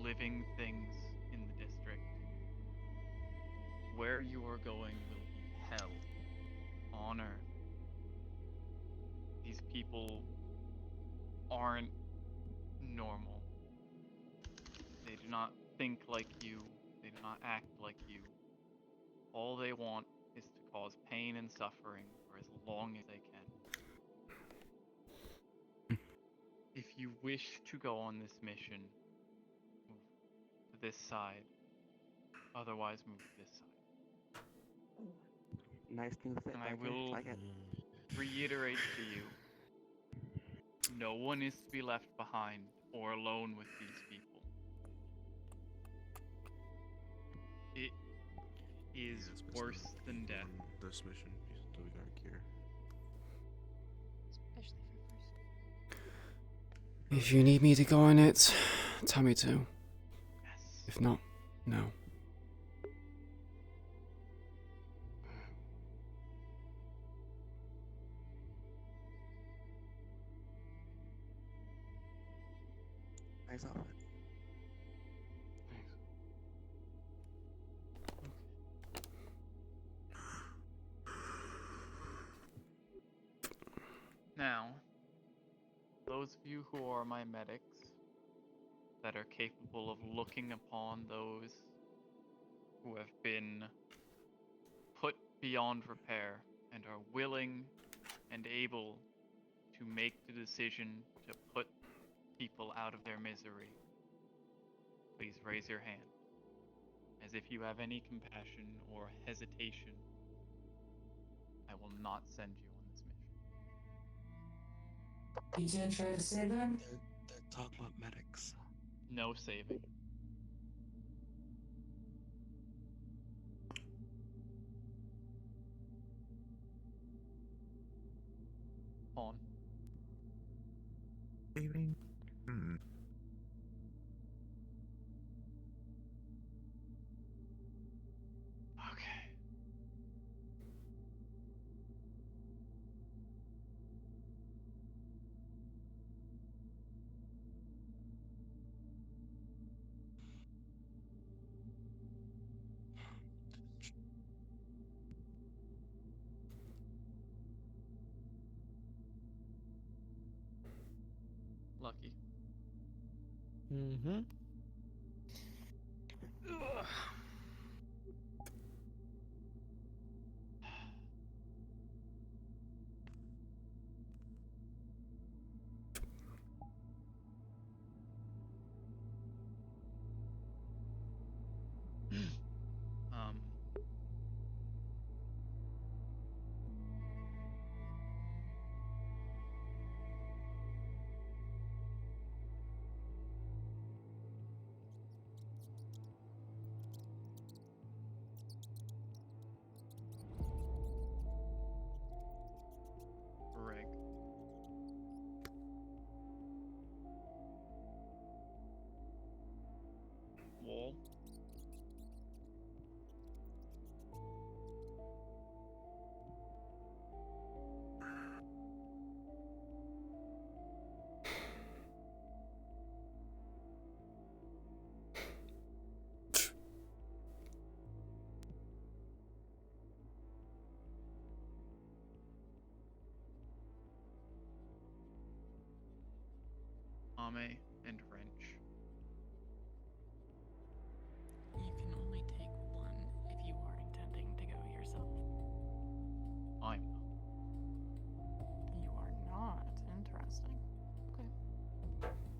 living things in the district. Where you are going will be hell on earth. These people aren't normal. They do not think like you. They do not act like you. All they want is to cause pain and suffering for as long as they can. If you wish to go on this mission, move to this side. Otherwise, move to this side. Nice new fit. And I Tiger. will Like it. reiterate to you, no one is to be left behind or alone with these people. It is worse than death. This mission, so we gotta cure. If you need me to go on it, tell me to. If not, no. Nice outfit. Now, those of you who are my medics that are capable of looking upon those who have been put beyond repair and are willing and able to make the decision to put people out of their misery, please raise your hand, as if you have any compassion or hesitation. I will not send you on this mission. You didn't try to save them? They're talking about medics. No saving. saving? Hmm. Okay. Lucky. Mm-hmm. Um. Greg. Wall. Ame and Wrench. You can only take one if you are intending to go yourself. I'm You are not. Interesting. Okay.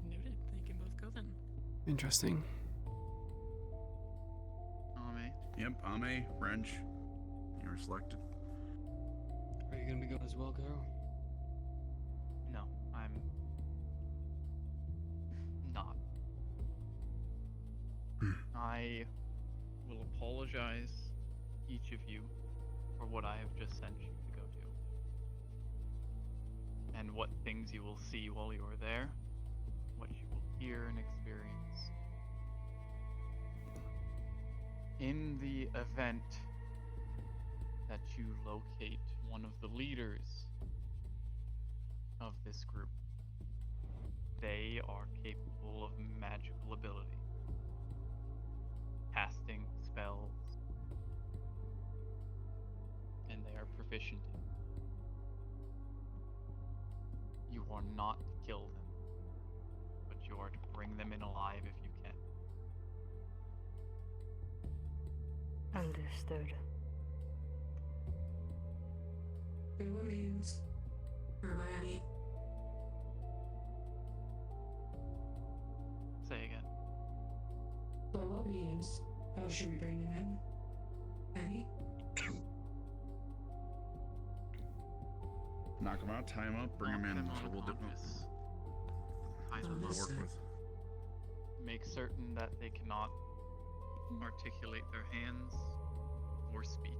Noted. They can both go then. Interesting. Ame. Yep, Ame, Wrench. You were selected. Are you gonna be going as well, Carol? No, I'm not. I will apologize, each of you, for what I have just sent you to go do. And what things you will see while you are there, what you will hear and experience. In the event that you locate one of the leaders of this group, they are capable of magical ability, casting spells, and they are proficient in. You are not to kill them, but you are to bring them in alive if you can. Understood. By what means? Hermione. Say again. By what means? How should we bring him in? Penny? Knock him out, tie him up, bring him in. That's what we'll do. Tie them We'll up. work with. Make certain that they cannot articulate their hands or speak.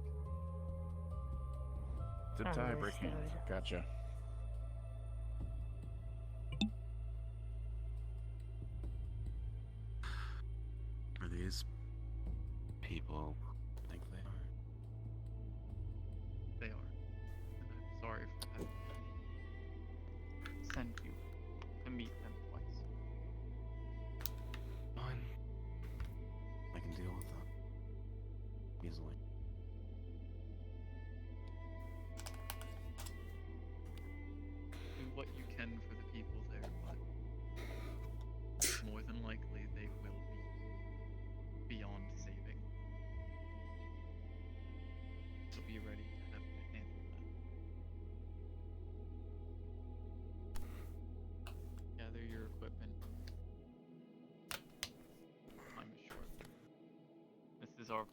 The tie breaking. Gotcha. Are these people? I think they are. They are. And I'm sorry for having sent you to meet them twice. Fine. I can deal with that easily. Do what you can for the people there, but more than likely they will be beyond saving. So be ready to have to handle that. Gather your equipment. Time is short. This is our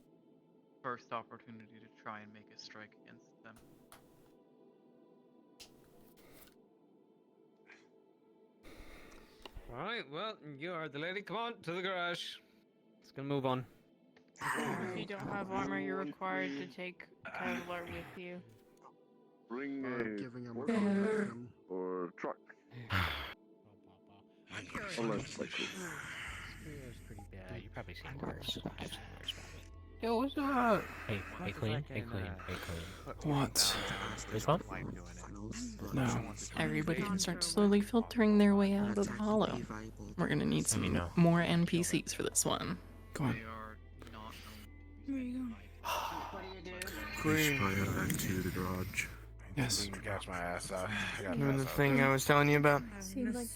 first opportunity to try and make a strike against them. Alright, well, you are the lady. Come on, to the garage. Let's gonna move on. If you don't have armor, you're required to take Kevlar with you. Bring giving him a Better. or truck. Almost like It was pretty bad. You probably seen worse. I've seen worse probably. Yo, what's up? Hey, clean. What? This one? No. Everybody can start slowly filtering their way out of the hollow. We're gonna need some more NPCs for this one. Go on. Where you going? We should probably head back to the garage. Yes. Got my ass out. Doing the thing I was telling you about. Thanks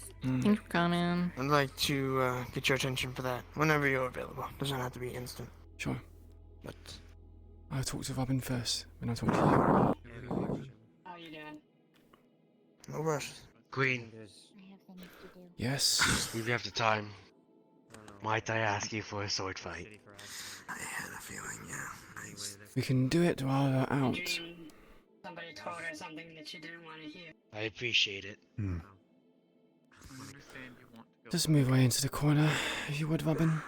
for coming. I'd like to get your attention for that whenever you're available. Doesn't have to be instant. Sure. But I'll talk to Robin first, then I'll talk to you. How you doing? no rush. Queen, Yes. we have the time. Might I ask you for a sword fight? I had a feeling, yeah. We can do it while we're out. Somebody told her something that you didn't want to hear. I appreciate it. Just move away into the corner, if you would, Robin.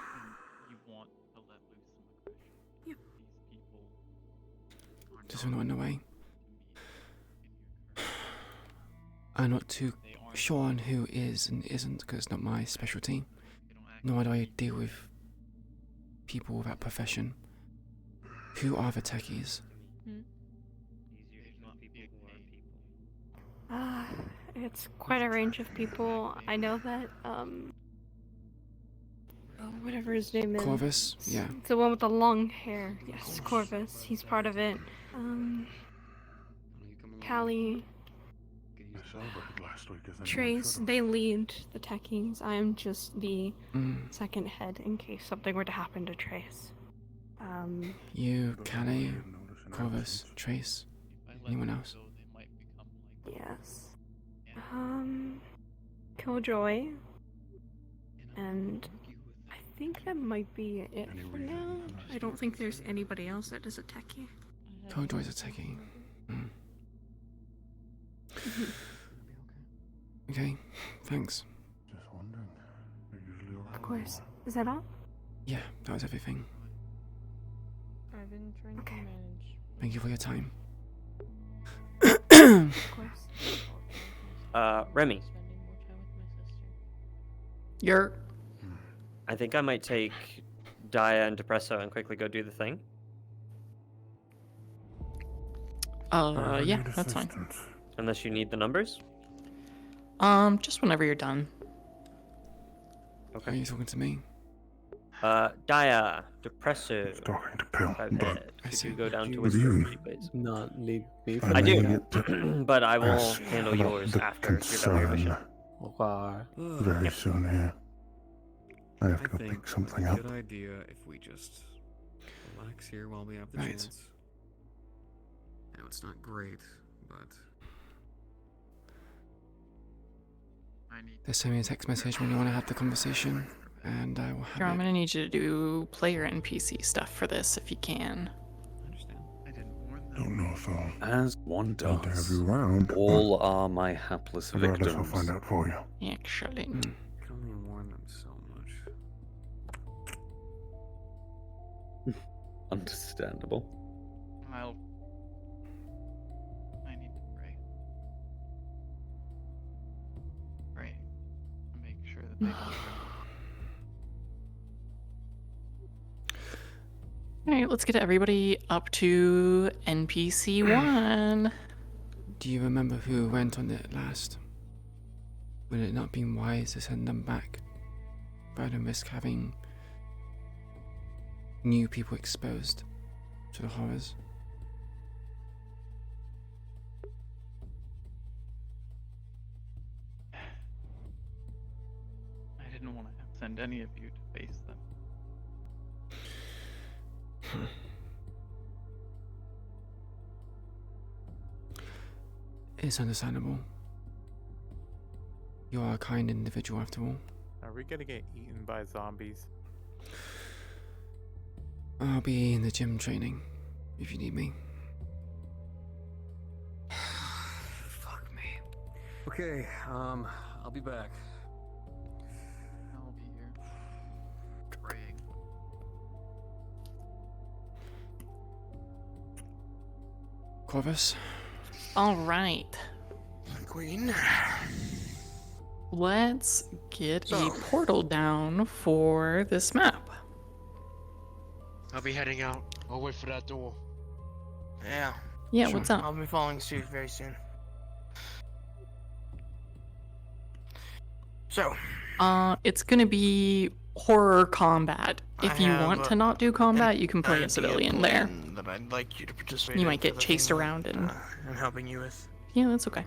Just so we're not in the way. I'm not too sure on who is and isn't, because it's not my specialty. Nor do I deal with people with that profession. Who are the techies? It's quite a range of people. I know that, whatever his name is. Corvus? Yeah. It's the one with the long hair. Yes, Corvus. He's part of it. Callie, Trace, they lead the techies. I am just the second head in case something were to happen to Trace. You, Callie, Corvus, Trace, anyone else? Yes. Killjoy. And I think that might be it for now. I don't think there's anybody else that is a techie. Killjoy's a techie. Okay, thanks. Of course. Is that all? Yeah, that was everything. I've been trying to manage. Thank you for your time. Of course. Remy. You're. I think I might take Dia and Depresso and quickly go do the thing. Yeah, that's fine. Unless you need the numbers. Just whenever you're done. Okay. Are you talking to me? Dia, Depresso. Talking to Pill, but Could you go down to with Whisper, you. please? Not lead me. I do, but I will handle yours after you're done your mission. Very soon here. I have to go think pick something it's a up. good idea if we just relax here while we have the Right. chance. I know it's not great, but Just send me a text message when you want to have the conversation, and I will have Here, I'm it. gonna need you to do player NPC stuff for this if you can. Don't know if I'll As one to have does. you around. All are my hapless Regardless, I'll victims. find out for you. Actually. I can only warn them so much. Understandable. I need to pray. Pray. Make sure that they don't. Alright, let's get everybody up to NPC 1. Do you remember who went on it last? Would it not be wise to send them back, rather than risk having new people exposed to the horrors? I didn't want to send any of you to face them. It's understandable. You are a kind individual after all. Are we gonna get eaten by zombies? I'll be in the gym training if you need me. Fuck me. Okay, I'll be back. I'll be here. Praying. Corvus? Alright. Queen. let's get a portal down for this map. I'll be heading out. I'll wait for that door. Yeah. Yeah, what's up? I'll be following suit very soon. So. It's gonna be horror combat. If you want to not do combat, you can play a civilian there. That I'd like you to participate You in might for get the chased thing around and. I'm helping you with. Yeah, that's okay.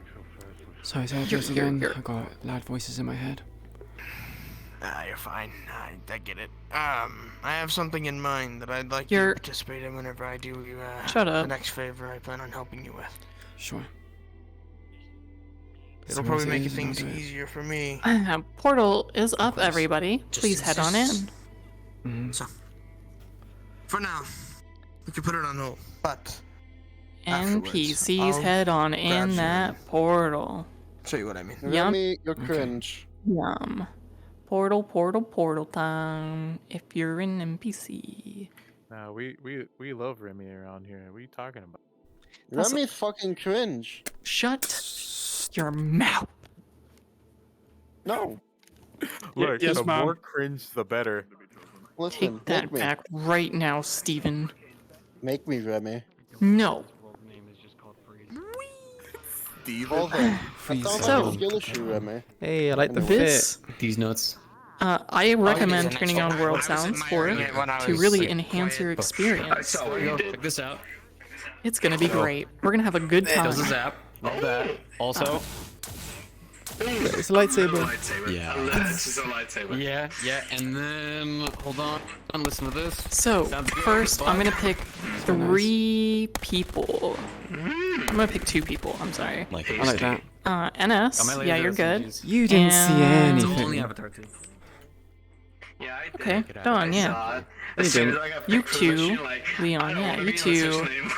Sorry, say that again. I got loud voices in my head. You're fine. I get it. I have something in mind that I'd like you to participate in whenever I do Shut up. the next favor I plan on helping you with. Sure. It'll probably make things easier for me. Portal is up, everybody. Please head on in. So, for now, we can put it on hold. But NPCs head on in that portal. Show you what I mean. Yum. Remy, you're cringe. Yum. Portal, portal, portal time. If you're an NPC. No, we love Remy around here. What are you talking about? Remy's fucking cringe. Shut your mouth. No. Look, yes, the Mom. more cringe, the better. Listen, Take that back right now, Steven. Make me, Remy. No. Hold on. That sounds like a skill issue, Remy. Hey, I like the This- fit. These notes. I recommend turning on world sounds for it to really enhance your experience. Check this out. It's gonna be great. We're gonna have a good time. Does a zap. Love that. Also. It's a lightsaber. Yeah. It's a lightsaber. Yeah. And then hold on. Listen to this. So first, I'm gonna pick 3 people. I'm gonna pick 2 people. I'm sorry. I like that. NS. Yeah, you're good. You didn't see anything. Only Avatar 2. Yeah, I did. Okay, done. Yeah. As soon as I got You picked for the 2, mission, like, Leon. Yeah, you I don't even know 2 what's his name.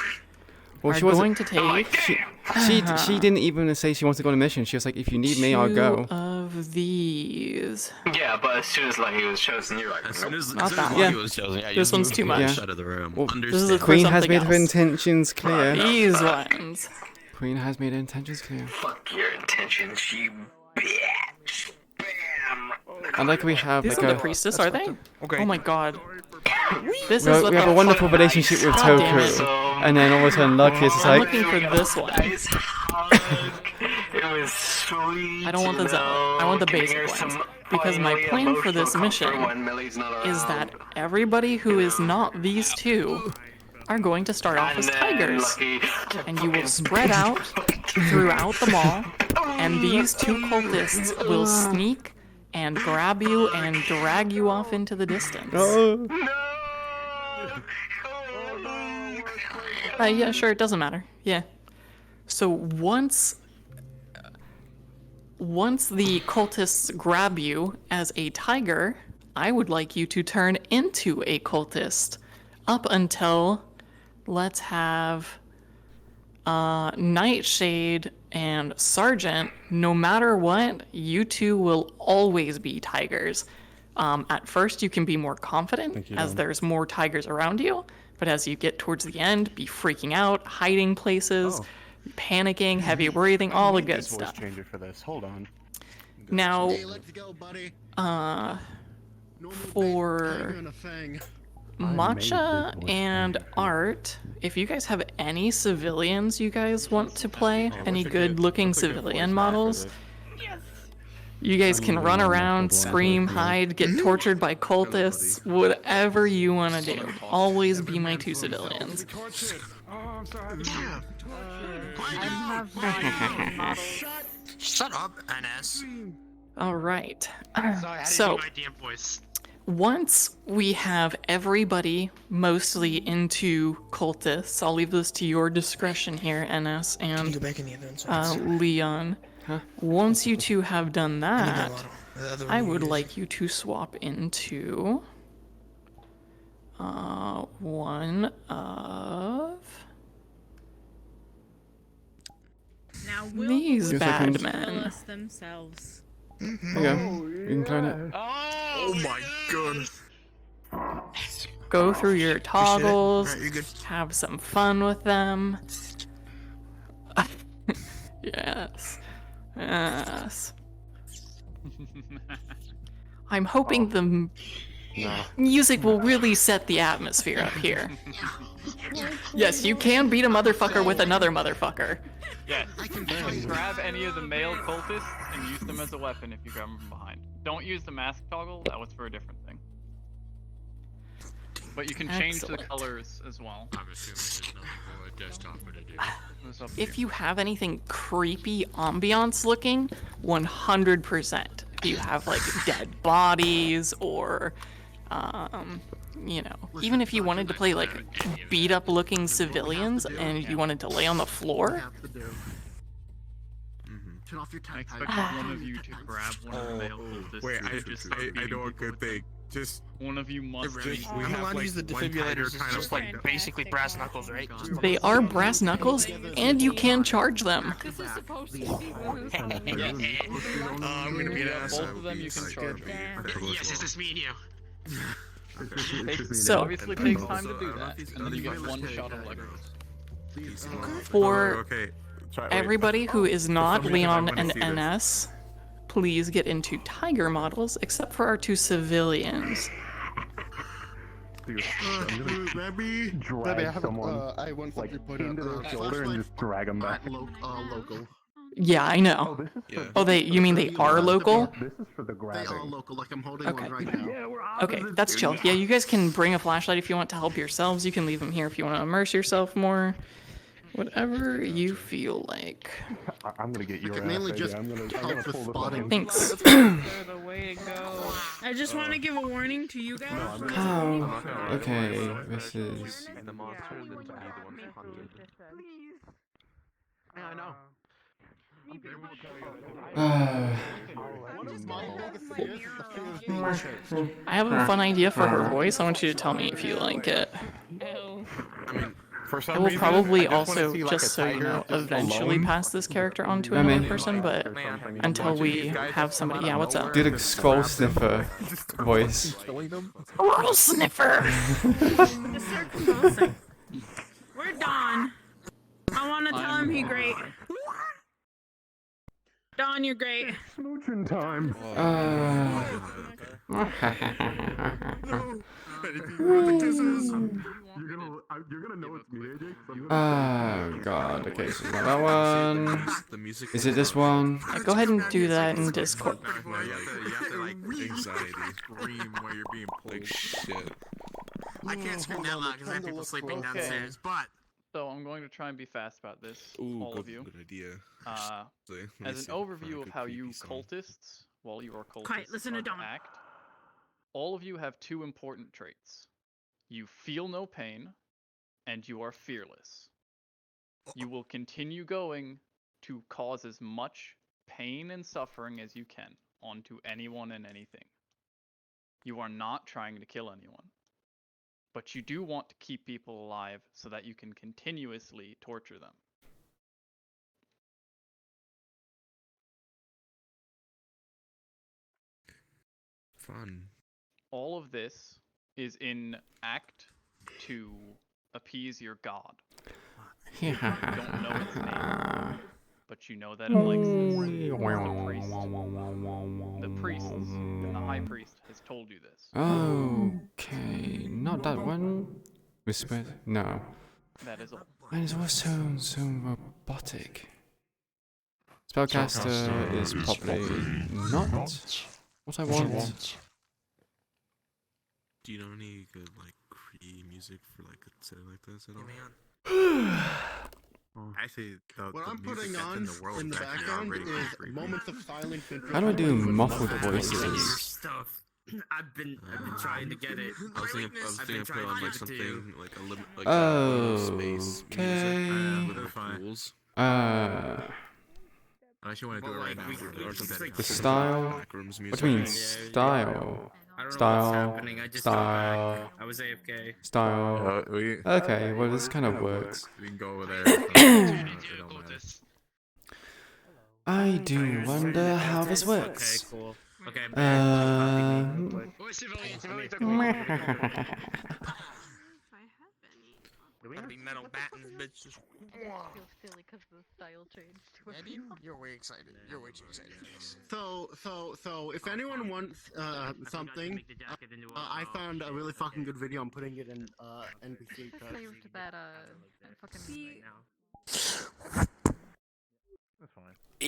Well, are she wasn't. going to take. She didn't even say she wants to go on a mission. She was like, if you need me, I'll go. 2 of these. Yeah, but as soon as like he was chosen, you're like, As soon as, Not as, soon that as one. he was chosen, yeah, This one's too much. Yeah. Out of the room. Well, This is the Queen has something made her else. intentions clear. These ones. Queen has made her intentions clear. fuck your intentions, you bitch. Bam. I like we have These like are a. the priestess, are they? Okay. Oh my god. This We is have, what we have the a wonderful fuck- relationship with God damn it. Toku, and then all of a sudden Lucky is just I'm like, looking for this one. It was sweet. I don't want the Zelda. I want the basic ones. Because my plan for this mission is that everybody who is not these 2 are going to start off as tigers. And you will spread out throughout the mall, and these 2 cultists will sneak and grab you and drag you off into the distance. Yeah, sure, it doesn't matter. Yeah. So once the cultists grab you as a tiger, I would like you to turn into a cultist up until, let's have Nightshade and Sergeant. No matter what, you 2 will always be tigers. At first, you can be more confident as there's more tigers around you, but as you get towards the end, be freaking out, hiding places, panicking, heavy breathing, all the good stuff. Voice changer for this. Hold on. Now, let's go, buddy. for Matcha and Art, if you guys have any civilians you guys want to play, any good-looking civilian models, you guys can run around, scream, hide, get tortured by cultists, whatever you want to do. Always be my 2 civilians. Shut up, NS. All right. So, once we have everybody mostly into cultists, I'll leave this to your discretion here, NS and Leon. Once you 2 have done that, I would like you to swap into one of these bad men. Themselves. there you go. You can clone it. Oh my god. Go through your toggles, Alright, you're good. have some fun with them. Yes. Yes. I'm hoping the music will really set the atmosphere up here. Yes, you can beat a motherfucker with another motherfucker. Yes, you can grab any of the male cultists and use them as a weapon if you grab them from behind. Don't use the mask toggle, that was for a different thing. But you can change the colors as well. I'm assuming there's nothing for a desktop to do. If you have anything creepy ambiance looking, 100%. If you have like dead bodies or, you know, even if you wanted to play like beat up looking civilians and you wanted to lay on the floor. Turn off your I expect one of you to grab one of the male cultists. Wait, I know a good thing. Just one of you must be. I'm allowed to use the defibrillators. It's just like basically brass knuckles, right? They are brass knuckles, and you can charge them. This is supposed to be I'm gonna be an asshole. Both of them you can charge. Yes, it's just me and you. So, obviously takes time to do that, and then you get one shot of Lego. For everybody who is not Leon and NS, please get into tiger models, except for our two civilians. Maybe I have I want something to put into their shoulder and just drag them back. Local. Yeah, I know. Oh, you mean they are local? This is for the grabbing. They are local, like I'm holding Okay. one right now. Okay, that's chill. Yeah, you guys can bring a flashlight if you want to help yourselves. You can leave them here if you want to immerse yourself more. Whatever you feel like. I'm gonna get your ass. Mainly baby. just I'm gonna help with pull the spotting. Thanks. The way to go. I just want to give a warning to you guys. Oh, okay, this is... And the monster is going to be the one hunted. Yeah, I know. I have a fun idea for her voice. I want you to tell me if you like it. for some I will reason, probably I just wanna also, see, like, just a so you tiger know, just eventually alone. pass this character on to I another mean- person, but until we have somebody, yeah, what's up? Do the scroll sniffer voice. Scroll sniffer! Mr. Composing. We're Don. I want to tell him he great. Don, you're great. Smooching time. You're gonna know it's me, AJ. Oh god, okay, so not that one. Is it this one? Go ahead and do that in Discord. You have to like anxiety scream while you're being pulled. Like shit. I can't scream that loud because I have people sleeping downstairs, but... So I'm going to try and be fast about this, Ooh, all of you. good idea. As an overview of how you cultists, while you are cultists, Quiet, listen to Don. act, all of you have two important traits. You feel no pain, and you are fearless. You will continue going to cause as much pain and suffering as you can onto anyone and anything. You are not trying to kill anyone. But you do want to keep people alive so that you can continuously torture them. Fun. All of this is in Act to appease your god. You don't know its name, but you know that it likes this. The priest, the high priest, has told you this. Okay, not that one. Whisper? No. That is all. And it's also so robotic. Spellcaster is probably not what I want. Do you know any good like Cree music for like a set like this at all? Actually, What I'm putting on in the background is moments of silence. How do I do muffled voices? Stuff. I've been trying to get it. I was thinking of put on like something like a little like space Okay. music with the fools. I actually want to do it right now. Or something. The style? Backrooms What music. do you mean style? I don't know Style. what's happening. I just got back. I was AFK. Style. Okay, well this kind of works. We can go over there. I do wonder how this works. Okay, cool. Okay, Gotta be metal battens, bitches. I just feel silly because the style changed. Eddie, you're way excited. You're way too excited for this. So, if anyone wants something, I found a really fucking good video. I'm putting it in NPC. Saved that fucking right now. That's fine. I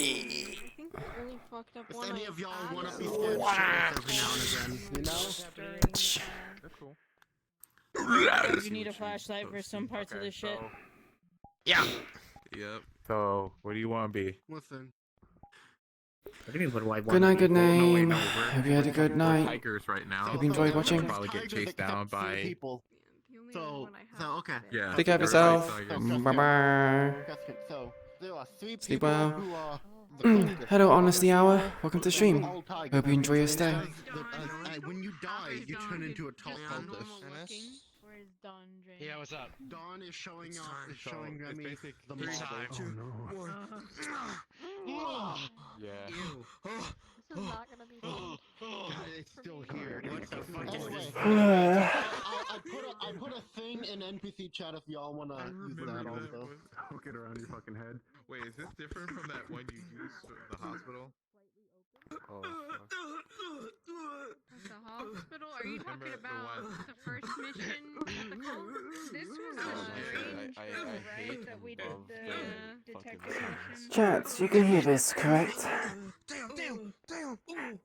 think the only fucked up If one any I of y'all had want to be was scared every now and again, you know? That's cool. You need a flashlight for some parts of this shit. Yeah. Yep. So, what do you want to be? Listen. What do you mean, what do I want? Good night, good No, wait, name. no, Hope you had a good night. Tigers right now. Hope you enjoyed watching. Probably get chased down by. People. So okay. Yeah. Take care of everybody's yourself. tigers. Bye bye. So there are 3 people Sleep well. who are Hello, Honesty Hour. Welcome to the stream. all tigers. Hope you enjoy your stay. When you die, you turn into a top cultist. Where's Don Drain? Yeah, what's up? Dawn is showing up. Is So, showing it's me basic- the Three model. times. Yeah. This is not gonna be fun. It's still here. What the fuck Anyway. is this? I put a thing in NPC chat if y'all wanna use that also. Hook it around your fucking head. Wait, is this different from that one you used for the hospital? Oh, fuck. At the hospital? Are you talking Remember the about one- the first mission with the cult? This was the strange hate that we did above the detective mission. Chats, you can hear this, correct?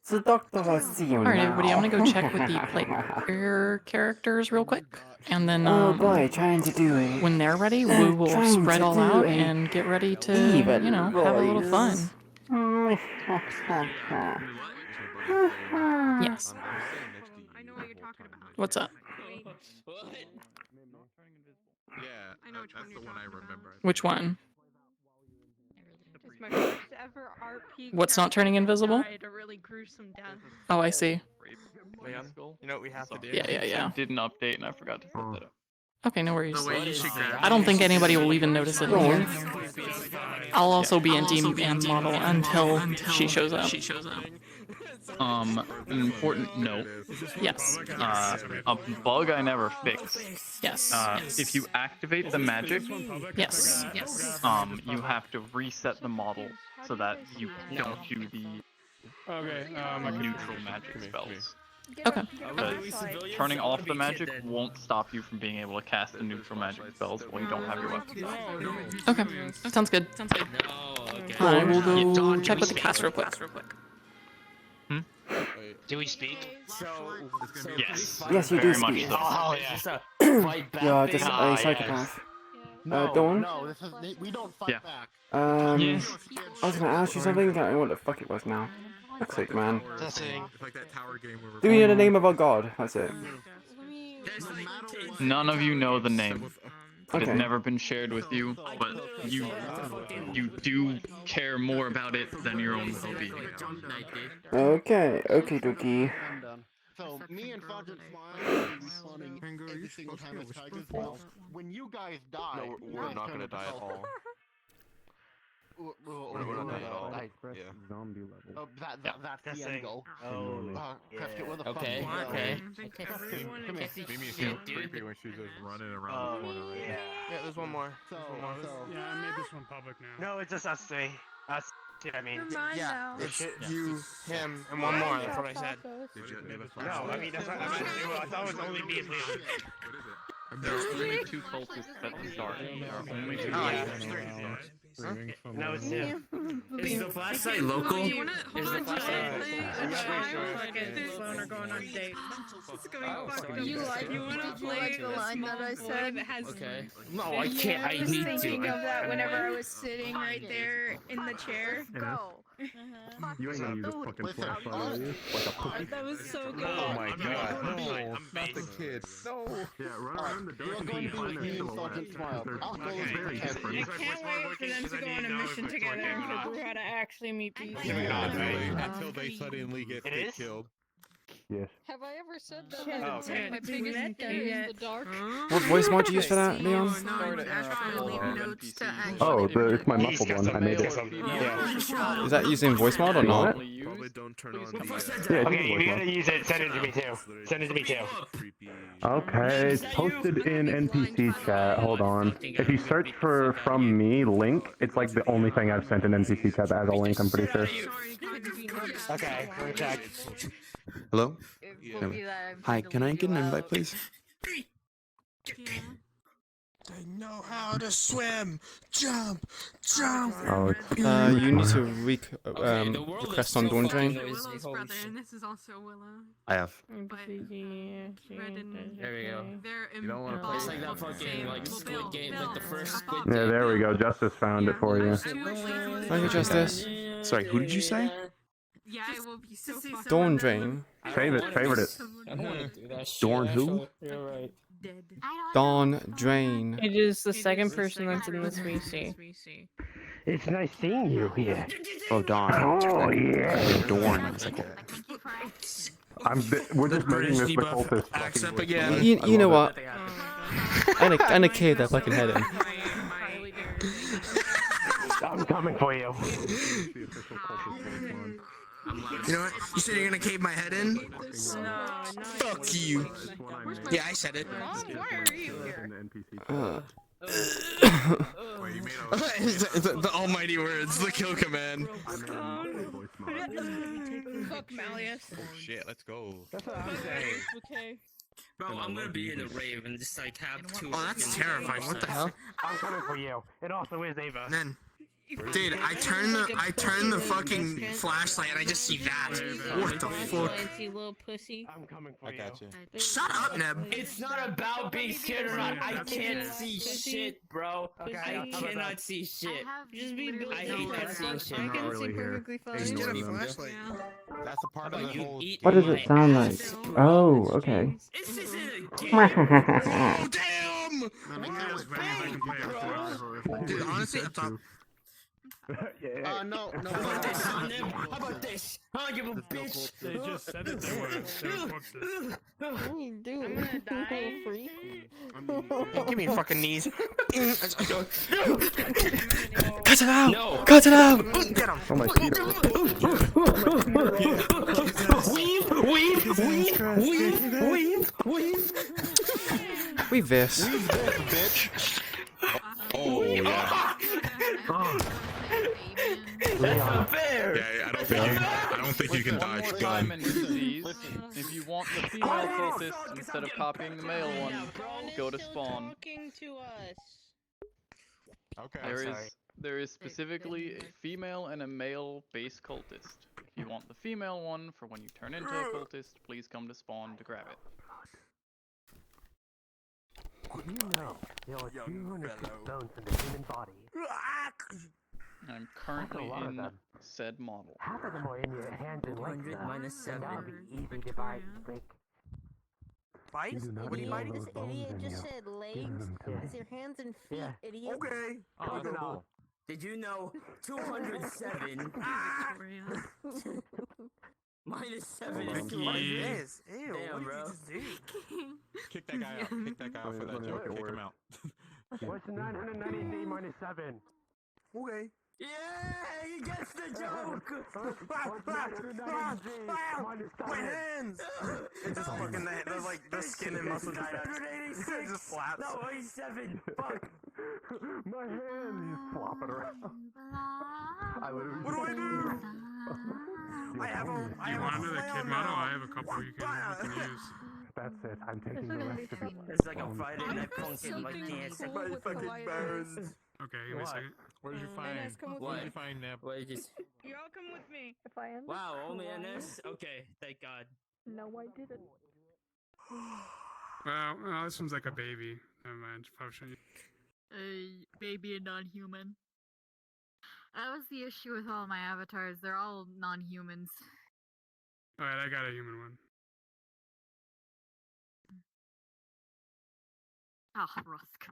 So, Doctor, I'll see you now. Alright, everybody, I'm gonna go check with the player characters real quick. And then, Oh boy, trying to do it. when they're ready, we will Trying spread to all do out a and get ready to, even you know, have a little fun. Yes. I know what you're talking about. What's up? Yeah, I know which one that's you're the one I talking remember. Which one? It's my first ever RP. What's not turning invisible? Died a really gruesome death. Oh, I see. Liam, you know what we have to do? Yeah. I did an update and I forgot to set that up. Okay, no worries. The way you should grab I don't think anybody will even notice it in here. I'll also be in Demon Anne's model until she shows up. An important note. Yes. A bug I never fixed. Yes. If you activate the magic, Yes. you have to reset the model so that you don't do the neutral magic spells. Okay. Because turning off the magic won't stop you from being able to cast the neutral magic spells when you don't have your weapons out. Okay. Sounds good. I will go check with the cast real quick. Do we speak? Yes. Yes, you do Very much speak. so. Oh, yeah. You're just a psychopath. Dawn? No, we don't fight Yeah. back. Yes. I was gonna ask you something, I can't remember what the fuck it was now. That's it, man. It's like that tower game where we're Do we know the name of our god? That's it. None of you know the name. Okay. It's never been shared with you, but you do care more about it than your own well-being. Okay, okie dokie. So me and Sergeant Smile are respawning every single time as Tigers. Well, when you guys die, No, we're not gonna die at all. We're not dying at all. Yeah. Zombie level. Oh, that's the end goal. Casket, where the fuck Okay, you go? okay. Come here. Mimi seems creepy when she's just running around the corner right now. Yeah, there's one more. Yeah, I made this one public now. No, it's just us three. Us two, I mean. Yeah, it's you, him, and one more. That's what I said. Did you name a No, I mean, that's what I meant to do. I thought it was only me and Leon. What is it? There are only 2 cultists at the start. There are only 2 cultists. No, it's you. Is the flashlight local? Is the flashlight this phone are going on a date. You wanna play the line that I said? Okay. No, I can't. I I was need thinking to. of that whenever I was sitting right there in the chair. Go. You ain't gonna use a fucking flashlight, are you? Like a pussy? That was so good. Oh my god. No, not the kid. No. Yeah, run around the dark and going to find be their me and silhouette. Sergeant Smile. They're Okay. very different. I can't wait for them to go on a mission together and figure out how to actually meet these Until they suddenly get It is? killed. Yes. Have I ever said that? Oh, okay. My biggest fear is the dark. What What voice mod do you use for that, Leon? Oh, it's my muffled one. I made it. Is that using voice mod or not? Probably don't turn on the. Yeah, Okay, if you gotta use it, send it to me too. Send it to me too. Okay, it's posted in NPC chat. Hold on. If you search for from me link, it's like the only thing I've sent in NPC chat that has a link. I'm pretty sure. Okay, let me check. Hello? Will be that I'm Hi, trying to can I leave get you an invite, out. please? They know how to swim. Jump, jump. Oh, You need to request on Dawn Drain. Willow's brother, and this is also Willow. I have. But Red and There we go. they're You don't want to It's play like that fucking like Squid Game, like the first Squid Yeah, Game. there we go. Justice found it for you. Thank you, Justice. Sorry, who did you say? Yeah, it will be so fun. Dawn Drain. Favorite it. I don't want to do that shit. Dorn who? You're right. Dawn Drain. It is the second person that's in this VC. It's nice seeing you here. Oh, Dawn. Oh yeah. Dorn. I was like, We're just making this the cultist. Axe up again. You know what? I'm gonna cave that fucking head in. I'm coming for you. You know what? You said you're gonna cave my head in? Fuck you. Yeah, I said it. The almighty words, the kill command. Fuck Malleus. Oh shit, let's go. That's what I'm saying. Okay. Bro, I'm gonna be in a rave and just like have two. Oh, that's terrifying. What the hell? I'm coming for you. It also is Ava. Then, dude, I turn the fucking flashlight and I just see that. What the fuck? You little pussy. I'm coming for you. I got you. Shut up, Neb. It's not about being scared or not. I can't see shit, bro. I cannot see shit. Just be built. I hate that seeing shit. I can see perfectly fine. Just get a flashlight. That's a part of the whole. What does it sound like? Oh, okay. This isn't a game. Oh, damn! Dude, honestly, I thought. No. How about this, Neb? How about this? I don't give a bitch. They just said it. They were. What are you doing? I'm gonna die. Freak. Hey, give me your fucking knees. Cut it out! No. Cut it out! Get him. Oh my We this. bitch. Oh yeah. That's not fair. Yeah, I don't think you can One more dodge time gun. and disease. If you want the female cultist instead of copying the male one, go to spawn. Talking to us. Okay. There is specifically a female and a male base cultist. If you want the female one for when you turn into a cultist, please come to spawn to grab it. You know, there are 206 bones in the human body. I'm currently lot of in them. said model. Half of them are in your hands and legs. 200 minus So 7. that'll be easy to buy, Rick. Bites? What do you Idiot, mean? this idiot just said legs. It's your hands and feet, idiot. Okay. Oh, that's cool. Did you know 207 minus 7 is Vicky. 200? Ew, Damn, what bro. did you just do? Kick that guy out. Kick that guy out for that joke. Kick him out. What's 993 minus 7? Okay. Yeah, he gets the joke. My hands! It's just fucking the skin and muscle just, just flaps. No, he's 7. Fuck. My hand, he's flopping around. What do I do? I have a. You want another kid model? I have a couple you can use. That's it. I'm taking the rest of you. It's like on Friday night funkin' my dance. My fucking bones. Okay, give me a second. What did you find? What did you find, Neb? What did you s- Y'all come with me. If I am. Wow, only NS? Okay, thank God. No, I didn't. Well, this one's like a baby. Never mind. Probably shouldn't. Baby and non-human. That was the issue with all my avatars. They're all non-humans. Alright, I got a human one. Ah, Rusk.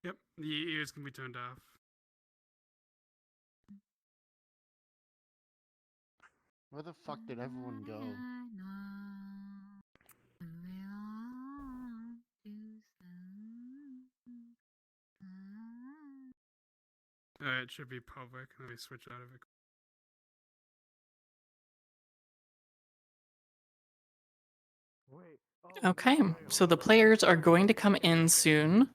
Yep, the ears can be turned off. Where the fuck did everyone go? It should be public. Let me switch out of it. Okay, so the players are going to come in soon.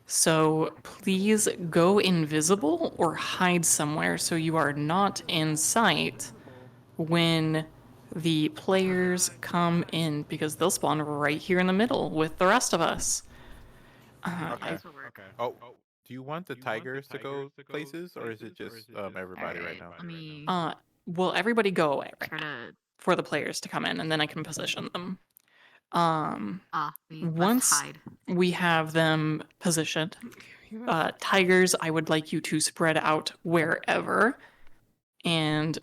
So please go invisible or hide somewhere so you are not in sight when the players come in, because they'll spawn right here in the middle with the rest of us. Okay. Oh, do you want the tigers to go places, or is it just everybody right now? Well, everybody go away right now for the players to come in, and then I can position them. We must Once hide. we have them positioned, tigers, I would like you to spread out wherever, and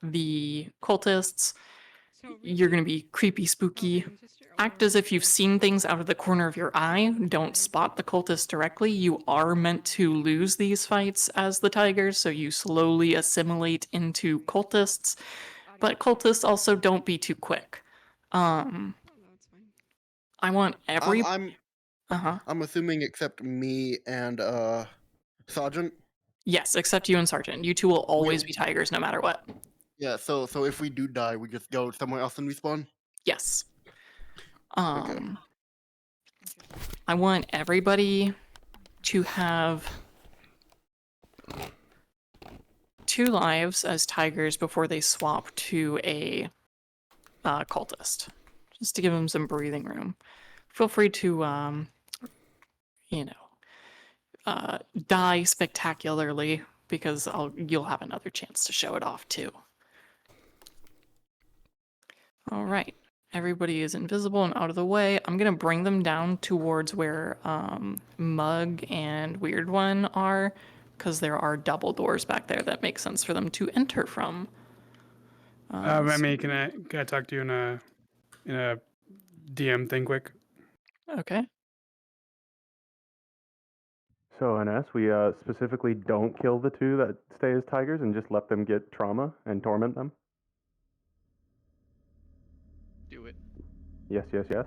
the cultists, you're gonna be creepy, spooky. Act as if you've seen things out of the corner of your eye. Don't spot the cultists directly. You are meant to lose these fights as the tigers, so you slowly assimilate into cultists. But cultists also don't be too quick. I want every. I'm assuming except me and Sergeant. Yes, except you and Sergeant. You two will always be tigers no matter what. Yeah. So if we do die, we just go somewhere else and respawn. Yes. I want everybody to have 2 lives as tigers before they swap to a cultist, just to give them some breathing room. Feel free to, die spectacularly, because you'll have another chance to show it off too. All right. Everybody is invisible and out of the way. I'm gonna bring them down towards where Mug and Weird One are, because there are double doors back there that make sense for them to enter from. Remy, can I talk to you in a DM thing quick? Okay. So, NS, we specifically don't kill the 2 that stay as tigers and just let them get trauma and torment them? Do it. Yes, yes, yes.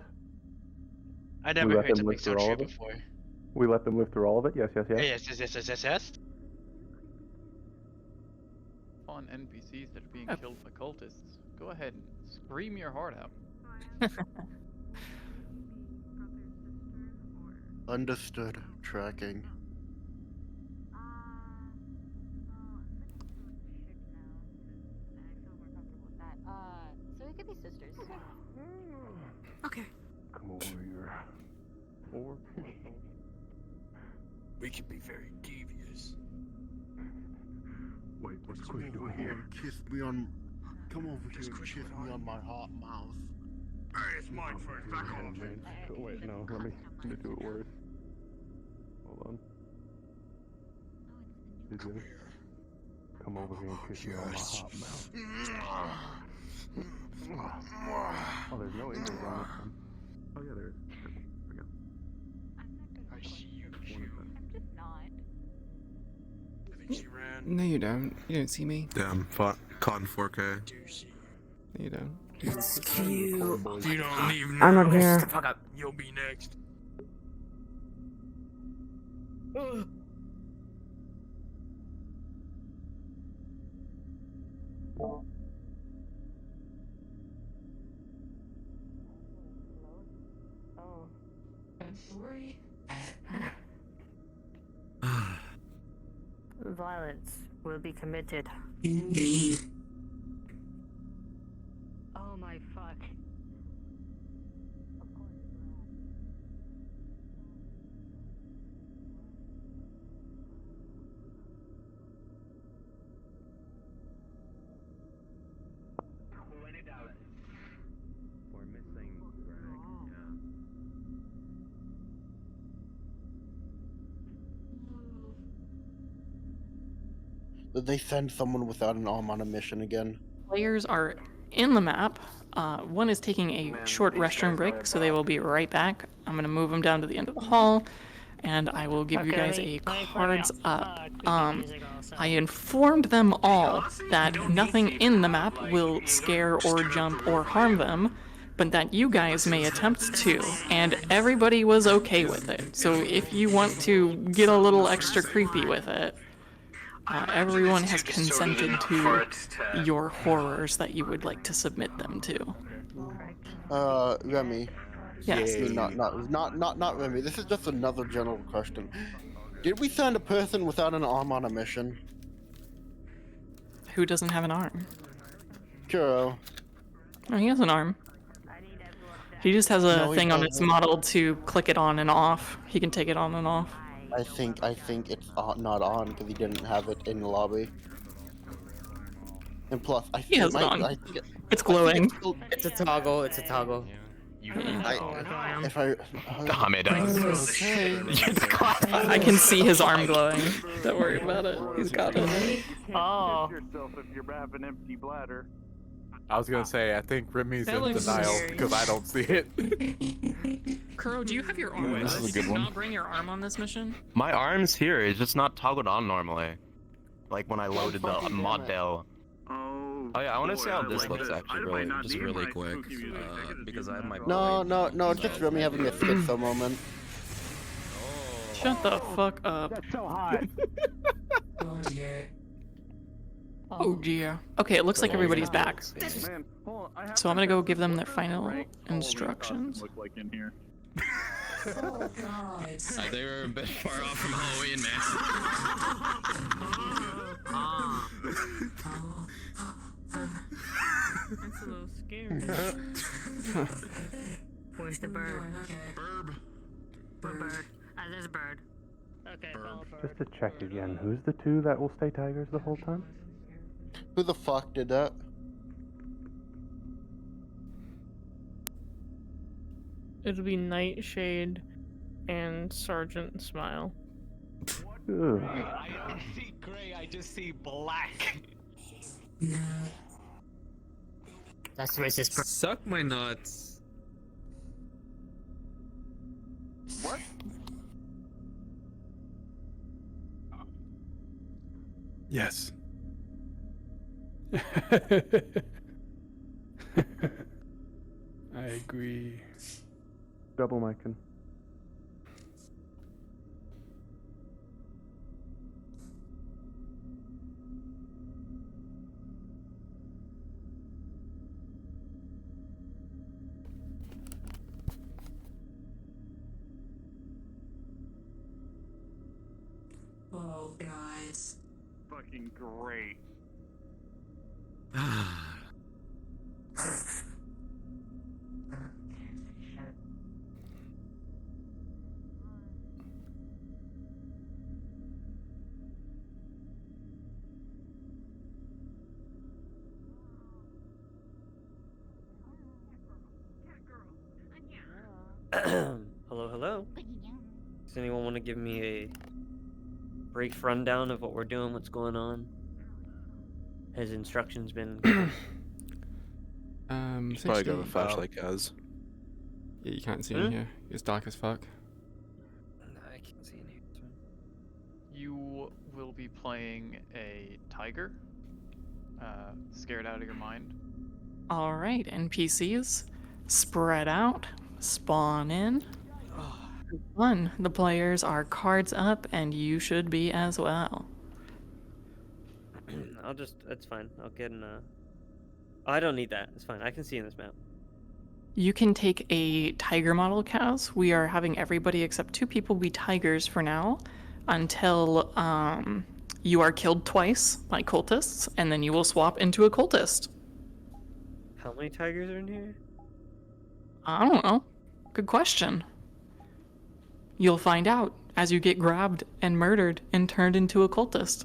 I never heard something so true before. We let them live through all of it? Yes, yes, yes. Yes. On NPCs that are being killed by cultists, go ahead and scream your heart out. Understood. Tracking. So we could be sisters. Okay. Come over here. Or We can be very devious. Wait, what's Squish doing here? Kiss me on. Come over here and kiss me on my hot mouth. Hey, it's mine first. Back off. Wait, no, let me do it worse. Hold on. Come here. Come over here and kiss me on my hot mouth. Oh, there's no injuries on this one. Oh yeah, there is. There we go. I see you, I'm just not. I think she ran. No, you don't. You don't see me. Damn, caught in 4K. No, you don't. It's cute. You don't leave now. I'm not here. Shut the fuck up. You'll be next. Violence will be committed. Oh my fuck. We're missing Greg, yeah. Did they send someone without an arm on a mission again? Players are in the map. One is taking a short restroom break, so they will be right back. I'm going to move them down to the end of the hall, and I will give you guys a cards up. I informed them all that nothing in the map will scare or jump or harm them, but that you guys may attempt to, and everybody was okay with it. So if you want to get a little extra creepy with it, everyone has consented to your horrors that you would like to submit them to. Remy. Yes. I mean, not Remy. This is just another general question. Did we send a person without an arm on a mission? Who doesn't have an arm? Kuro. Oh, he has an arm. He just has a No, he thing on his doesn't. model to click it on and off. He can take it on and off. I think it's not on because he didn't have it in the lobby. And plus, I He think has it on. I think It's glowing. It's a toggle. It's a toggle. If I I can see his arm glowing. Don't worry about it. He's got it. Oh. yourself if you have an empty bladder. I was gonna say, I think Remy's in looks denial scary. because I don't see it. Kuro, do you have your arm? This is a Did good you one. not bring your arm on this mission? My arm's here. It's just not toggled on normally. Like when I loaded the model. Oh yeah, I want to see how this looks actually, really quick. Because I have my. No, it's just Remy having a schizo moment. Shut the fuck up. That's so hot. Oh dear. Okay, it looks like everybody's back. So I'm gonna go give them their final instructions. Look like in here. They were a bit far off from Halloween, That's a little scary. Where's the bird? Bird. There's a bird. Okay, follow bird. Just to check again, who's the two that will stay tigers the whole time? Who the fuck did that? It'll be Nightshade and Sergeant Smile. Ugh. I don't see gray. I just see black. That's racist. Suck my nuts. What? Yes. I agree. Double micing. Oh, guys. Fucking great. Hello. Does anyone want to give me a brief rundown of what we're doing, what's going on? Has instructions been given? Probably got a flashlight, guys. Yeah, you can't see in here. It's dark as fuck. I can't see in here. You will be playing a tiger, scared out of your mind. Alright, NPCs, spread out, spawn in. One, the players are cards up, and you should be as well. That's fine. I'll get in I don't need that. It's fine. I can see in this map. You can take a tiger model, Kaz. We are having everybody except 2 people be tigers for now until you are killed twice by cultists, and then you will swap into a cultist. How many tigers are in here? I don't know. Good question. You'll find out as you get grabbed and murdered and turned into a cultist.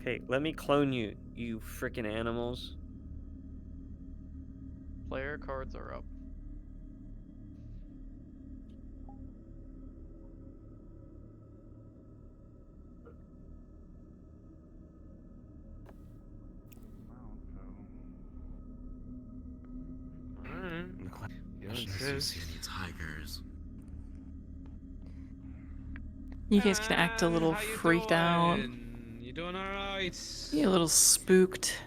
Okay, let me clone you, you freaking animals. Player cards are up. See any tigers? You guys can act a little freaked out. You doing alright? Be a little spooked.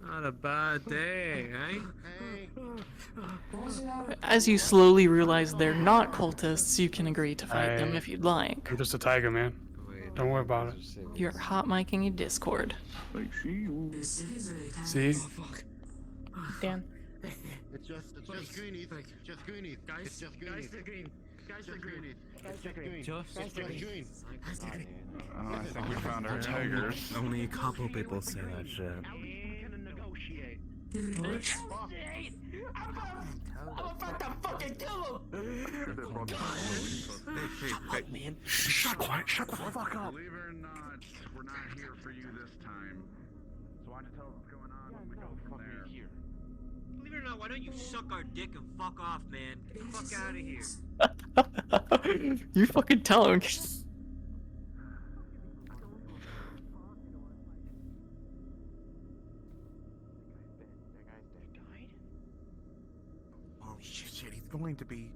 Not a bad day, eh? As you slowly realize they're not cultists, you can agree to fight them if you'd like. I'm just a tiger, man. Don't worry about it. You're hot micing your Discord. See? Dan. It's just greenies. Just greenies. It's just greenies. Guys, the green. Guys, the green. Just green. I think we found our tigers. Only a couple people say that shit. I'm about to fucking kill him! Hey, man. Shut the fuck up. Believe it or not, we're not here for you this time. So why don't you tell us what's going on and we go from there. Believe it or not, why don't you suck our dick and fuck off, man? Get the fuck out of here. You fucking tell him. Holy shit, he's going to be...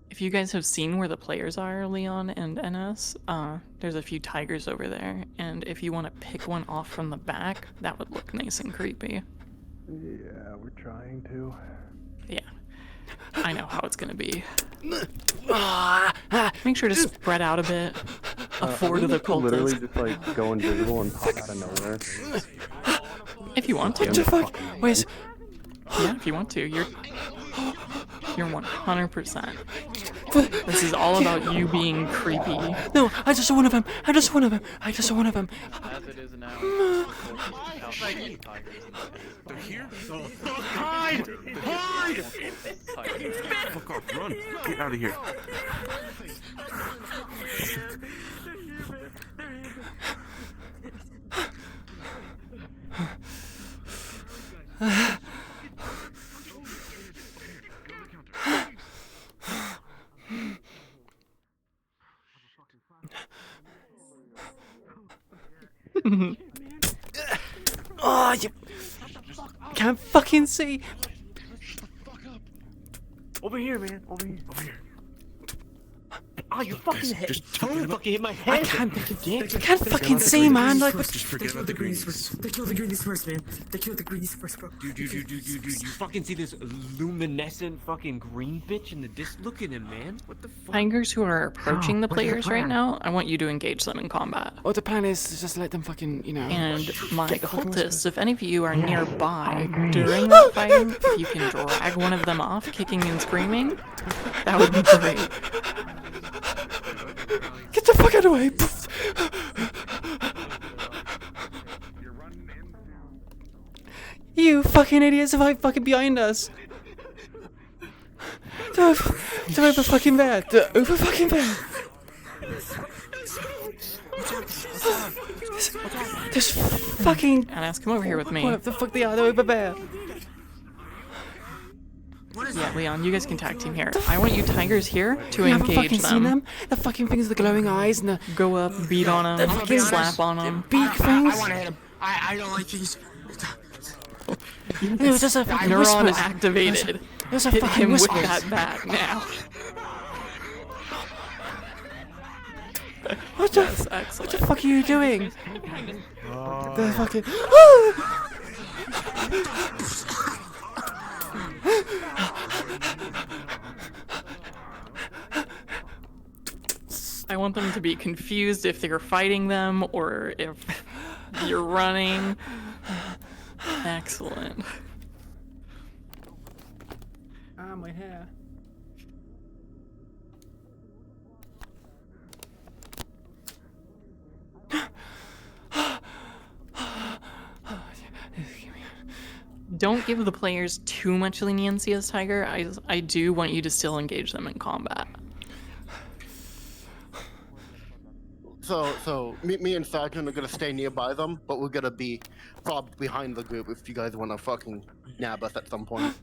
If you guys have seen where the players are, Leon and NS, there's a few tigers over there, and if you want to pick one off from the back, that would look nice and creepy. Yeah, we're trying to. Yeah, I know how it's gonna be. Make sure to spread out a bit. Afford to the Literally cultists. just like go invisible and pop out of nowhere. If you want to. What the fuck? Where's... Yeah, if you want to. You're 100%. This is all about you being creepy. No, I just saw one of them. I just saw one of them. I just saw one of them. As it is now, They're here? Hide! Hide! Fuck off, run. Get out of here. Oh, you can't fucking see. Over here, man. Over here. Over here. Oh, you fucking hit. Just fucking hit my I head. can't fucking see, man. Like, Just forget about the greenies. They killed the greenies first, man. They killed the greenies first, bro. Dude, you fucking see this luminescent fucking green bitch in the disc? Look at him, man. What the fuck? Tigers who are approaching the what's the players right plan? now, I want you to engage them in combat. what the plan is just let them fucking, you know. And my get the fucking cultists, if any of you are nearby during that fighting, if you can drag one of them off, kicking and screaming, that would be great. Get the fuck out of the way! You fucking idiots! If I fucking behind us. They're over fucking there. They're over fucking there. There's fucking. Anas, come over here with me. What the fuck they are? They're over there. Yeah, Leon, you guys can tag team here. I want you tigers here to You haven't engage fucking seen them. them? The fucking things with the glowing eyes and the Go up, beat on them, fucking slap on them. big things. I want to hit him. I don't like these. It was just a fucking Neuron whisper. activated. It was a Hit fucking him with whisper. that bat now. What the? That's What excellent. the fuck are you doing? The fucking. I want them to be confused if they're fighting them or if you're running. Excellent. Ah, my hair. Don't give the players too much leniency as Tiger. I do want you to still engage them in combat. So me and Sergeant are gonna stay nearby them, but we're gonna be far behind the group if you guys wanna fucking nab us at some point.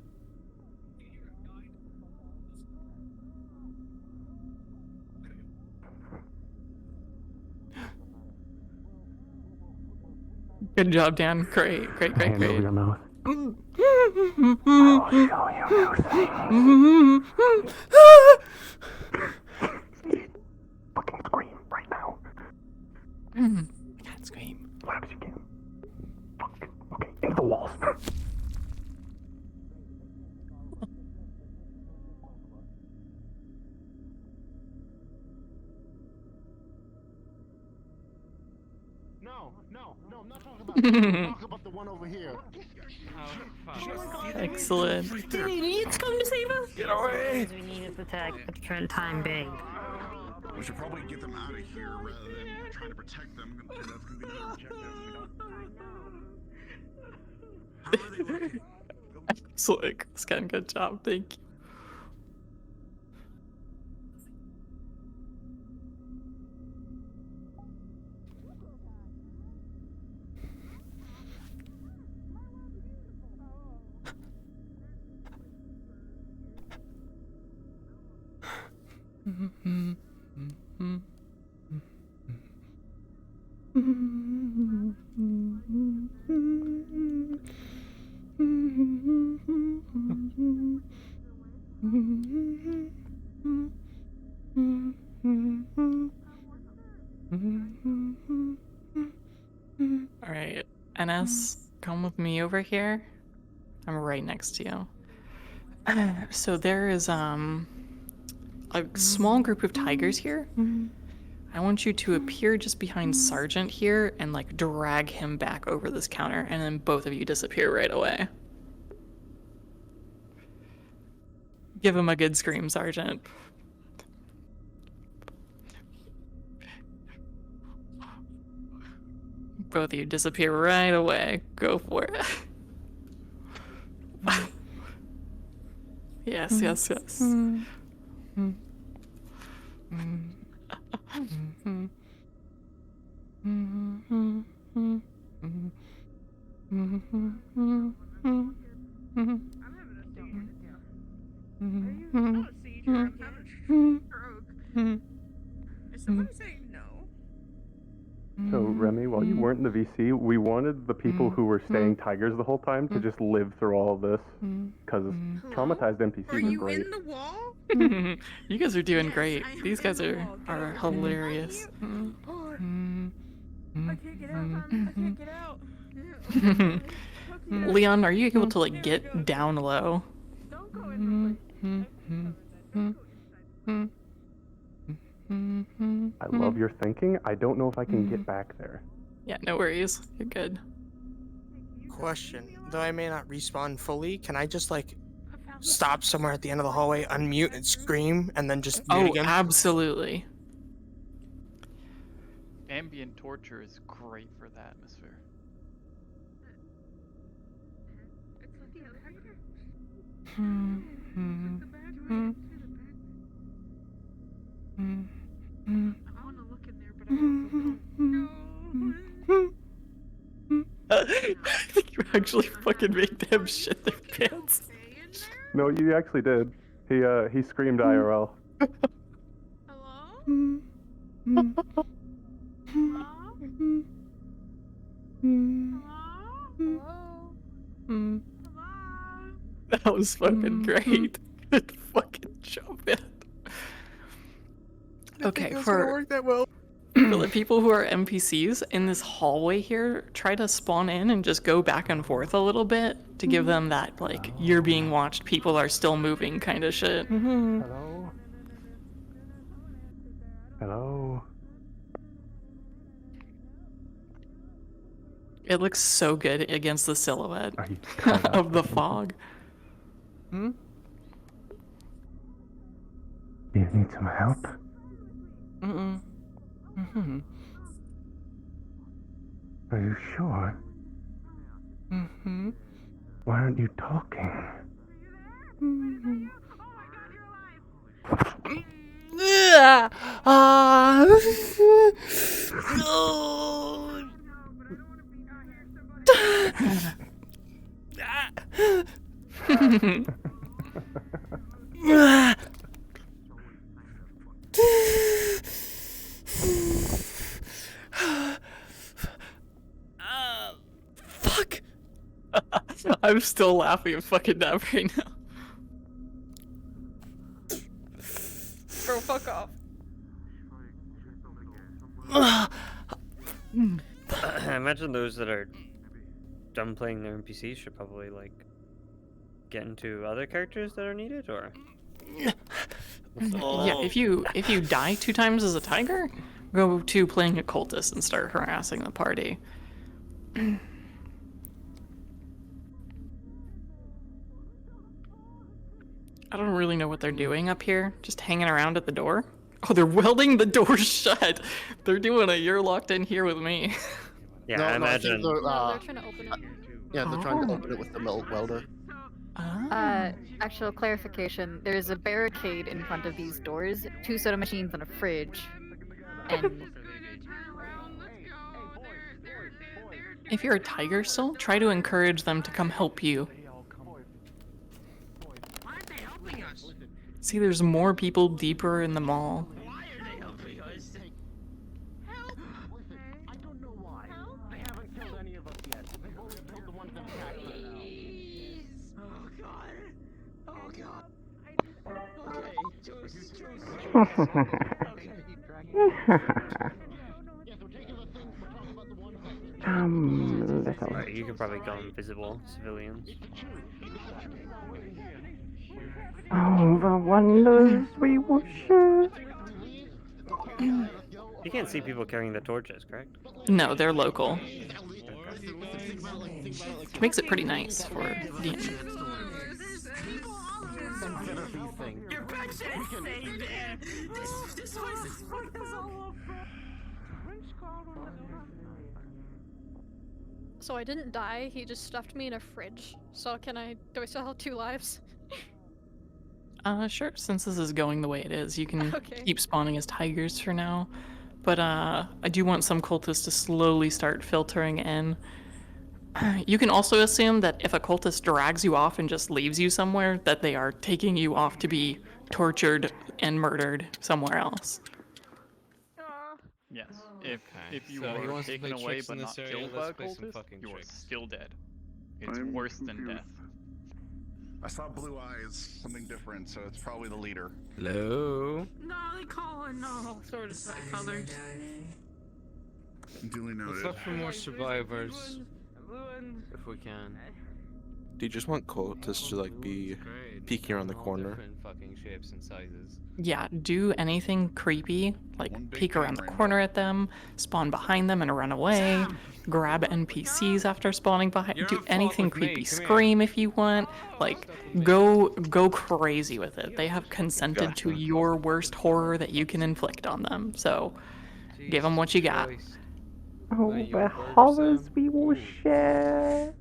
Good job, Dan. Great. Hand over your mouth. Mm. I'll show you things. Fucking scream right now. I can't scream. Loud as you can. Okay, into the walls. No, I'm not talking about that. I'm talking about the one over here. Excellent. Did idiots come to save us? Get away! We need to protect the Trent Time Bank. We should probably get them out of here rather than trying to protect them. That's gonna be the objective. How are they looking? Excellent. Scan, good job. Thank you. Alright, NS, come with me over here. I'm right next to you. So there is a small group of tigers here. I want you to appear just behind Sergeant here and like drag him back over this counter, and then both of you disappear right away. Give him a good scream, Sergeant. Both of you disappear right away. Go for it. Yes. So, Remy, while you weren't in the VC, we wanted the people who were staying tigers the whole time to just live through all of this. Because traumatized NPCs are great. In the wall? You guys are doing great. These guys are hilarious. I can't get out. I can't get out. Leon, are you able to like get down low? Don't go in I love your thinking. I don't know if I can get back there. Yeah, no worries. You're good. Question. Though I may not respawn fully, can I just like stop somewhere at the end of the hallway, unmute and scream, and then just mute again? Absolutely. Ambient torture is great for the atmosphere. I want to look in there, but I also don't. I think you actually fucking make them shit their pants. No, you actually did. He screamed IRL. That was fucking great. Good fucking job, man. Okay, for the people who are NPCs in this hallway here, try to spawn in and just go back and forth a little bit to give them that, like, you're being watched, people are still moving kind of shit. Hello? Hello? It looks so good against the silhouette of the fog. Do you need some help? Are you sure? Why aren't you talking? I'm still laughing at fucking Nav right now. Bro, fuck off. I imagine those that are done playing their NPCs should probably like get into other characters that are needed, or Yeah, if you die 2 times as a tiger, go to playing a cultist and start harassing the party. I don't really know what they're doing up here, just hanging around at the door. Oh, they're welding the door shut. They're doing it. You're locked in here with me. Yeah, No, I no, I think imagine. they're, They're trying to open it. yeah, they're trying to open it with the welder. Actual clarification. There's a barricade in front of these doors, 2 soda machines and a fridge. And If you're a tiger still, try to encourage them to come help you. See, there's more people deeper in the mall. Right, you could probably go invisible, civilians. Oh, the wonders we will share. You can't see people carrying the torches, correct? No, they're local. Which makes it pretty nice for DM. So I didn't die, he just stuffed me in a fridge. So do I still have 2 lives? Sure, since this is going the way it is, you can Okay. keep spawning as tigers for now. But, I do want some cultists to slowly start filtering in. You can also assume that if a cultist drags you off and just leaves you somewhere, that they are taking you off to be tortured and murdered somewhere else. Yes. If you so he are wants to taken play away tricks but in this not area, killed by a let's play some cultist, fucking you are tricks. still dead. It's I'm worse than confused. death. I saw blue eyes, something different, so it's probably the leader. Hello? No, they call it no sort of colors. Duly noted. Let's look for more survivors. If we can. Do you just want cultists to like be peeking around the corner? Different fucking shapes and sizes. Yeah, do anything creepy, like peek around the corner at them, spawn behind them and run away, grab NPCs after spawning behind, do anything creepy, scream if you want, like, go crazy with it. They have consented to your worst horror that you can inflict on them, so give them what you got. Oh, the horrors we will share.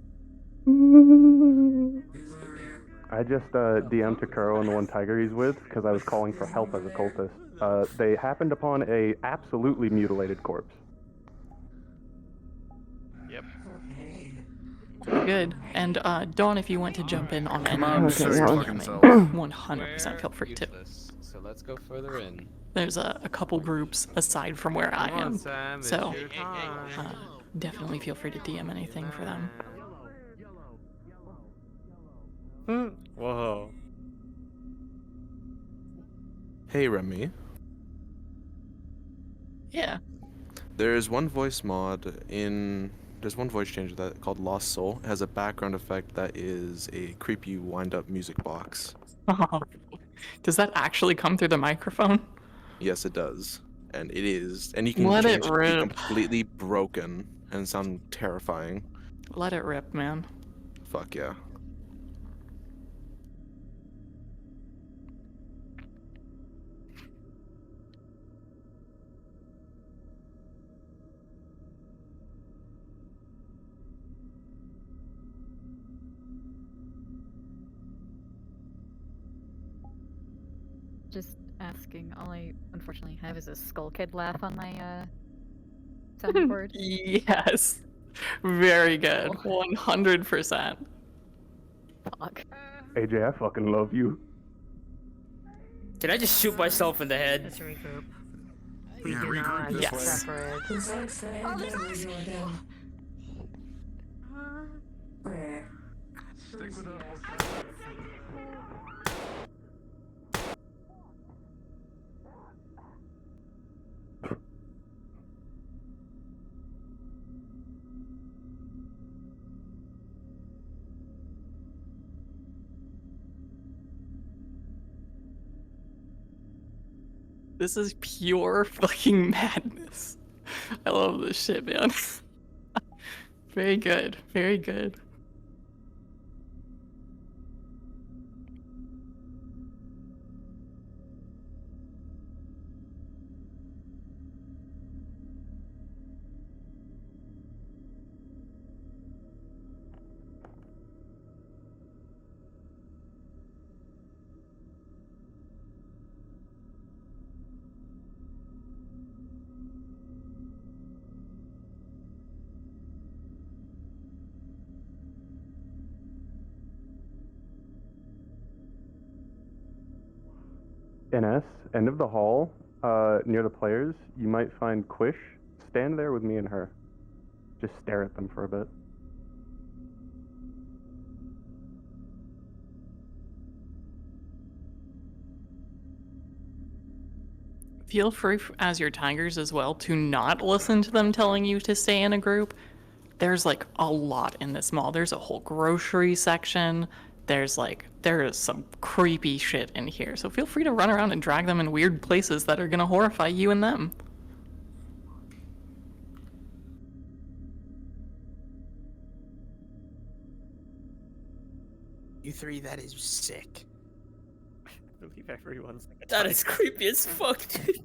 I just DM'd Takuro and the one tiger he's with because I was calling for help as a cultist. They happened upon a absolutely mutilated corpse. Yep. Good. And Dawn, if you want to jump in on any on, of show those your DMing, fucking self. 100% feel free to. So let's go further in. There's a couple groups aside from where I Come on, am, Sam, it's so your time. definitely feel free to DM anything for them. Whoa. Hey Remy. Yeah. There's one voice changer that called Lost Soul. It has a background effect that is a creepy wind-up music box. Does that actually come through the microphone? Yes, it does, and it is, and you can Let change it it to be rip. completely broken and sound terrifying. Let it rip, man. Fuck yeah. just asking, all I unfortunately have is a skull kid laugh on my soundboard. Yes. Very good. 100%. Fuck. AJ, I fucking love you. Did I just shoot myself in the head? Let's regroup. Yeah, regroup this Yes. way. This is pure fucking madness. I love this shit, man. Very good. Very good. NS, end of the hall, near the players, you might find Quish. Stand there with me and her. Just stare at them for a bit. Feel free, as your tigers as well, to not listen to them telling you to stay in a group. There's like a lot in this mall. There's a whole grocery section. There is some creepy shit in here. So feel free to run around and drag them in weird places that are gonna horrify you and them. You three, that is sick. I believe everyone's like a That is tiger. creepy as fuck, dude.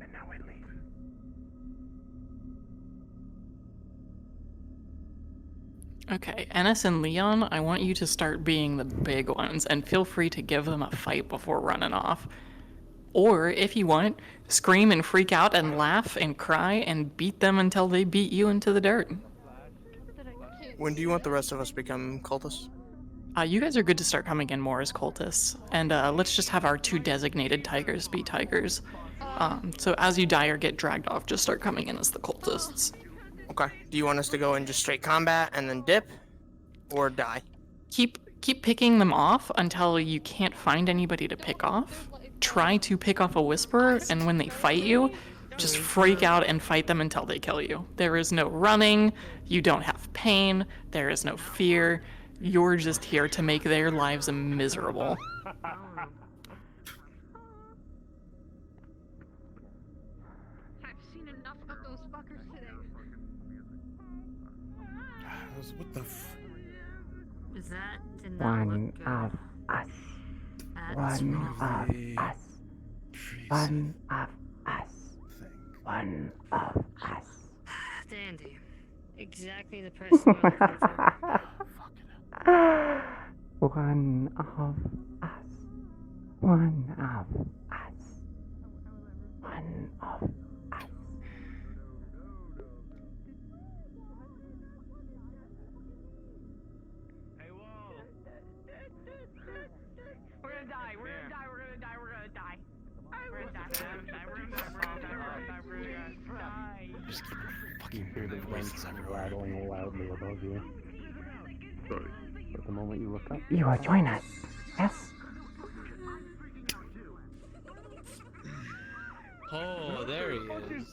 And now we leave. Okay, Ennis and Leon, I want you to start being the big ones, and feel free to give them a fight before running off. Or, if you want, scream and freak out and laugh and cry and beat them until they beat you into the dirt. When do you want the rest of us to become cultists? You guys are good to start coming in more as cultists, and let's just have our 2 designated tigers be tigers. So as you die or get dragged off, just start coming in as the cultists. Okay. Do you want us to go in just straight combat and then dip? Or die? Keep picking them off until you can't find anybody to pick off. Try to pick off a whisperer, and when they fight you, just freak out and fight them until they kill you. There is no running, you don't have pain, there is no fear. You're just here to make their lives miserable. I've seen enough of those fuckers today. What the f... That did not look good. Of us. That's One wrong. of us. One of us. One of us. Dandy. Exactly the person I was looking for. One of us. One of us. One of us. We're gonna die, we're gonna die, we're gonna die, we're gonna die. We're gonna die, we're gonna die, we're gonna die, we're gonna die, we're gonna die. Just you hear the winds rattling loudly above you. But the moment you look up, You will join us. Yes? Oh, there he is.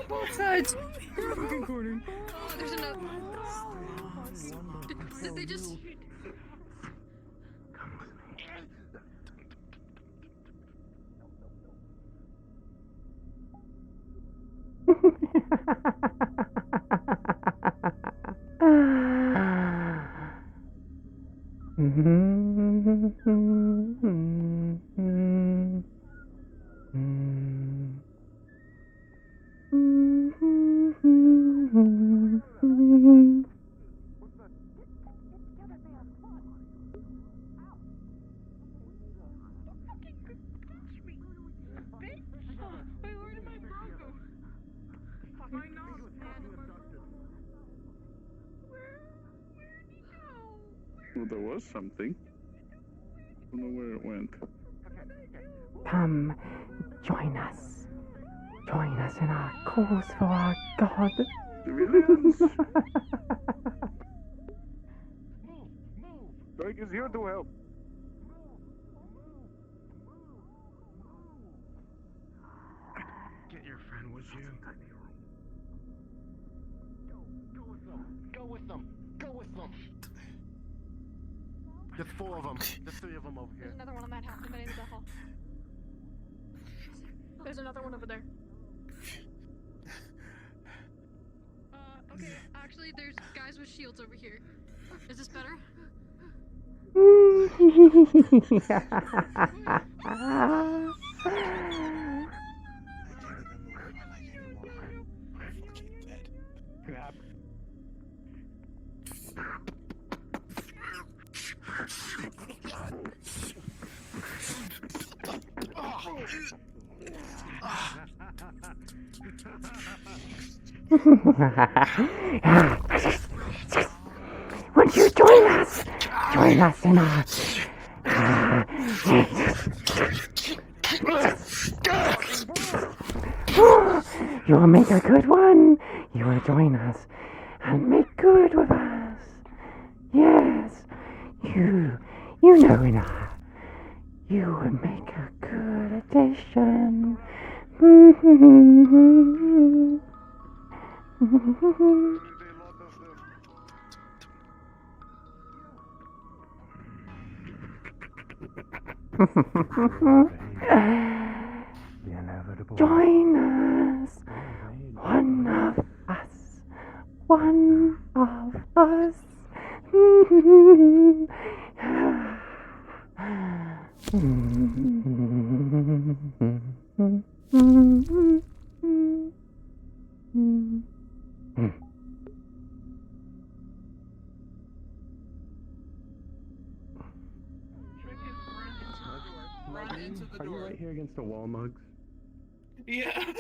Both sides. Fucking corner. Oh, there's another. Did they just? Well, there was something. don't know where it went. Come, join us. Join us in our cause for our God. Civilians! Doug is here to help. Get your friend with you. Go with them. Go with them. Go with them. There's 4 of them. There's 3 of them over here. There's another one on that house. Somebody in the hall. There's another one over there. Okay. Actually, there's guys with shields over here. Is this better? Won't you join us? Join us in our... You will make a good one. You will join us and make good with us. Yes, you know enough. You would make a good addition. Join us. One of us. One of us. Are you right here against the wall, Mugs? Yeah.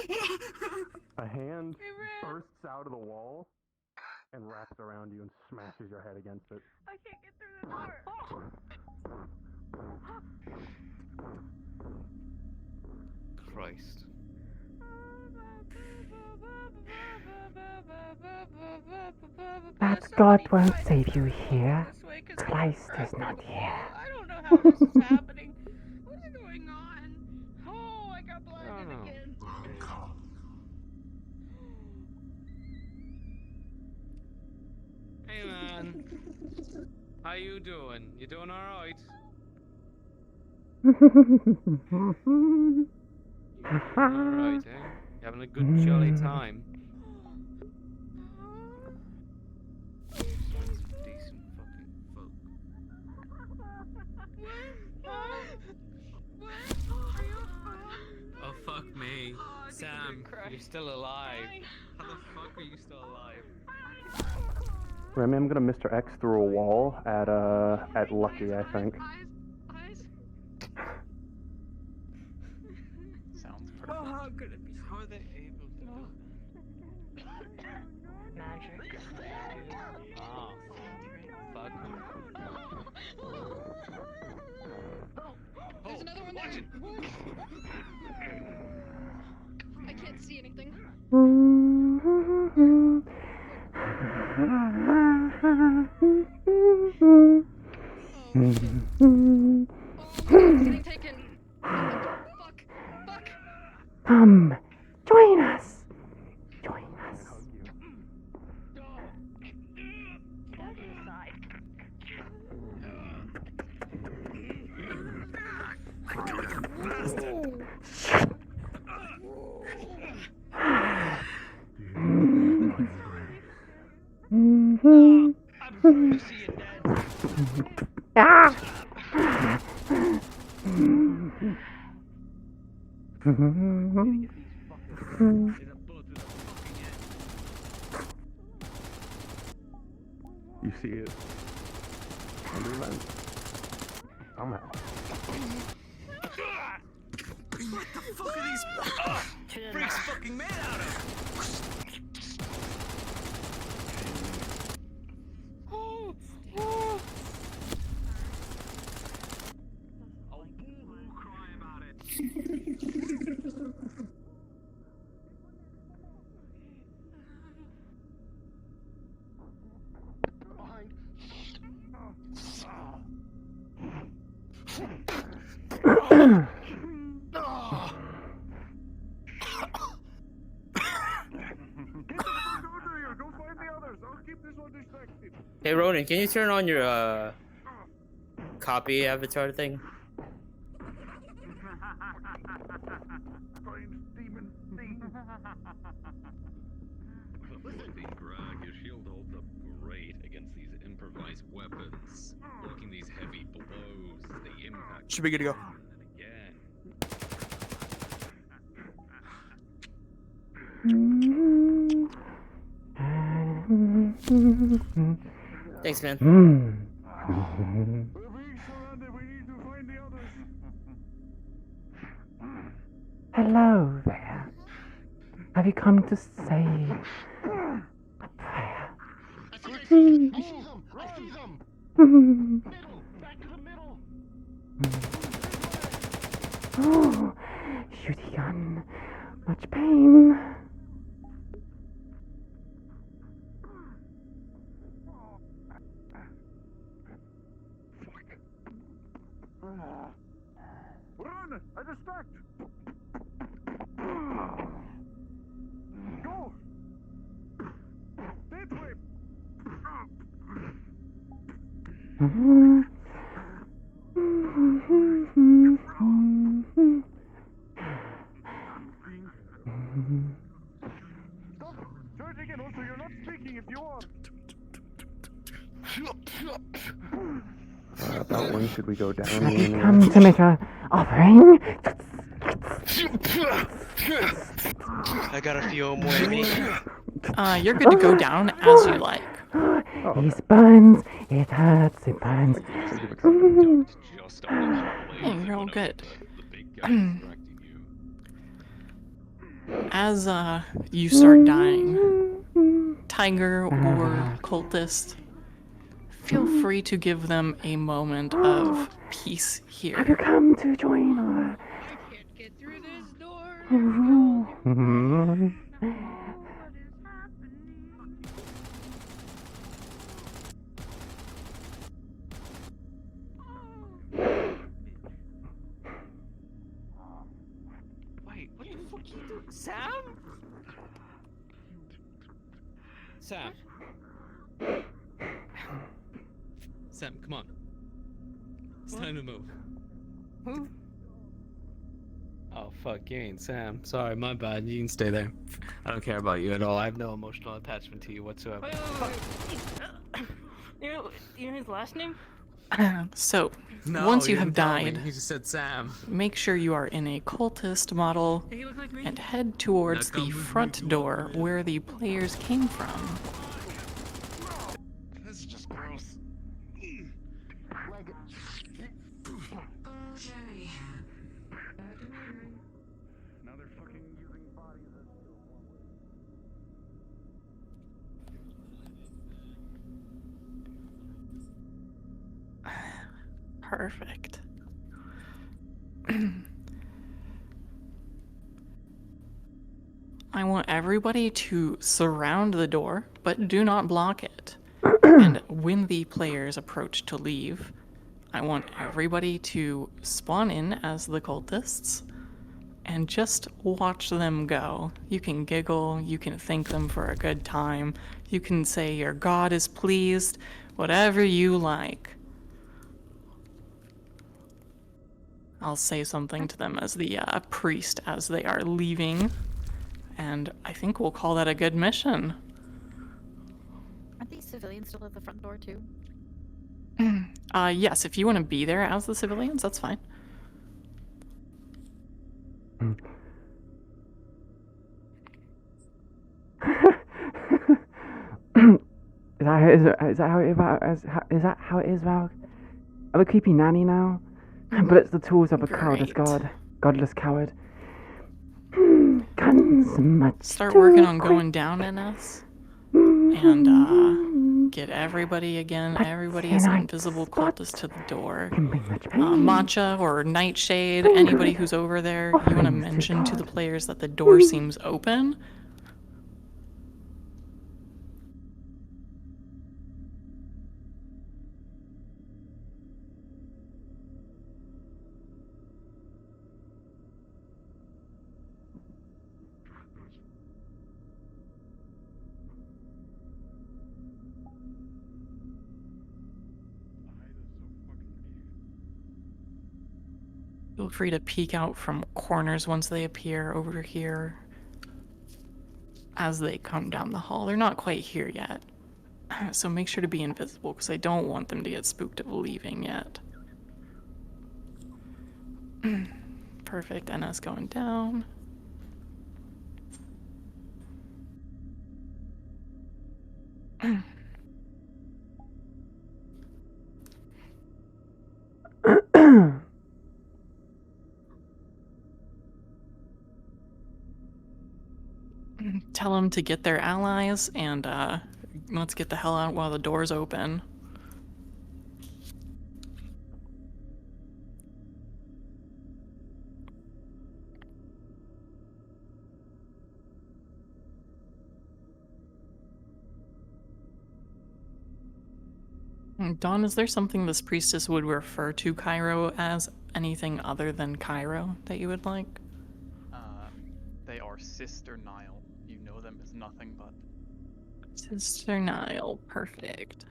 A hand bursts out of the wall and wraps around you and smashes your head against it. I can't get through the door. Christ. That God won't save you here. Christ is not here. I don't know how this is happening. What is going on? Oh, I got blinded again. Hey man, how you doing? You doing all right? All right, eh? You having a good jolly time? Decent fucking folk. Oh fuck me, Sam, you're still alive. How the fuck are you still alive? Remy, I'm gonna Mr. X through a wall at Lucky, I think. Sounds perfect. Oh, how could it be? How are they able to do that? Magic. Oh, fuck. There's another one there. I can't see anything. Getting taken. Fuck. Come, join us. Join us. You see it. Underline. Somehow. What the fuck are these freaks fucking made out of? Hey Ronan, can you turn on your copy avatar thing? Listen, Greg, your shield holds up great against these improvised weapons, blocking these heavy blows as they impact. Should be good to go. Again. Thanks, man. Hello there. Have you come to say a prayer? I see them! I see them! Middle! Back to the middle! Oh, shooty gun. Much pain. Run! I distract! Go! That way! Stop! Charging in, also you're not speaking if you are! About when should we go down? Have you come to make a offering? I got a few more in me. You're good to go down as you like. It burns, it hurts, it burns. Yeah, you're all good. As you start dying, Tiger or Cultist, feel free to give them a moment of peace Have you here. come to join our... Wait, what the fuck you doing? Sam? Sam. Sam, come on. It's time to move. Who? Oh fuck, you ain't Sam. Sorry, my bad. You can stay there. I don't care about you at all. I have no emotional attachment to you whatsoever. You know his last name? So, No, once you didn't have tell me. died, He just said Sam. make sure you are in a cultist model and head towards the front door where the players came from. This is just gross. Now they're fucking using bodies as Perfect. I want everybody to surround the door, but do not block it. And when the players approach to leave, I want everybody to spawn in as the cultists and just watch them go. You can giggle, you can thank them for a good time, you can say your god is pleased, whatever you like. I'll say something to them as the priest as they are leaving, and I think we'll call that a good mission. Aren't these civilians still at the front door too? Yes, if you want to be there as the civilians, that's fine. Is that how it is, Val? I'm a creepy nanny now, but it's the tools of a cowardless god, godless coward. Guns much Start too working on quick. going down in us, and Get everybody again. But Everybody is an can I invisible cultist to the door. Can bring much pain. Matcha or Nightshade, Finger anybody who's over there, you want to offerings to mention to the God. players that the door seems open. Feel free to peek out from corners once they appear over here as they come down the hall. They're not quite here yet, so make sure to be invisible because I don't want them to get spooked of leaving yet. Perfect, NS going down. Tell them to get their allies and let's get the hell out while the door's open. Dawn, is there something this priestess would refer to Cairo as? Anything other than Cairo that you would like? They are Sister Nile. You know them as nothing but. Sister Nile, perfect.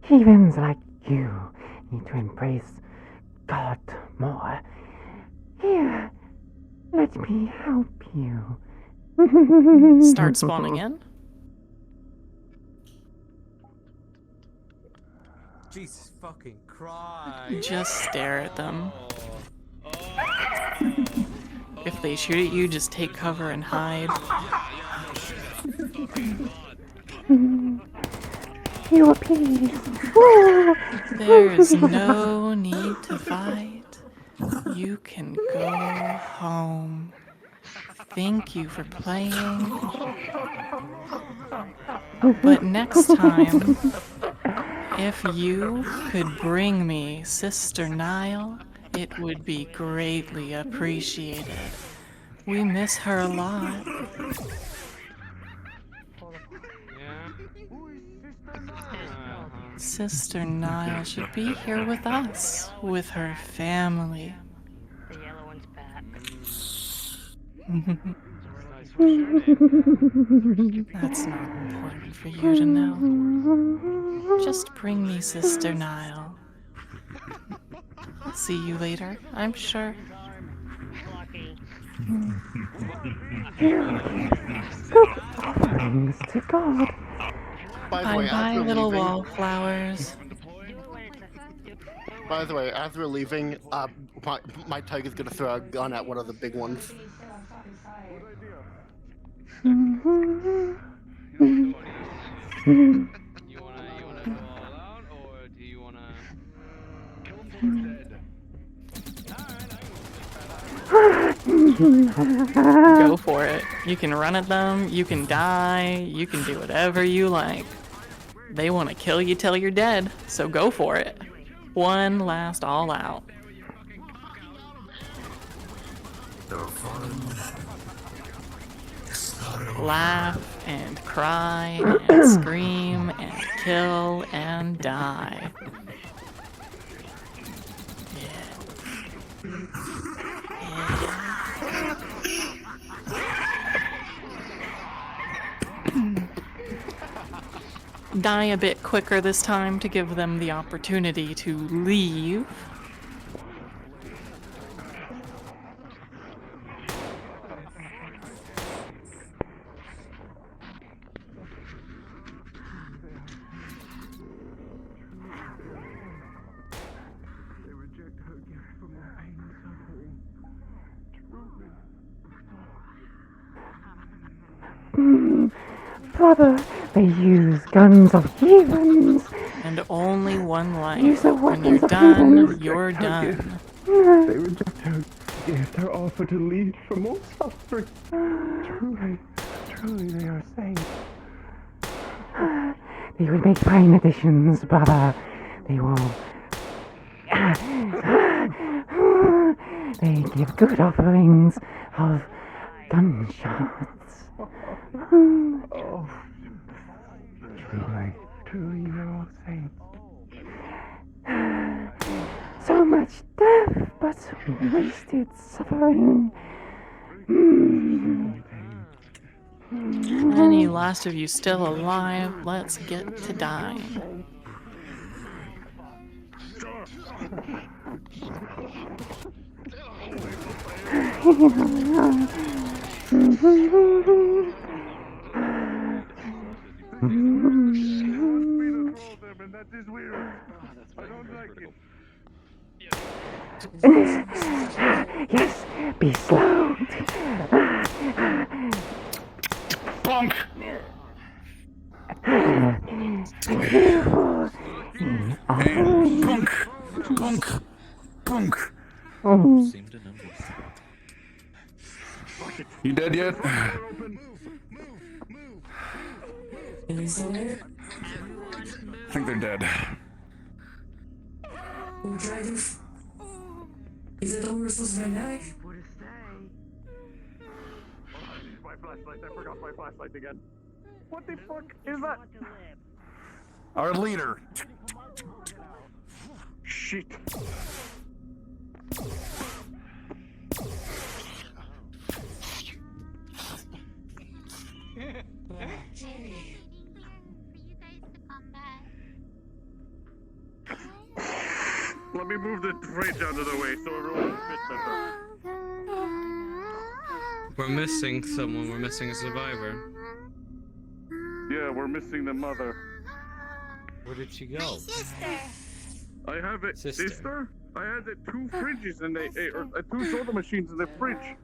Heathens like you need to embrace God more. Here, let me help you. Start spawning in. Jesus fucking Christ. Just stare at them. If they shoot at you, just take cover and hide. You appease. There's no need to fight. You can go home. Thank you for playing. But next time, if you could bring me Sister Nile, it would be greatly appreciated. We miss her a lot. Sister Nile should be here with us, with her family. The yellow one's back. That's not important for you to know. Just bring me Sister Nile. I'll see you later, I'm sure. Offerings to God. Bye-bye, little wallflowers. By the way, as we're leaving, my tiger's gonna throw a gun at one of the big ones. You wanna go all out, or do you wanna Go for it. You can run at them, you can die, you can do whatever you like. They want to kill you till you're dead, so go for it. One last all out. Laugh and cry and scream and kill and die. Die a bit quicker this time to give them the opportunity to leave. Brother, they use guns of heathens. And only one life. Use the When you're weapons of done, heathens. you're done. They reject her. If they're offered to lead from more suffering, truly they are safe. They would make fine additions, brother. They will. They give good offerings of gunshots. Truly you are all safe. So much death, but wasted suffering. Any last of you still alive? Let's get to dying. Yes, be slow. Bonk! Bonk! Bonk! Bonk! You dead yet? I think they're dead. Is it over supposed to die? My flashlight, I forgot my flashlight again. What the fuck is that? Our leader. Shit. Let me move the fridge out of the way so everyone fits better. We're missing someone. We're missing a survivor. Yeah, we're missing the mother. Where did she go? I have it. Sister? I had it 2 fridges and or 2 soda machines in the fridge.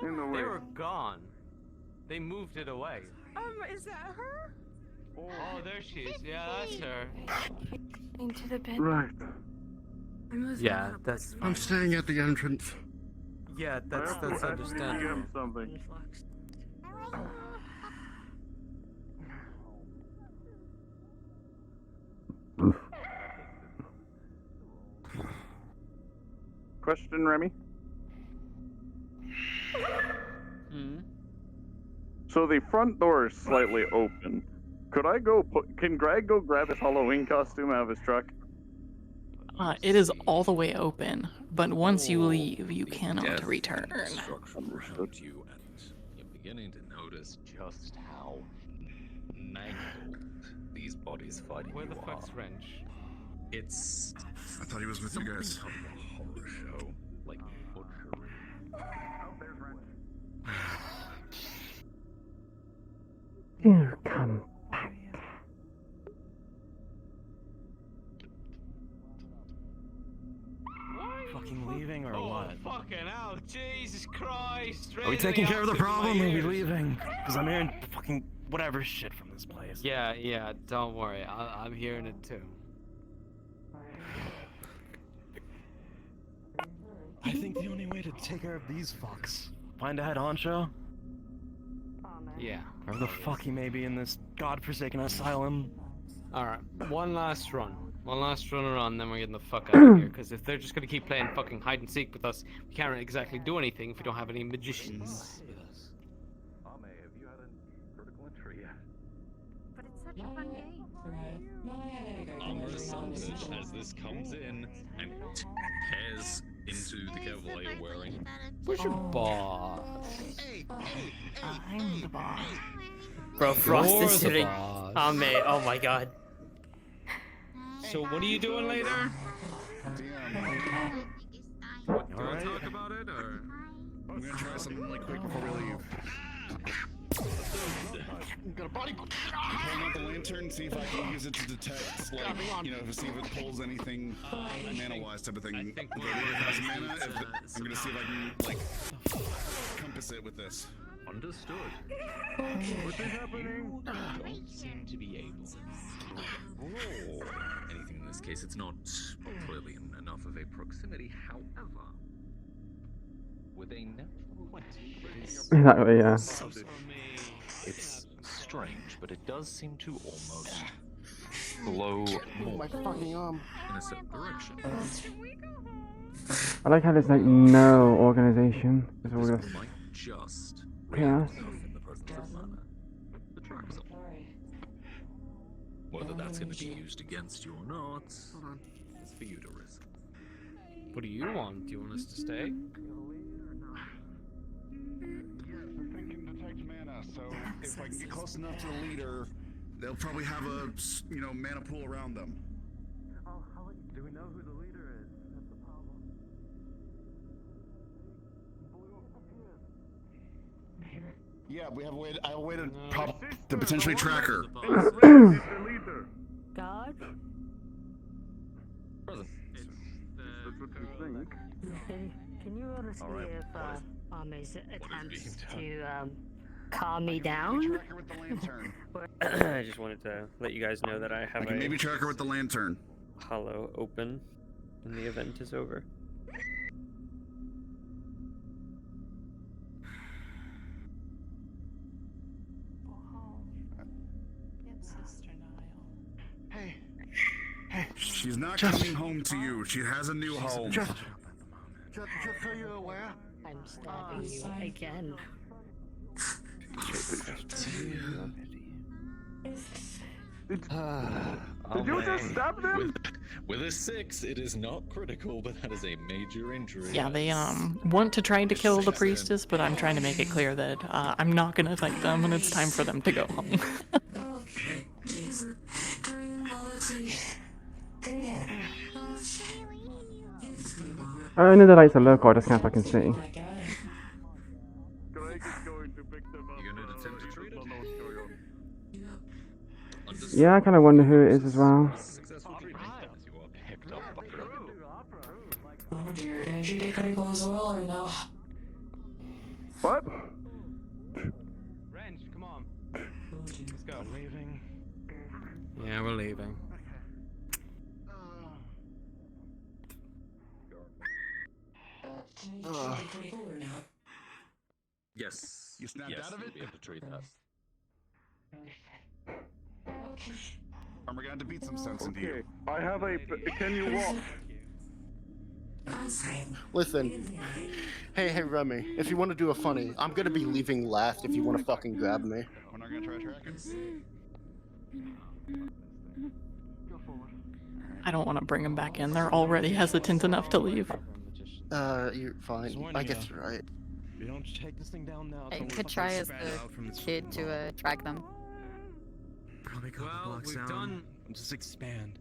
In the way. They were gone. They moved it away. Is that her? Oh, there she is. Yeah, that's her. Into the bed. Right. Yeah, that's. I'm staying at the entrance. Yeah, that's understandable. Something. Question, Remy? So the front door is slightly open. Could I go can Greg go grab his Halloween costume out of his truck? It is all the way open, but once you leave, you cannot return. Around you, and you're beginning to notice just how mangled these bodies fighting Where the you fuck's are. Wrench? It's. I thought he was with you guys. A horror show, like butchery. You come back. Fucking leaving or what? Fucking hell, Jesus Christ! Are we taking care of the problem or are we leaving? Because I'm hearing fucking whatever shit from this place. Yeah, don't worry. I'm hearing it too. I think the only way to take care of these fucks, find a head honcho. Yeah. Wherever the fuck he may be in this godforsaken asylum. Alright, one last run. One last run around, then we're getting the fuck out of here. Because if they're just gonna keep playing fucking hide and seek with us, we can't exactly do anything if we don't have any magicians with us. Ame, have you had a critical entry yet? But it's such a fun game. Our assumption as this comes in and tears into the cavalier wearing. Where's your boss? I'm the boss. Bro, Frost You're is the shooting. boss. Oh, mate. Oh my god. So what are you doing later? What, do you want to talk about it, or? I'm gonna try something really quick before we leave. Got a body. Pulling out the lantern, see if I can use it to detect, like, you know, to see if it pulls anything mana-wise type of thing. I think mana, I'm gonna see if I can, like, compass it with this. Understood. What is happening? Don't seem to be able to roll anything in this case. It's not clearly enough of a proximity. However, with a natural 20. It is Exactly, yeah. It's strange, but it does seem to almost flow more My fucking arm. in a certain direction. I like how there's like no organization. It's all This just might just chaos. react enough in the presence of mana to trap someone. Whether that's going to be used against you or not, it's for you to risk. What do you want? Do you want us to stay? Yes, this thing can detect mana, so if I can get close enough to the leader, they'll probably have a, mana pool around them. Do we know who the leader is? That's the problem. Yeah, we have a way. I have a way to potentially track her. God? Present. That's what you think. Can you honestly Alright, if Ame's being attempts done? to calm me down? Track her with the lantern. I just wanted to let you guys know that I I have can maybe track her with the lantern. hollow open when the event is over. Hey, she's not coming home to you. She has a new home. Just so you're aware. I'm stabbing you again. Did you just stab them? With a 6, it is not critical, but that is a major injury. Yeah, they want to try to kill the priestess, but I'm trying to make it clear that I'm not gonna fight them, and it's time for them to go home. I know the lights are local, I just can't fucking see. You're gonna attempt to treat it? Yeah, I kind of wonder who it is as well. Successful treatment as you are picked up by Oh dear, energy day critical as well or no? What? Range, come on. Let's go. We're leaving. Yeah, we're leaving. Energy critical or no? Yes. You snapped out of you'll it? be able to treat that. We're gonna have to beat some sense into you. I have a. Can you walk? Listen. Hey, Remy. If you want to do a funny, I'm gonna be leaving last if you want to fucking grab me. We're not gonna try tracking. I don't want to bring them back in. They're already hesitant enough to leave. You're fine. I guess you're right. We don't take this thing down now. I could try as the kid to drag them. Probably Well, we've done. Just expand.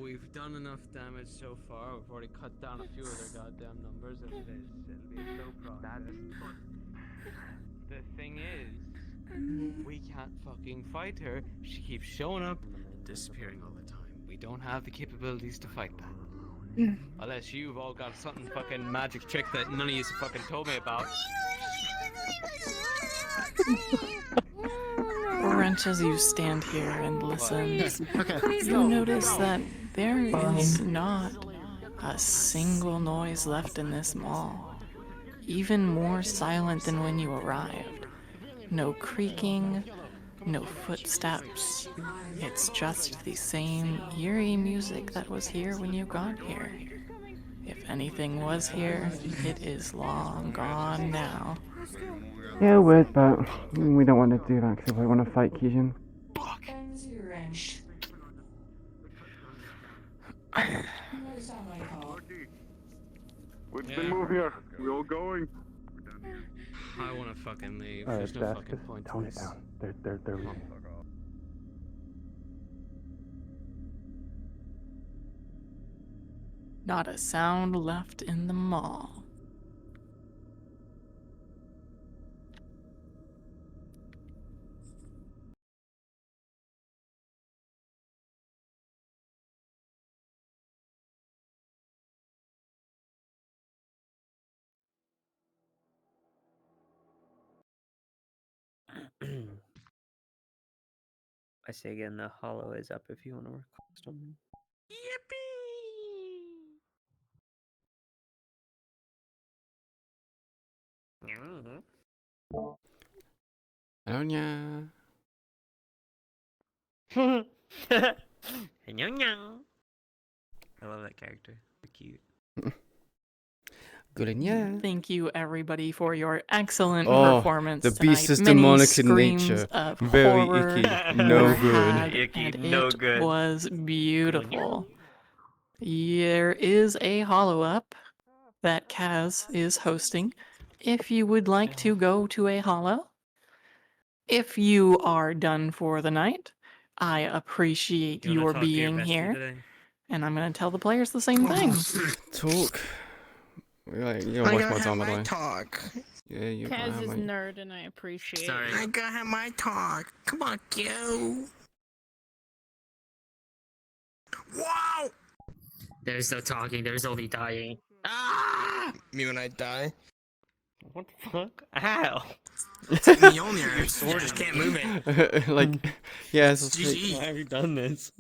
We've done enough damage so far. We've already cut down a few of their goddamn numbers. It'll be a slow process. The thing is, we can't fucking fight her. She keeps showing up and disappearing all the time. We don't have the capabilities to fight that. Unless you've all got something fucking magic trick that none of you fucking told me about. Wrench, as you stand here and listen, you notice that there is not a single noise left in this mall. Even more silent than when you arrived. No creaking, no footsteps. It's just the same eerie music that was here when you got here. If anything was here, it is long gone now. Yeah, it would, but we don't want to do that because we want to fight Kijin. What's the move here? We all going? I wanna fucking leave. Alright, There's no Jack, fucking just point to tone it this. down. They're leaving. Not a sound left in the mall. I say again, the hollow is up if you want to request one. Yippee! Alonia. I love that character. They're cute. Good and yeah. Thank you, everybody, for your excellent Oh, performance the tonight. beast is Many demonic in screams nature. of Very horror icky. were No good. had, Icky, and no it good. was beautiful. There is a hollow up that Kaz is hosting. If you would like to go to a hollow, if you are done for the night, I appreciate You wanna your talk to your being bestie here, today? and I'm going to tell the players the same thing. Talk. Like, you I know, watch gotta my have time, by the my way. talk. Yeah, you gotta Kaz have is my... nerd and I appreciate it. I gotta have my talk. Come on, Q. Wow! There's no talking, there's only dying. Ah! Me when I die. What the fuck? Ow! Take me on there. You just can't move it. Like, yeah, it's GG. Why have you done this?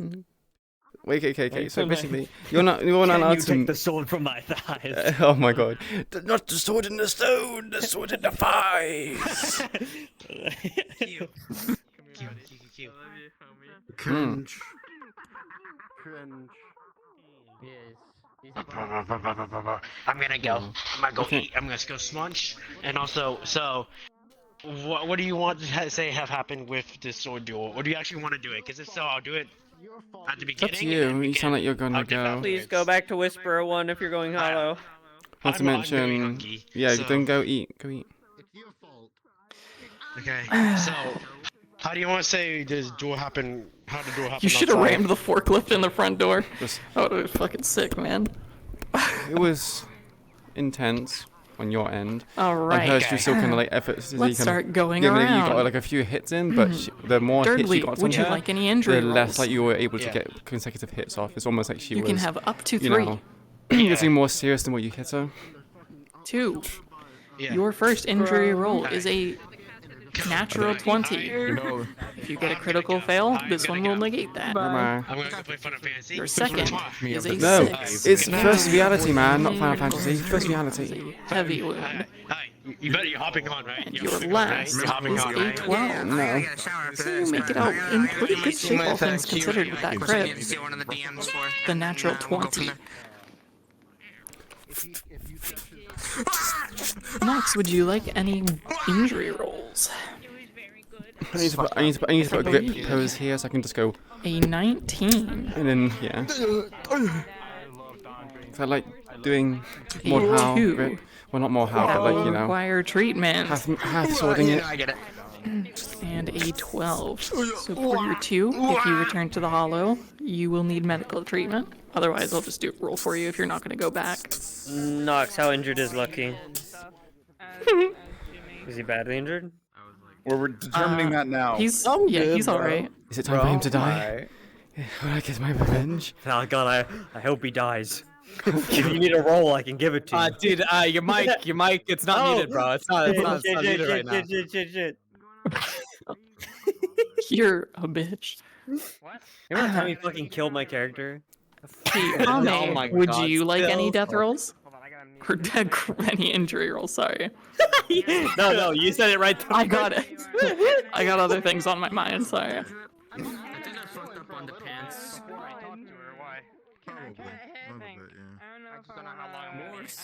Wait, okay. Why So can basically, you're not Can allowed you to. take the sword from my thighs? Oh my god! Not the sword in the stone, the sword in the thighs. Cringe. Cringe. I'm gonna go. I'm gonna go eat. I'm gonna go smudge. And also, so, what do you want to say have happened with this sword duel? Or do you actually want to do it? Because if so, I'll do it at the It's up beginning. to you. You sound like you're gonna go. Please go back to Whisperer 1 if you're going hollow. Not to mention, yeah, then go eat. Go eat. Okay. So, how do you want to say this duel happen? How did the duel happen? You should have outside? rammed the forklift in the front door. Oh, it was fucking sick, man. It was intense on your end. Alright. I heard you still kind of like efforts. Let's start going You around. got like a few hits in, but the more Thirdly, hits you got would on you her, like any injury the less rolls? like you were able to get consecutive hits off. It's almost like she You was. can have up to you 3. know, getting more serious than what you hit her. 2. Your first injury roll is a natural 20. If you get a critical fail, this one will negate that. Bye. I'm gonna go play Final Fantasy. Your second is a No, 6. it's first reality, man, not Final Fantasy. First reality. Heavy wound. You better you're hopping on, right? And your last You're hopping is on, a right? 12. No. So you make it out in pretty good shape, all things considered, with that crit. The natural 20. Next, would you like any injury rolls? I need to put a grip pose here so I can just go. A 19. And then yeah. So I like doing more A how 2. grip. Well, not more how, but like you know. Require treatment. Half swording it. I get it. And a 12. So for your 2, if you return to the hollow, you will need medical treatment. Otherwise, I'll just do a roll for you if you're not going to go back. Nox, how injured is Lucky? Is he badly injured? We're determining that now. He's I'm yeah, good, he's bro. alright. Is it time for him to die? Will I get my revenge? Oh god, I hope he dies. If you need a roll, I can give it to you. Dude, your mic, it's not needed, bro. It's not needed right now. Shit. You're a bitch. What? Remember the time you fucking killed my character? Oh my would God, you like any still. death rolls? Or any injury rolls, sorry. No, you said it right. I got it. I got other things on my mind, sorry. I think I fucked up on the pants.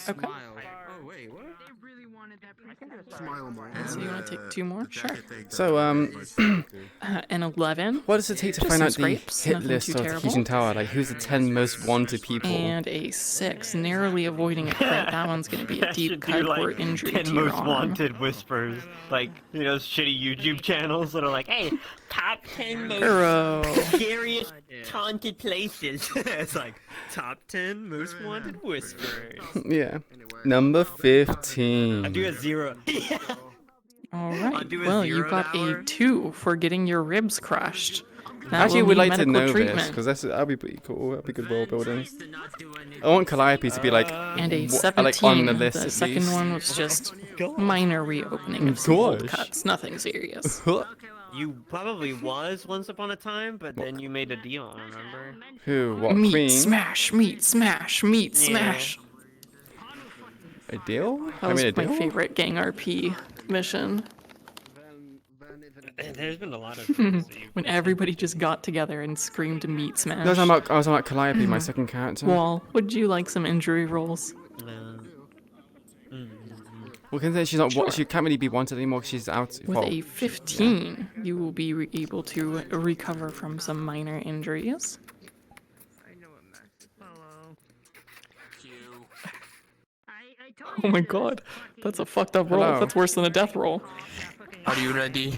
Okay. Oh wait, what? Smile more. So you want to take 2 more? Sure. So An 11. what does it take to Just find some out the scrapes, hit nothing list too of the terrible. Keaton Tower? Like who's the 10 most wanted people? And a 6, narrowly avoiding a crit. That one's going to be a I deep should cut do, like, or injury 10 to your most arm. wanted whispers. Like, you know, shitty YouTube channels that are like, hey, top 10 most Girl. scariest haunted places. It's like, top 10 most wanted whispers. Yeah. Number 15. I do a 0. Alright, do a well, you 0 got an hour. a 2 for getting your ribs crushed. That Actually, will would need like to medical know treatment. this because that'll be pretty cool. That'd be good world building. I want Calliope to be like, And a wha- 17. like on the list at second least. one was just minor reopening of some old Gosh. cuts, nothing serious. You probably was once upon a time, but then you made a deal, remember? Who? What? Meat Queen? smash, meat smash, meat Yeah. smash. A deal? That was my favorite gang RP mission. There's been a lot of when everybody just got together and screamed meat smash. I was talking about Calliope, my second character. Wall, would you like some injury rolls? Well, considering she's not, she can't really be wanted anymore. 'Cause she's out. With a 15, you will be able to recover from some minor injuries. Oh my god, that's a fucked up roll. Hello. That's worse than a death roll. Are you ready?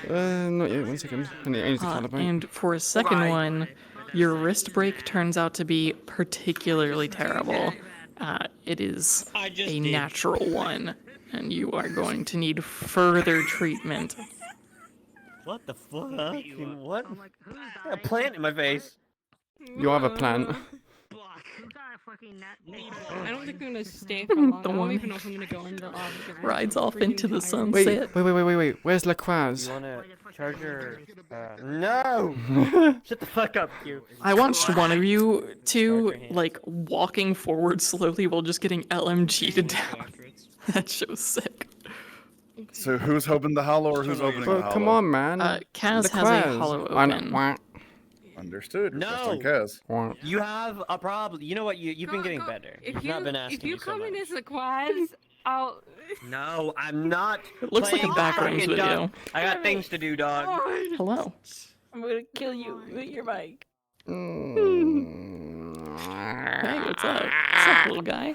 Not yet. 1 second. I need to calibrate. And for a second one, your wrist break turns out to be particularly terrible. It is a natural one, and you are going to need further treatment. What the fuck? What? A plant in my face. You have a plant. I don't think I'm gonna stay for long. I The don't one even know if I'm gonna go in the lobby. rides off into the Wait, sunset. wait. Where's LaCroix? You wanna charge your... No! Shut the fuck up, you. I watched one of you two, like, walking forward slowly while just getting LMG'd down. That show's sick. So who's hoping the hollow or who's opening the hollow? Come on, man. Kaz has a hollow open. Understood. No! Kaz. You have a problem. You know what? You've been getting better. You've not been asking If you me so come in much. as a quads, I'll. No, I'm not. It looks like a playing background fucking video. dog. I got things to do, dog. Hello. I'm gonna kill you. Mute your mic. Hey, what's up? What's up, little guy?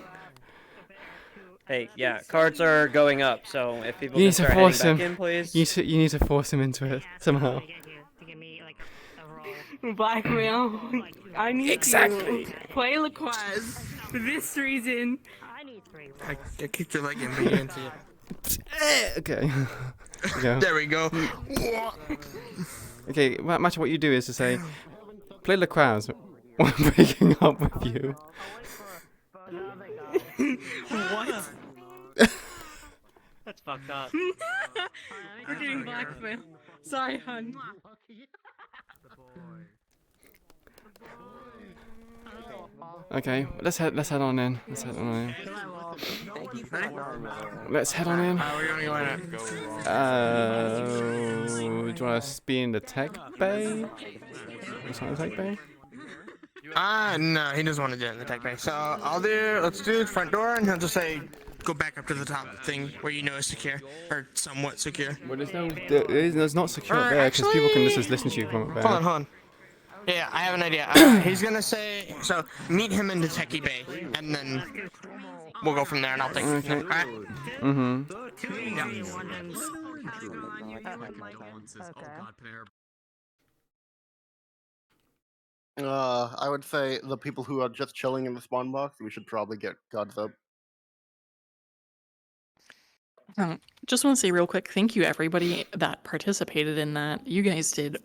Hey, yeah, cards are going up, so if people You can need to start force heading him. back in, please. You need to force him into it somehow. Blackmail. I need Exactly. to play Laquaz for this reason. I kicked your leg and beat you into it. Okay. Go. There we go. Okay, Matcha, what you do is to say, play LaCroix while I'm breaking up with you. What? That's fucked up. We're getting blackmail. Sorry, hun. Okay, let's head on in. Let's head on in. Let's head on in. We're gonna go in. Do you want to be in the tech bay? What's on the tech bay? No, he doesn't want to do it in the tech bay. So let's do the front door, and he'll just say, go back up to the top thing where you know is secure, or somewhat secure. Well, there's not secure up there, because people can just listen to you from up there. Hold on. Yeah, I have an idea. He's gonna say, so meet him in the techie bay, and then we'll go from there, and I'll take it. Okay. Alright? Mm-hmm. I would say the people who are just chilling in the spawn box, we should probably get gods up. Just want to say real quick, thank you everybody that participated in that. You guys did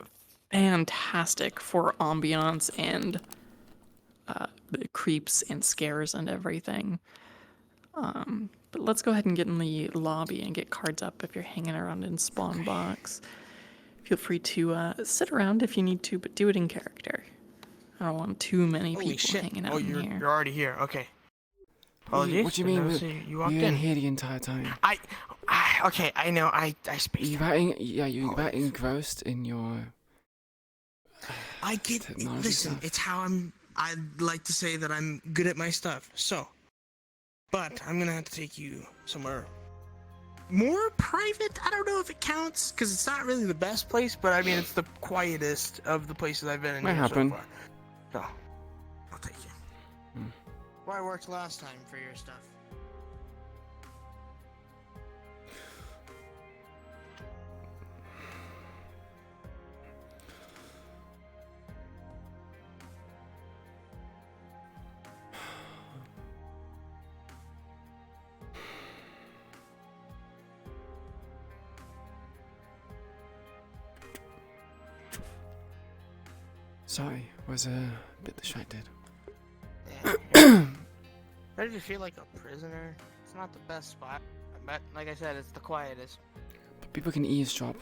fantastic for ambiance and the creeps and scares and everything. But let's go ahead and get in the lobby and get cards up if you're hanging around in spawn box. Feel free to sit around if you need to, but do it in character. I don't want too many Holy people shit. hanging out in here. You're already here. Okay. What do you mean? You walked You're in in. here the entire time. Okay, I know. I spaced. You're that engrossed in your. I get. Technology Listen, stuff. it's how I'd like to say that I'm good at my stuff. So, but I'm gonna have to take you somewhere more private. I don't know if it counts because it's not really the best place, but I mean it's the quietest of the places I've been in. Might here happen. So far. So, I'll take you. Where I worked last time for your stuff. Sorry, was a bit distracted. Where did you feel like a prisoner? It's not the best spot, but like I said, it's the quietest. But people can eavesdrop.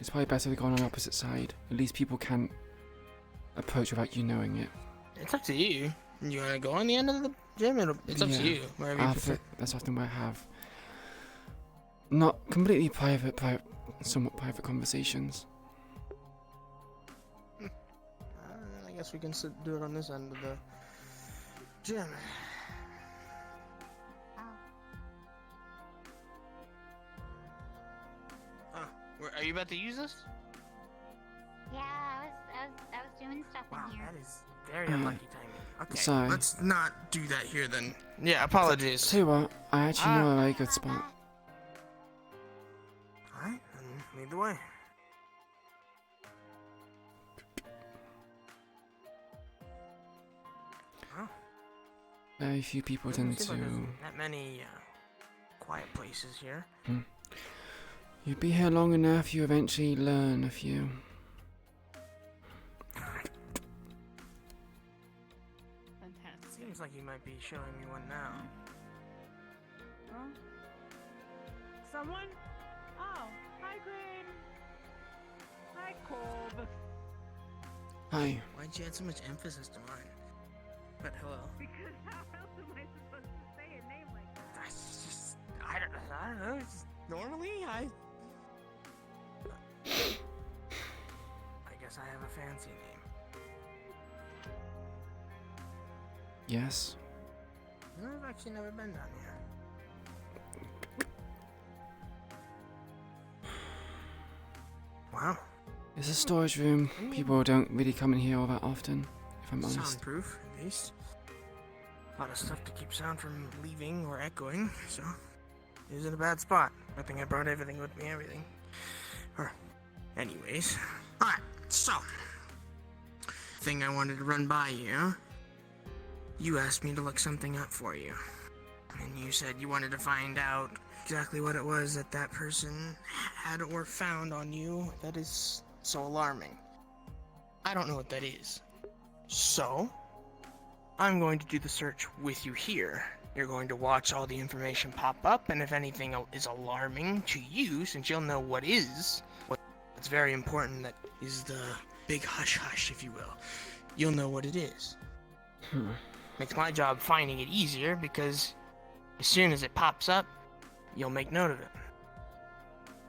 It's probably better to go on the opposite side. At least people can't approach without you knowing it. It's up to you. You wanna go on the end of the Jim, it's up to you. Wherever you prefer. That's often where I have not completely private, somewhat private conversations. I guess we can do it on this end of the gym. Are you about to use this? Yeah, I was doing stuff in here. That is very unlucky timing. Okay, Sorry. let's not do that here then. Yeah, apologies. Tell you what, I actually know a very good spot. Alright, then lead the way. Very few people tend to. Not many quiet places here. You be here long enough, you eventually learn a few. Fantastic. Seems like you might be showing me one now. Huh? Someone? Oh, hi, Queen. Hi, Colb. Hi. Why'd you add so much emphasis to mine? But hello. Because how else am I supposed to say a name like that? That's just, I don't know. It's normally, I guess I have a fancy name. Yes. No, I've actually never been down here. Wow. It's a storage room. People don't really come in here all that often, if I'm honest. Soundproof, at least. A lot of stuff to keep sound from leaving or echoing, so it was in a bad spot. I think I brought everything with me, anyways. Alright, so thing I wanted to run by you. You asked me to look something up for you. And you said you wanted to find out exactly what it was that person had or found on you that is so alarming. I don't know what that is. So, I'm going to do the search with you here. You're going to watch all the information pop up, and if anything is alarming to you, since you'll know what is, what's very important, that is the big hush-hush, if you will, you'll know what it is. Makes my job finding it easier, because as soon as it pops up, you'll make note of it.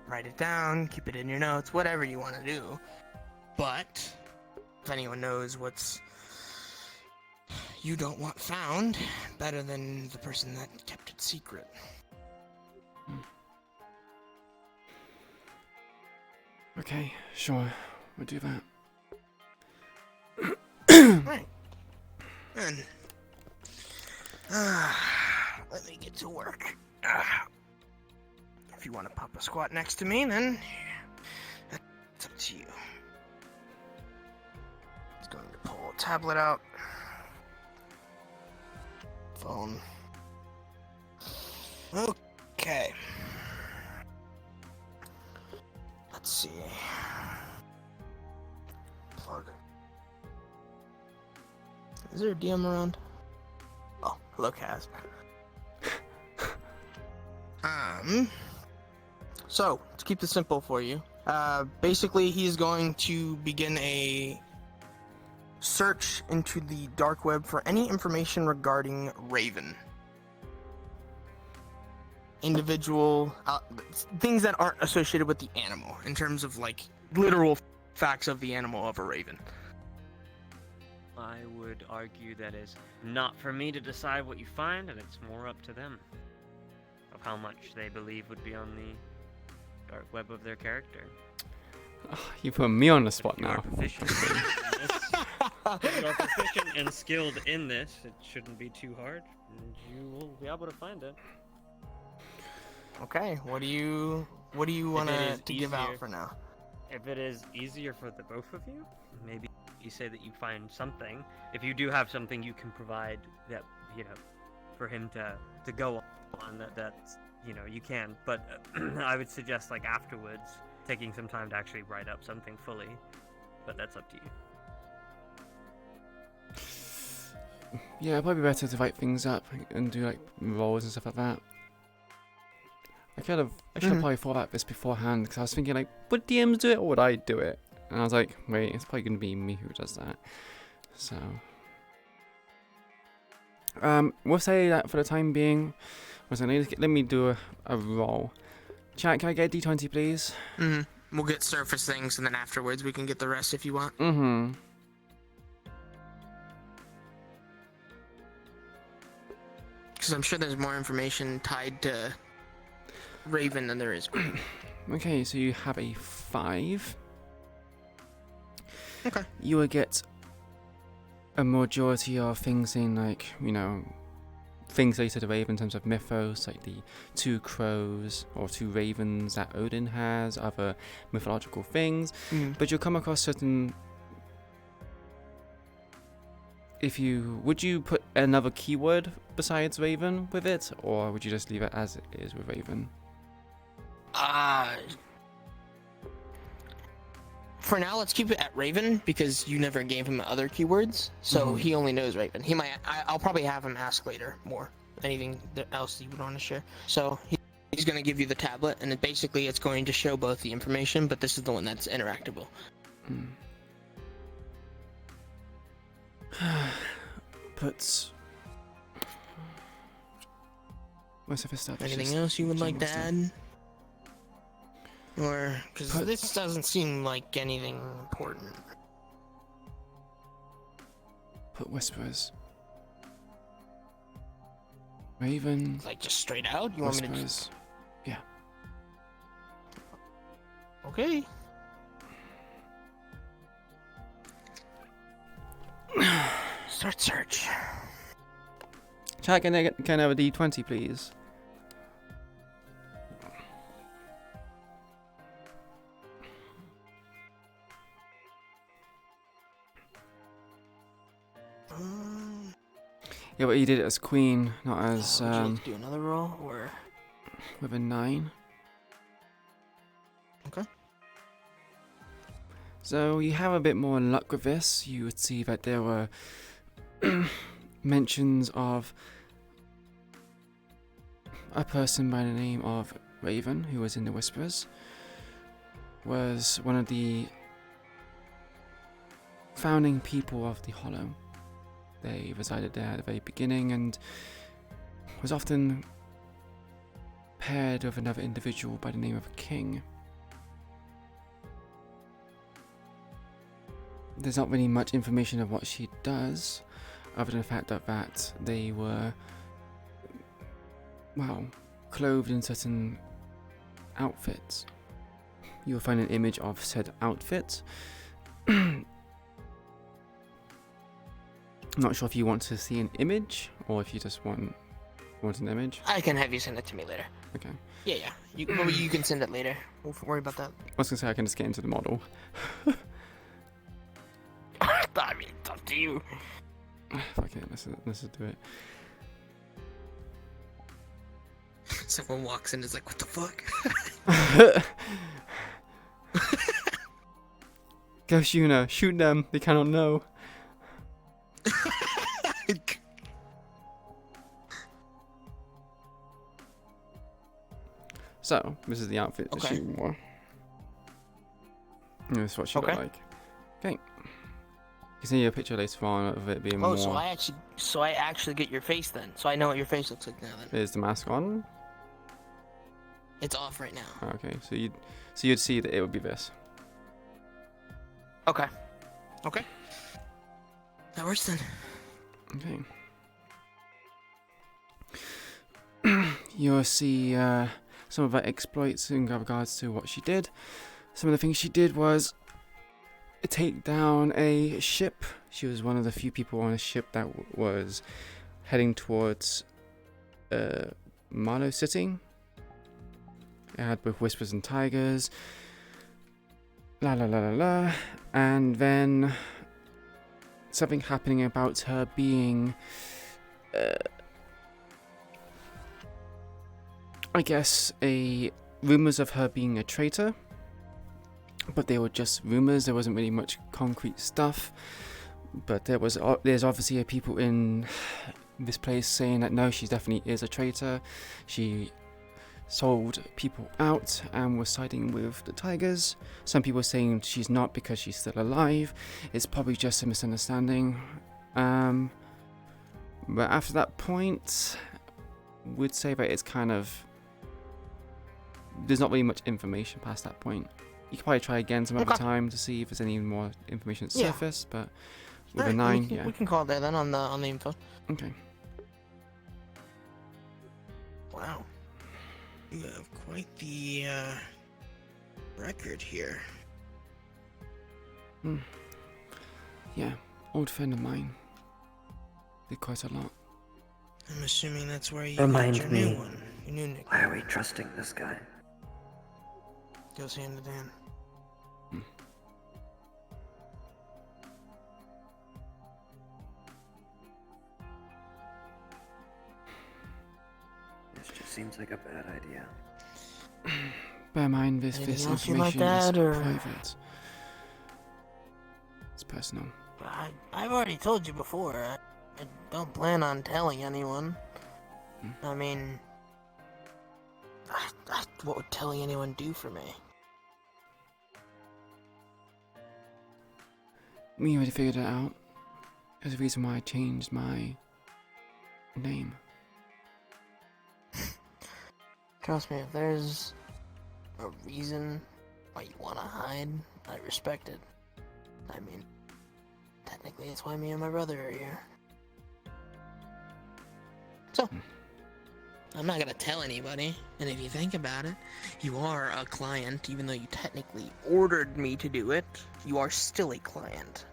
Write it down, keep it in your notes, whatever you want to do. But if anyone knows what's you don't want found, better than the person that kept it secret. Okay, sure. We'll do that. Right. Then, let me get to work. If you want to pop a squat next to me, then it's up to you. Just going to pull a tablet out. Phone. Okay. Let's see. Plug. Is there a DM around? Oh, hello, Kaz. So, to keep this simple for you, basically he's going to begin a search into the dark web for any information regarding Raven. Individual, things that aren't associated with the animal, in terms of, like, literal facts of the animal of a Raven. I would argue that is not for me to decide what you find, and it's more up to them of how much they believe would be on the dark web of their character. Oh, you put me on the spot now. If you are proficient and skilled in this, it shouldn't be too hard, and you will be able to find it. Okay, what do you want to give out for now? If it is easier for the both of you, maybe you say that you find something. If you do have something you can provide that, you know, for him to go on, that's, you know, you can. But I would suggest, like, afterwards, taking some time to actually write up something fully. But that's up to you. Yeah, probably better to write things up and do, like, rolls and stuff like that. I should have probably thought about this beforehand, because I was thinking, like, would DMs do it or would I do it? And I was like, wait, it's probably going to be me who does that. So, We'll say that for the time being. Let me do a roll. Chat, can I get a d20, please? We'll get surface things, and then afterwards we can get the rest if you want. Because I'm sure there's more information tied to Raven than there is Queen. Okay, so you have a 5. Okay. You will get a majority of things in, like, you know, things related to Raven in terms of mythos, like the 2 crows or 2 ravens that Odin has, other mythological things. But you'll come across certain. Would you put another keyword besides Raven with it, or would you just leave it as it is with Raven? For now, let's keep it at Raven, because you never gave him other keywords, so he only knows Raven. He might. I'll probably have him ask later more. Anything else you would want to share. So he's going to give you the tablet, and basically it's going to show both the information, but this is the one that's interactable. But anything else you would like to add? Or, because this doesn't seem like anything important. Put Whisperers. Raven. Like, just straight out? You want me to just... Yeah. Okay. Start search. Chat, can I have a d20, please? Yeah, but you did it as queen, not as. Would you like to do another roll, or with a 9? Okay. So you have a bit more luck with this. You would see that there were mentions of a person by the name of Raven, who was in the Whisperers, was one of the founding people of the Hollow. They resided there at the very beginning and was often paired with another individual by the name of a king. There's not really much information of what she does, other than the fact that they were, well, clothed in certain outfits. You'll find an image of said outfit. Not sure if you want to see an image, or if you just want an image. I can have you send it to me later. Okay. Yeah. You can send it later. We'll worry about that. I was gonna say I can just get into the model. I mean, it's up to you. Fuck it, let's just do it. Someone walks in and is like, what the fuck? Go Shuna, shoot them, they cannot know. So, this is the outfit that she wore. And this is what she looked like. Okay. You can see a picture later on of it being more... so I actually get your face then. So I know what your face looks like now then. Is the mask on? It's off right now. Oh, okay, so you'd see that it would be this. Okay. That works then. Okay. You'll see some of her exploits in regards to what she did. Some of the things she did was take down a ship. She was one of the few people on a ship that was heading towards Marlow City. It had both Whispers and Tigers. And then something happening about her being I guess rumors of her being a traitor, but they were just rumors. There wasn't really much concrete stuff, but there's obviously people in this place saying that no, she definitely is a traitor. She sold people out and was siding with the Tigers. Some people are saying she's not because she's still alive. It's probably just a misunderstanding. But after that point, would say that it's kind of, there's not really much information past that point. You could probably try again some other time to see if there's any more information at Yeah. surface, but with Alright, a 9, we can, yeah. we can call it there then on the info. Okay. Wow. You have quite the record here. Yeah, old friend of mine. Did quite a lot. I'm assuming that's where you Remind got your me, new one. Your new nickname. why are we trusting this guy? Goes hand in hand. This just seems like a bad idea. Bear in mind this Anything else you like information that, is or- private. It's personal. I've already told you before. I don't plan on telling anyone. I mean, what would telling anyone do for me? We already figured it out. There's a reason why I changed my name. Trust me, if there's a reason why you want to hide, I respect it. I mean, technically it's why me and my brother are here. So, I'm not gonna tell anybody, and if you think about it, you are a client, even though you technically ordered me to do it, you are still a client.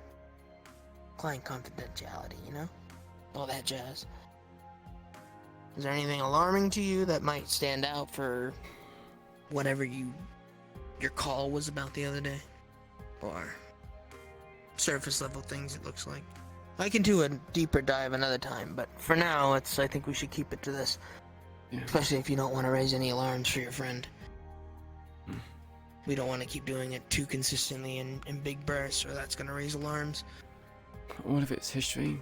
Client confidentiality, you know? All that jazz. Is there anything alarming to you that might stand out for whatever your call was about the other day? Or surface level things, it looks like. I can do a deeper dive another time, but for now, I think we should keep it to this. Yeah. Especially if you don't want to raise any alarms for your friend. We don't want to keep doing it too consistently in big bursts, or that's going to raise alarms. All of its history.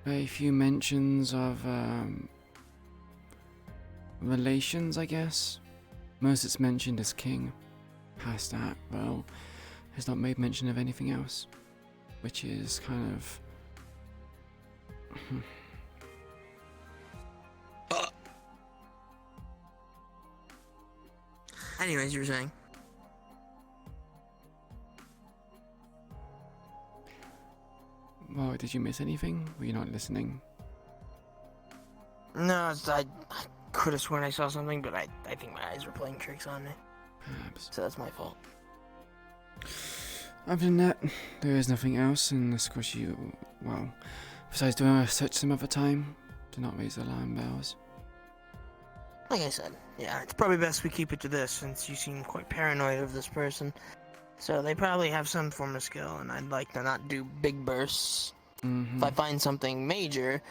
Very few mentions of relations, I guess. Most it's mentioned as king. Past that, well, has not made mention of anything else, which is kind of. Anyways, you were saying? Well, did you miss anything? Were you not listening? No, I could have sworn I saw something, but I think my eyes were playing tricks on me. Perhaps. So that's my fault. Other than that, there is nothing else, and of course well, besides doing a search some other time, do not raise alarm bells. Like I said, yeah, it's probably best we keep it to this, since you seem quite paranoid of this person. So they probably have some form of skill, and I'd like to not do big bursts. If I find something major,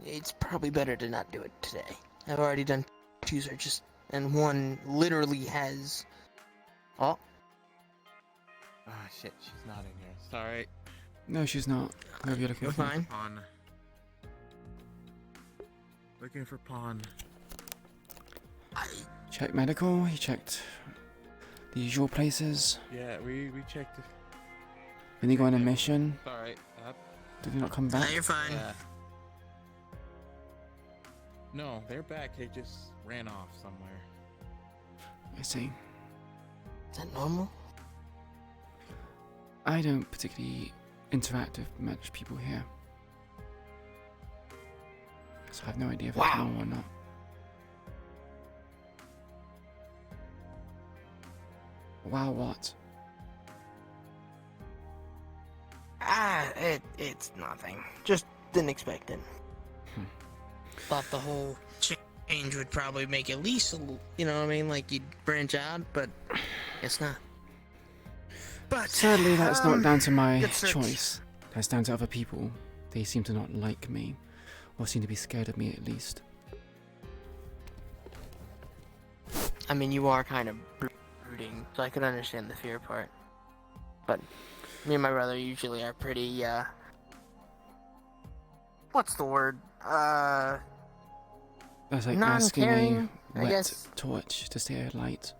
it's probably better to not do it today. I've already done 2 searches, and one literally has... Oh. Ah, shit, she's not in here. Sorry. No, she's not. Whoever you're looking You're for. fine. Pawn. Looking for pawn. Check medical, he checked the usual places. Yeah, we checked it. Then you go on a mission. Sorry. Did he not come back? You're fine. Yeah. No, they're back. They just ran off somewhere. I see. Is that normal? I don't particularly interact with much people here. So I have no idea if that's normal or not. Wow, what? It's nothing. Just didn't expect it. Thought the whole change would probably make at least a little, you know what I mean? Like you'd branch out, but it's not. But sadly, that's not down to my good search. choice. That's down to other people. They seem to not like me, or seem to be scared of me at least. I mean, you are kind of brooding, so I could understand the fear part. But me and my brother usually are pretty, what's the word? That's like asking a non-caring, I wet guess. torch to stay alight.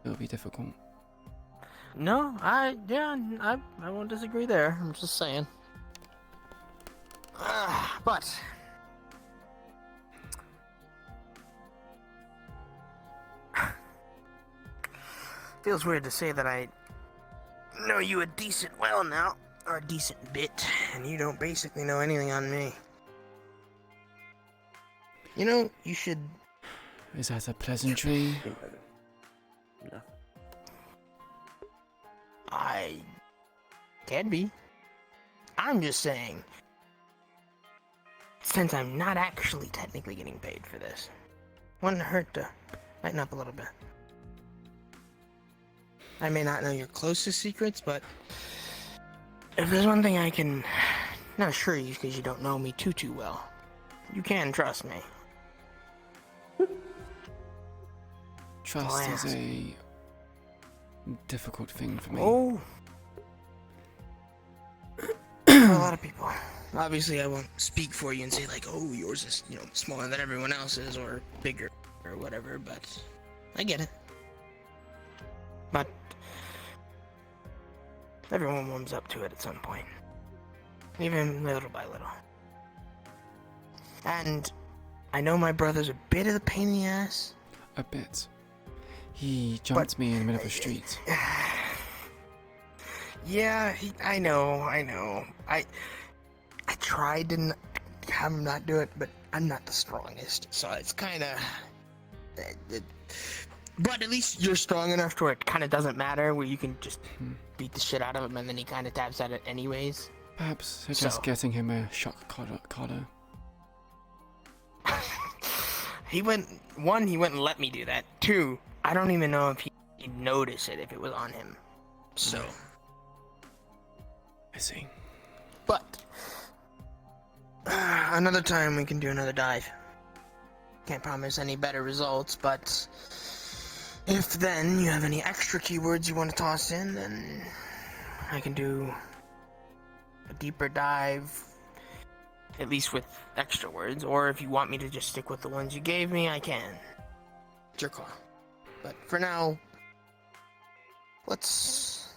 It'll be difficult. No, I won't disagree there. I'm just saying. But feels weird to say that I know you a decent well now, or a decent bit, and you don't basically know anything on me. You know, you should... Is that a pleasantry? No. I... can be. I'm just saying, since I'm not actually technically getting paid for this, wouldn't hurt to lighten up a little bit. I may not know your closest secrets, but if there's one thing I can not assure you because you don't know me too well, you can trust me. Trust is a difficult thing for me. Oh. For a lot of people. Obviously, I won't speak for you and say like, oh, yours is, you know, smaller than everyone else's or bigger or whatever, but I get it. But everyone warms up to it at some point. Even little by little. And I know my brother's a bit of a pain in the ass. A bit. He jumped me in the middle of the street. Yeah, I know. I tried to have him not do it, but I'm not the strongest, so it's kind of... But at least you're strong enough to where it kind of doesn't matter, where you can just beat the shit out of him and then he kind of taps at it anyways. Perhaps suggest getting him a shock collar. He wouldn't let me do that. 2, I don't even know if he'd notice it if it was on him. So... I see. But... another time we can do another dive. Can't promise any better results, but... if then you have any extra keywords you want to toss in, then... I can do... a deeper dive... at least with extra words, or if you want me to just stick with the ones you gave me, I can. It's your call. But for now... let's...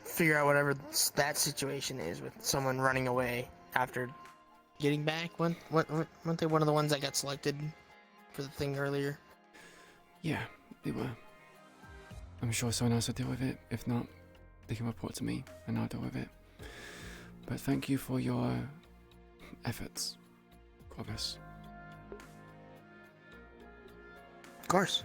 figure out whatever that situation is with someone running away after getting back. Weren't they one of the ones that got selected for the thing earlier? Yeah, they were. I'm sure someone else will deal with it. If not, they can report to me and I'll deal with it. But thank you for your efforts, Corvus. Of course.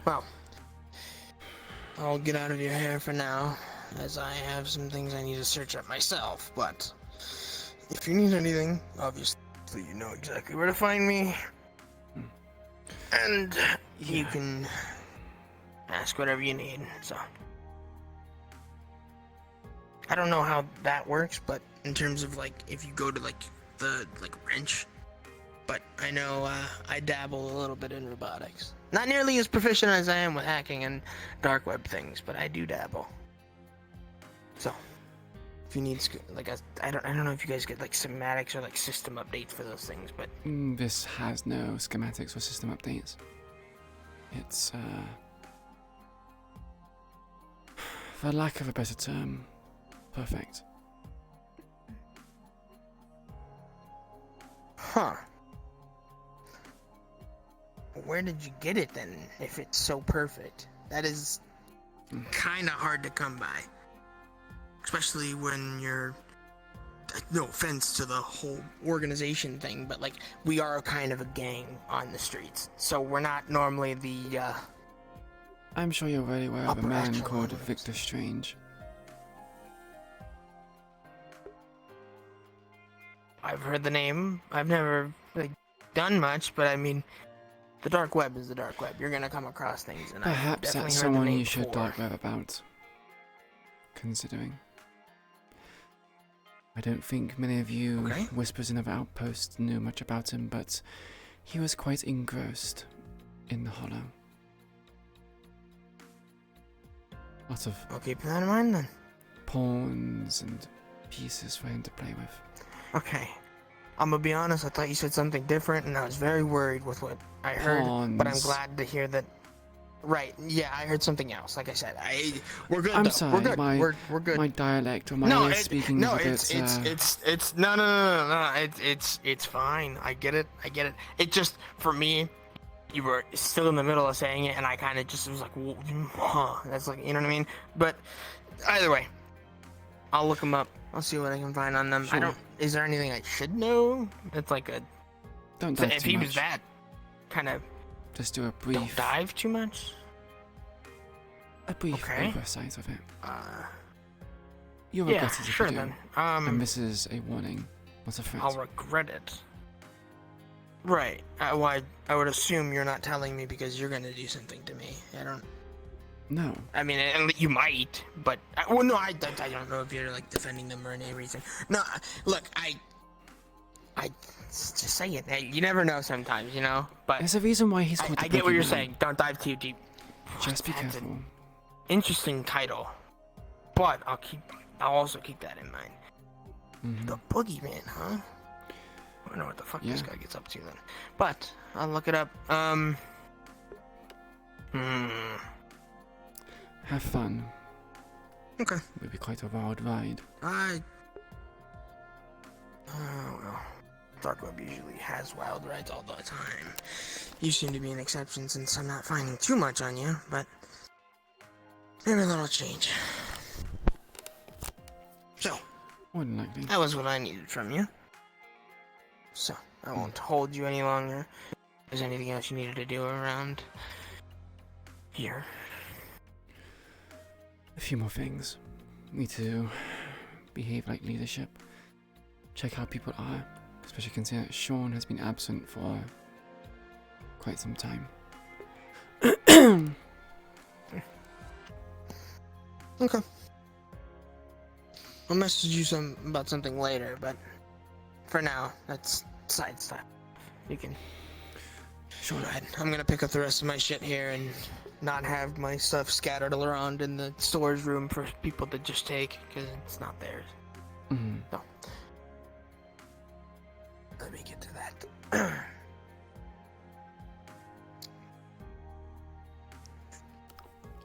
Well, I'll get out of your hair for now, as I have some things I need to search up myself, but if you need anything, obviously you know exactly where to find me, and you can ask whatever you need, so. I don't know how that works, but in terms of like, if you go to like the wrench, but I know I dabble a little bit in robotics. Not nearly as proficient as I am with hacking and dark web things, but I do dabble. So, if you need I don't know if you guys get like schematics or like system updates for those things, but this has no schematics or system updates. It's for lack of a better term, perfect. Huh. Where did you get it then, if it's so perfect? That is kind of hard to come by. Especially when you're... no offense to the whole organization thing, but like, we are kind of a gang on the streets. So we're not normally the, I'm sure you're very aware of a man called Victor Strange. I've heard the name. I've never done much, but I mean... the dark web is the dark web. You're gonna come across things, and perhaps I've definitely that's heard the someone name you should before. dark web about. Considering, I don't think many of you whispers in other outposts knew much about him, but he was quite engrossed in the Hollow. Lots of I'll keep that in mind then. pawns and pieces for him to play with. Okay. I'm gonna be honest, I thought you said something different, and I was very worried with what I heard. But I'm Pawns. glad to hear that. Right? Yeah, I heard something else. Like I said, we're good. I'm though. sorry, We're good. my we're good. my dialect or my No, way of speaking is a bit. it's no. It's fine. I get it. It just for me, you were still in the middle of saying it, and I kind of just was like, huh. That's like, you know what I mean. But either way, I'll look them up. I'll see what I can find on them. I Sure. don't. Is there anything I should know? It's like a. Don't dive if too he much. was that kind of. Just do a brief. Don't dive too much. A brief Okay. oversight of it. You'll Yeah, regret it if sure you do. then. And this is a warning, not a threat. I'll regret it. Right. Why? I would assume you're not telling me because you're gonna do something to me. I don't. No. I mean, you might, but well, no, I don't know if you're like defending them or any reason. No, look, I just say it. Hey, you never know sometimes, you know. But there's a reason why he's called I the get what you're Boogeyman. saying. Don't dive too deep. Just be That's careful. an interesting title, but I'll also keep that in mind. Mhm. The Boogeyman, huh? I don't know what the fuck this Yeah. guy gets up to then. But I'll look it up. Have fun. Okay. It will be quite a wild ride. Oh well. Dark Web usually has wild rides all the time. You seem to be an exception since I'm not finding too much on you, but maybe that'll change. So, More than likely. that was what I needed from you. So, I won't hold you any longer. If there's anything else you needed to do around here? A few more things. Need to behave like leadership. Check how people are, especially considering that Sean has been absent for quite some time. Okay. I'll message you about something later, but for now, that's side stuff. You can. Sure. Go ahead. I'm gonna pick up the rest of my shit here and not have my stuff scattered around in the storage room for people to just take because it's not theirs. Mm-hmm. So, let me get to that.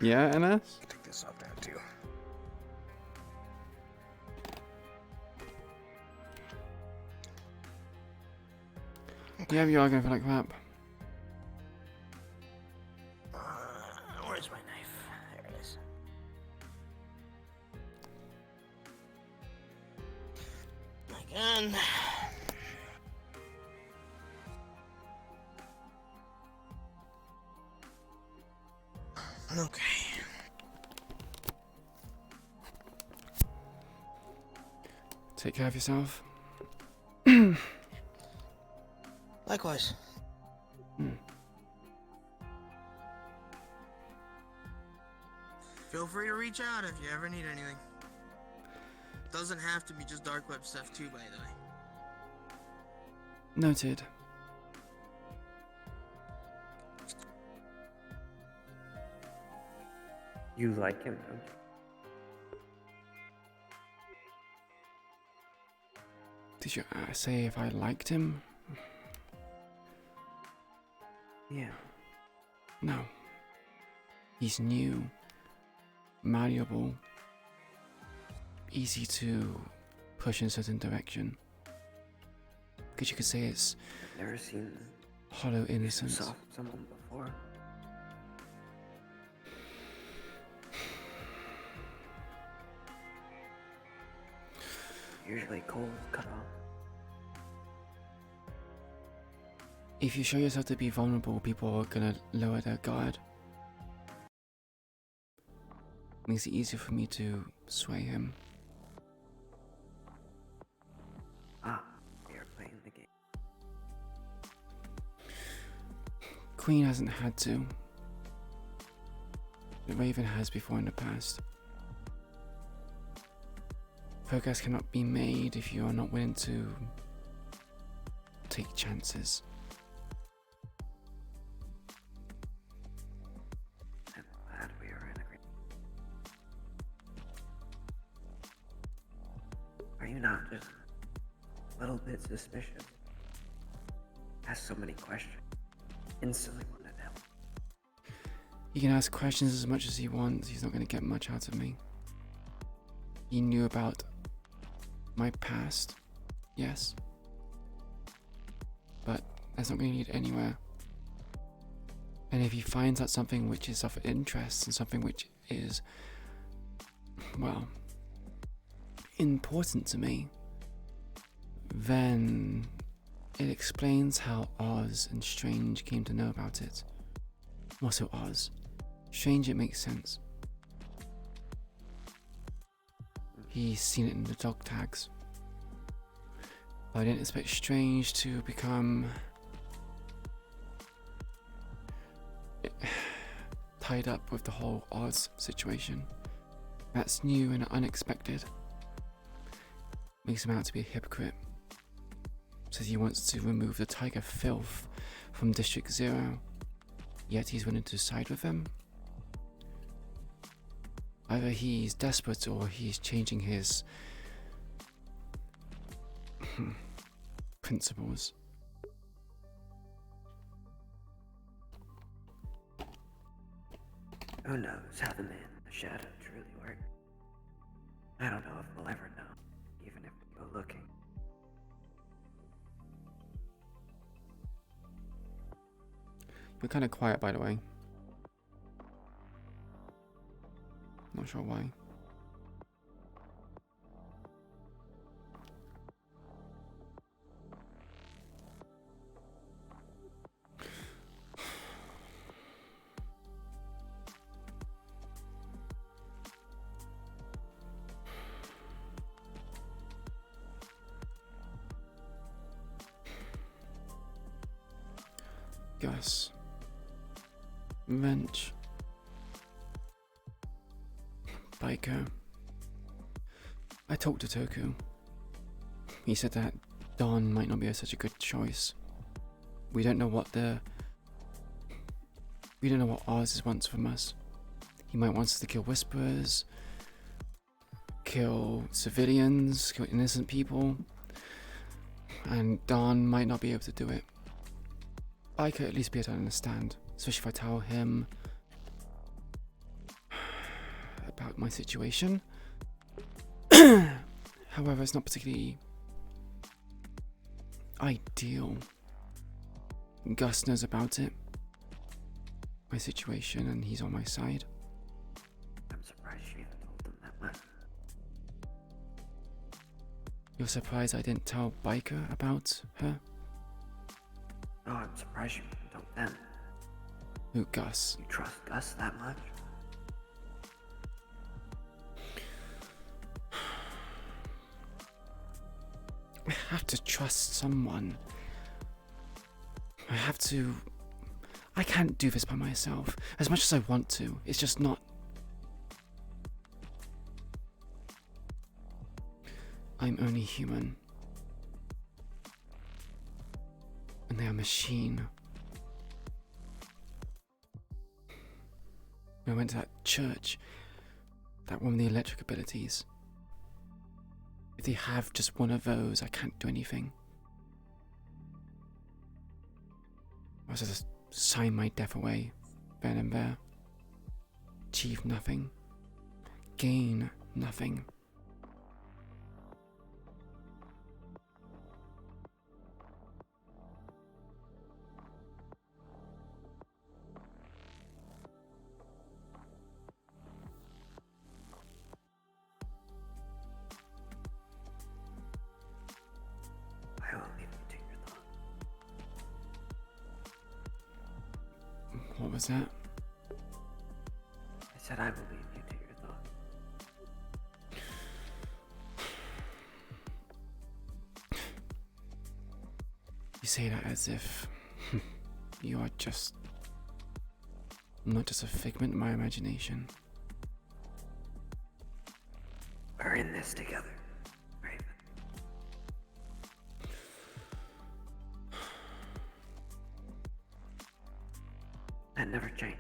Yeah, NS? Take this off now too. Yeah, we are going for like crap. Where's my knife? There it is. My gun. Okay. Take care of yourself. Likewise. Feel free to reach out if you ever need anything. Doesn't have to be just dark web stuff too, by the way. Noted. You like him, don't you? Did you say if I liked him? Yeah. No. He's new, malleable, easy to push in a certain direction. Because you could say it's I've never seen hollow innocence. soft someone before. Usually cold, cut off. If you show yourself to be vulnerable, people are gonna lower their guard. Makes it easier for me to sway him. Ah, we are playing the game. Queen hasn't had to. The Raven has before in the past. Progress cannot be made if you are not willing to take chances. I'm glad we are in agreement. Are you not just a little bit suspicious. Ask so many questions. Instantly wanted help. He can ask questions as much as he wants. He's not going to get much out of me. He knew about my past, yes. But that's not going to lead anywhere. And if he finds out something which is of interest and something which is, well, important to me, then it explains how Oz and Strange came to know about it. Also Oz. Strange, it makes sense. He's seen it in the dog tags. But I didn't expect Strange to become tied up with the whole Oz situation. That's new and unexpected. Makes him out to be a hypocrite. Says he wants to remove the tiger filth from District 0, yet he's willing to side with them. Either he's desperate or he's changing his principles. Who knows how the man in the shadow truly works? I don't know if we'll ever know, even if we go looking. You're kind of quiet, by the way. Not sure why. Gus. Wrench. Biker. I talked to Toku. He said that Don might not be such a good choice. We don't know what Oz wants from us. He might want us to kill Whisperers, kill civilians, kill innocent people, and Don might not be able to do it. I could at least be able to understand, especially if I tell him about my situation. However, it's not particularly ideal. Gus knows about it, my situation, and he's on my side. I'm surprised you even told them that much. You're surprised I didn't tell Biker about her? Oh, I'm surprised you even told them. Who, Gus? You trust Gus that much? I have to trust someone. I can't do this by myself. As much as I want to, it's just not. I'm only human. And they are machine. I went to that church. That one with the electric abilities. If they have just one of those, I can't do anything. I was just sign my death away, then and there. Achieve nothing. Gain nothing. I will leave you to your thoughts. What was that? I said I will leave you to your thoughts. You say that as if you are just not just a figment of my imagination. We're in this together, Raven. That never changed.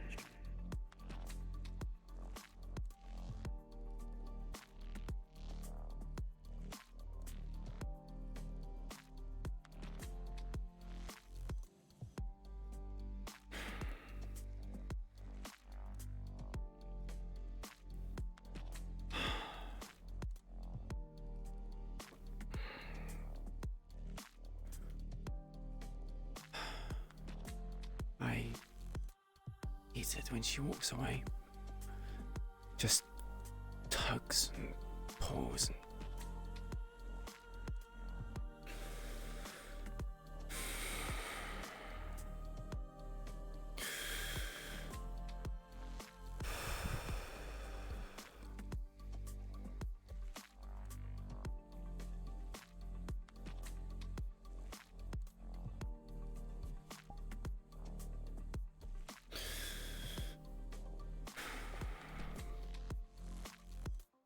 hate it when she walks away. Just tugs and pulls and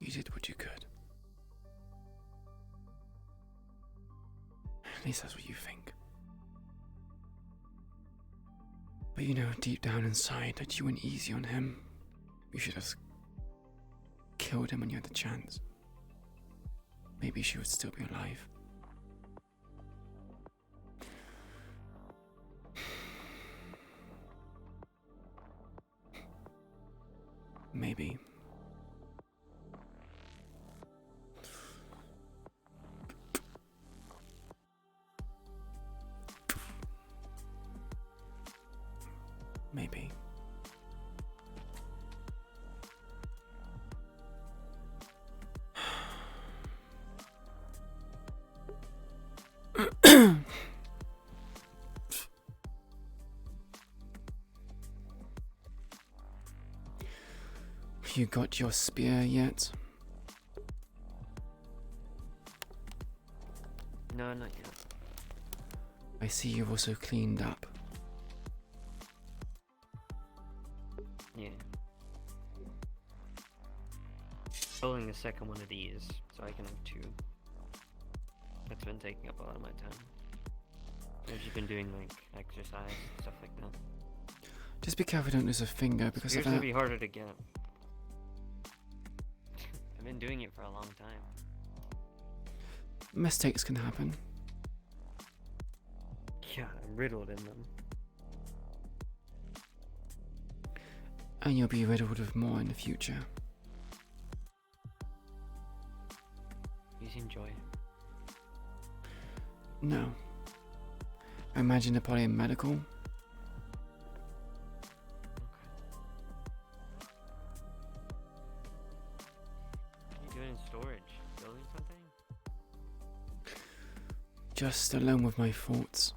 you did what you could. At least that's what you think. But you know deep down inside that you went easy on him. You should have killed him when you had the chance. Maybe she would still be alive. Maybe. Maybe. You got your spear yet? No, not yet. I see you've also cleaned up. Yeah. Building a second one of these, so I can have two. That's been taking up a lot of my time. I've just been doing like exercise, stuff like that. Just be careful, don't lose a finger because It's of gonna that. be harder to get. I've been doing it for a long time. Mistakes can happen. Yeah, I'm riddled in them. And you'll be riddled with more in the future. Please enjoy it. No. I imagine they're probably in medical. What are you doing in storage? Building something? Just alone with my thoughts.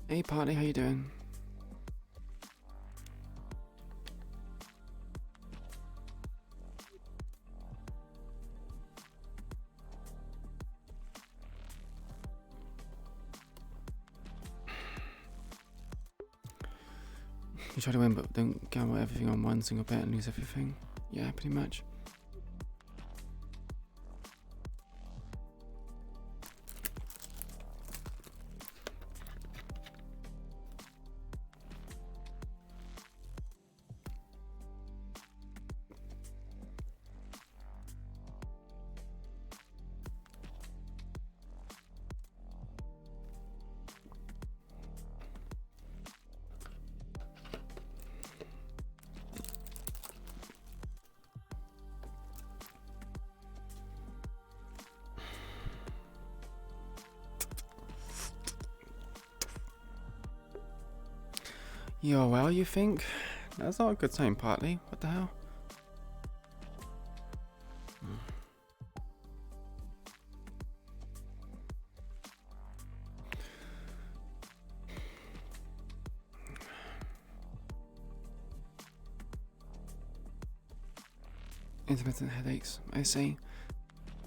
Hey party, how you doing? You try to win but don't gamble everything on one single bet and lose everything. Yeah, pretty much. You're well, you think? That's not a good sign, partly. What the hell? Intermittent headaches, I see.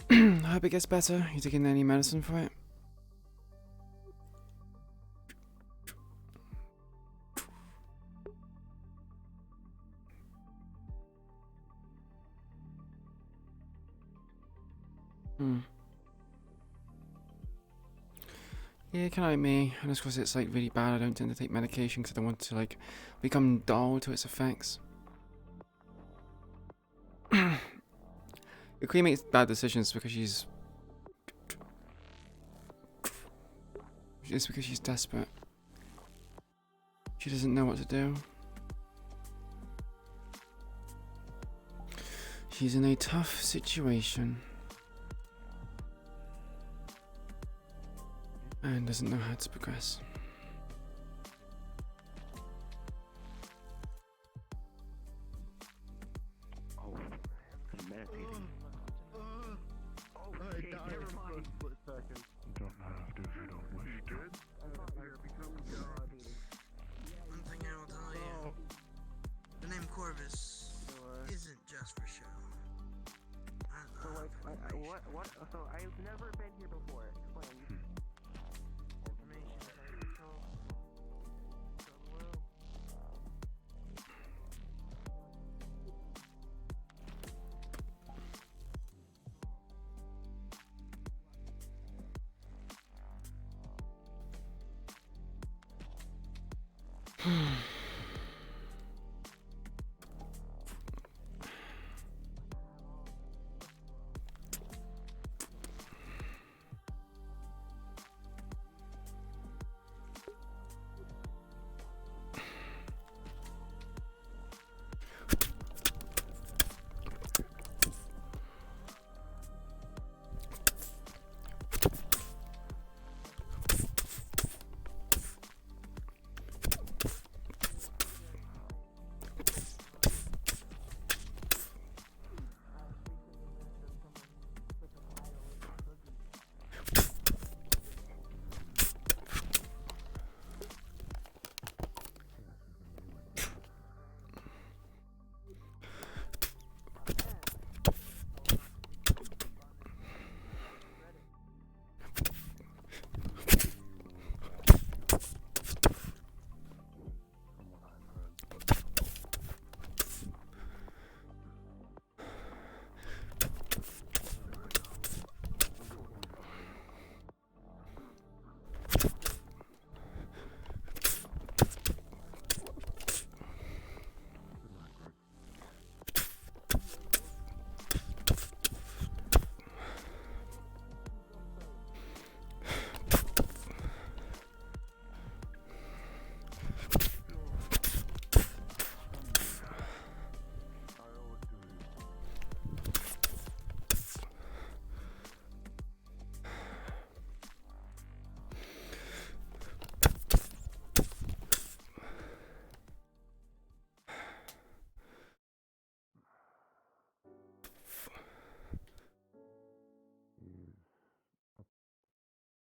I hope it gets better. You taking any medicine for it? Yeah, kind of like me. And of course it's like really bad. I don't tend to take medication because I don't want to like become dull to its effects. The queen makes bad decisions because she's because she's desperate. She doesn't know what to do. She's in a tough situation. And doesn't know how to progress. Oh, I'm meditating. I died for a split second. You don't have to if you don't wish to. You're becoming God. One thing I will tell you. The name Corvus isn't just for show. So like, what? So I've never been here before. Explain. Information.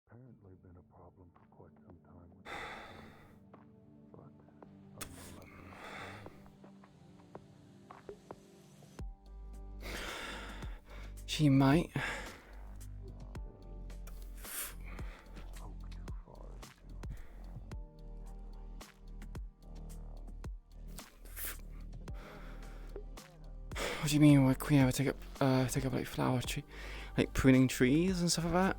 Apparently been a problem for quite some time with but She might. What do you mean? Why Queen ever take up like flower tree, like pruning trees and stuff like that?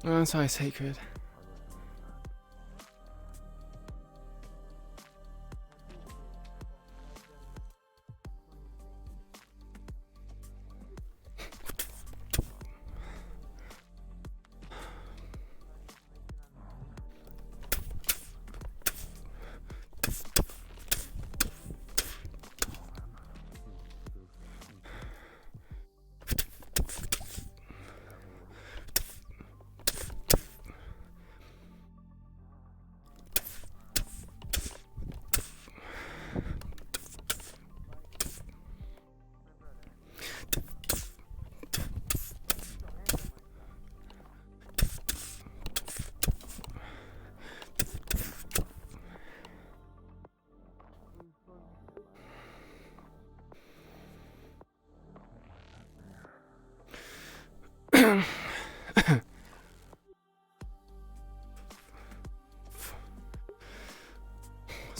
Oh, I'm sorry, sacred.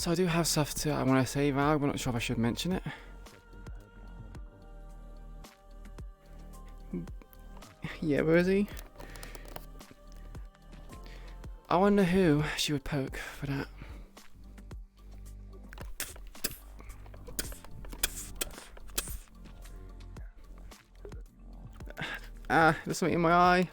So I do have stuff I want to say, Val. I'm not sure if I should mention it. Yeah, where is he? I wonder who she would poke for that. Ah, there's something in my eye.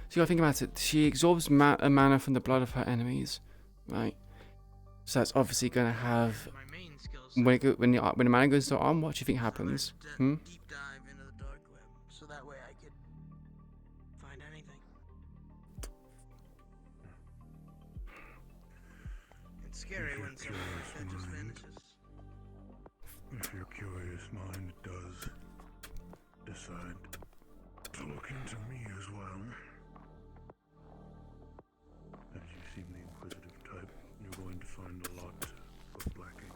So you gotta think about it. She absorbs a mana from the blood of her enemies, right? So that's obviously gonna have when the mana goes to arm. What do you think happens? Hmm? Deep dive into the dark web, so that way I could find anything. It's scary when something like that just vanishes. If your curious mind does decide to look into me as well, as you seem the inquisitive type, you're going to find a lot of black ink.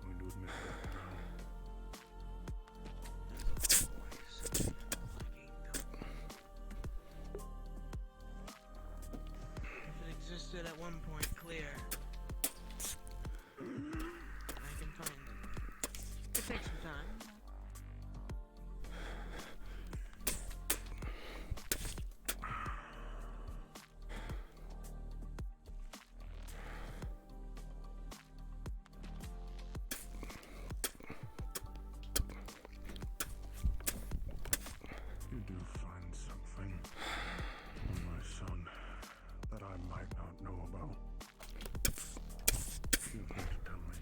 Going to admit that now. If it existed at one point clear, I can find it. It takes some time. You do find something, my son, that I might not know about. You're going to tell me.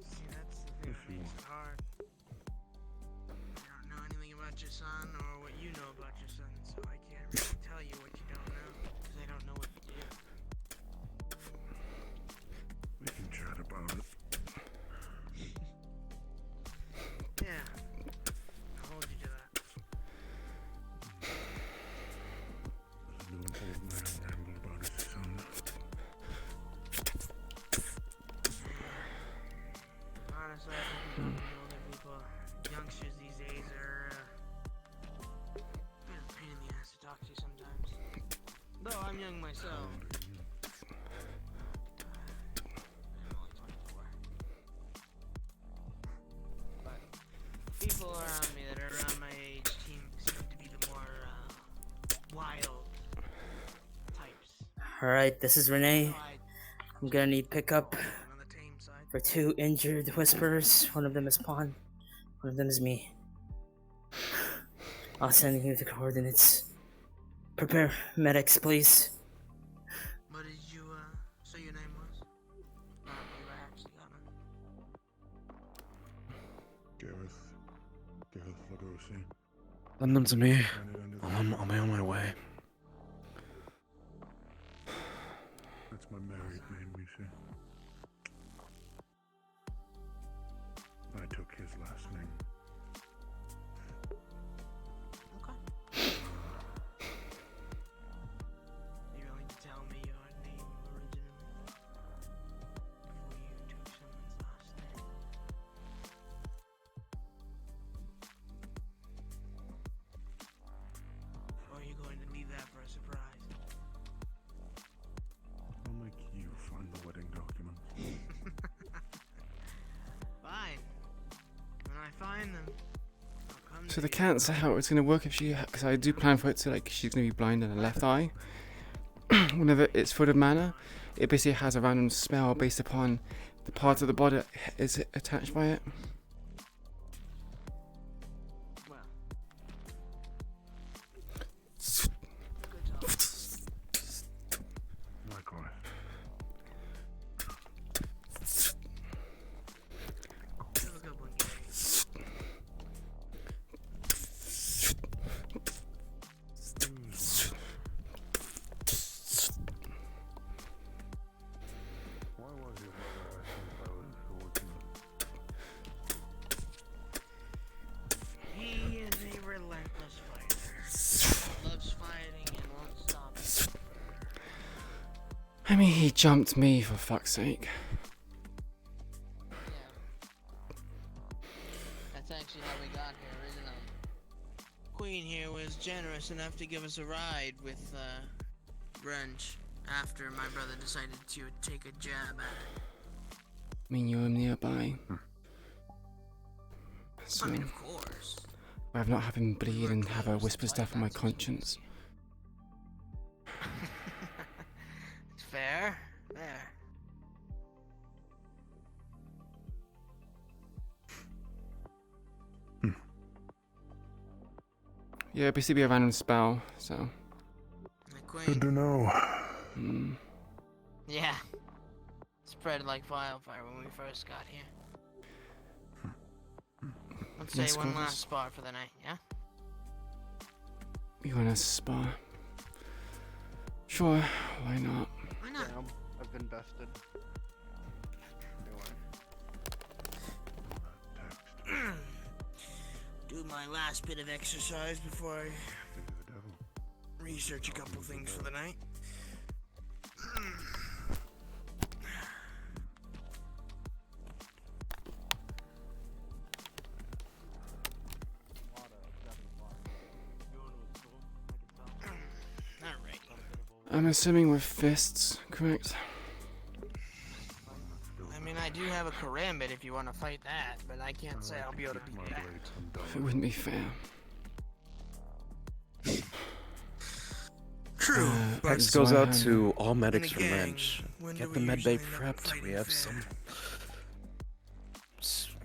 See, that's the thing that makes it hard. I don't know anything about your son or what you know about your son, so I can't really tell you what you don't know, because I don't know what you do. We can chat about it. Yeah. I'll hold you to that. Listen to an old man ramble about his son. Honestly, I think talking to older people, youngsters these days are kind of a pain in the ass to talk to sometimes. Though I'm young myself. I'm only 24. But people around me that are around my age seem to be the more wild types. Alright, this is Renee. I'm gonna need pickup for 2 injured whisperers. One of them is Pawn. One of them is me. I'll send you the coordinates. Prepare medics, please. What did you say your name was? I don't believe I actually got it. Gareth Lagrosi. Send them to me. I'll be on my way. That's my married name, you see. I took his last name. Okay. Are you willing to tell me your name originally? Before you took someone's last name? Or are you going to leave that for a surprise? So the cancer, how it's gonna work if she, because I do plan for it to like she's gonna be blind in the left eye. Whenever it's full of mana, it basically has a random spell based upon the part of the body that is attached by it. He is a relentless fighter. Loves fighting and won't stop. I mean, he jumped me for fuck's sake. That's actually how we got here, isn't it? Queen here was generous enough to give us a ride with brunch after my brother decided to take a jab at it. I mean, you're nearby. So, I mean, of course. I've not had him bleed and have a whisper stuff on my conscience. It's fair. Fair. Yeah, basically a random spell, so. Good to know. Yeah. Spread like wildfire when we first got here. Let's say Yes, one Clovis. last spot for the night, yeah? You want a spa? Sure, why not? Why not? Damn, I've invested. Do my last bit of exercise before I research a couple things for the night. Alright. I'm assuming with fists, correct? I mean, I do have a karambit if you want to fight that, but I can't say I'll be able to beat that. It wouldn't be fair. True. Thanks goes out to all medics from Wrench. Get the med bay prepped. We have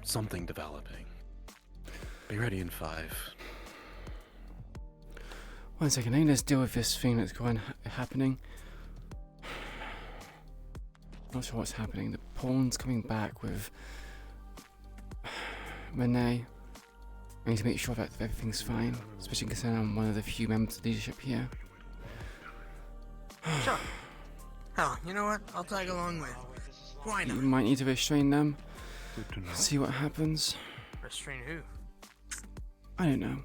something developing. Be ready in 5. One second, I need to deal with this thing that's happening. Not sure what's happening. The pawn's coming back with Renee. I need to make sure that everything's fine, especially considering I'm one of the few members of leadership here. Sure. Hell, you know what? I'll tag along with. Why You not? might need to restrain them. See what happens. Restrain who? I don't know.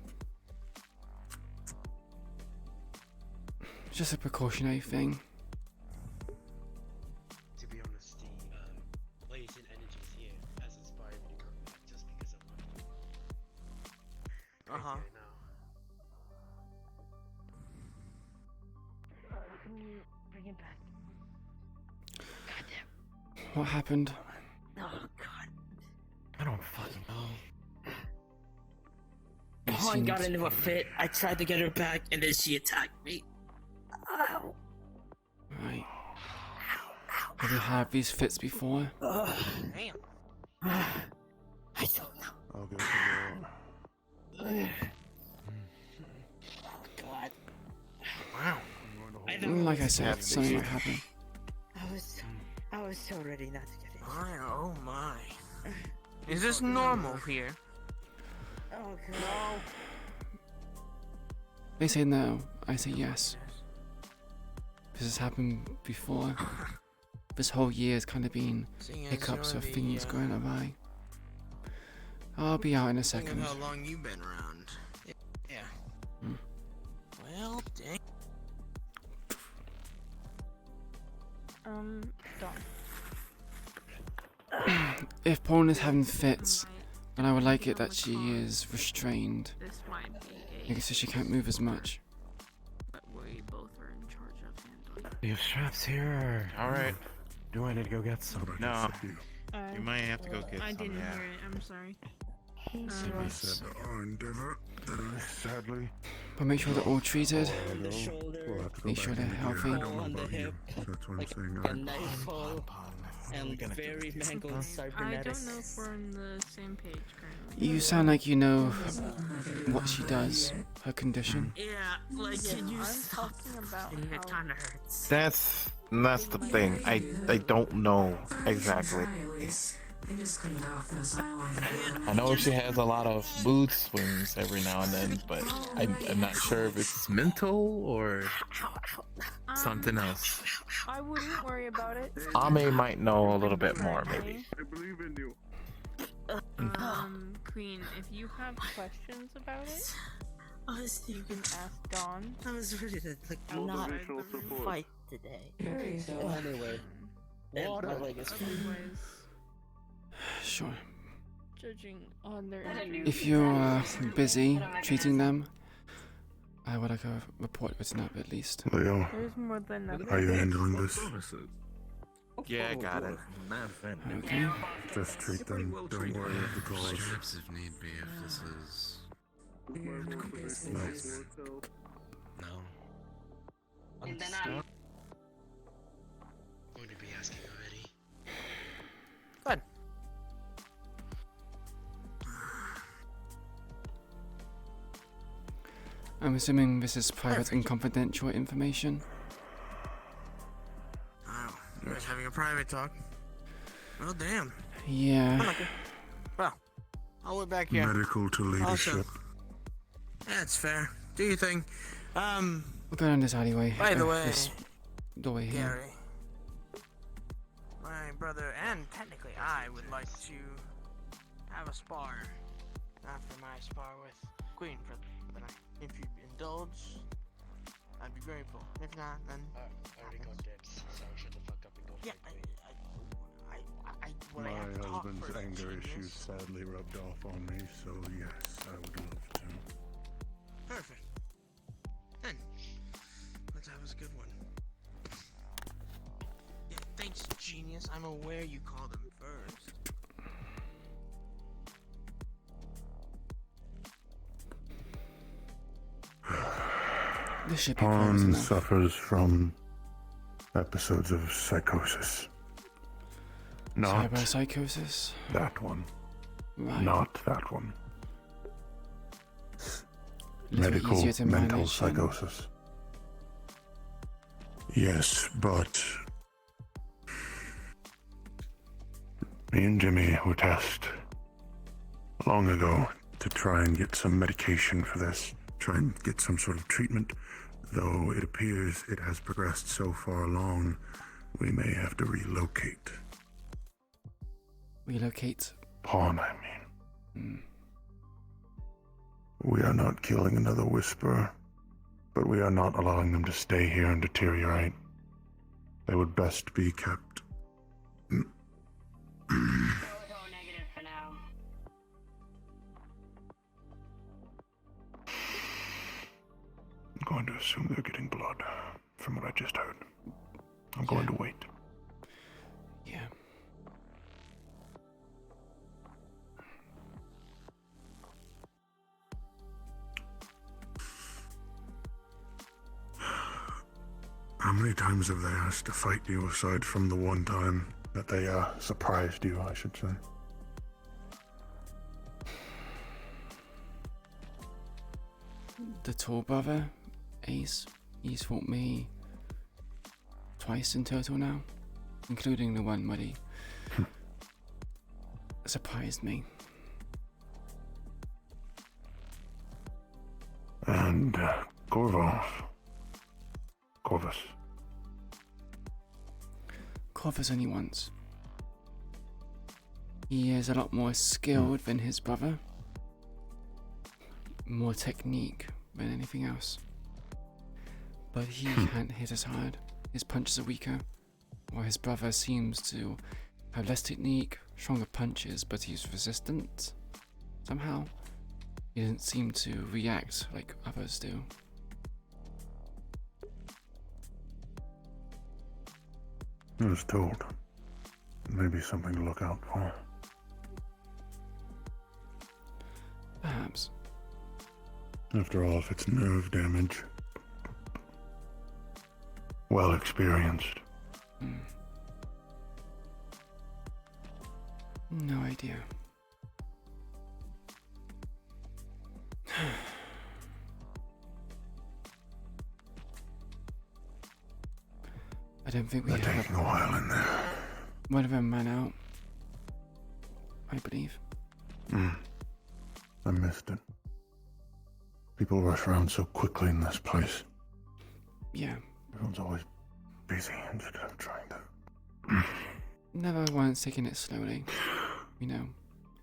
Just a precautionary thing. To be honest, the latent energies here has inspired me to come back just because of what Uh-huh. Bring it back. What happened? Oh god. I don't fucking know. Pawn got into a fit. I tried to get her back, and then she attacked me. Ow. Right. Have you had these fits before? Damn. I don't know. I'll go Oh God. Wow. Like I said, something might happen. I was so ready not to get it. Oh my. Is this normal here? Oh god. They say no, I say yes. This has happened before. This whole year has kind of been Seeing as hiccups you're of the, things going awry. I'll be out in a Think of second. how long you've been around. Yeah. Well, dang. Done. If Pawn is having fits, then I would like it that she is restrained. This might be I guess she can't move as much. but we both are in charge of handling. Do you have straps here? All right. Do I need to go get some? No. You might have to go get I some. didn't Yeah. hear it. I'm sorry. I said our endeavor that I sadly. But make sure they're all treated. We'll have to go Make sure back they're into gear. healthy. I don't know about you. That's what I'm saying. A nightfall and very mangled I cybernetics. don't know if we're on the same page currently. You sound like you know what she does, her condition. Yeah, like, can you I'm stop? talking about It how kind of hurts. That's the thing. I don't know exactly. I know she has a lot of mood swings every now and then, but I'm not sure if it's mental or something else. I wouldn't worry about it. Ame might know a little bit more, maybe. I believe in you. Queen, if you have questions about it, Honestly, you can ask Dawn. I was ready to like not fight today. Anyway, my leg is Anyways, Sure. judging on their If you're busy treating them, I would like a report written up at least. Leo, there's more than enough. are you handling this? Yeah, I got it. Okay. Just treat them. Don't worry of the cause. Strips if need be, if this is... No. And then I'm going to be asking already. Good. I'm assuming this is private and confidential information. Oh, you guys having a private talk? Well, damn. Yeah. Well, I'll wait back here. Medical to leadership. That's fair. Do your thing. We're going in this alleyway. By the way, This doorway here. Gary, my brother and technically I would like to have a spar after my spar with Queen for the night. If you indulge, I'd be grateful. If not, then I already got dibs, so shut the fuck up and go yeah. What I My have to talk husband's first, anger genius. issues sadly rubbed off on me, so yes, I would love to. Perfect. Then let's have a good one. Yeah, thanks, genius. I'm aware you called him first. This should be close Pawn enough. suffers from episodes of psychosis. Not Cyberpsychosis? that one. Right. Not that one. Little Medical easier to mental manage, psychosis. Yes, but me and Jimmy were tested long ago to try and get some medication for this, try and get some sort of treatment, though it appears it has progressed so far along, we may have to relocate. Relocate? Pawn, I mean. We are not killing another Whisperer, but we are not allowing them to stay here and deteriorate. They would best be kept. I'm going to assume they're getting blood, from what I just heard. I'm going to wait. Yeah. How many times have they asked to fight you aside from the one time that they surprised you, I should say? The tall brother, Ace, he's fought me twice in total now, including the one where he surprised me. And Corvus. Corvus only once. He is a lot more skilled than his brother. More technique than anything else. But he can't hit as hard. His punches are weaker. While his brother seems to have less technique, stronger punches, but he's resistant. Somehow, he doesn't seem to react like others do. I was told. Maybe something to look out for. After all, if it's nerve damage, well experienced. No idea. I don't think we They're have taking a while in there. one of them ran out, I believe. I missed it. People rush around so quickly in this place. Yeah. Everyone's always busy instead of trying to... Never once taking it slowly. You know,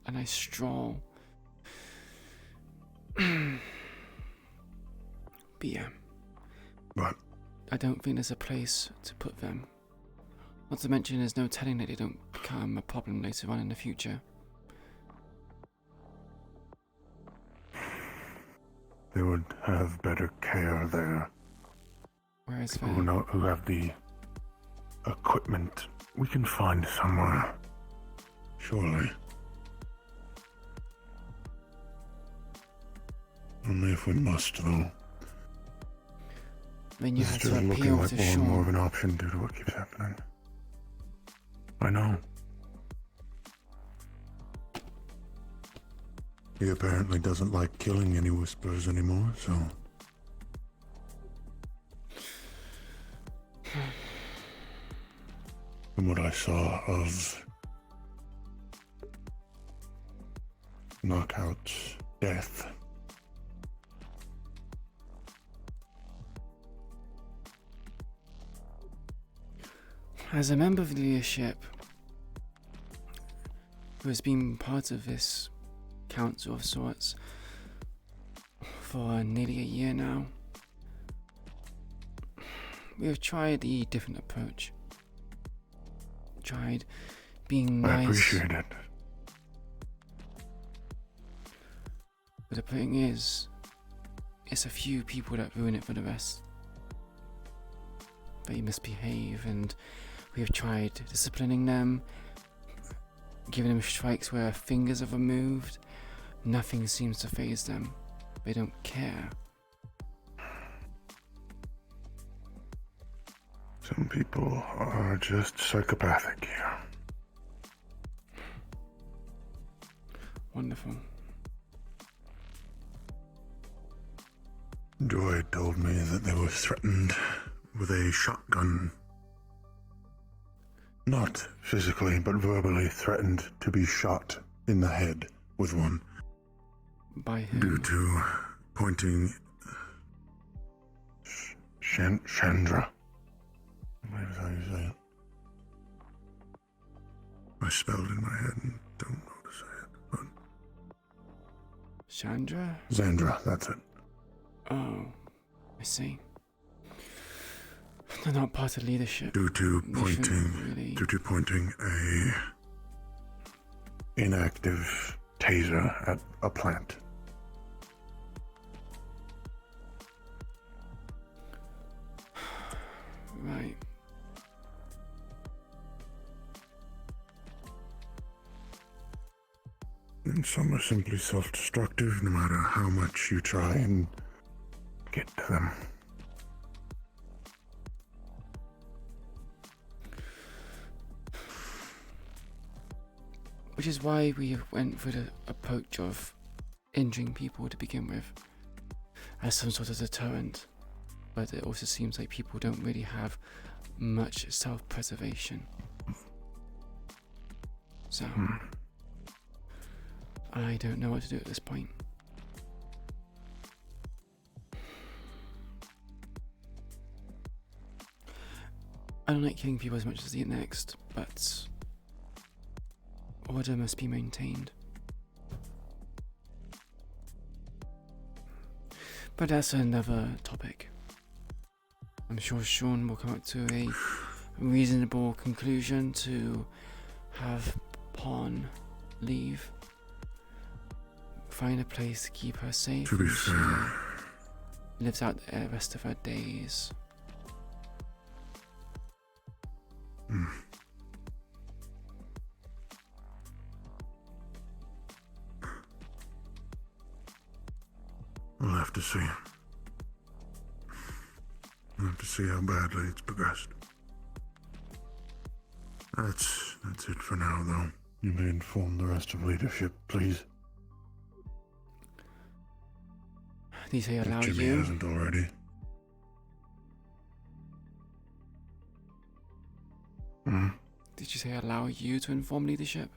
a nice stroll. But yeah. What? I don't think there's a place to put them. Not to mention there's no telling that they don't become a problem later on in the future. They would have better care there. Where is People that? who have the equipment we can find somewhere. Surely. Only if we must, though. Then you This have is to just looking appeal like to more and more of Sean. an option due to what keeps happening. I know. He apparently doesn't like killing any Whisperers anymore, so... From what I saw of Knockout's death, As a member of the leadership who has been part of this council of sorts for nearly a year now, we have tried a different approach. Tried being nice. I appreciate it. But the thing is, it's a few people that ruin it for the rest. They misbehave, and we have tried disciplining them, giving them strikes where fingers are removed. Nothing seems to faze them. They don't care. Some people are just psychopathic here. Wonderful. Joy told me that they were threatened with a shotgun. Not physically, but verbally threatened to be shot in the head with one. By who? Due to pointing... Chandra. I believe is how you say it. I spelled it in my head and don't know how to say it, but... Chandra? Xandra, that's it. Oh, I see. They're not part of leadership. Due to They shouldn't really... pointing a inactive taser at a plant. Right. And some are simply self-destructive, no matter how much you try and get to them. Which is why we went for the approach of injuring people to begin with, as some sort of deterrent. But it also seems like people don't really have much self-preservation. So, I don't know what to do at this point. I don't like killing people as much as the next, but order must be maintained. But that's another topic. I'm sure Sean will come up to a reasonable conclusion to have Pawn leave. Find a place to keep her safe. To be fair, lives out the rest of her days. I'll have to see. We'll have to see how badly it's progressed. That's it for now, though. You may inform the rest of leadership, please. Did he allow If Jimmy you? hasn't already. Did you say allow you to inform leadership?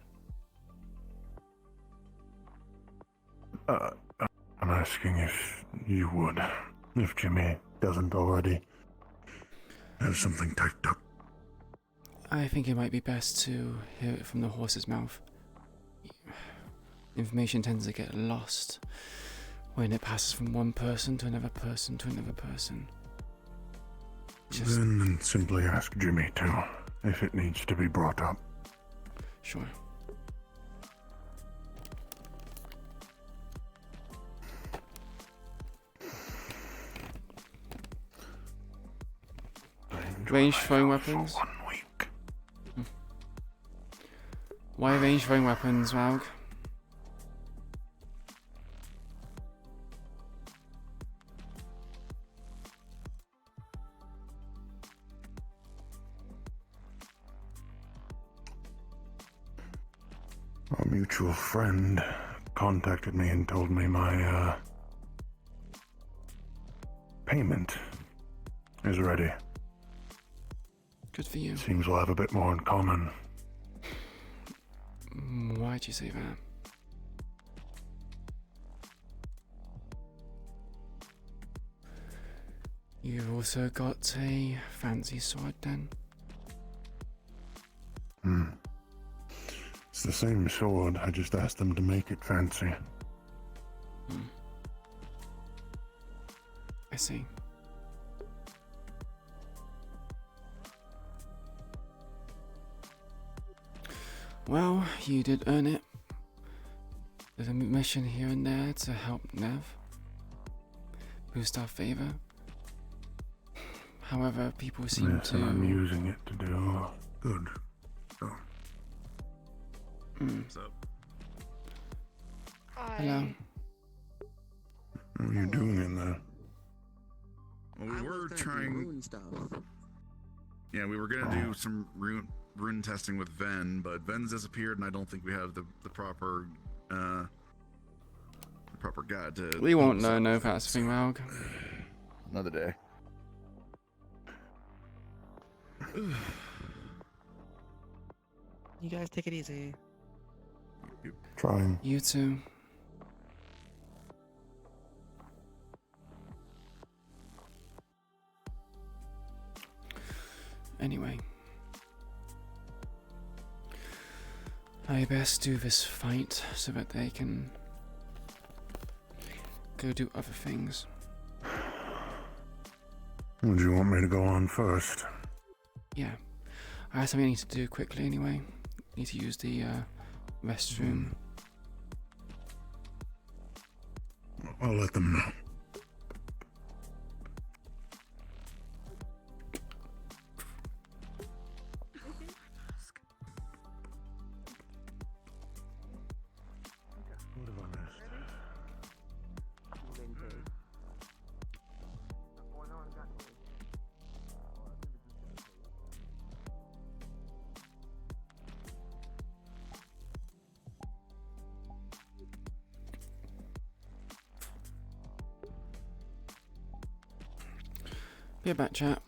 I'm asking if you would, if Jimmy doesn't already have something typed up. I think it might be best to hear it from the horse's mouth. Information tends to get lost when it passes from one person to another person to another person. Then simply ask Jimmy to, if it needs to be brought up. Sure. Range throwing weapons? Why range throwing weapons, Raug? Our mutual friend contacted me and told me my, payment is ready. Good for you. Seems we'll have a bit more in common. Why'd you say that? You've also got a fancy sword then? It's the same sword, I just asked them to make it fancy. I see. Well, you did earn it. There's a mission here and there to help Nev. Boost our favor. However, people seem Yes, to... and I'm using it to do good. So. What's up? Hello. What are you doing in there? Well, we were trying. Yeah, we were gonna do some rune testing with Ven, but Ven's disappeared, and I don't think we have the proper guide to. We won't know if that's a thing, Raug. Another day. You guys take it easy. Trying. You too. Anyway. I best do this fight so that they can go do other things. Would you want me to go on first? Yeah. I have something I need to do quickly anyway. Need to use the restroom. I'll let them know. Be back, chat.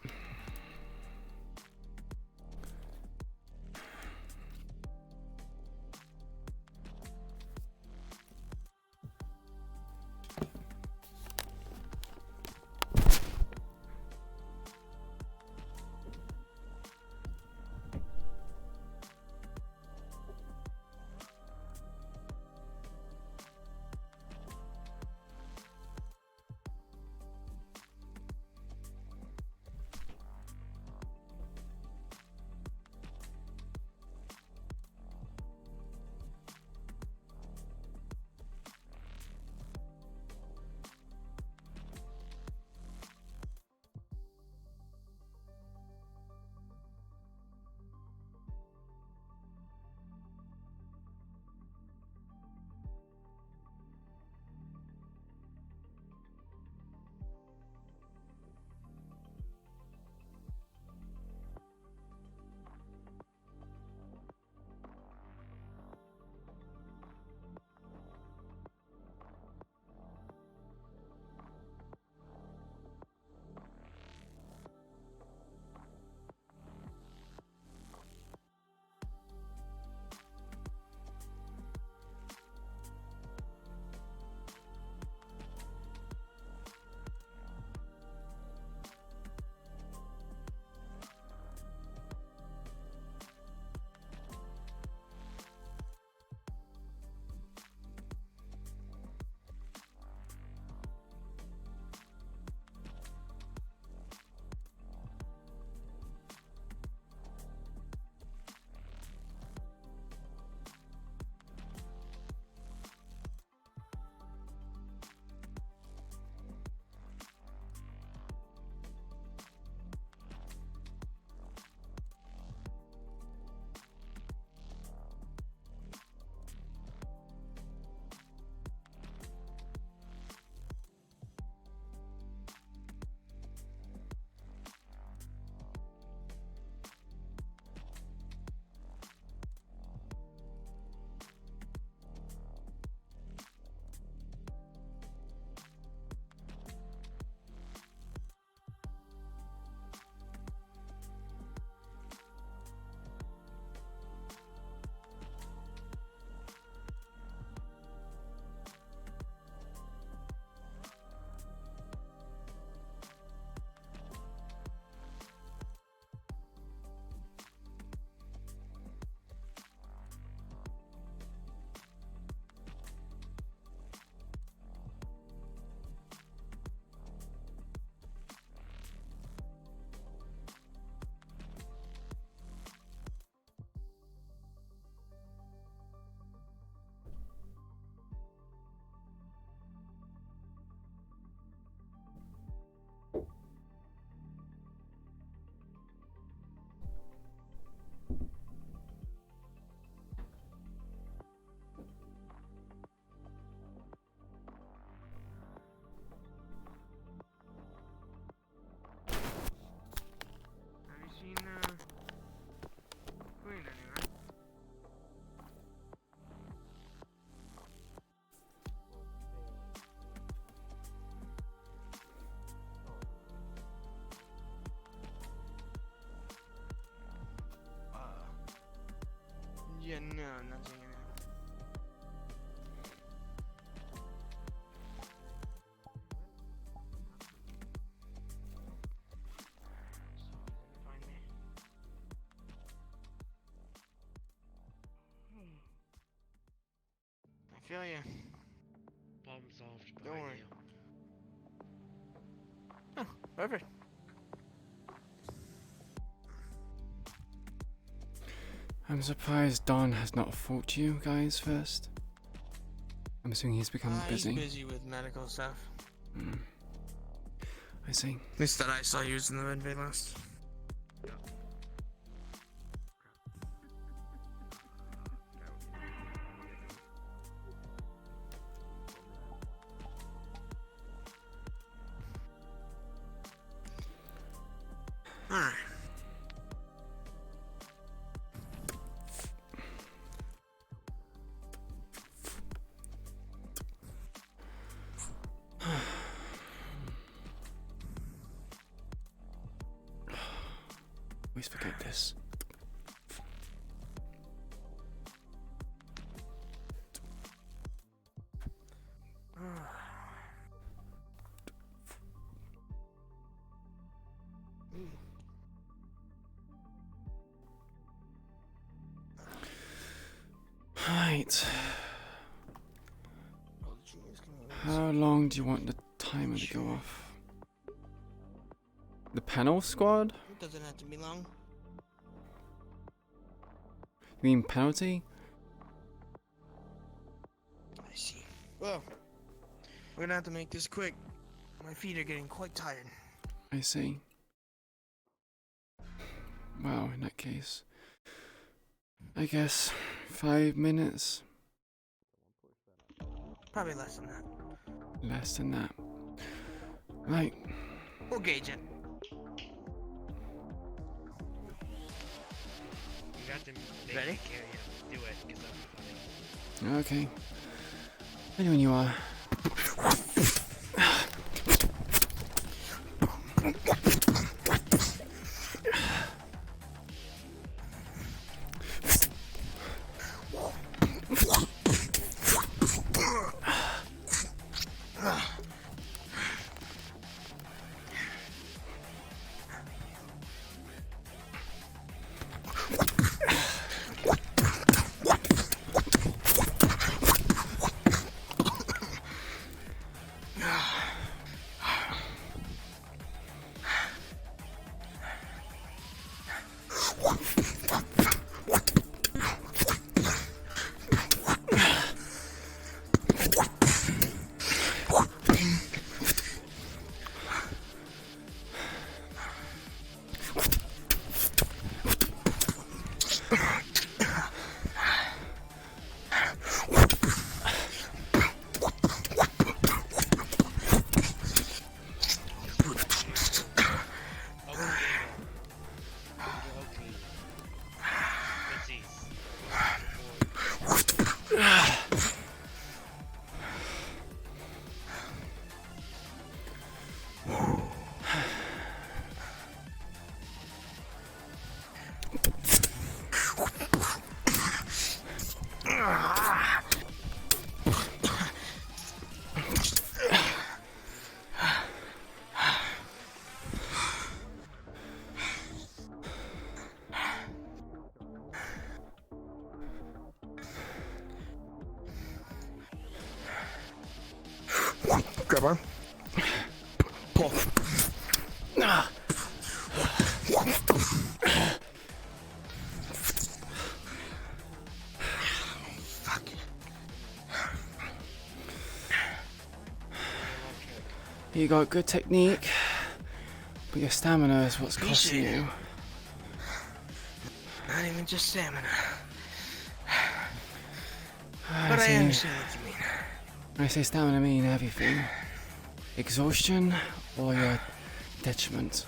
Yeah, no, I'm not doing it. I feel you. Problem solved. Don't worry. Oh, perfect. I'm surprised Don has not fought you guys first. I'm assuming he's become busy. He's busy with medical stuff. I see. At least that I saw you was in the red bay last. Alright. Always forget this. Right. How long do you want the timer to go off? The panel squad? It doesn't have to be long. You mean penalty? I see. Well, we're gonna have to make this quick. My feet are getting quite tired. I see. Well, in that case, I guess 5 minutes. Probably less than that. Less than that. Right. We'll gauge it. You got to Ready? Do it, because that'll be funny. Okay. Ready when you are. Grab arm. Pull. Fuck. You got good technique, but your stamina is what's costing you. Not even just stamina. But I understand what you mean. When I say stamina, I mean everything. Exhaustion or your detriment.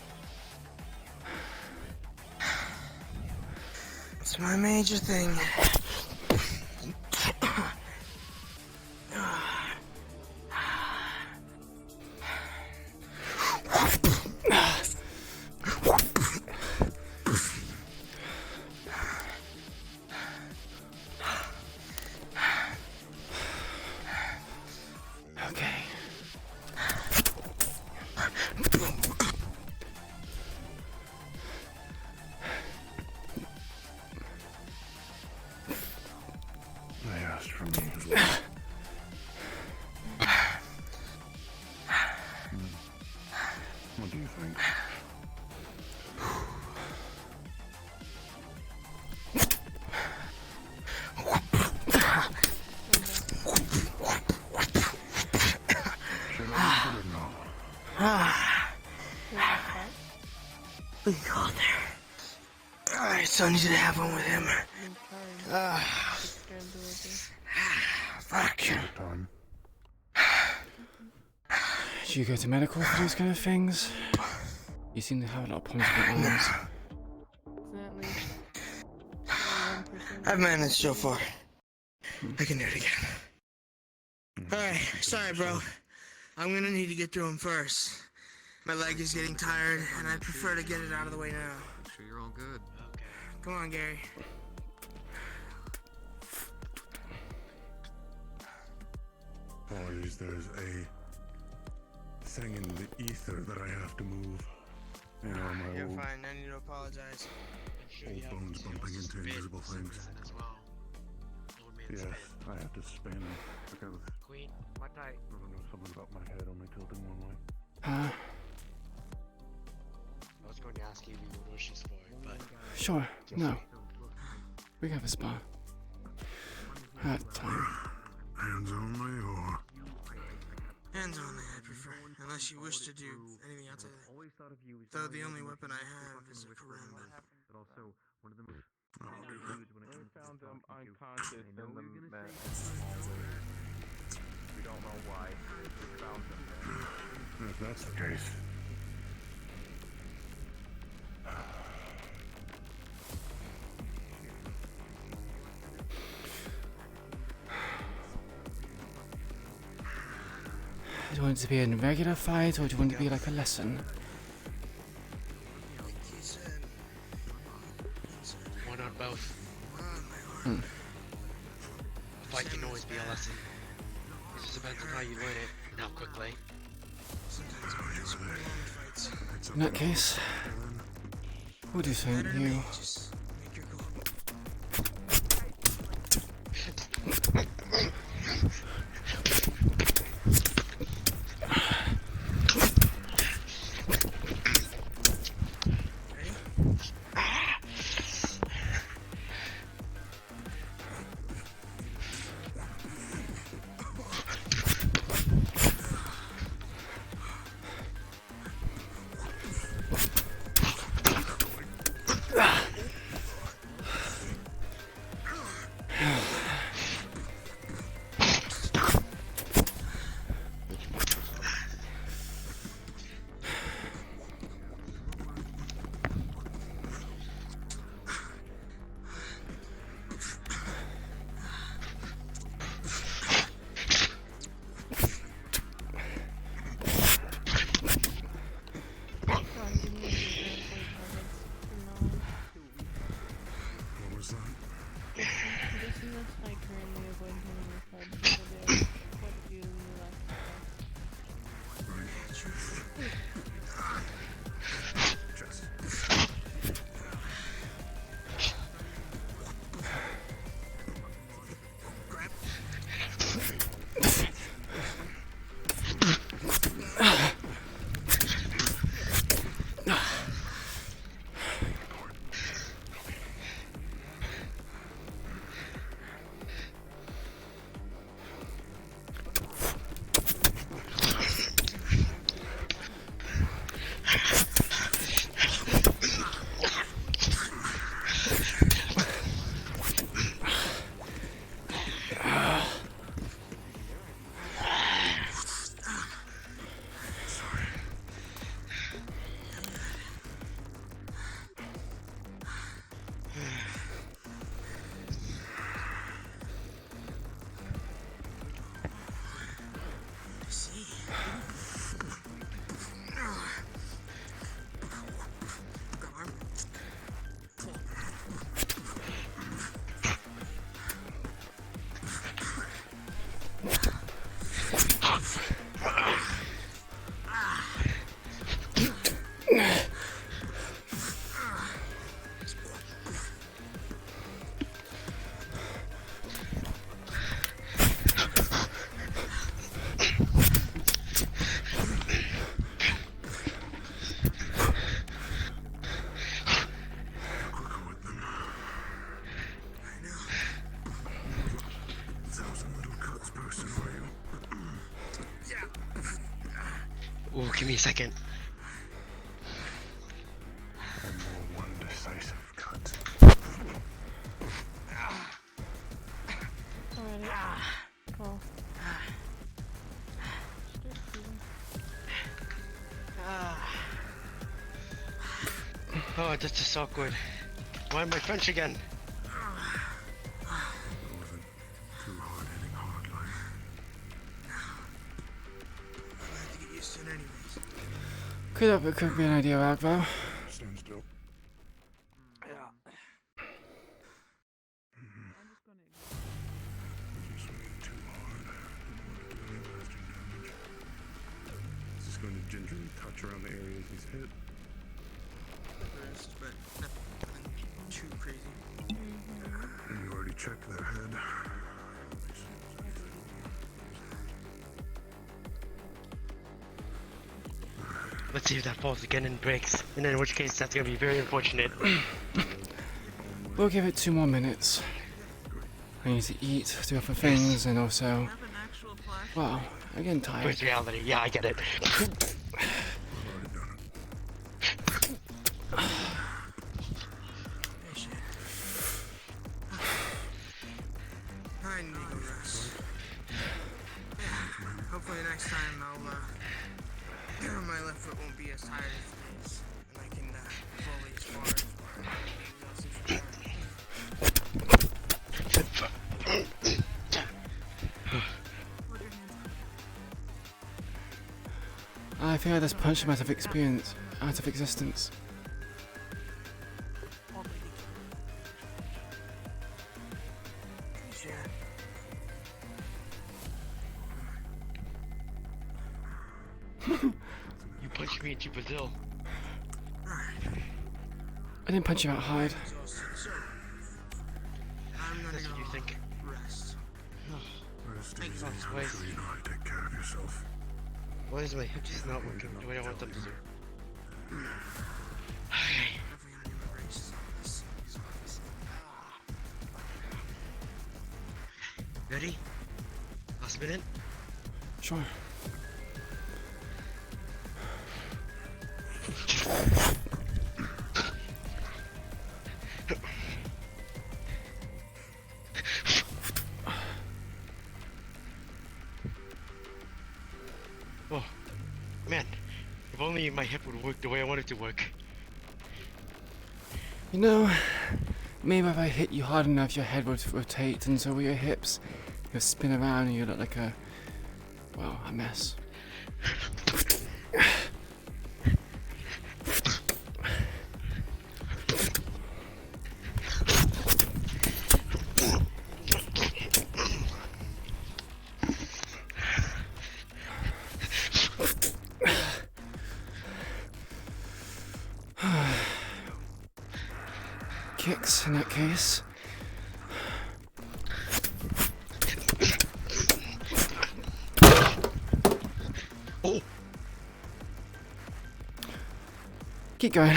It's my major thing. need you to have one with him. Fuck. Do you go to medical for these kind of things? You seem to have a lot of problems with your arms. I've managed so far. I can do it again. Alright, sorry, bro. I'm gonna need to get through him first. My leg is getting tired, and I'd prefer to get it out of the way now. Make sure you're all good. Okay. Come on, Gary. Apologies, there's a thing in the ether that I have to move. You know, my You're old, fine, no need to apologize. old bones bumping into invisible things. Yes, I have to spin because Queen, my type. I don't know, something about my head only tilting one way. I was going to ask you what she's for, but Sure, no. We have a spa. At time. Hands only, or Hands only, I prefer. Unless you wish to do anything outside of that. Though the only weapon I have is a karamba. But also, one of them we found them unconscious in the mat. We don't know why. We found them there. if that's the case. Do you want it to be a regular fight, or do you want it to be like a lesson? why not both? Hmm. A fight can always be a lesson. It just depends on how you learn it and how quickly. In that case, we'll do something new. Ooh, give me a second. One decisive cut. Oh, this is awkward. Why am I French again? Too hard hitting hard life. I'm gonna have to get used to it anyways. Could be an idea, Agvo. Stand still. It's just going to gingerly touch around the areas he's hit. But nothing too crazy. And you already checked their head. Let's see if that falls again and breaks. And in which case, that's gonna be very unfortunate. We'll give it 2 more minutes. I need to eat, do other things, and also... Wow, I'm getting tired. Where's reality? Yeah, I get it. I need to go rest. Yeah, hopefully next time my left foot won't be as tired as it is, and I can fully spar. I think I just punched him out of experience, out of existence. You punched me into Brazil. I didn't punch you out hard. That's what you think. Rest. Rest Thanks. easy. I'm Wait. sure you know how to take care of yourself. Why is my hip just not working the way I want them to do? Ready? Last minute? Sure. Oh, man. If only my hip would work the way I want it to work. You know, maybe if I hit you hard enough, your head would rotate, and so will your hips. You'll spin around and you look like a, well, a mess. Kicks in that case. Keep going.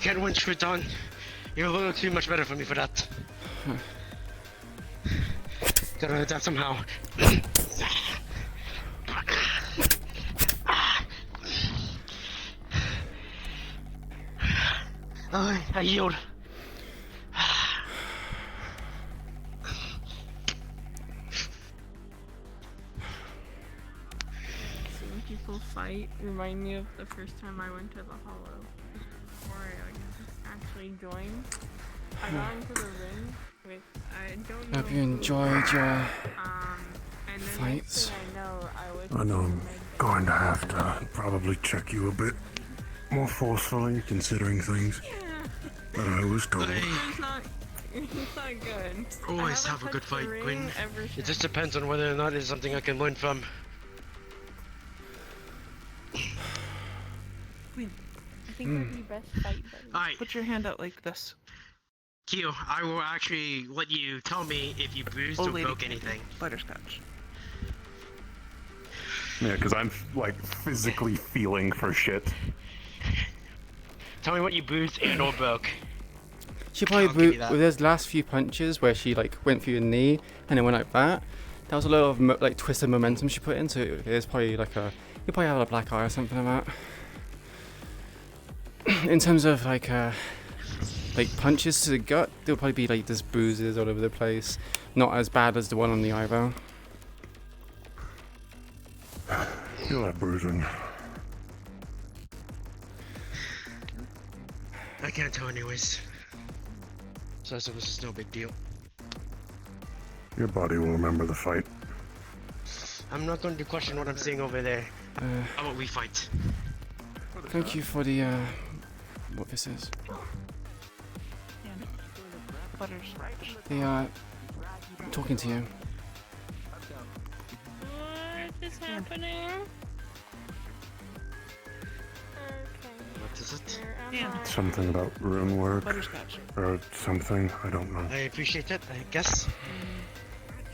Get one shit on. You're a little too much better for me for that. Gotta do that somehow. Oh, I yield. Seeing people fight remind me of the first time I went to the Hollow. Before I actually joined, I got into the ring with I don't know. Hope you enjoyed your and then fights. next thing I I know I'm going to have to probably check you a bit more forcefully, considering things that I was told. It's not good. Always I have a haven't good touched fight, the ring Quinn. ever It since. just depends on whether or not it's something I can learn from. I think that'd be best fight buddy. Alright. Put your hand out like this. Q, I will actually let you tell me if you bruised Old or lady broke candy. anything. Butterscotch. Yeah, because I'm like physically feeling for shit. Tell me what you bruised and or broke. She probably I'll give you that. with those last few punches where she like went through your knee and then went like that. That was a lot of like twisted momentum she put into it. There's probably like you probably have a black eye or something like that. In terms of like like punches to the gut, there'll probably be like just bruises all over the place. Not as bad as the one on the eyebrow. You'll have bruising. I can't tell anyways. So I suppose it's no big deal. Your body will remember the fight. I'm not going to question what I'm seeing over there. How about we fight? Thank you for the what this is. They are talking to you. What is happening? What is it? Something about rune work. Or something, I don't know. I appreciate it, I guess.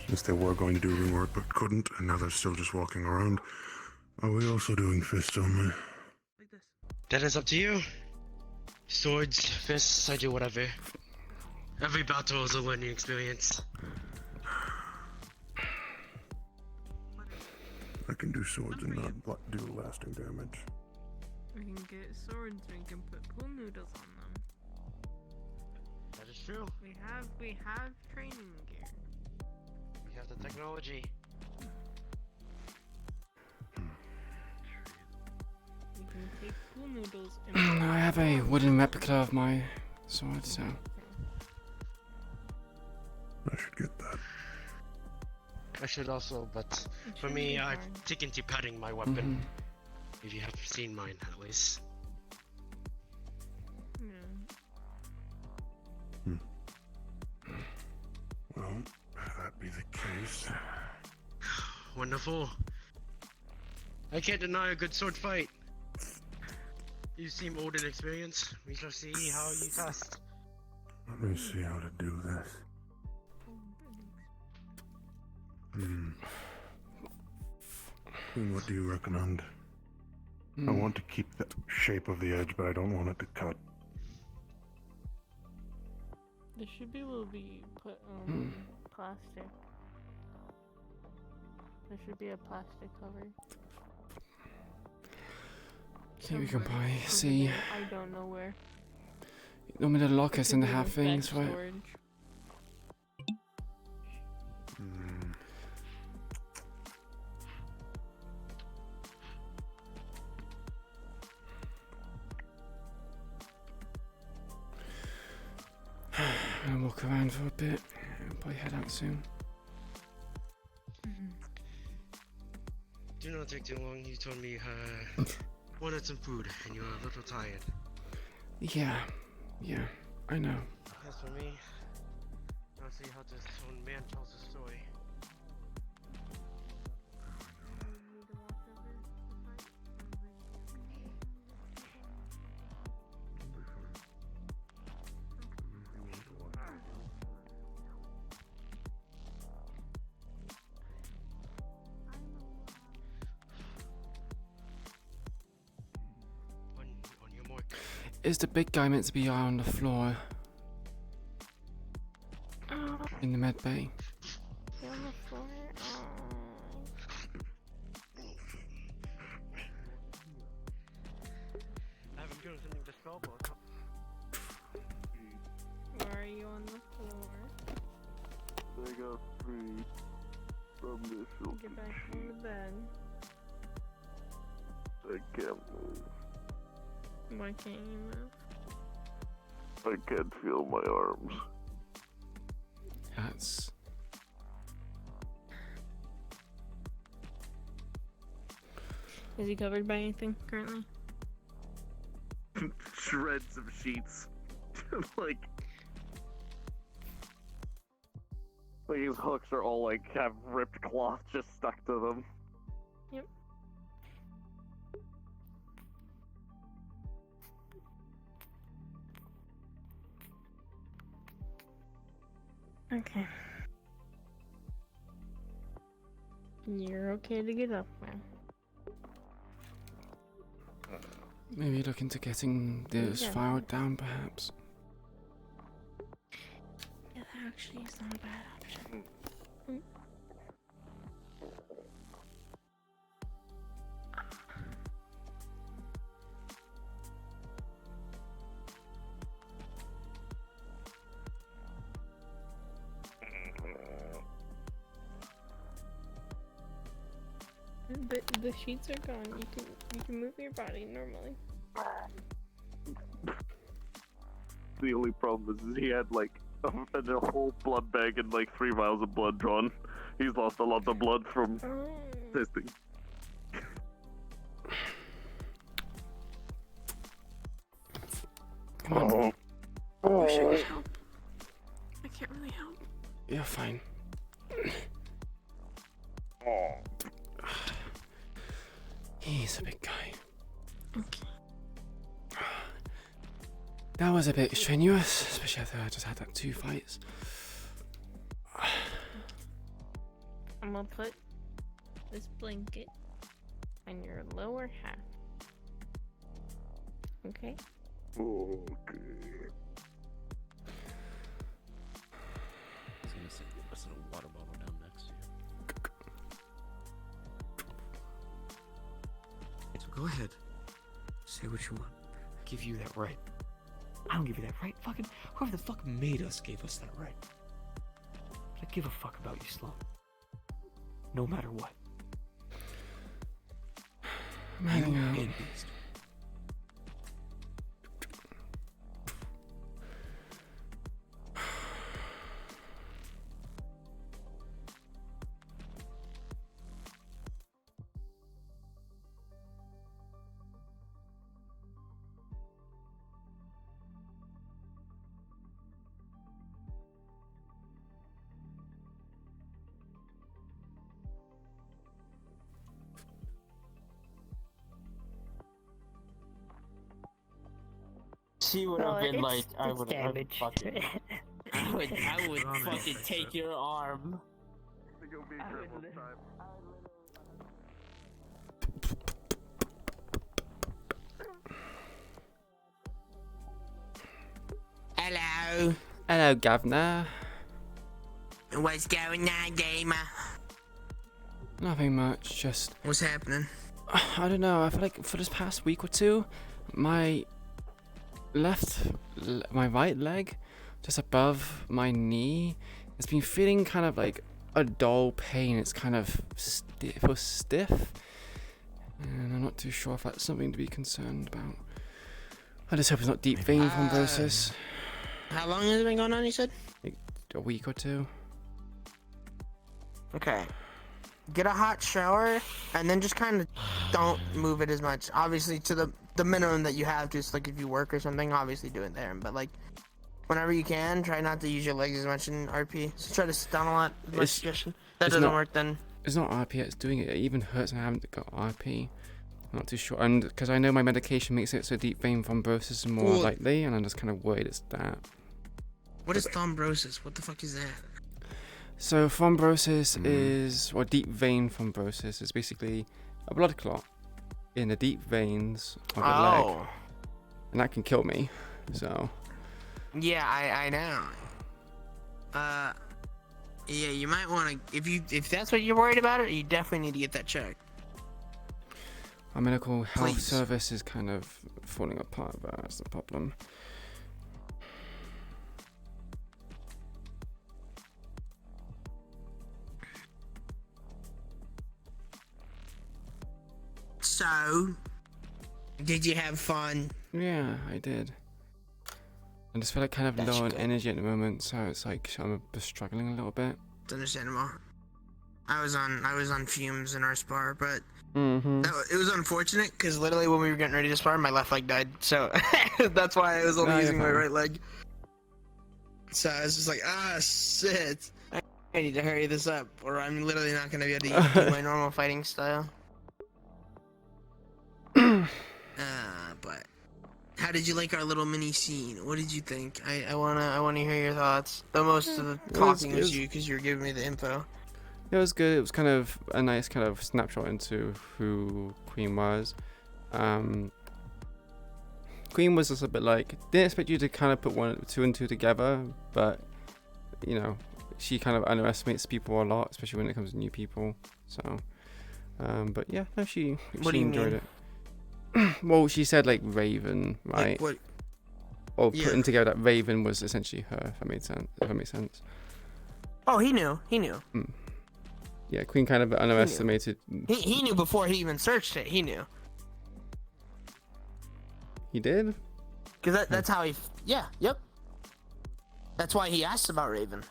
Since they were going to do rune work but couldn't, and now they're still just walking around. Are we also doing fists only? That is up to you. Swords, fists, I do whatever. Every battle is a learning experience. I can do swords and not do lasting damage. We can get swords. We can put pool noodles on them. That is true. We have training gear. We have the technology. We can take pool noodles I have a wooden replica of my sword, so I should get that. I should also, but for me, I've taken to padding my weapon. If you have seen mine, at least. Well, if that be the case. Wonderful. I can't deny a good sword fight. You seem old in experience. We shall see how you test. Let me see how to do this. Queen, what do you recommend? I want to keep the shape of the edge, but I don't want it to cut. There should be able to be put plastic. There should be a plastic cover. I think we can Somewhere probably over see. there. I don't know where. Normally the lockers and the Could be half with things, back right? storage. I'm gonna walk around for a bit. I'll probably head out soon. Do not take too long. You told me you wanted some food and you are a little tired. Yeah, I know. As for me, I'll see how this old man tells the story. Is the big guy meant to be on the floor? In the med bay? You're on the floor. I haven't given something to spell book. Why are you on the floor? I got free from this silky Get back on the bed. I can't move. Why can't you move? I can't feel my arms. That's... Is he covered by anything currently? Shreds of sheets. like his hooks are all like have ripped cloth just stuck to them. Yep. Okay. You're okay to get up now. Maybe look into getting this Yeah. file down, perhaps. Yeah, that actually is not a bad option. Mm. The sheets are gone. You can move your body normally. The only problem is he had like a whole blood bag and like 3 vials of blood drawn. He's lost a lot of blood from testing. Come on. I wish I could help. I can't really help. You're fine. He's a big guy. Okay. That was a bit strenuous, especially after I just had that 2 fights. I'm gonna put this blanket on your lower half. Okay? Okay. He's gonna sit a water bottle down next to you. So go ahead. Say what you want. Give you that right. I don't give you that right. Fucking whoever the fuck made us gave us that right. But I give a fuck about you, Sloan. No matter what. I'm heading out. and Beast. She would have been like, I would fucking, I would fucking take your arm. Hello. Hello, Governor. What's going on, gamer? Nothing much, just... What's happening? I don't know, I feel like for this past week or two, my right leg, just above my knee, has been feeling kind of like a dull pain. It's kind of stiff, and I'm not too sure if that's something to be concerned about. I just hope it's not deep vein thrombosis. How long has it been going on, you said? Like a week or two. Okay. Get a hot shower, and then just kind of don't move it as much. Obviously, to the minimum that you have to. Like if you work or something, obviously do it there. But like, whenever you can, try not to use your legs as much in RP. So try to sit down a lot. My suggestion. That doesn't work then. It's not RP that's doing it. It even hurts and I haven't got RP. I'm not too sure. And because I know my medication makes it so deep vein thrombosis more likely, and I'm just kind of worried it's that. What is thrombosis? What the fuck is that? So thrombosis is, or deep vein thrombosis is basically a blood clot in the deep veins of the leg, and that can kill me. So. Yeah, I know. Yeah, you might want to if that's what you're worried about, you definitely need to get that checked. Our medical health service is kind of falling apart, but that's the problem. So, did you have fun? Yeah, I did. I just feel like kind of low on energy at the moment, so it's like I'm just struggling a little bit. It's understandable. I was on fumes in our spar, but it was unfortunate because literally when we were getting ready to spar, my left leg died. So that's why I was only using my right leg. So I was just like, shit. I need to hurry this up, or I'm literally not gonna be able to do my normal fighting style. But how did you like our little mini scene? What did you think? I wanna hear your thoughts. The most of the talking was you because you were giving me the info. It was good. It was kind of a nice kind of snapshot into who Queen was. Queen was just a bit like, didn't expect you to kind of put 2 and 2 together, but you know, she kind of underestimates people a lot, especially when it comes to new people. So, but yeah, no, she enjoyed it. Well, she said like Raven, right? Like what? Or putting together that Raven was essentially her. If that made sense. Oh, he knew. Yeah, Queen kind of underestimated. He knew before he even searched it. He knew. He did? Because that's how he... Yeah, yep. That's why he asked about Raven.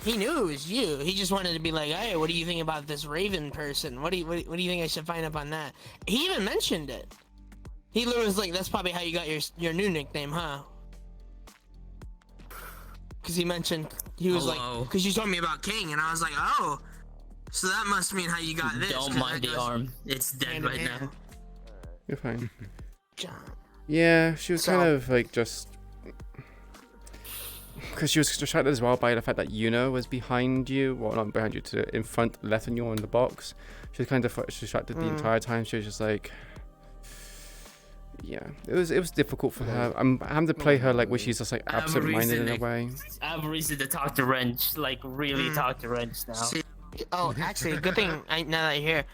He knew it was you. He just wanted to be like, hey, what do you think about this Raven person? What do you think I should find up on that? He even mentioned it. He literally was like, that's probably how you got your new nickname, huh? Because he mentioned, he was like, because you told me about King, and I was like, oh, so that must mean how you got this. Don't mind the arm. It's dead right now. You're fine. Yeah, she was kind of like just... Because she was distracted as well by the fact that Yuna was behind you. Well, not behind you, in front, left on you on the box. She was kind of distracted the entire time. She was just like... Yeah, it was difficult for her. I'm having to play her like where she's just like absent-minded in a way. I have a reason to talk to Wrench, like really talk to Wrench now. Oh, actually, good thing now that you're here,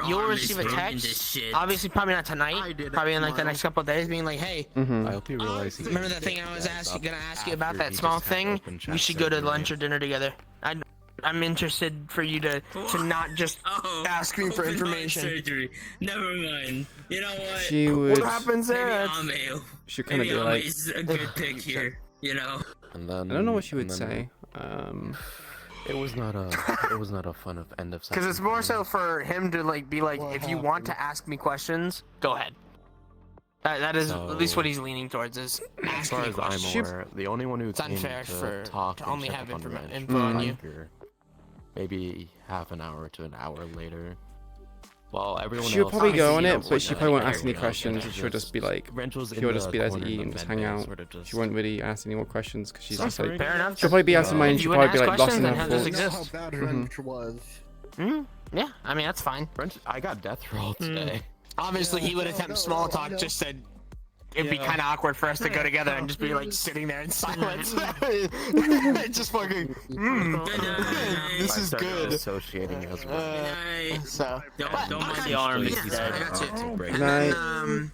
you'll receive a text. Obviously, probably not tonight. Probably in like the next couple of days, being like, "Hey, I hope you realize. Remember that thing I was gonna ask you about that small thing? We should go to lunch or dinner together. I'm interested for you to not just ask me for information." Surgery. Never mind. You know what? She would. What happens there? She kind of be like. A good pick here. You know. And then I don't know what she would say. It was not a fun end of session. Because it's more so for him to like be like, if you want to ask me questions, go ahead. That is at least what he's leaning towards is as far as I'm aware, the only one who it's came unfair to talk to and only check have up on info Wrench on you. maybe half an hour to an hour later. Well, everyone She'll else probably go on it, knows but she what probably won't the ask any area questions. is. She'll just be like, Wrench was in she'll just the be there to corner eat of and the just med hang bay, out. sort of just- She won't really ask any more questions because she's just like, Fair enough. she'll probably be absent minded. If She'll you wouldn't probably be like ask lost in her questions, then how does thoughts. it exist? How bad Wrench was. Yeah, I mean that's fine. Wrench, I got death roll today. Obviously, he would attempt small talk. Just said it'd be kind of awkward for us to go together and just be like sitting there in silence. Just fucking. This is good. Associating as well. So don't mind the arm. It's dead. I got you. Night.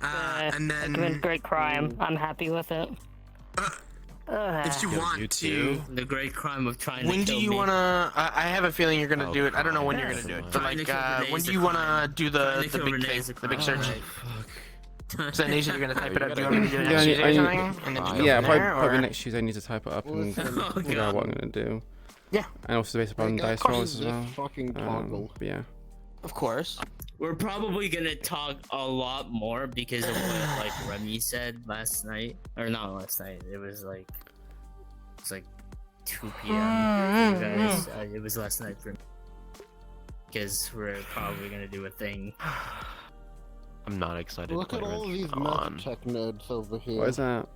And then It's been great crime. I'm happy with it. if you want to, The great crime of trying when to do kill you me. wanna? I have a feeling you're gonna do it. I don't know when you're gonna do it, but like, when do you wanna do the big thing, the big search? So Nisha, you're gonna type it up. Do you want me to do it next Tuesday or something? And then just go Yeah, from probably, there, probably or? next Tuesday. I need to type it up and figure out what I'm gonna do. Yeah. And also based upon Like, of dice course rolls as it's well. fucking toggle. But yeah. Of course. We're probably gonna talk a lot more because of what like Remy said last night, or not last night. It was like 2 p.m. for you guys. It was last night for me because we're probably gonna do a thing. I'm not excited. Look to at play all of Wrench these on. tech nerds over here. What is that?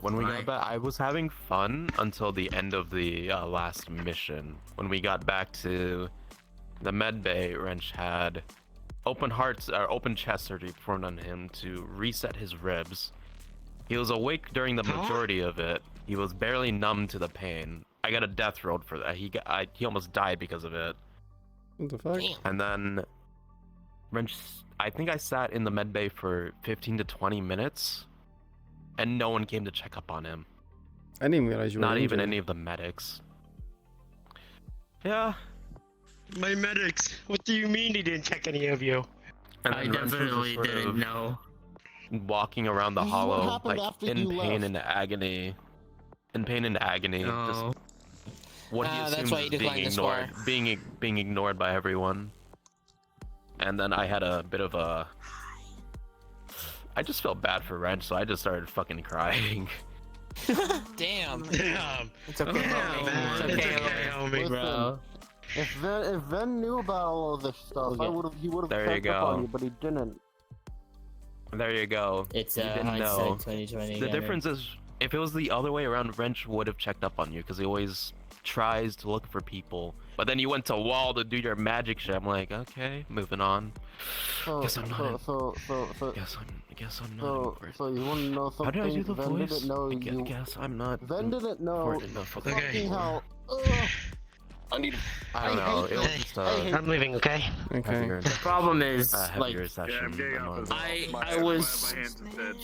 When we got back, I was having fun until the end of the last mission. When we got back to the med bay, Wrench had open chest surgery performed on him to reset his ribs. He was awake during the majority of it. He was barely numb to the pain. I got a death roll for that. He almost died because of it. What the fuck? And then Wrench, I think I sat in the med bay for 15 to 20 minutes, and no one came to check up on him. I didn't even realize you were Not even injured. any of the medics. Yeah. My medics. What do you mean he didn't check any of you? And I then Wrench was just definitely sort didn't of know. walking around the This is what hollow, happened like after in you pain left. and agony. In pain and agony. Oh. Just what he That's assumed why was you being declined this ignored, being ignored by everyone. And then I had a bit of a. I just felt bad for Wrench, so I just started fucking crying. Damn. Damn. It's okay. Man. It's okay. homie. Bro. If Ven knew about all of this stuff, he would have There you checked up on go. you, but he didn't. There you go. It's You didn't hindsight know. 2020. The again. difference is, if it was the other way around, Wrench would have checked up on you because he always tries to look for people. But then you went to wall to do your magic shit. I'm like, okay, moving on. Guess I'm not. Guess I'm not. So you want to know How something? did I do the Ven voice? didn't know I you. guess I'm not. Ven didn't know. important enough for the Fucking game. hell. I need. I don't know. It was just I'm leaving, okay? Okay. The problem is, like, heavier session. I was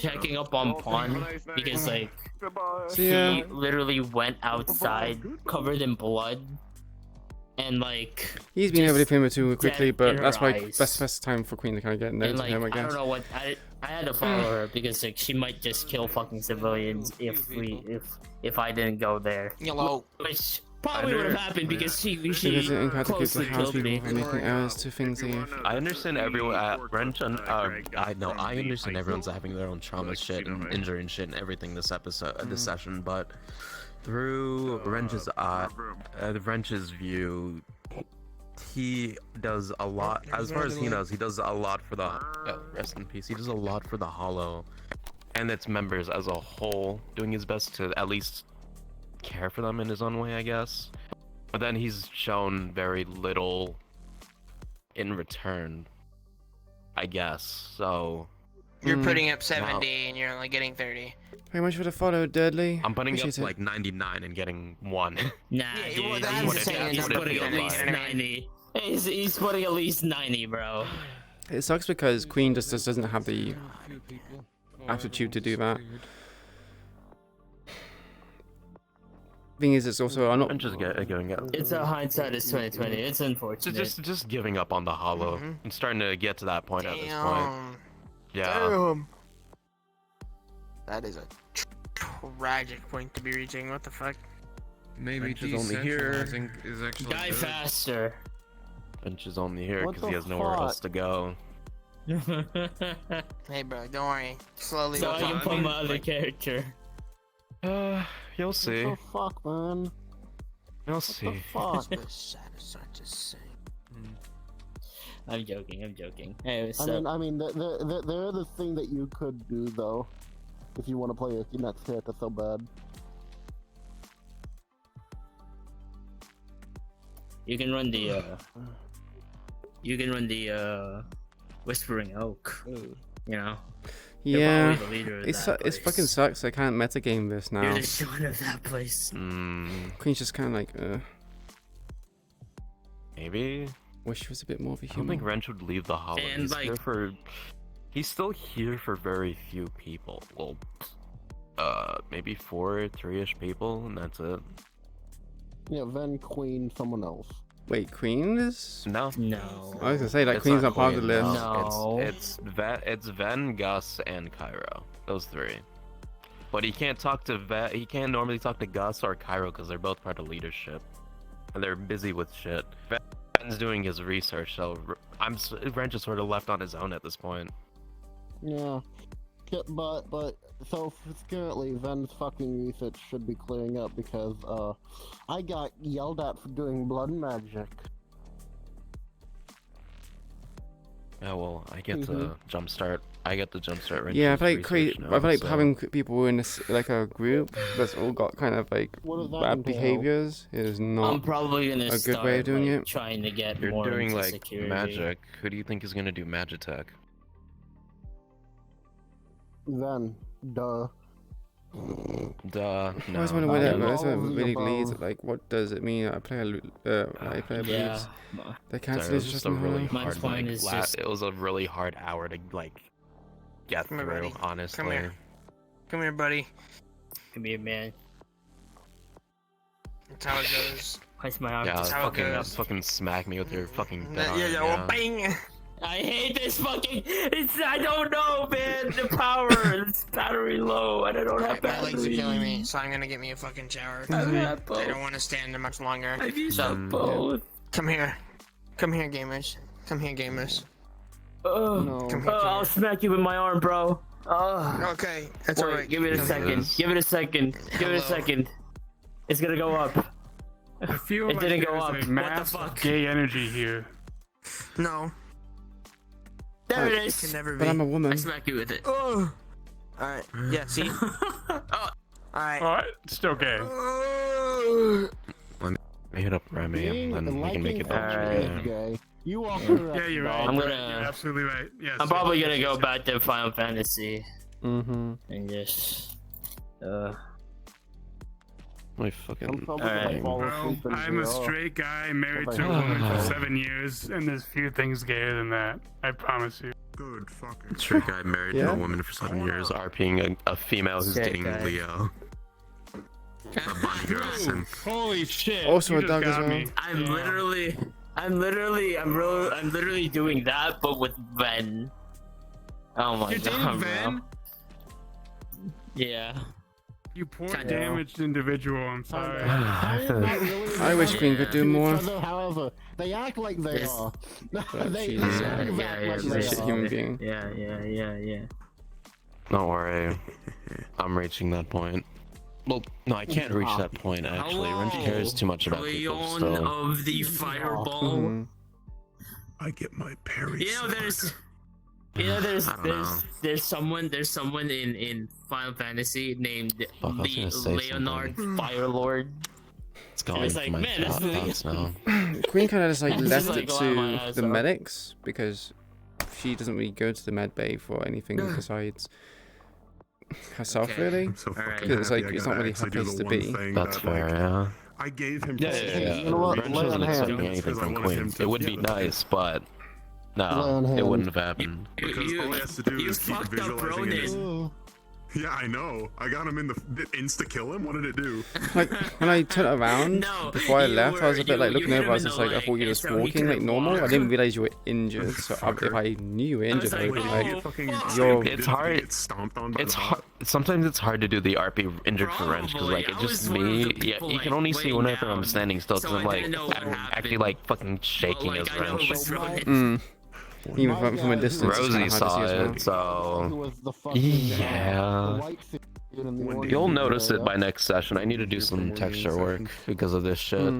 checking up on Pawn because, like, See ya. He literally went outside, covered in blood, and like. He's been able to film it too quickly, dead but in her that's why eyes. that's the best time for Queen to kind of get And notes like, of him, I I guess. don't know what I had to follow her because like she might just kill fucking civilians if I didn't go there. Yellow. Which probably would have happened because she Because it encountered closely people how killed me. people are making errors to things they... I understand everyone Wrench and I know I understand everyone's having their own trauma shit and injury and shit and everything this episode this session, but through Wrench's view, he does a lot. As far as he knows, he does a lot for the rest in peace. He does a lot for the Hollow and its members as a whole, doing his best to at least care for them in his own way, I guess. But then he's shown very little in return, I guess. So You're putting up now 70 and you're only getting 30. Very much for the follow, Dudley. I'm putting Appreciate up it. like 99 and getting 1. Nah, dude, he's putting at least 90. He's putting at least 90, bro. It sucks because Queen just doesn't have the aptitude to do that. Thing is, it's also I'm not. I'm just giving up. It's a hindsight is 2020. It's unfortunate. Just giving up on the Hollow. I'm starting to get to that point at this point. Yeah. Damn. That is a tragic point to be reaching. What the fuck? Maybe Wrench is only here. decentralizing is actually Die good. faster. Wrench is only here What because he the has nowhere fuck? else to go. Hey, bro, don't worry. Slowly. So we'll I can talk. put my other character. You'll see. What the fuck, man? You'll see. Fuck. This is such a sin. I'm joking. Hey, what's I up? mean, there is a thing that you could do though, if you want to play a next character so bad. You can run the Whispering Oak. You know. You're Yeah, probably the leader of it's that it's fucking place. sucks. I can't metagame this now. You're the shaman of that place. Queen's just kind of like, Maybe. Wish she was a bit more of a I don't human. think Wrench would leave the Hollow. And, He's like- here for. He's still here for very few people. Well, maybe 3-ish people, and that's it. Yeah, then Queen, someone else. Wait, Queen is? No. No. I was gonna say, like, It's Queen's not part of the Queen, list. no. It's Ven, Gus, and Cairo. Those 3. But he can't talk to He can't normally talk to Gus or Cairo because they're both part of leadership, and they're busy with shit. Ven's doing his research, so Wrench is sort of left on his own at this point. Yeah. But so currently Ven's fucking research should be clearing up because I got yelled at for doing blood magic. Yeah, well, I get to jumpstart. I get to jumpstart. Wrench's Yeah, I feel like research now, I feel like so- having people in like a group that's all got kind of like What does that bad entail? behaviors is not I'm probably gonna a good start way of doing like, it. trying to get You're more doing into like security. magic. Who do you think is gonna do Magitech? Then, duh. Duh. I always No. wonder where that All where that of the really leads. above. Like, what does it mean? I play a Yeah. The Sorry, cancel it is was just just a really Mine's hard fine, like, is la- just- It was a really hard hour to like get Come here, through. buddy. Honestly. Come here. Come here, buddy. Come here, man. That's how it goes. Place my arm. Yeah, That's how it goes. fucking smack me with your fucking Yeah, dead arm, yeah, well, bang! I hate this fucking. I don't know, man. The power. It's battery low, and I don't have My legs are battery. killing me, so I'm gonna get me a fucking shower. I've I had both. don't want to stand there much longer. I've used So, both. come here. Come here, gamers. Come here, gamers. Oh, Come here, I'll smack you with my arm, bro. Okay, that's Wait, alright. Give it a Come second. here. Give it a second. Give it a Hello. second. It's gonna go up. I feel It like didn't go there's up. a What the mass fuck? gay energy here. No. There it It is. can never be. But I'm a woman. I smack you with it. Oh. Alright, yeah, see? Alright. Alright, still gay. Let me hit up Remy and then we can make it Alright. Gay. You are Yeah, you're right. I'm You're gonna- absolutely right. Yes. I'm probably gonna go back to Final Fantasy Mm-hmm. and just My fucking. Alright. Bro, I'm a straight guy married to a woman for 7 years, and there's few things gayer than that. I promise you. Good fucking. Straight guy married to Yeah. a woman for 7 years, RPing a female who's Straight dating guy. Leo. Holy shit! Also you a just dog as got well. me. I'm literally doing that, but with Ven. Oh my You're dating god, Ven? bro. Yeah. You poor Kinda. damaged individual. I'm sorry. I wish Queen could do more. However, they act like they are. they she's, act like they she's a are. human being. Yeah. Don't worry. I'm reaching that point. Well, no, I can't reach that point, actually. Wrench cares too much about people Leon still. of the Fireball. I get my parry. You know, there's I don't know. there's someone in Final Fantasy named I was gonna say Leonard something. Firelord. It's going It's for like, my man, that's thoughts now. Queen kind of just like It's left just, like, it going my to eyes the up. medics because she doesn't really go to the med bay for anything besides herself, really. I'm so fucking Because it's like happy I it's gotta not really her actually do place the to one be. thing That's that, fair, like, yeah. I gave him. Yeah. You know what? Wrench Lay on wasn't expecting hands. anything Because I from wanted him Queen. to- It would yeah, be that's it. nice, but Lay on no, it hands. wouldn't have happened. Because all he has to do you is keep fucked up visualizing it. Ronin. Yeah, I know. I got him in the insta kill him. What did it do? Like when I turned around No, before I you left, I was a were- bit like you looking hit over. him I was in just the like, I leg, thought you were and just so he walking like couldn't normal. I walk. didn't realize you were injured. So if I knew you were injured, I would be like, you're. It's hard. Get stomped on by It's the hard. Sometimes it's hard to do the RP injured for Wrench because like it's just me. Yeah, you can only see whenever I'm standing still because I'm like I'm actually like fucking shaking as Wrench. Even from a distance, it's Rosie kinda hard to see saw as well. it, Who was the so fucking, yeah. the white suit in the orange You'll suit notice it area. by next session. I need to do some texture work because of this shit.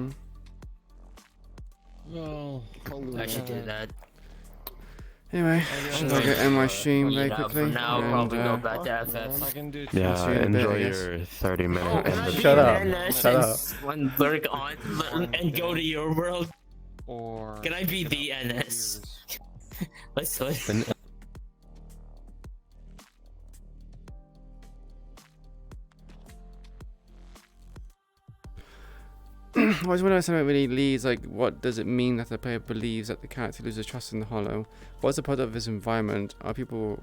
Oh, I should do that. Anyway, should I end my stream very Yeah, quickly? for now, and, probably go back to FF. Yeah, see you in a bit, enjoy I guess. your 30-minute end of Shut up. NS Shut and up. One lurk on and go to your world. Or Can I be the NS? Let's I was wondering something really leads, like, what does it mean that the player believes that the character loses trust in the hollow? What's the part of his environment? Are people...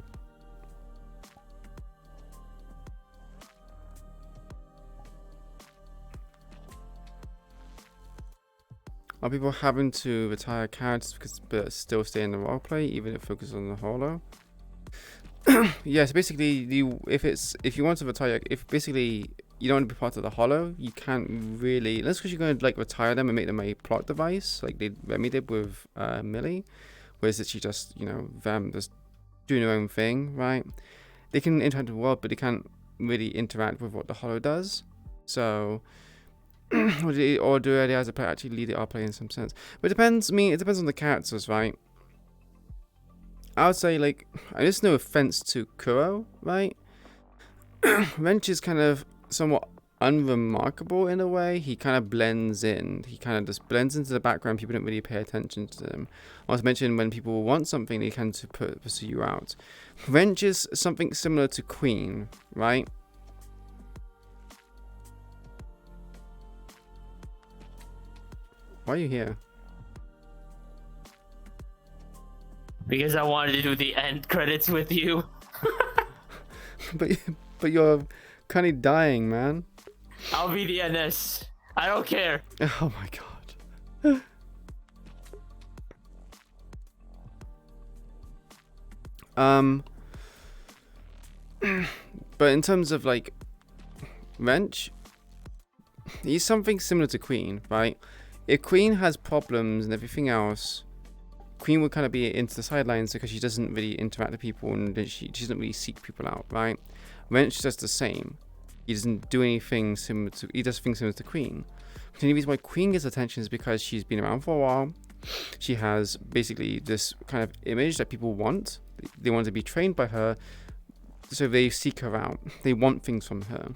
Are people having to retire characters but still stay in the roleplay, even if focus on the hollow? Yes, basically, if you want to retire, if basically you don't want to be part of the hollow, you can't really, unless because you're going to like retire them and make them a plot device, like Remy did with Millie, where it's literally just, you know, them just doing their own thing, right? They can interact with the world, but they can't really interact with what the hollow does. So, or do they as a player actually lead our play in some sense? But it depends. I mean, it depends on the characters, right? I would say, like, and this is no offense to Kuro, right? Wrench is kind of somewhat unremarkable in a way. He kind of blends in. He kind of just blends into the background. People don't really pay attention to him. I was mentioning when people want something, they tend to pursue you out. Wrench is something similar to Queen, right? Why are you here? Because I wanted to do the end credits with you. but you're kind of dying, man. I'll be the NS. I don't care. Oh my god. But in terms of like Wrench, he's something similar to Queen, right? If Queen has problems and everything else, Queen would kind of be into the sidelines because she doesn't really interact with people and she doesn't really seek people out, right? Wrench does the same. He doesn't do anything similar to, he does things similar to Queen. The only reason why Queen gets attention is because she's been around for a while. She has basically this kind of image that people want. They want to be trained by her, so they seek her out. They want things from her.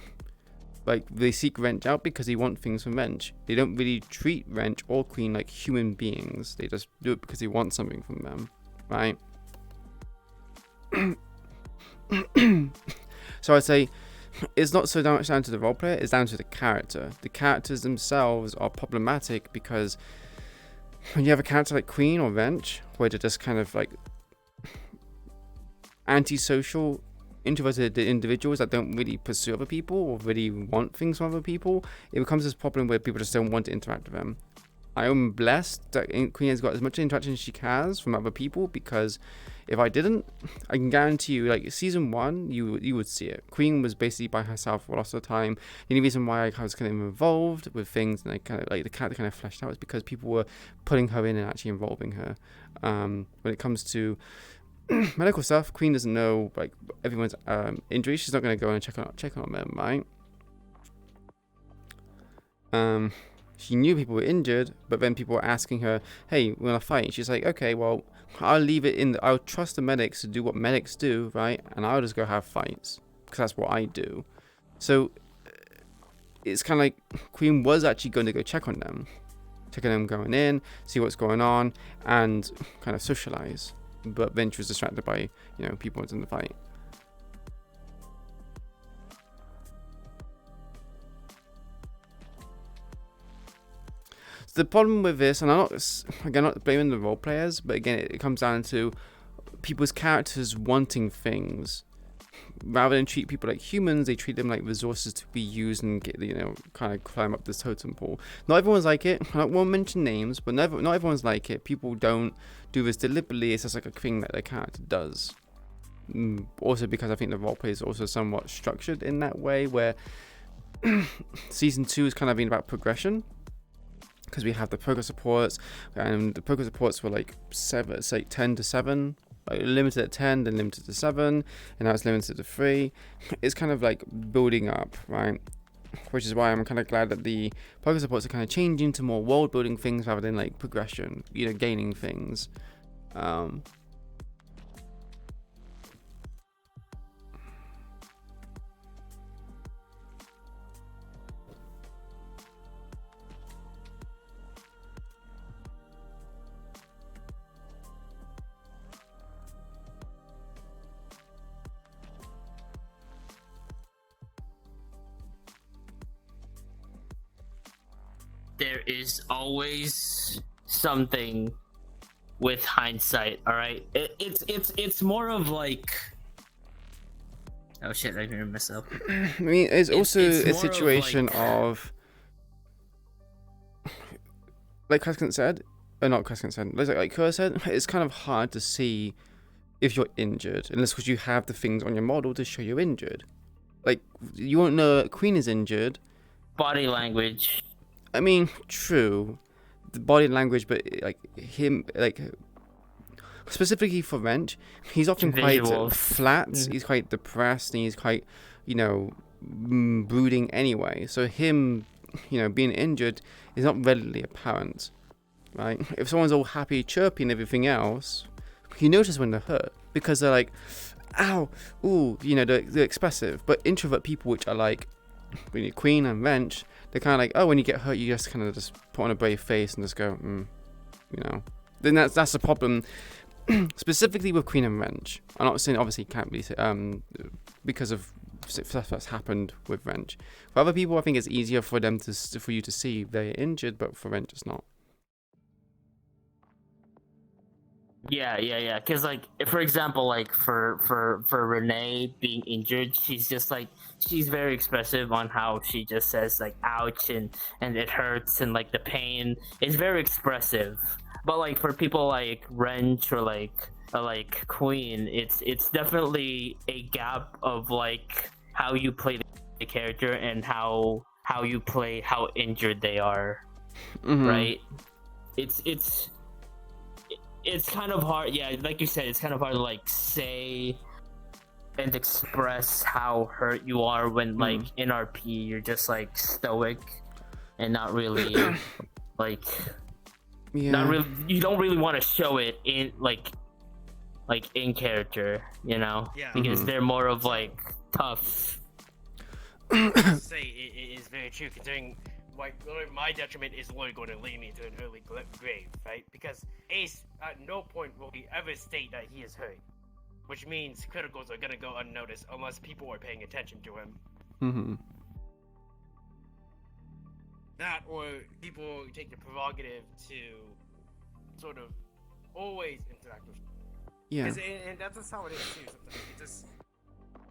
Like, they seek Wrench out because they want things from Wrench. They don't really treat Wrench or Queen like human beings. They just do it because they want something from them, right? So I'd say it's not so much down to the roleplayer, it's down to the character. The characters themselves are problematic because when you have a character like Queen or Wrench, where they're just kind of like antisocial introverted individuals that don't really pursue other people or really want things from other people, it becomes this problem where people just don't want to interact with them. I am blessed that Queen has got as much interaction as she has from other people, because if I didn't, I can guarantee you, like season 1, you would see it. Queen was basically by herself for lots of the time. The only reason why I was kind of involved with things and I kind of like the character kind of fleshed out is because people were putting her in and actually involving her. When it comes to medical stuff, Queen doesn't know like everyone's injury. She's not going to go and check on them, right? She knew people were injured, but then people were asking her, "Hey, we're gonna fight." She's like, "Okay, well, I'll leave it in. I'll trust the medics to do what medics do, right? And I'll just go have fights because that's what I do." So it's kind of like Queen was actually going to go check on them going in, see what's going on, and kind of socialize. But then she was distracted by people in the fight. The problem with this, and I'm not blaming the role players, but again, it comes down to people's characters wanting things. Rather than treat people like humans, they treat them like resources to be used and get, kind of climb up this totem pole. Not everyone's like it. I won't mention names, but not everyone's like it. People don't do this deliberately. It's just like a thing that their character does. Also because I think the role play is also somewhat structured in that way, where season 2 is kind of been about progression. Because we have the progress reports, and the progress reports were like 10 to 7, like limited at 10, then limited to 7, and now it's limited to 3. It's kind of like building up, right? Which is why I'm kind of glad that the progress reports are kind of changing to more world building things rather than like progression, gaining things. There is always something with hindsight. All right, it's more of like, oh shit, I didn't mess up. I mean, it's also a situation of like Kreskin said, or not Kreskin said, like Kura said, it's kind of hard to see if you're injured unless because you have the things on your model to show you're injured. Like you won't know Queen is injured. Body language. I mean, true, the body language, but like him, like specifically for Wrench, he's often quite flat. He's quite depressed, and he's quite, brooding anyway. So him, being injured is not readily apparent, right? If someone's all happy, chirpy, and everything else, you notice when they're hurt because they're like, "Ow, ooh," they're expressive. But introvert people, which are like Queen and Wrench, they're kind of like, oh, when you get hurt, you just kind of just put on a brave face and just go, Then that's the problem, specifically with Queen and Wrench. I'm not saying obviously it can't be because of stuff that's happened with Wrench. For other people, I think it's easier for you to see they're injured, but for Wrench, it's not. Yeah. Because like, for example, like for Renee being injured, she's just like, she's very expressive on how she just says like ouch and it hurts and like the pain is very expressive. But like for people like Wrench or like Queen, it's definitely a gap of like how you play the character and how you play how injured they are, right? It's kind of hard, yeah, like you said, it's kind of hard to like say and express how hurt you are when like in RP you're just like stoic and not really like not really, you don't really want to show it in like in character, because they're more of like tough. Say it is very true, considering my detriment is literally going to lead me to an early grave, right? Because Ace at no point will he ever state that he is hurt, which means criticals are going to go unnoticed unless people are paying attention to him. That, or people take the prerogative to sort of always interact with. Yeah. And that's just how it is too. Sometimes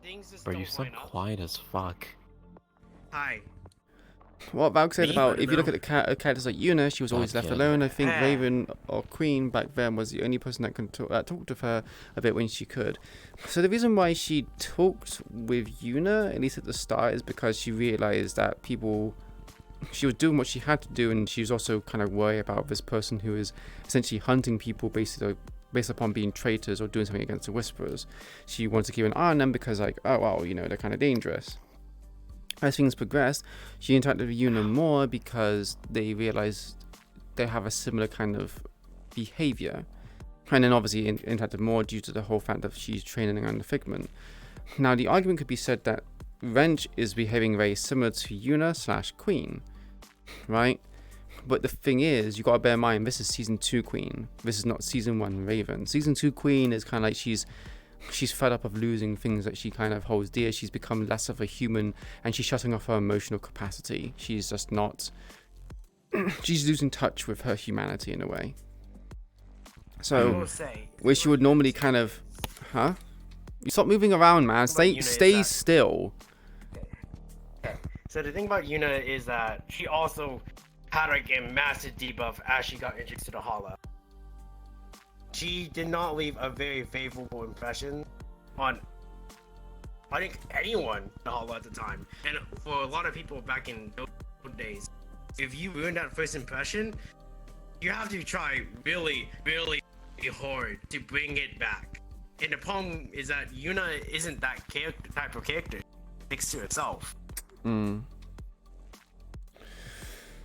things just Bro, don't you sound line up. quiet as fuck. Hi. What Valk said Me? about I if you look don't at the characters like Yuna, she was always left kid. alone. I think Yeah. Raven or Queen back then was the only person that could talk to her a bit when she could. So the reason why she talked with Yuna, at least at the start, is because she realized that she was doing what she had to do, and she was also kind of worried about this person who is essentially hunting people based upon being traitors or doing something against the Whisperers. She wanted to keep an eye on them because, like, oh well, they're kind of dangerous. As things progressed, she interacted with Yuna more because they realized they have a similar kind of behavior, and then obviously interacted more due to the whole fact that she's training under Figment. Now, the argument could be said that Wrench is behaving very similar to Yuna/Queen, right? But the thing is, you gotta bear in mind, this is season 2 Queen. This is not season 1 Raven. Season 2 Queen is kind of like she's fed up of losing things that she kind of holds dear. She's become less of a human, and she's shutting off her emotional capacity. She's just not. She's losing touch with her humanity in a way. So, where she would normally kind of, huh? You stop moving around, man. Stay still. Okay. So the thing about Yuna is that she also had like a massive debuff as she got introduced to the Hollow. She did not leave a very favorable impression on, I think, anyone in the Hollow at the time. And for a lot of people back in those days, if you ruin that first impression, you have to try really, really hard to bring it back. And the problem is that Yuna isn't that type of character. It sticks to itself.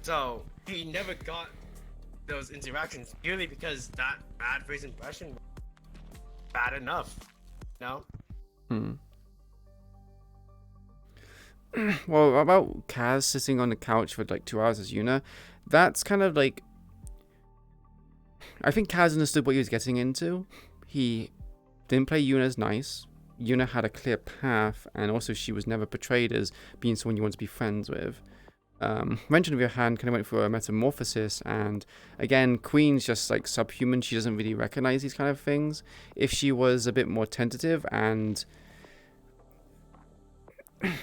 So he never got those interactions purely because that bad first impression was bad enough. No? Well, about Kaz sitting on the couch for like 2 hours as Yuna, that's kind of like, I think Kaz understood what he was getting into. He didn't play Yuna as nice. Yuna had a clear path, and also she was never portrayed as being someone you want to be friends with. Wrench, on the other hand, kind of went through a metamorphosis, and again, Queen's just like subhuman. She doesn't really recognize these kind of things. If she was a bit more tentative and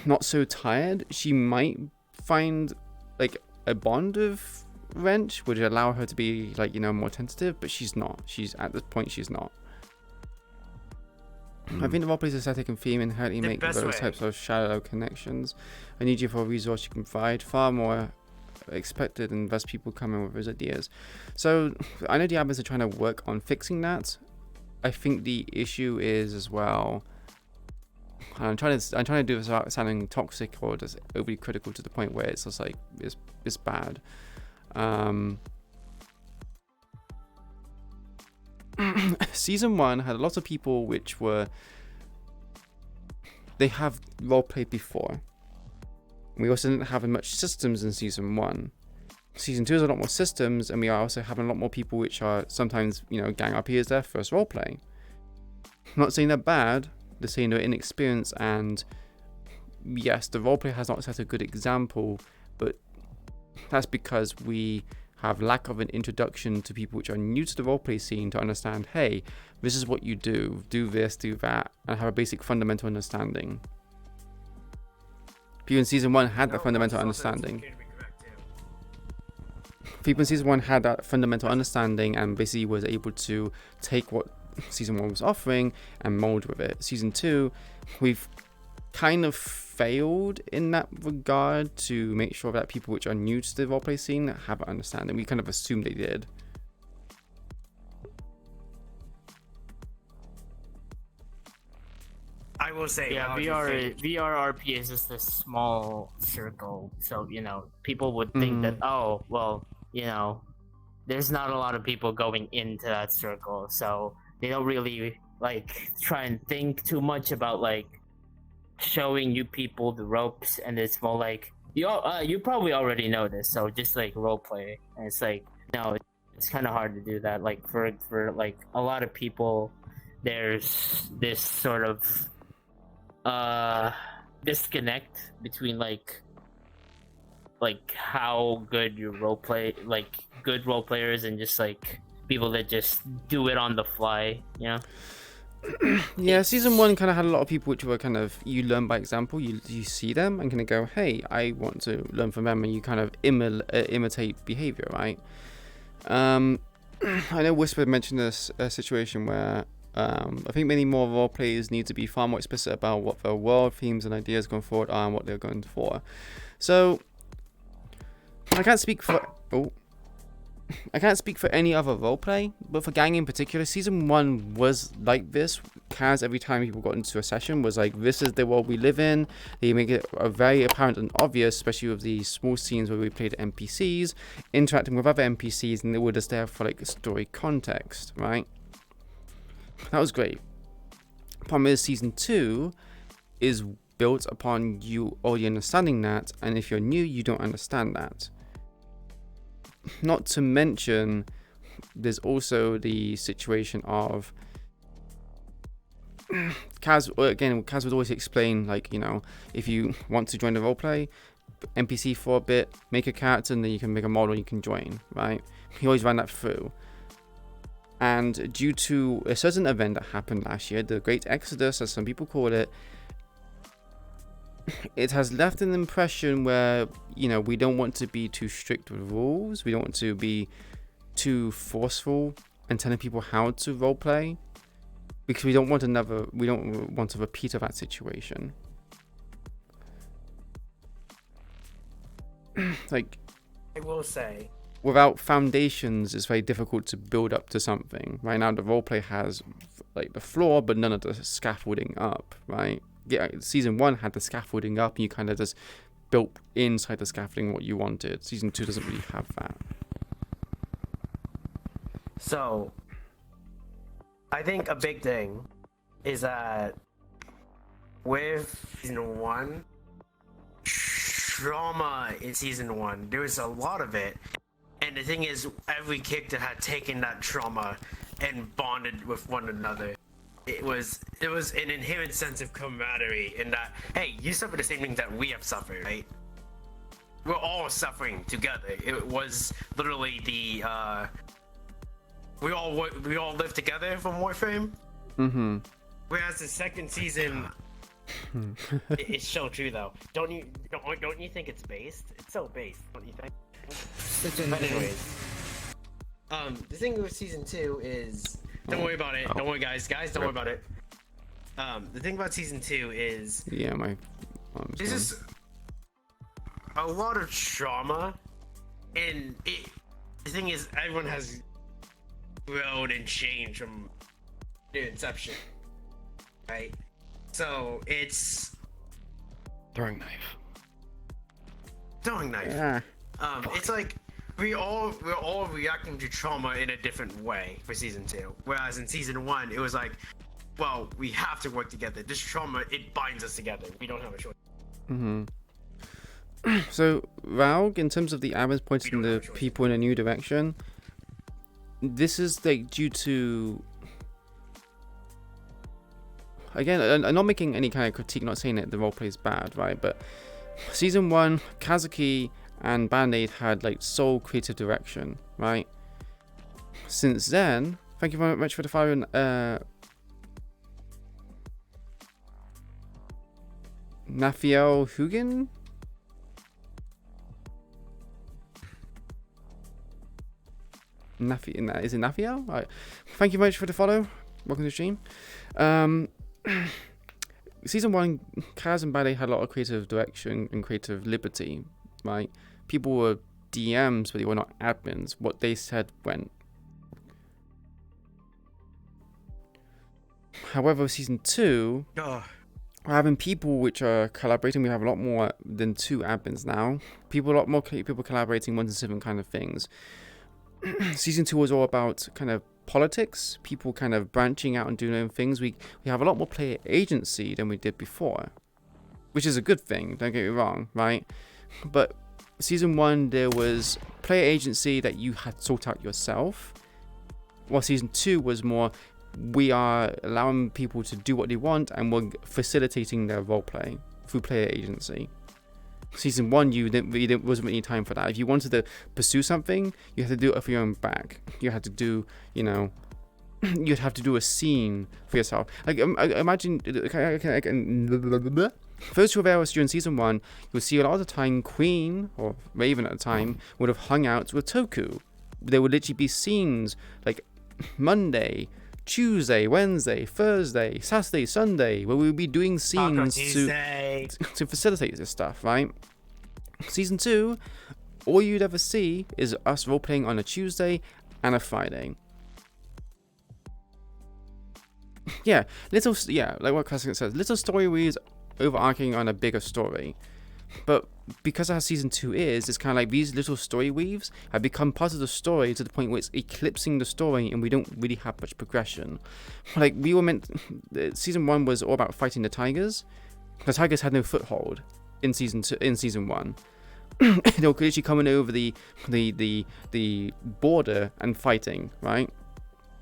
not so tired, she might find like a bond with Wrench, would allow her to be like, more tentative, but she's not. She's at this point, she's not. I think the roleplay's aesthetic and theme inherently make those types of shallow connections. I need you for a resource you can provide. Far more expected, and thus people come in with those ideas. So I know the admins are trying to work on fixing that. I think the issue is as well. I'm trying to do this without sounding toxic or just overly critical to the point where it's just like it's bad. Season 1 had a lot of people which were, they have roleplayed before. We also didn't have much systems in season 1. Season 2 is a lot more systems, and we are also having a lot more people which are sometimes, gang RP as their first roleplay. I'm not saying they're bad, they're saying they're inexperienced, and yes, the roleplay has not set a good example, but that's because we have lack of an introduction to people which are new to the roleplay scene to understand, hey, this is what you do this, do that, and have a basic fundamental understanding. People in season 1 had that fundamental understanding. People in season 1 had that fundamental understanding and basically was able to take what season 1 was offering and mold with it. Season 2, we've kind of failed in that regard to make sure that people which are new to the roleplay scene have an understanding. We kind of assumed they did. I will say, yeah, VRRP is just a small circle, so people would think that, oh, well, there's not a lot of people going into that circle, so they don't really try and think too much about showing you people the ropes, and it's more like you probably already know this, so just role play. And it's it's kind of hard to do that. For a lot of people, there's this sort of disconnect between how good your role play, good role players, and just people that just do it on the fly, Yeah, season 1 kind of had a lot of people which were kind of, you learn by example. You see them and kind of go, hey, I want to learn from them, and you kind of imitate behavior, right? I know Whisper mentioned this situation where I think many more role players need to be far more explicit about what their world themes and ideas going forward are and what they're going for. So I can't speak for any other roleplay, but for gang in particular, season 1 was like this. Kaz, every time people got into a session, was like, this is the world we live in. They make it very apparent and obvious, especially with the small scenes where we played NPCs, interacting with other NPCs, and they were just there for like story context, right? That was great. Problem is, season 2 is built upon you already understanding that, and if you're new, you don't understand that. Not to mention, there's also the situation of Kaz would always explain, like, you know, if you want to join the roleplay, NPC for a bit, make a character, and then you can make a model, you can join, right? He always ran that through. And due to a certain event that happened last year, the Great Exodus, as some people call it, it has left an impression where, you know, we don't want to be too strict with rules. We don't want to be too forceful and telling people how to roleplay, because we don't want a repeat of that situation. Like, I will say, without foundations, it's very difficult to build up to something. Right now, the roleplay has like the floor, but none of the scaffolding up, right? Yeah, season 1 had the scaffolding up, and you kind of just built inside the scaffolding what you wanted. Season 2 doesn't really have that. So, I think a big thing is that with season 1, trauma in season 1, there was a lot of it. And the thing is, every character had taken that trauma and bonded with one another. It was an inherent sense of camaraderie in that, hey, you suffer the same things that we have suffered, right? We're all suffering together. It was literally the we all live together from Warframe. Mm-hmm. Whereas the second season, it's so true though. Don't you think it's based? It's so based, don't you think? But anyways, the thing with season 2 is, don't worry about it. Don't worry, guys. Don't worry about it. The thing about season 2 is, yeah, my there's just a lot of trauma, and the thing is, everyone has grown and changed from their inception, right? So it's throwing knife. Yeah. It's like we're all reacting to trauma in a different way for season 2. Whereas in season 1, it was like, well, we have to work together. This trauma, it binds us together. We don't have a choice. Mm-hmm. So, Raug, in terms of the arrows pointing the people in a new direction, this is like due to, again, I'm not making any kind of critique, not saying that the roleplay is bad, right? But season 1, Kazuki and Band-Aid had like sole creative direction, right? Since then, thank you very much for the fire. Nafiel Hugin? Is it Nafiel? Right. Thank you very much for the follow. Welcome to the stream. Season 1, Kaz and Band-Aid had a lot of creative direction and creative liberty, right? People were DMs, but they were not admins. What they said went. However, season 2, we're having people which are collaborating. We have a lot more than 2 admins now. A lot more people collaborating, wanting different kind of things. Season 2 was all about kind of politics, people kind of branching out and doing their own things. We have a lot more player agency than we did before, which is a good thing, don't get me wrong, right? But season 1, there was player agency that you had sought out yourself, while season 2 was more, we are allowing people to do what they want and we're facilitating their roleplay through player agency. Season 1, there wasn't any time for that. If you wanted to pursue something, you had to do it off your own back. You had to do, you know, you'd have to do a scene for yourself. Like, imagine, for those who were there during season 1, you'll see a lot of the time Queen, or Raven at the time, would have hung out with Toku. There would literally be scenes like Monday, Tuesday, Wednesday, Thursday, Saturday, Sunday, where we would be doing scenes to facilitate this stuff, right? Season 2, all you'd ever see is us role-playing on a Tuesday and a Friday. Yeah, like what Classic says, little story weaves overarching on a bigger story. But because of how season 2 is, it's kind of like these little story weaves have become part of the story to the point where it's eclipsing the story and we don't really have much progression. Like, we were meant, season 1 was all about fighting the tigers. The tigers had no foothold in season 1. They were literally coming over the border and fighting, right?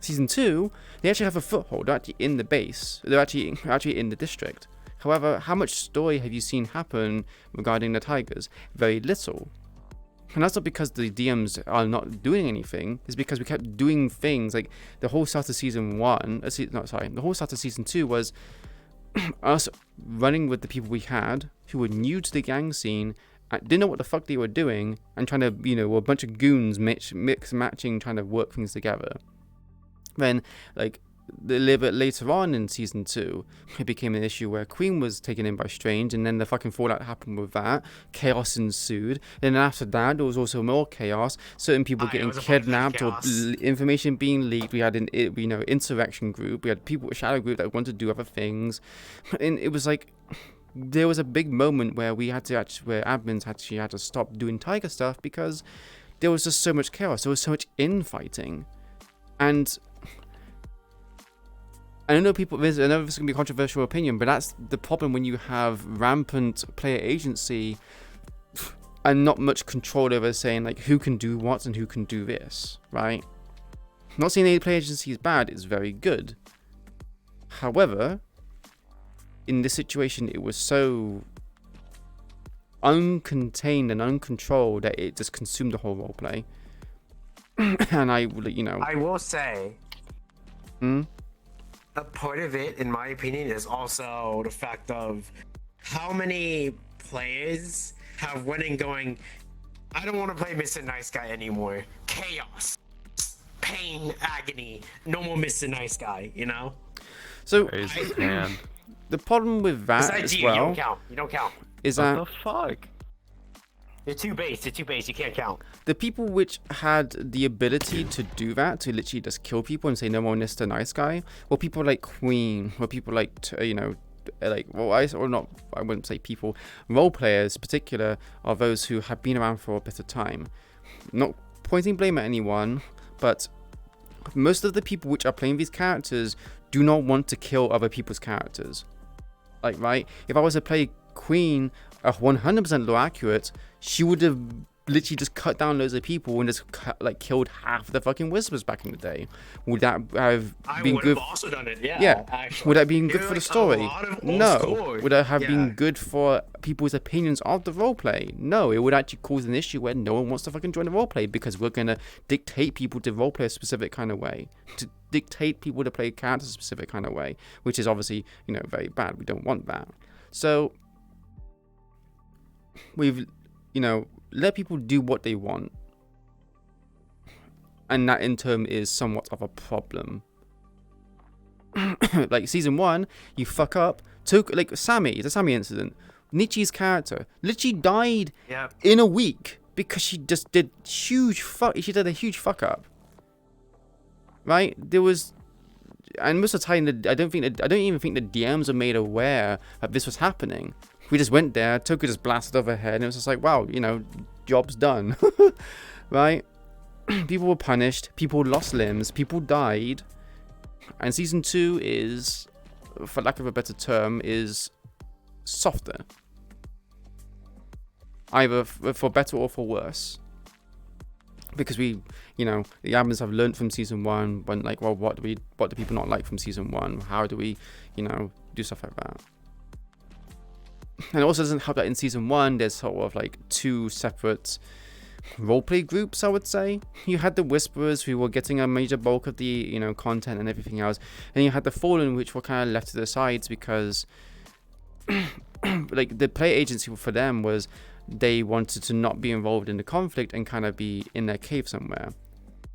Season 2, they actually have a foothold. They're actually in the base. They're actually in the district. However, how much story have you seen happen regarding the tigers? Very little. And that's not because the DMs are not doing anything. It's because we kept doing things. Like, the whole start of season 1... the whole start of season 2 was us running with the people we had who were new to the gang scene, didn't know what the fuck they were doing, and trying to, were a bunch of goons matching, trying to work things together. Then, like, a little bit later on in season 2, it became an issue where Queen was taken in by Strange, and then the fucking fallout happened with that. Chaos ensued. Then after that, there was also more chaos. Certain people getting kidnapped or information being leaked. We had an insurrection group. We had people, a shadow group that wanted to do other things, and it was like there was a big moment where where admins actually had to stop doing tiger stuff because there was just so much chaos. There was so much infighting, and I know this is going to be a controversial opinion, but that's the problem when you have rampant player agency and not much control over saying, like, who can do what and who can do this, right? Not saying any player agency is bad, it's very good. However, in this situation, it was so uncontained and uncontrolled that it just consumed the whole roleplay. And I will say... A part of it, in my opinion, is also the fact of how many players have went in going, I don't want to play Mr. Nice Guy anymore. Chaos, pain, agony, no more Mr. Nice Guy, So, the problem with that as well... You don't count. Is that... What the fuck? You're too base, you can't count. The people which had the ability to do that, to literally just kill people and say no more Mr. Nice Guy, were people like Queen, were people like, I wouldn't say people, role players in particular, are those who have been around for a bit of time. Not pointing blame at anyone, but most of the people which are playing these characters do not want to kill other people's characters. Like, right? If I was to play Queen 100% low accurate, she would have literally just cut down loads of people and just killed half the fucking Whispers back in the day. Would that have been good? I would have also done it, yeah. Actually. Would that have been good for the story? No. Would that have been good for people's opinions of the roleplay? No. It would actually cause an issue where no one wants to fucking join the roleplay because we're gonna dictate people to roleplay a specific kind of way, to dictate people to play characters a specific kind of way, which is obviously very bad. We don't want that. So we've let people do what they want, and that in turn is somewhat of a problem. Like season 1, you fuck up, like Sammy, the Sammy incident. Nietzsche's character literally died in a week because she just did a huge fuck up. Right? There was, and most of the time, I don't even think the DMs are made aware that this was happening. We just went there, Toku just blasted overhead, and it was just like, wow, job's done. Right? People were punished, people lost limbs, people died. And season 2 is, for lack of a better term, is softer. Either for better or for worse. Because the admins have learned from season 1, when like, well, what do people not like from season 1? How do we, do stuff like that? And it also doesn't help that in season 1 there's sort of like 2 separate roleplay groups, I would say. You had the Whisperers, who were getting a major bulk of the, you know, content and everything else, and you had the Fallen, which were kind of left to the sides because like the player agency for them was they wanted to not be involved in the conflict and kind of be in their cave somewhere.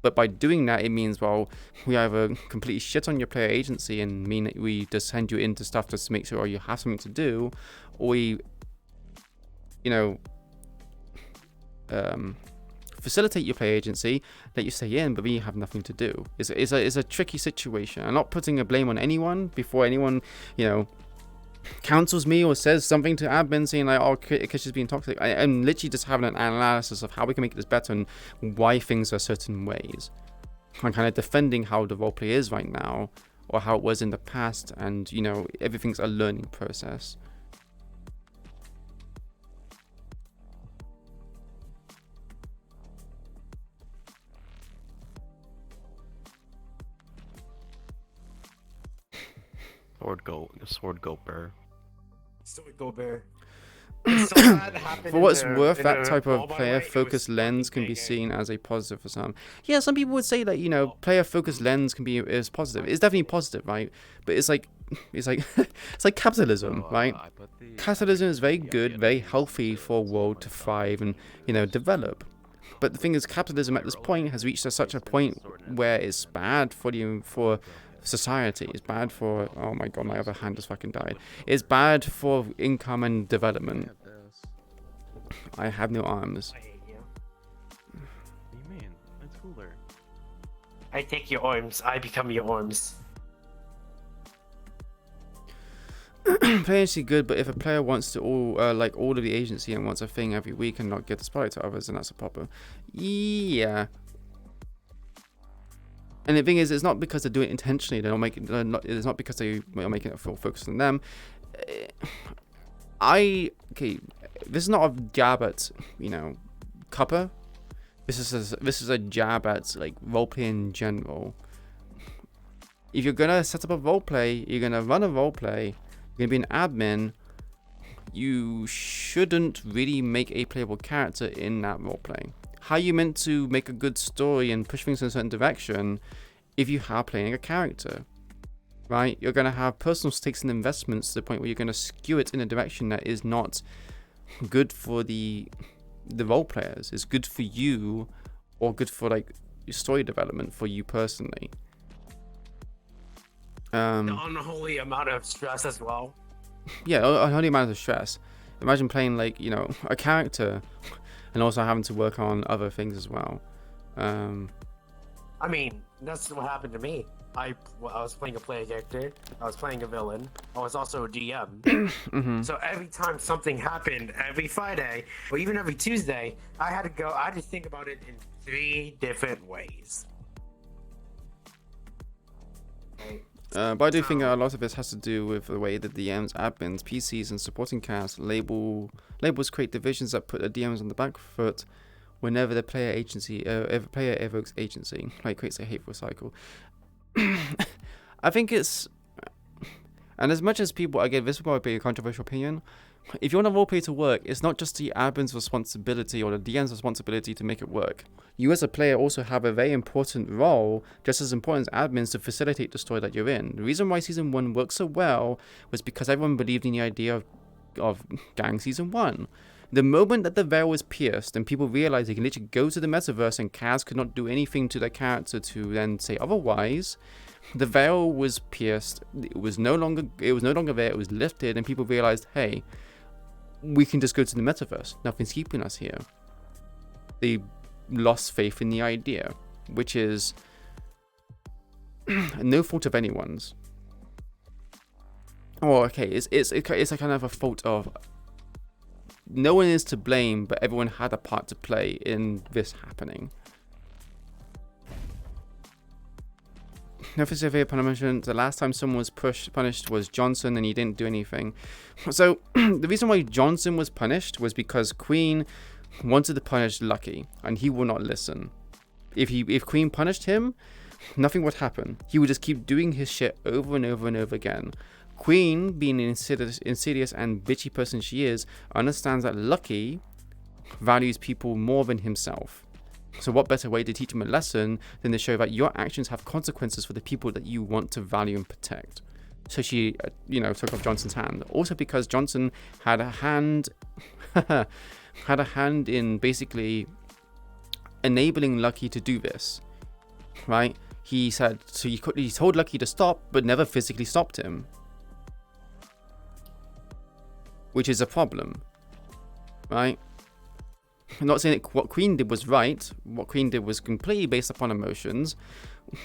But by doing that, it means, well, we either completely shit on your player agency and mean that we just send you into stuff just to make sure you have something to do, or we, you know, facilitate your player agency, let you stay in, but then you have nothing to do. It's a tricky situation. I'm not putting a blame on anyone before anyone, you know, counsels me or says something to admin saying like, oh, Kish is being toxic. I'm literally just having an analysis of how we can make this better and why things are certain ways. I'm kind of defending how the roleplay is right now, or how it was in the past, and, you know, everything's a learning process. Sword go bear. Sword go bear. For what's worth, that type of player-focused lens can be seen as a positive for some. Yeah, some people would say that, you know, player-focused lens can be is positive. It's definitely positive, right? But it's like it's like capitalism, right? Capitalism is very good, very healthy for a world to thrive and, you know, develop. But the thing is, capitalism at this point has reached such a point where it's bad for society. It's bad for, oh my god, my other hand just fucking died. It's bad for income and development. I have no arms. I hate you. What do you mean? That's cooler. I take your arms. I become your arms. Player agency good, but if a player wants to like all of the agency and wants a thing every week and not get the spotlight to others, then that's a problem. Yeah. And the thing is, it's not because they're doing it intentionally. It's not because they are making it full focus on them. Okay, this is not a jab at, you know, Cuppa. This is a jab at like roleplay in general. If you're gonna set up a roleplay, you're gonna run a roleplay, you're gonna be an admin, you shouldn't really make a playable character in that roleplay. How are you meant to make a good story and push things in a certain direction if you are playing a character, right? You're going to have personal stakes and investments to the point where you're going to skew it in a direction that is not good for the role players. It's good for you, or good for like story development for you personally. The unholy amount of stress as well. Yeah, unholy amount of stress. Imagine playing like, you know, a character and also having to work on other things as well. I mean, that's what happened to me. I was playing a player character. I was playing a villain. I was also a DM. So every time something happened, every Friday or even every Tuesday, I had to think about it in 3 different ways. But I do think a lot of this has to do with the way that DMs, admins, PCs, and supporting cast labels create divisions that put the DMs on the back foot whenever the player evokes agency. Like, creates a hateful cycle. I think it's, and as much as people, again, this will be a controversial opinion, if you want a roleplay to work, it's not just the admin's responsibility or the DM's responsibility to make it work. You as a player also have a very important role, just as important as admins, to facilitate the story that you're in. The reason why Season 1 worked so well was because everyone believed in the idea of Gang Season 1. The moment that the veil was pierced and people realized they can literally go to the metaverse and Kaz could not do anything to their character to then say otherwise, the veil was pierced. It was no longer there. It was lifted, and people realized, hey, we can just go to the metaverse. Nothing's keeping us here. They lost faith in the idea, which is no fault of anyone's. Oh, okay, it's a kind of a fault of no one is to blame, but everyone had a part to play in this happening. No severe punishment. The last time someone was punished was Johnson, and he didn't do anything. So the reason why Johnson was punished was because Queen wanted to punish Lucky, and he will not listen. If Queen punished him, nothing would happen. He would just keep doing his shit over and over and over again. Queen, being an insidious and bitchy person she is, understands that Lucky values people more than himself. So what better way to teach him a lesson than to show that your actions have consequences for the people that you want to value and protect. So she, took off Johnson's hand. Also because Johnson had a hand, in basically enabling Lucky to do this, right? He said, so he told Lucky to stop, but never physically stopped him. Which is a problem, right? I'm not saying that what Queen did was right. What Queen did was completely based upon emotions,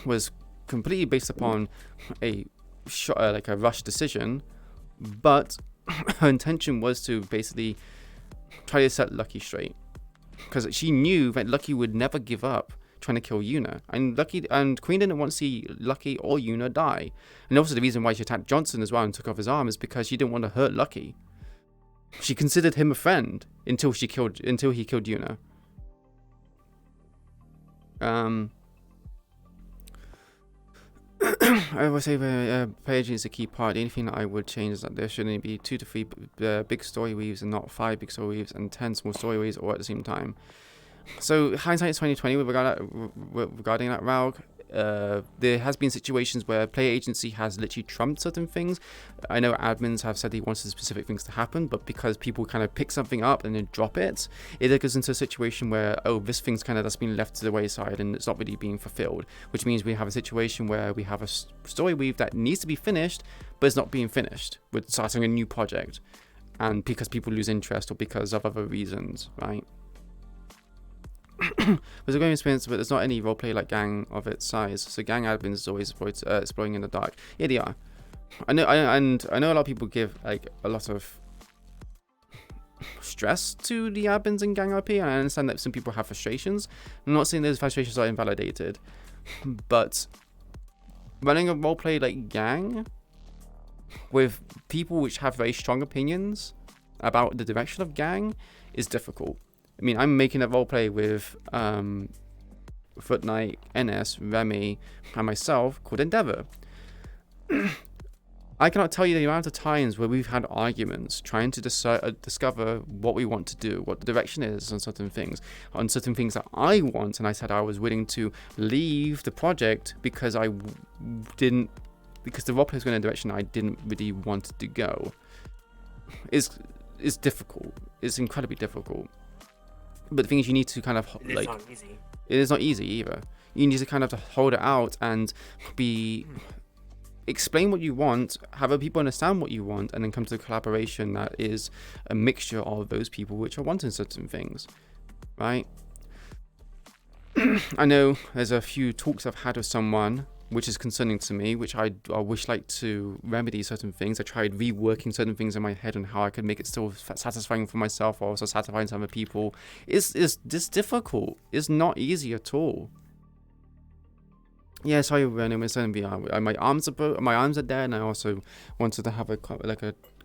was completely based upon a rush decision, but her intention was to basically try to set Lucky straight, because she knew that Lucky would never give up trying to kill Yuna, and Queen didn't want to see Lucky or Yuna die. And also the reason why she attacked Johnson as well and took off his arm is because she didn't want to hurt Lucky. She considered him a friend until he killed Yuna. I would say play agent is a key part. The only thing that I would change is that there should only be 2 to 3 big story weaves and not 5 big story weaves and 10 small story weaves all at the same time. So hindsight is 2020 regarding that, Raug. There has been situations where player agency has literally trumped certain things. I know admins have said they wanted specific things to happen, but because people kind of pick something up and then drop it, it goes into a situation where, this thing's kind of just been left to the wayside and it's not really being fulfilled, which means we have a situation where we have a story weave that needs to be finished, but it's not being finished. We're starting a new project, and because people lose interest or because of other reasons, right? There's a growing experience, but there's not any roleplay like Gang of its size. So Gang admins is always exploring in the dark. Yeah, they are. I know a lot of people give like a lot of stress to the admins in Gang RP, and I understand that some people have frustrations. I'm not saying those frustrations are invalidated, but running a roleplay like Gang with people which have very strong opinions about the direction of Gang is difficult. I mean, I'm making a roleplay with Foot Knight, NS, Remy, and myself called Endeavor. I cannot tell you the amount of times where we've had arguments trying to discover what we want to do, what the direction is on certain things that I want, and I said I was willing to leave the project because because the roleplay was going in a direction I didn't really want to go. It's difficult. It's incredibly difficult. But the thing is, you need to kind of It's not easy. It is not easy either. You need to kind of hold it out and explain what you want, have other people understand what you want, and then come to a collaboration that is a mixture of those people which are wanting certain things, right? I know there's a few talks I've had with someone which is concerning to me, which I wish like to remedy certain things. I tried reworking certain things in my head on how I could make it still satisfying for myself or also satisfying to other people. It's difficult. It's not easy at all. Yeah, sorry, when I'm in VR, my arms are dead, and I also wanted to have a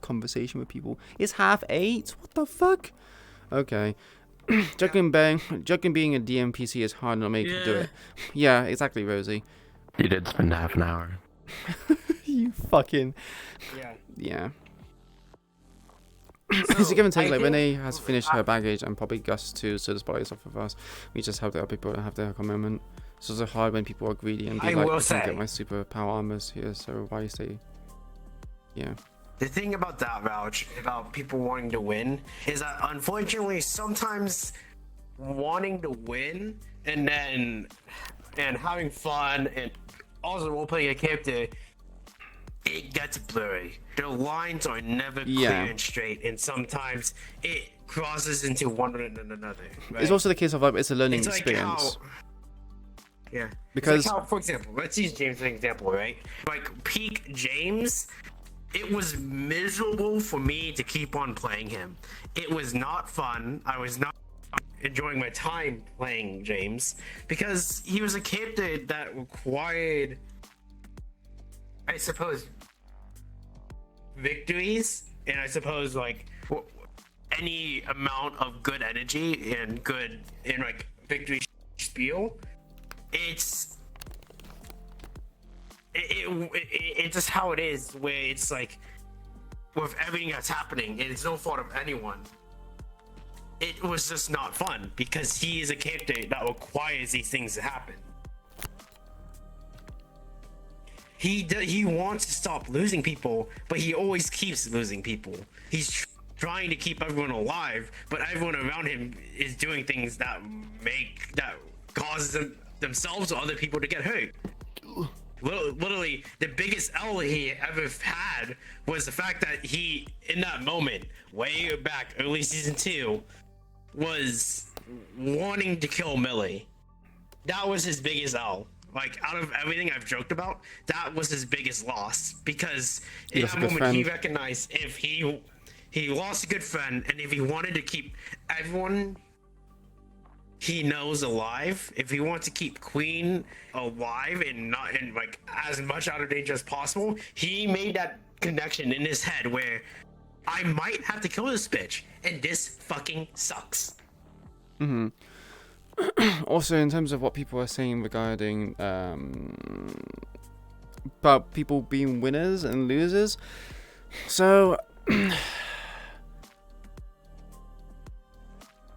conversation with people. It's 8:30. What the fuck? Okay. Joking being a DMPC is hard not make you do it. Yeah, exactly, Rosie. You did spend half an hour. You fucking... Yeah. It's a give and take. Like, Renee has finished her baggage and probably Gus too, so the spotlight's off of us. We just have the other people that have their moment. It's also hard when people are greedy and be like, I can get my super power armors here, so why stay? Yeah. The thing about that, Vouch, about people wanting to win, is that unfortunately sometimes wanting to win and having fun and also role-playing a character, it gets blurry. The lines are never clear and straight, and sometimes it crosses into one and another. Right? It's also the case of it's a learning experience. Because it's like how, for example, let's use James as an example, right? Like peak James, it was miserable for me to keep on playing him. It was not fun. I was not enjoying my time playing James because he was a character that required, I suppose, victories, and I suppose like any amount of good energy and like victory spiel. It's just how it is, where it's like with everything that's happening, it's no fault of anyone. it was just not fun because he is a character that requires these things to happen. He wants to stop losing people, but he always keeps losing people. He's trying to keep everyone alive, but everyone around him is doing things that causes themselves or other people to get hurt. Literally, the biggest L he ever had was the fact that he, in that moment, way back early season 2, was wanting to kill Millie. That was his biggest L. Like, out of everything I've joked about, that was his biggest loss. Because in that moment, he recognized if he lost a good friend, and if he wanted to keep everyone he knows alive, if he wants to keep Queen alive and not in like as much out of danger as possible, he made that connection in his head where I might have to kill this bitch, and this fucking sucks. Mm-hmm. Also, in terms of what people are saying regarding about people being winners and losers, so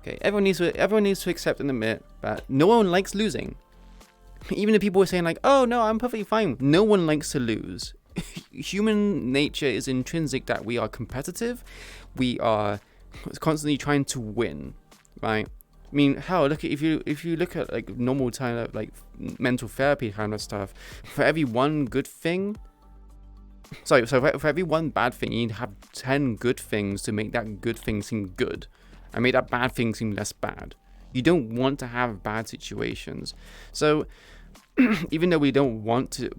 okay, everyone needs to accept and admit that no one likes losing. Even the people who are saying like, "Oh no, I'm perfectly fine." No one likes to lose. Human nature is intrinsic that we are competitive. We are constantly trying to win, right? I mean, hell, look at if you look at like normal time of like mental therapy kind of stuff. For every one good thing, so for every one bad thing, you need to have 10 good things to make that good thing seem good, and make that bad thing seem less bad. You don't want to have bad situations. So even though we don't want to,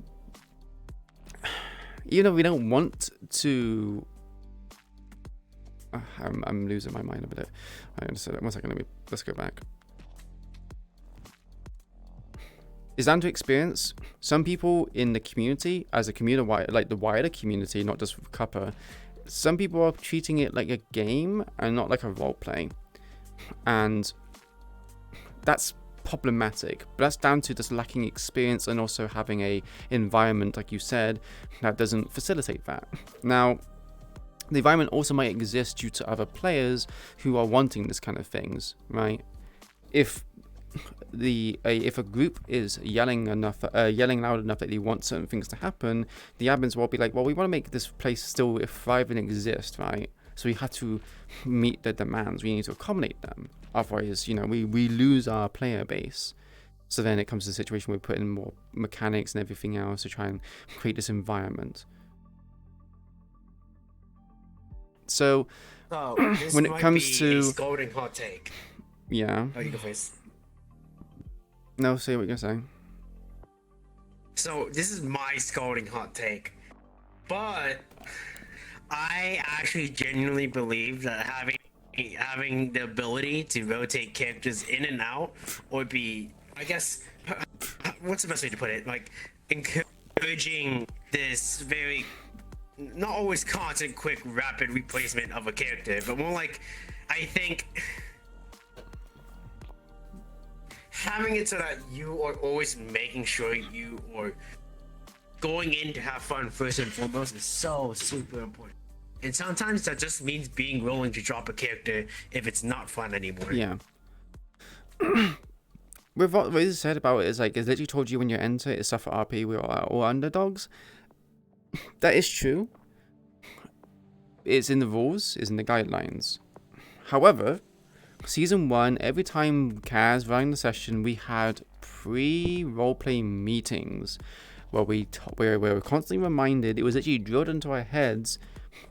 I'm losing my mind a bit. One second, let's go back. It's down to experience. Some people in the community, as a community, like the wider community, not just Cuppa, some people are treating it like a game and not like a role play, and that's problematic. But that's down to just lacking experience and also having a environment, like you said, that doesn't facilitate that. Now, the environment also might exist due to other players who are wanting this kind of things, right? If a group is yelling loud enough that they want certain things to happen, the admins will be like, well, we want to make this place still thrive and exist, right? So we have to meet the demands. We need to accommodate them. Otherwise, we lose our player base. So then it comes to a situation where we put in more mechanics and everything else to try and create this environment. So when it comes to a scolding hot take. Yeah. Oh, you go first. No, say what you're saying. So this is my scolding hot take, but I actually genuinely believe that having the ability to rotate characters in and out would be, I guess, what's the best way to put it? Like encouraging this very not always constant, quick, rapid replacement of a character, but more like, I think having it so that you are always making sure you are going in to have fun first and foremost is so super important. And sometimes that just means being willing to drop a character if it's not fun anymore. Yeah. With what Riz said about it is like, it's literally told you when you enter, it's suffer RP, we are all underdogs. That is true. It's in the rules, it's in the guidelines. However, Season 1, every time Kaz running the session, we had pre-roleplay meetings where we were constantly reminded, it was actually drilled into our heads,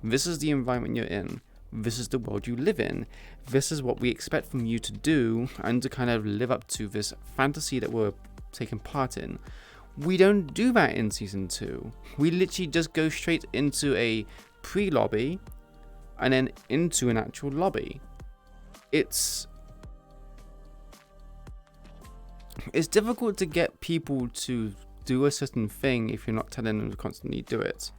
this is the environment you're in, this is the world you live in, this is what we expect from you to do, and to kind of live up to this fantasy that we're taking part in. We don't do that in Season 2. We literally just go straight into a pre-lobby and then into an actual lobby. It's difficult to get people to do a certain thing if you're not telling them to constantly do it.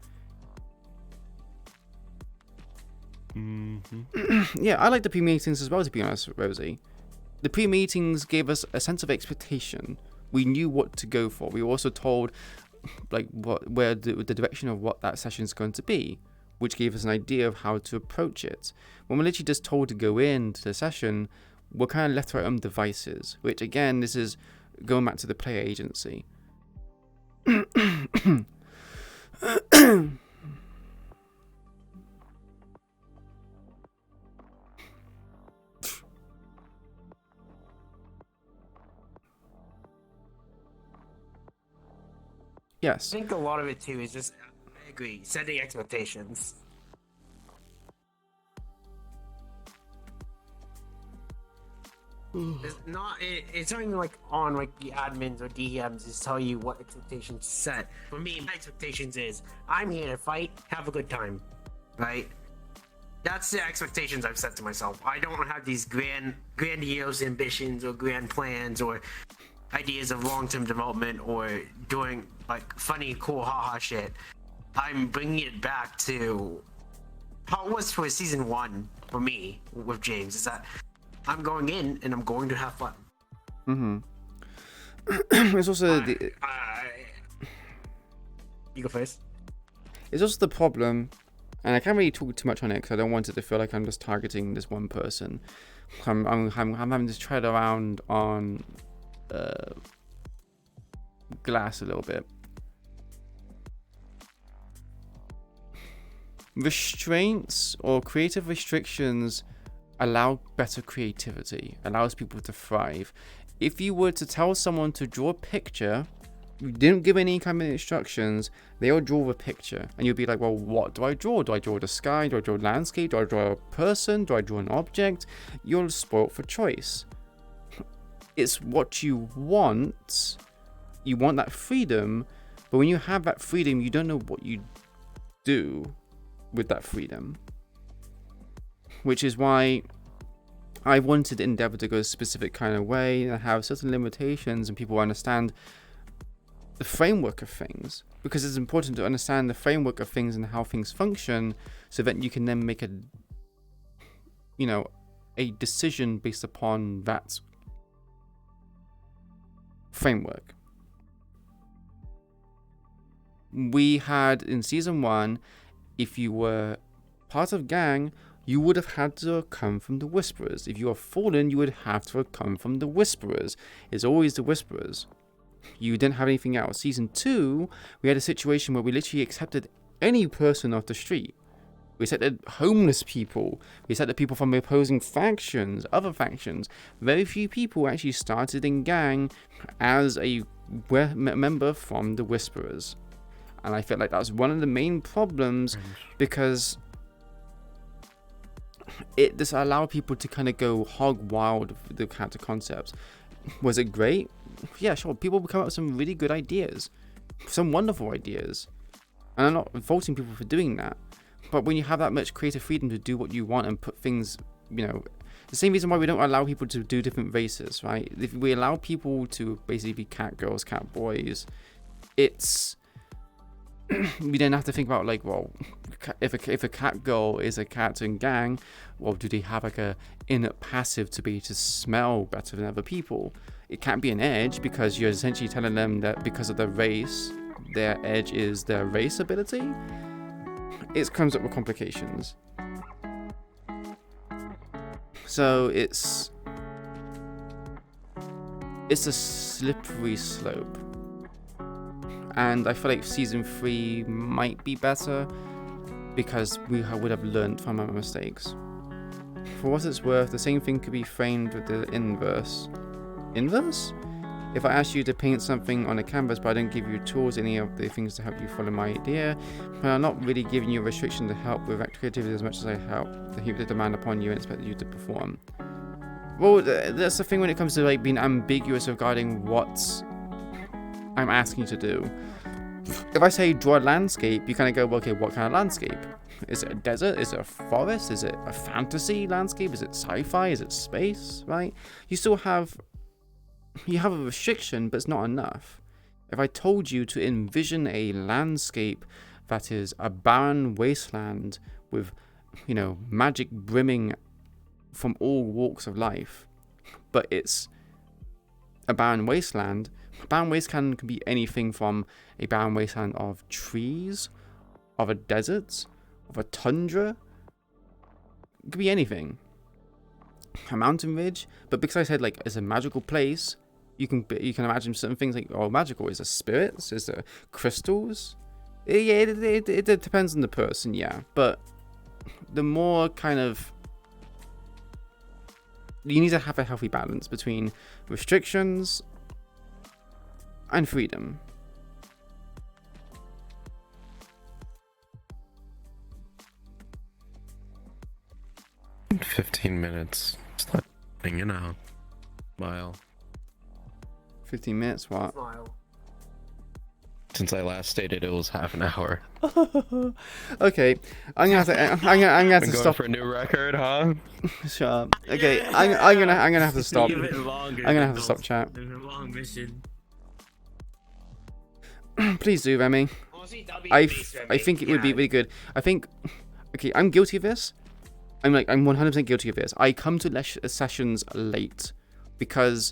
Yeah, I like the pre-meetings as well, to be honest, Rosie. The pre-meetings gave us a sense of expectation. We knew what to go for. We were also told, like, where the direction of what that session is going to be. which gave us an idea of how to approach it. When we're literally just told to go into the session, we're kind of left to our own devices, which again, this is going back to the player agency. Yes. I think a lot of it too is just, I agree, setting expectations. It's not even like on like the admins or DMs just tell you what expectations to set. For me, my expectations is I'm here to fight, have a good time, right? That's the expectations I've set to myself. I don't have these grandiose ambitions or grand plans or ideas of long-term development or doing like funny, cool, haha shit. I'm bringing it back to how it was for season 1 for me with James. Is that I'm going in and I'm going to have fun. It's also you go first. It's also the problem, and I can't really talk too much on it because I don't want it to feel like I'm just targeting this one person. I'm having to tread around on glass a little bit. Restraints or creative restrictions allow better creativity, allows people to thrive. If you were to tell someone to draw a picture, you didn't give any kind of instructions, they will draw a picture. And you'll be like, well, what do I draw? Do I draw the sky? Do I draw a landscape? Do I draw a person? Do I draw an object? You're spoiled for choice. It's what you want. You want that freedom, but when you have that freedom, you don't know what you do with that freedom. Which is why I wanted Endeavor to go a specific kind of way and have certain limitations and people understand the framework of things, because it's important to understand the framework of things and how things function so that you can then make a decision based upon that framework. We had in season 1, if you were part of gang, you would have had to come from the Whisperers. If you are Fallen, you would have to have come from the Whisperers. It's always the Whisperers. You didn't have anything else. Season 2, we had a situation where we literally accepted any person off the street. We accepted homeless people. We accepted people from the opposing factions, other factions. Very few people actually started in gang as a member from the Whisperers. And I feel like that's one of the main problems because it just allowed people to kind of go hog wild with the character concepts. Was it great? Yeah, sure. People would come up with some really good ideas, some wonderful ideas. And I'm not faulting people for doing that. But when you have that much creative freedom to do what you want and put things, the same reason why we don't allow people to do different races, right? If we allow people to basically be cat girls, cat boys, it's we then have to think about like, well, if a cat girl is a cat in gang, well, do they have like a inner passive to be able to smell better than other people? It can't be an edge because you're essentially telling them that because of their race, their edge is their race ability. It comes up with complications. So it's a slippery slope. And I feel like season 3 might be better because we would have learned from our mistakes. For what it's worth, the same thing could be framed with the inverse. Inverse? If I ask you to paint something on a canvas but I don't give you tools, any of the things to help you follow my idea, but I'm not really giving you a restriction to help with creativity as much as I help to heap the demand upon you and expect you to perform. Well, that's the thing when it comes to like being ambiguous regarding what I'm asking you to do. If I say draw a landscape, you kind of go, well, okay, what kind of landscape? Is it a desert? Is it a forest? Is it a fantasy landscape? Is it sci-fi? Is it space? Right? You have a restriction, but it's not enough. If I told you to envision a landscape that is a barren wasteland with, magic brimming from all walks of life, but it's a barren wasteland. A barren wasteland can be anything from a barren wasteland of trees, of a desert, of a tundra. It could be anything. A mountain ridge, but because I said like it's a magical place, you can imagine certain things like, oh, magical. Is there spirits? Is there crystals? Yeah, it depends on the person, yeah. But the more kind of, you need to have a healthy balance between restrictions and freedom. In 15 minutes. It's not, you know, mile. 15 minutes, what? Since I last stated it was half an hour. Okay, I'm gonna have to Been stop going for a new record, huh? Shut up. Okay, I'm gonna have to stop. Even longer I'm gonna than have to stop chat. It's a long mission. Please do, Remy. I think it would be really good. I think, okay, I'm guilty of this. I'm 100% guilty of this. I come to sessions late because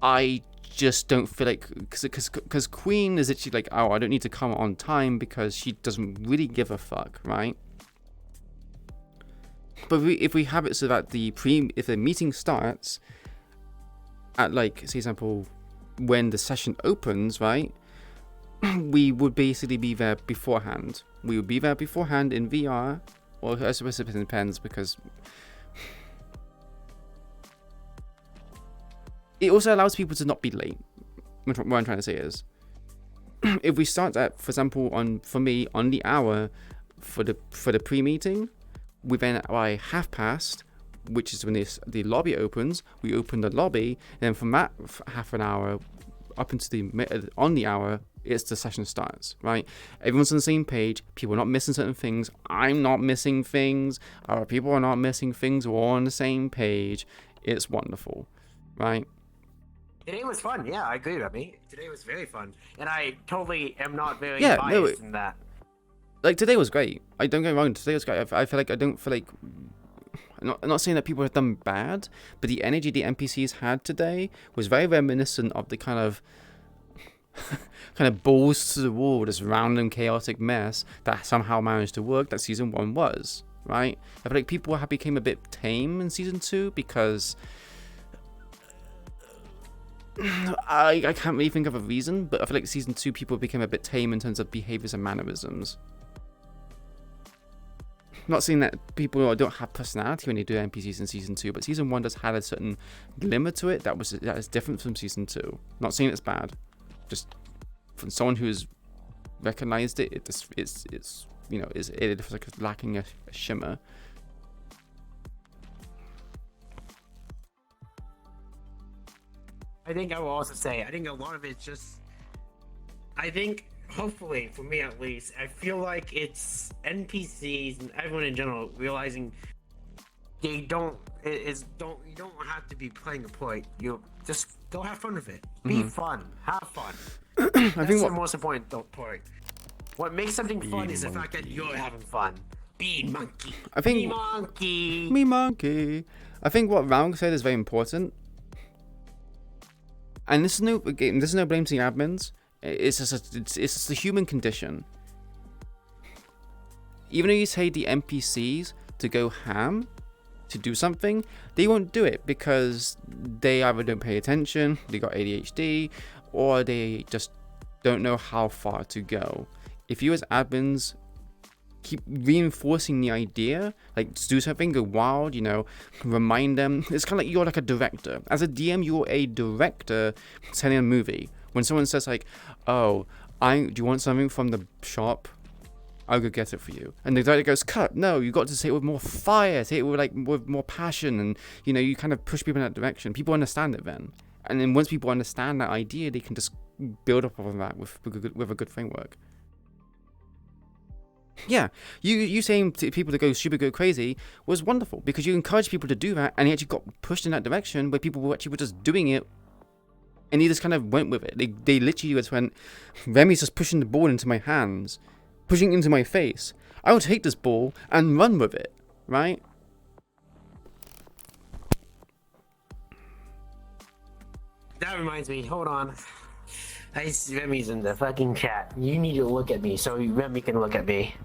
I just don't feel like, because Queen is actually like, oh, I don't need to come on time because she doesn't really give a fuck, right? But if we have it so that if the meeting starts at, like, say, example, when the session opens, right? We would basically be there beforehand. We would be there beforehand in VR, or I suppose it depends, because it also allows people to not be late. What I'm trying to say is, if we start at, for example, for me on the hour for the pre-meeting, we then by half past, which is when the lobby opens, we open the lobby, and then from that half an hour up into on the hour, it's the session starts, right? Everyone's on the same page. People are not missing certain things. I'm not missing things. Other people are not missing things. We're all on the same page. It's wonderful, right? Today was fun. Yeah, I agree with me. Today was very fun, and I totally am not very Yeah, biased in that. Like, today was great. I don't get me wrong. Today was great. I feel like I don't feel like. I'm not saying that people have done bad, but the energy the NPCs had today was very reminiscent of the kind of balls to the wall, this random chaotic mess that somehow managed to work that season 1 was, right? I feel like people became a bit tame in season 2 because I can't really think of a reason, but I feel like season 2 people became a bit tame in terms of behaviors and mannerisms. I'm not saying that people don't have personality when they do NPCs in season 2, but season 1 does have a certain glimmer to it that is different from season 2. Not saying it's bad, just from someone who's recognized it, it's you know, it's like lacking a shimmer. I think I will also say, I think a lot of it's just, I think, hopefully, for me at least, I feel like it's NPCs and everyone in general realizing you don't have to be playing a point. You just go have fun with it. Be fun. Have fun. That's the most important part. What makes something fun is the fact that you're having fun. Be monkey. Be monkey. Me monkey. I think what Raung said is very important. And this is no blame to the admins. It's just the human condition. Even though you say the NPCs to go ham, to do something, they won't do it because they either don't pay attention, they got ADHD, or they just don't know how far to go. If you as admins keep reinforcing the idea, like to do something, go wild, you know, remind them. It's kind of like you're like a director. As a DM, you're a director selling a movie. When someone says like, oh, do you want something from the shop? I'll go get it for you. And the director goes, cut. No, you got to say it with more fire, say it with more passion, and you know, you kind of push people in that direction. People understand it then. And then once people understand that idea, they can just build up on that with a good framework. Yeah, you saying to people to go go crazy was wonderful because you encouraged people to do that, and you actually got pushed in that direction where people were just doing it, and they just kind of went with it. They literally just went, Remy's just pushing the ball into my hands, pushing it into my face. I will take this ball and run with it, right? That reminds me, hold on. Remy's in the fucking chat. You need to look at me so Remy can look at me.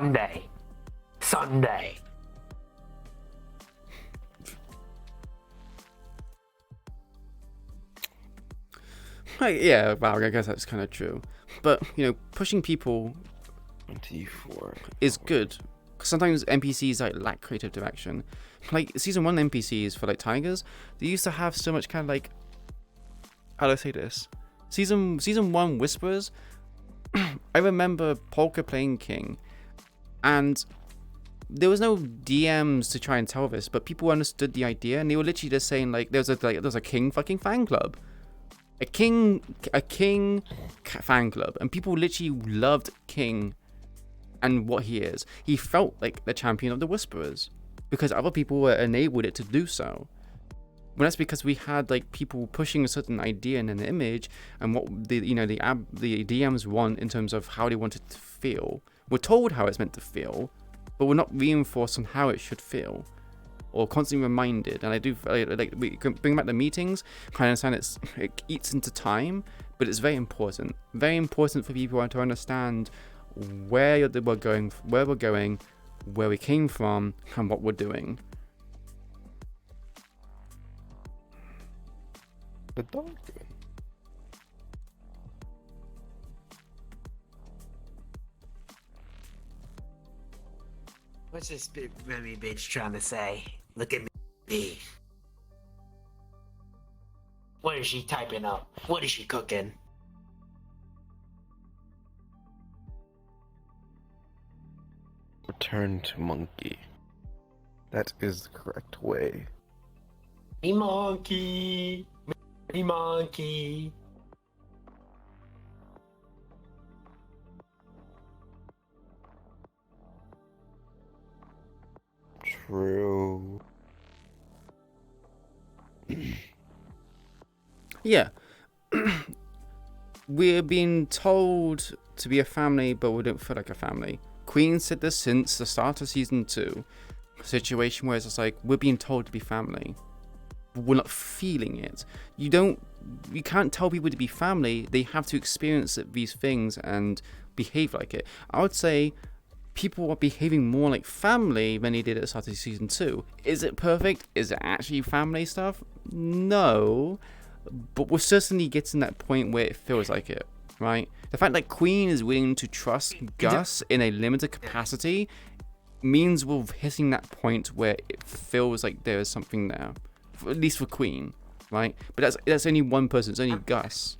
Sunday. Sunday. Yeah, wow, I guess that's kind of true. But, you know, pushing people 24 is good. Sometimes NPCs like lack creative direction. Like season 1 NPCs for like tigers, they used to have so much kind of like, how do I say this? Season 1 Whisperers, I remember Polka playing King, and there was no DMs to try and tell this, but people understood the idea, and they were literally just saying like, there's a King fucking fan club. A king fan club, and people literally loved King and what he is. He felt like the champion of the Whisperers because other people were enabled it to do so. Well, that's because we had like people pushing a certain idea and an image, and what the DMs want in terms of how they want it to feel. We're told how it's meant to feel, but we're not reinforced on how it should feel, or constantly reminded. And I do like we can bring back the meetings. I understand it eats into time, but it's very important for people to understand where we're going, where we came from, and what we're doing. The dog. What's this big Remy bitch trying to say? Look at me. What is she typing up? What is she cooking? Return to monkey. That is the correct way. Me monkey. Me monkey. True. Yeah. We're being told to be a family, but we don't feel like a family. Queen said this since the start of season 2. A situation where it's just like, we're being told to be family, but we're not feeling it. You can't tell people to be family. They have to experience these things and behave like it. I would say people are behaving more like family than they did at the start of season 2. Is it perfect? Is it actually family stuff? No. But we're certainly getting that point where it feels like it, right? The fact that Queen is willing to trust Gus in a limited capacity means we're hitting that point where it feels like there is something there. At least for Queen, right? But that's only one person. It's only Gus.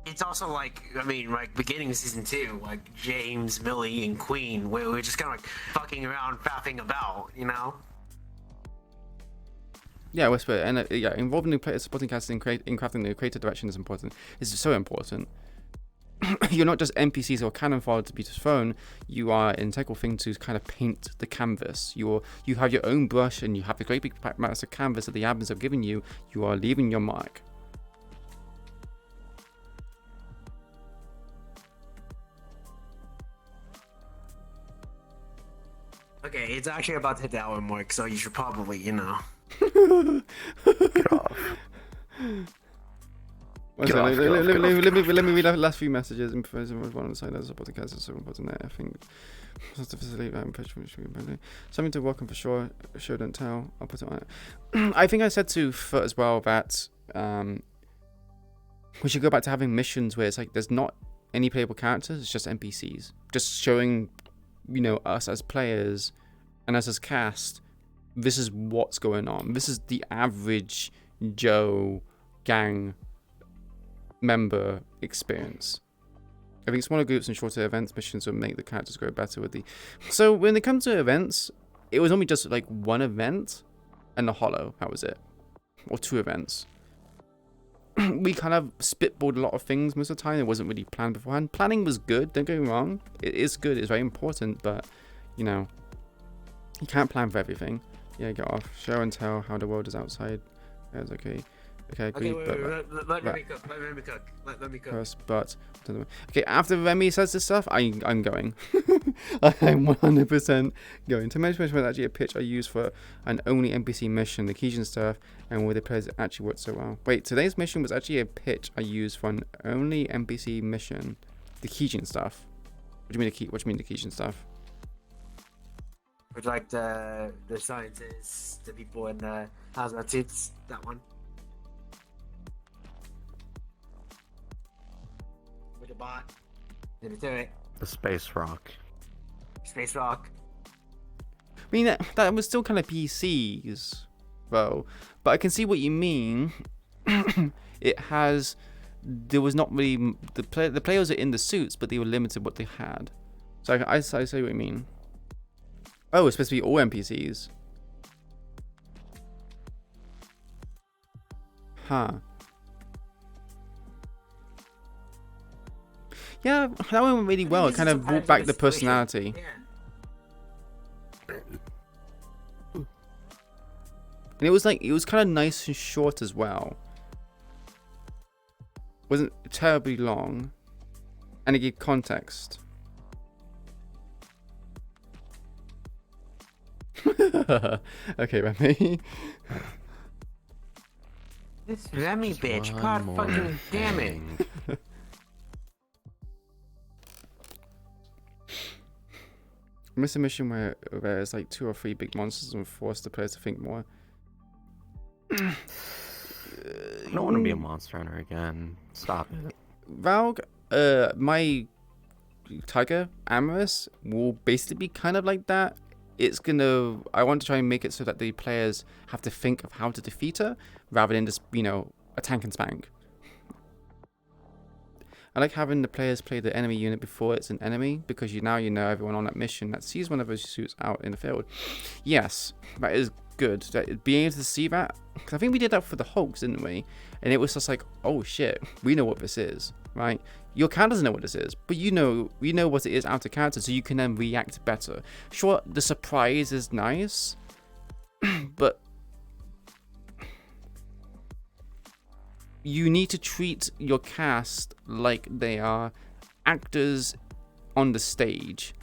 It's also like, I mean, like beginning of season 2, like James, Millie, and Queen, we were just kind of like fucking around, faffing about, you know? Yeah, Whisper, and yeah, involving the player supporting cast in crafting the creative direction is important. It's so important. You're not just NPCs or cannon fodder to be thrown. You are an integral thing to kind of paint the canvas. You have your own brush, and you have the great big mass of canvas that the admins have given you. You are leaving your mark. Okay, it's actually about to hit the hour mark, so you should probably, you know. Get off. Let me read the last few messages. One on the side as a podcast is so important there. I think something to welcome for sure. Show don't tell. I'll put it on it. I think I said to Foot as well that we should go back to having missions where it's like there's not any playable characters. It's just NPCs, just showing, you know, us as players and us as cast. This is what's going on. This is the average Joe gang member experience. I think smaller groups and shorter events missions will make the characters grow better with the... So when it comes to events, it was only just like one event and the Hollow. That was it. Or 2 events. We kind of spitballed a lot of things most of the time. It wasn't really planned beforehand. Planning was good, don't get me wrong. It is good, it's very important, but, you know, you can't plan for everything. Yeah, get off. Show and tell how the world is outside. That's okay. Okay, agreed. Okay, wait, let Remy cook. Let me cook. First, but okay. After Remy says this stuff, I'm going. I'm 100% going. To mention was actually a pitch I used for an only NPC mission, the Keijin stuff, and where the players actually worked so well. Wait, today's mission was actually a pitch I used for an only NPC mission, the Keijin stuff. What do you mean what do you mean the quiche and stuff? With like the scientists, the people in the hazmat suits, that one. With the bot. Did it do it? The space rock. Space rock. I mean, that was still kind of PCs, though. But I can see what you mean. There was not really the players are in the suits, but they were limited what they had. So I see what you mean. Oh, it's supposed to be all NPCs. Huh. Yeah, that went really well. It kind of brought back the personality. And it was kind of nice and short as well. Wasn't terribly long, and it gave context. Okay, Remy. This Remy bitch, god fucking damn it. I missed a mission where there's like 2 or 3 big monsters and force the players to think more. I don't want to be a monster hunter again. Stop it. Valg, my Tiger, Amorous, will basically be kind of like that. I want to try and make it so that the players have to think of how to defeat her, rather than just, a tank and spank. I like having the players play the enemy unit before it's an enemy, because you know everyone on that mission that sees one of those suits out in the field. Yes, that is good. Being able to see that, because I think we did that for the Hulks, didn't we? And it was just like, oh shit, we know what this is, right? Your character doesn't know what this is, but we know what it is out of character, so you can then react better. Sure, the surprise is nice, but you need to treat your cast like they are actors on the stage.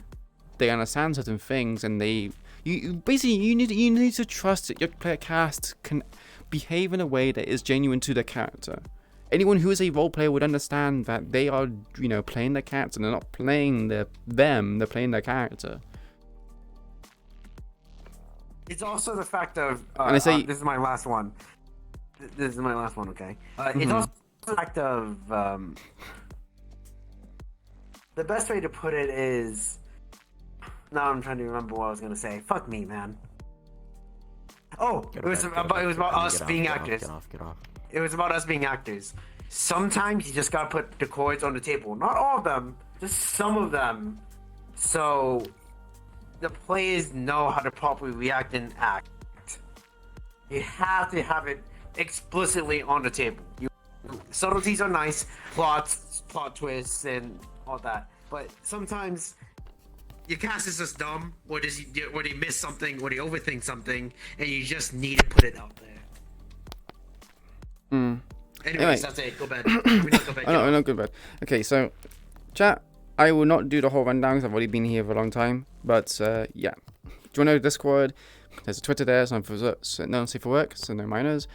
They understand certain things, and you need to trust that your player cast can behave in a way that is genuine to their character. Anyone who is a role player would understand that they are, playing their character. They're not playing they're playing their character. It's also the fact of And I say, this is my last one. This is my last one, okay? It's also the fact of the best way to put it is. Now I'm trying to remember what I was gonna say. Fuck me, man. Oh, it was about us being actors. Get off. It was about us being actors. Sometimes you just gotta put the chords on the table. Not all of them, just some of them. So the players know how to properly react and act. You have to have it explicitly on the table. Subtleties are nice, plot twists, and all that. But sometimes your cast is just dumb, or they miss something, or they overthink something, and you just need to put it out there. Anyways, that's it. Go bed. We're not go bed. We're not go bed. Okay, so chat. I will not do the whole rundown because I've already been here for a long time. But yeah, join our Discord. There's a Twitter there. So no safe for work. So no minors.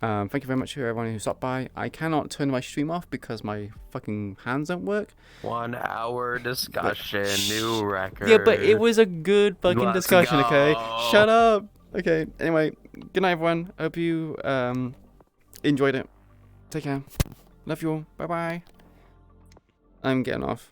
Thank you very much to everyone who stopped by. I cannot turn my stream off because my fucking hands don't work. 1 hour discussion, new record. Yeah, but it was a good fucking discussion. Go. Okay, shut up. Okay. Anyway, good night, everyone. Hope you enjoyed it. Take care. Love you all. Bye bye. I'm getting off.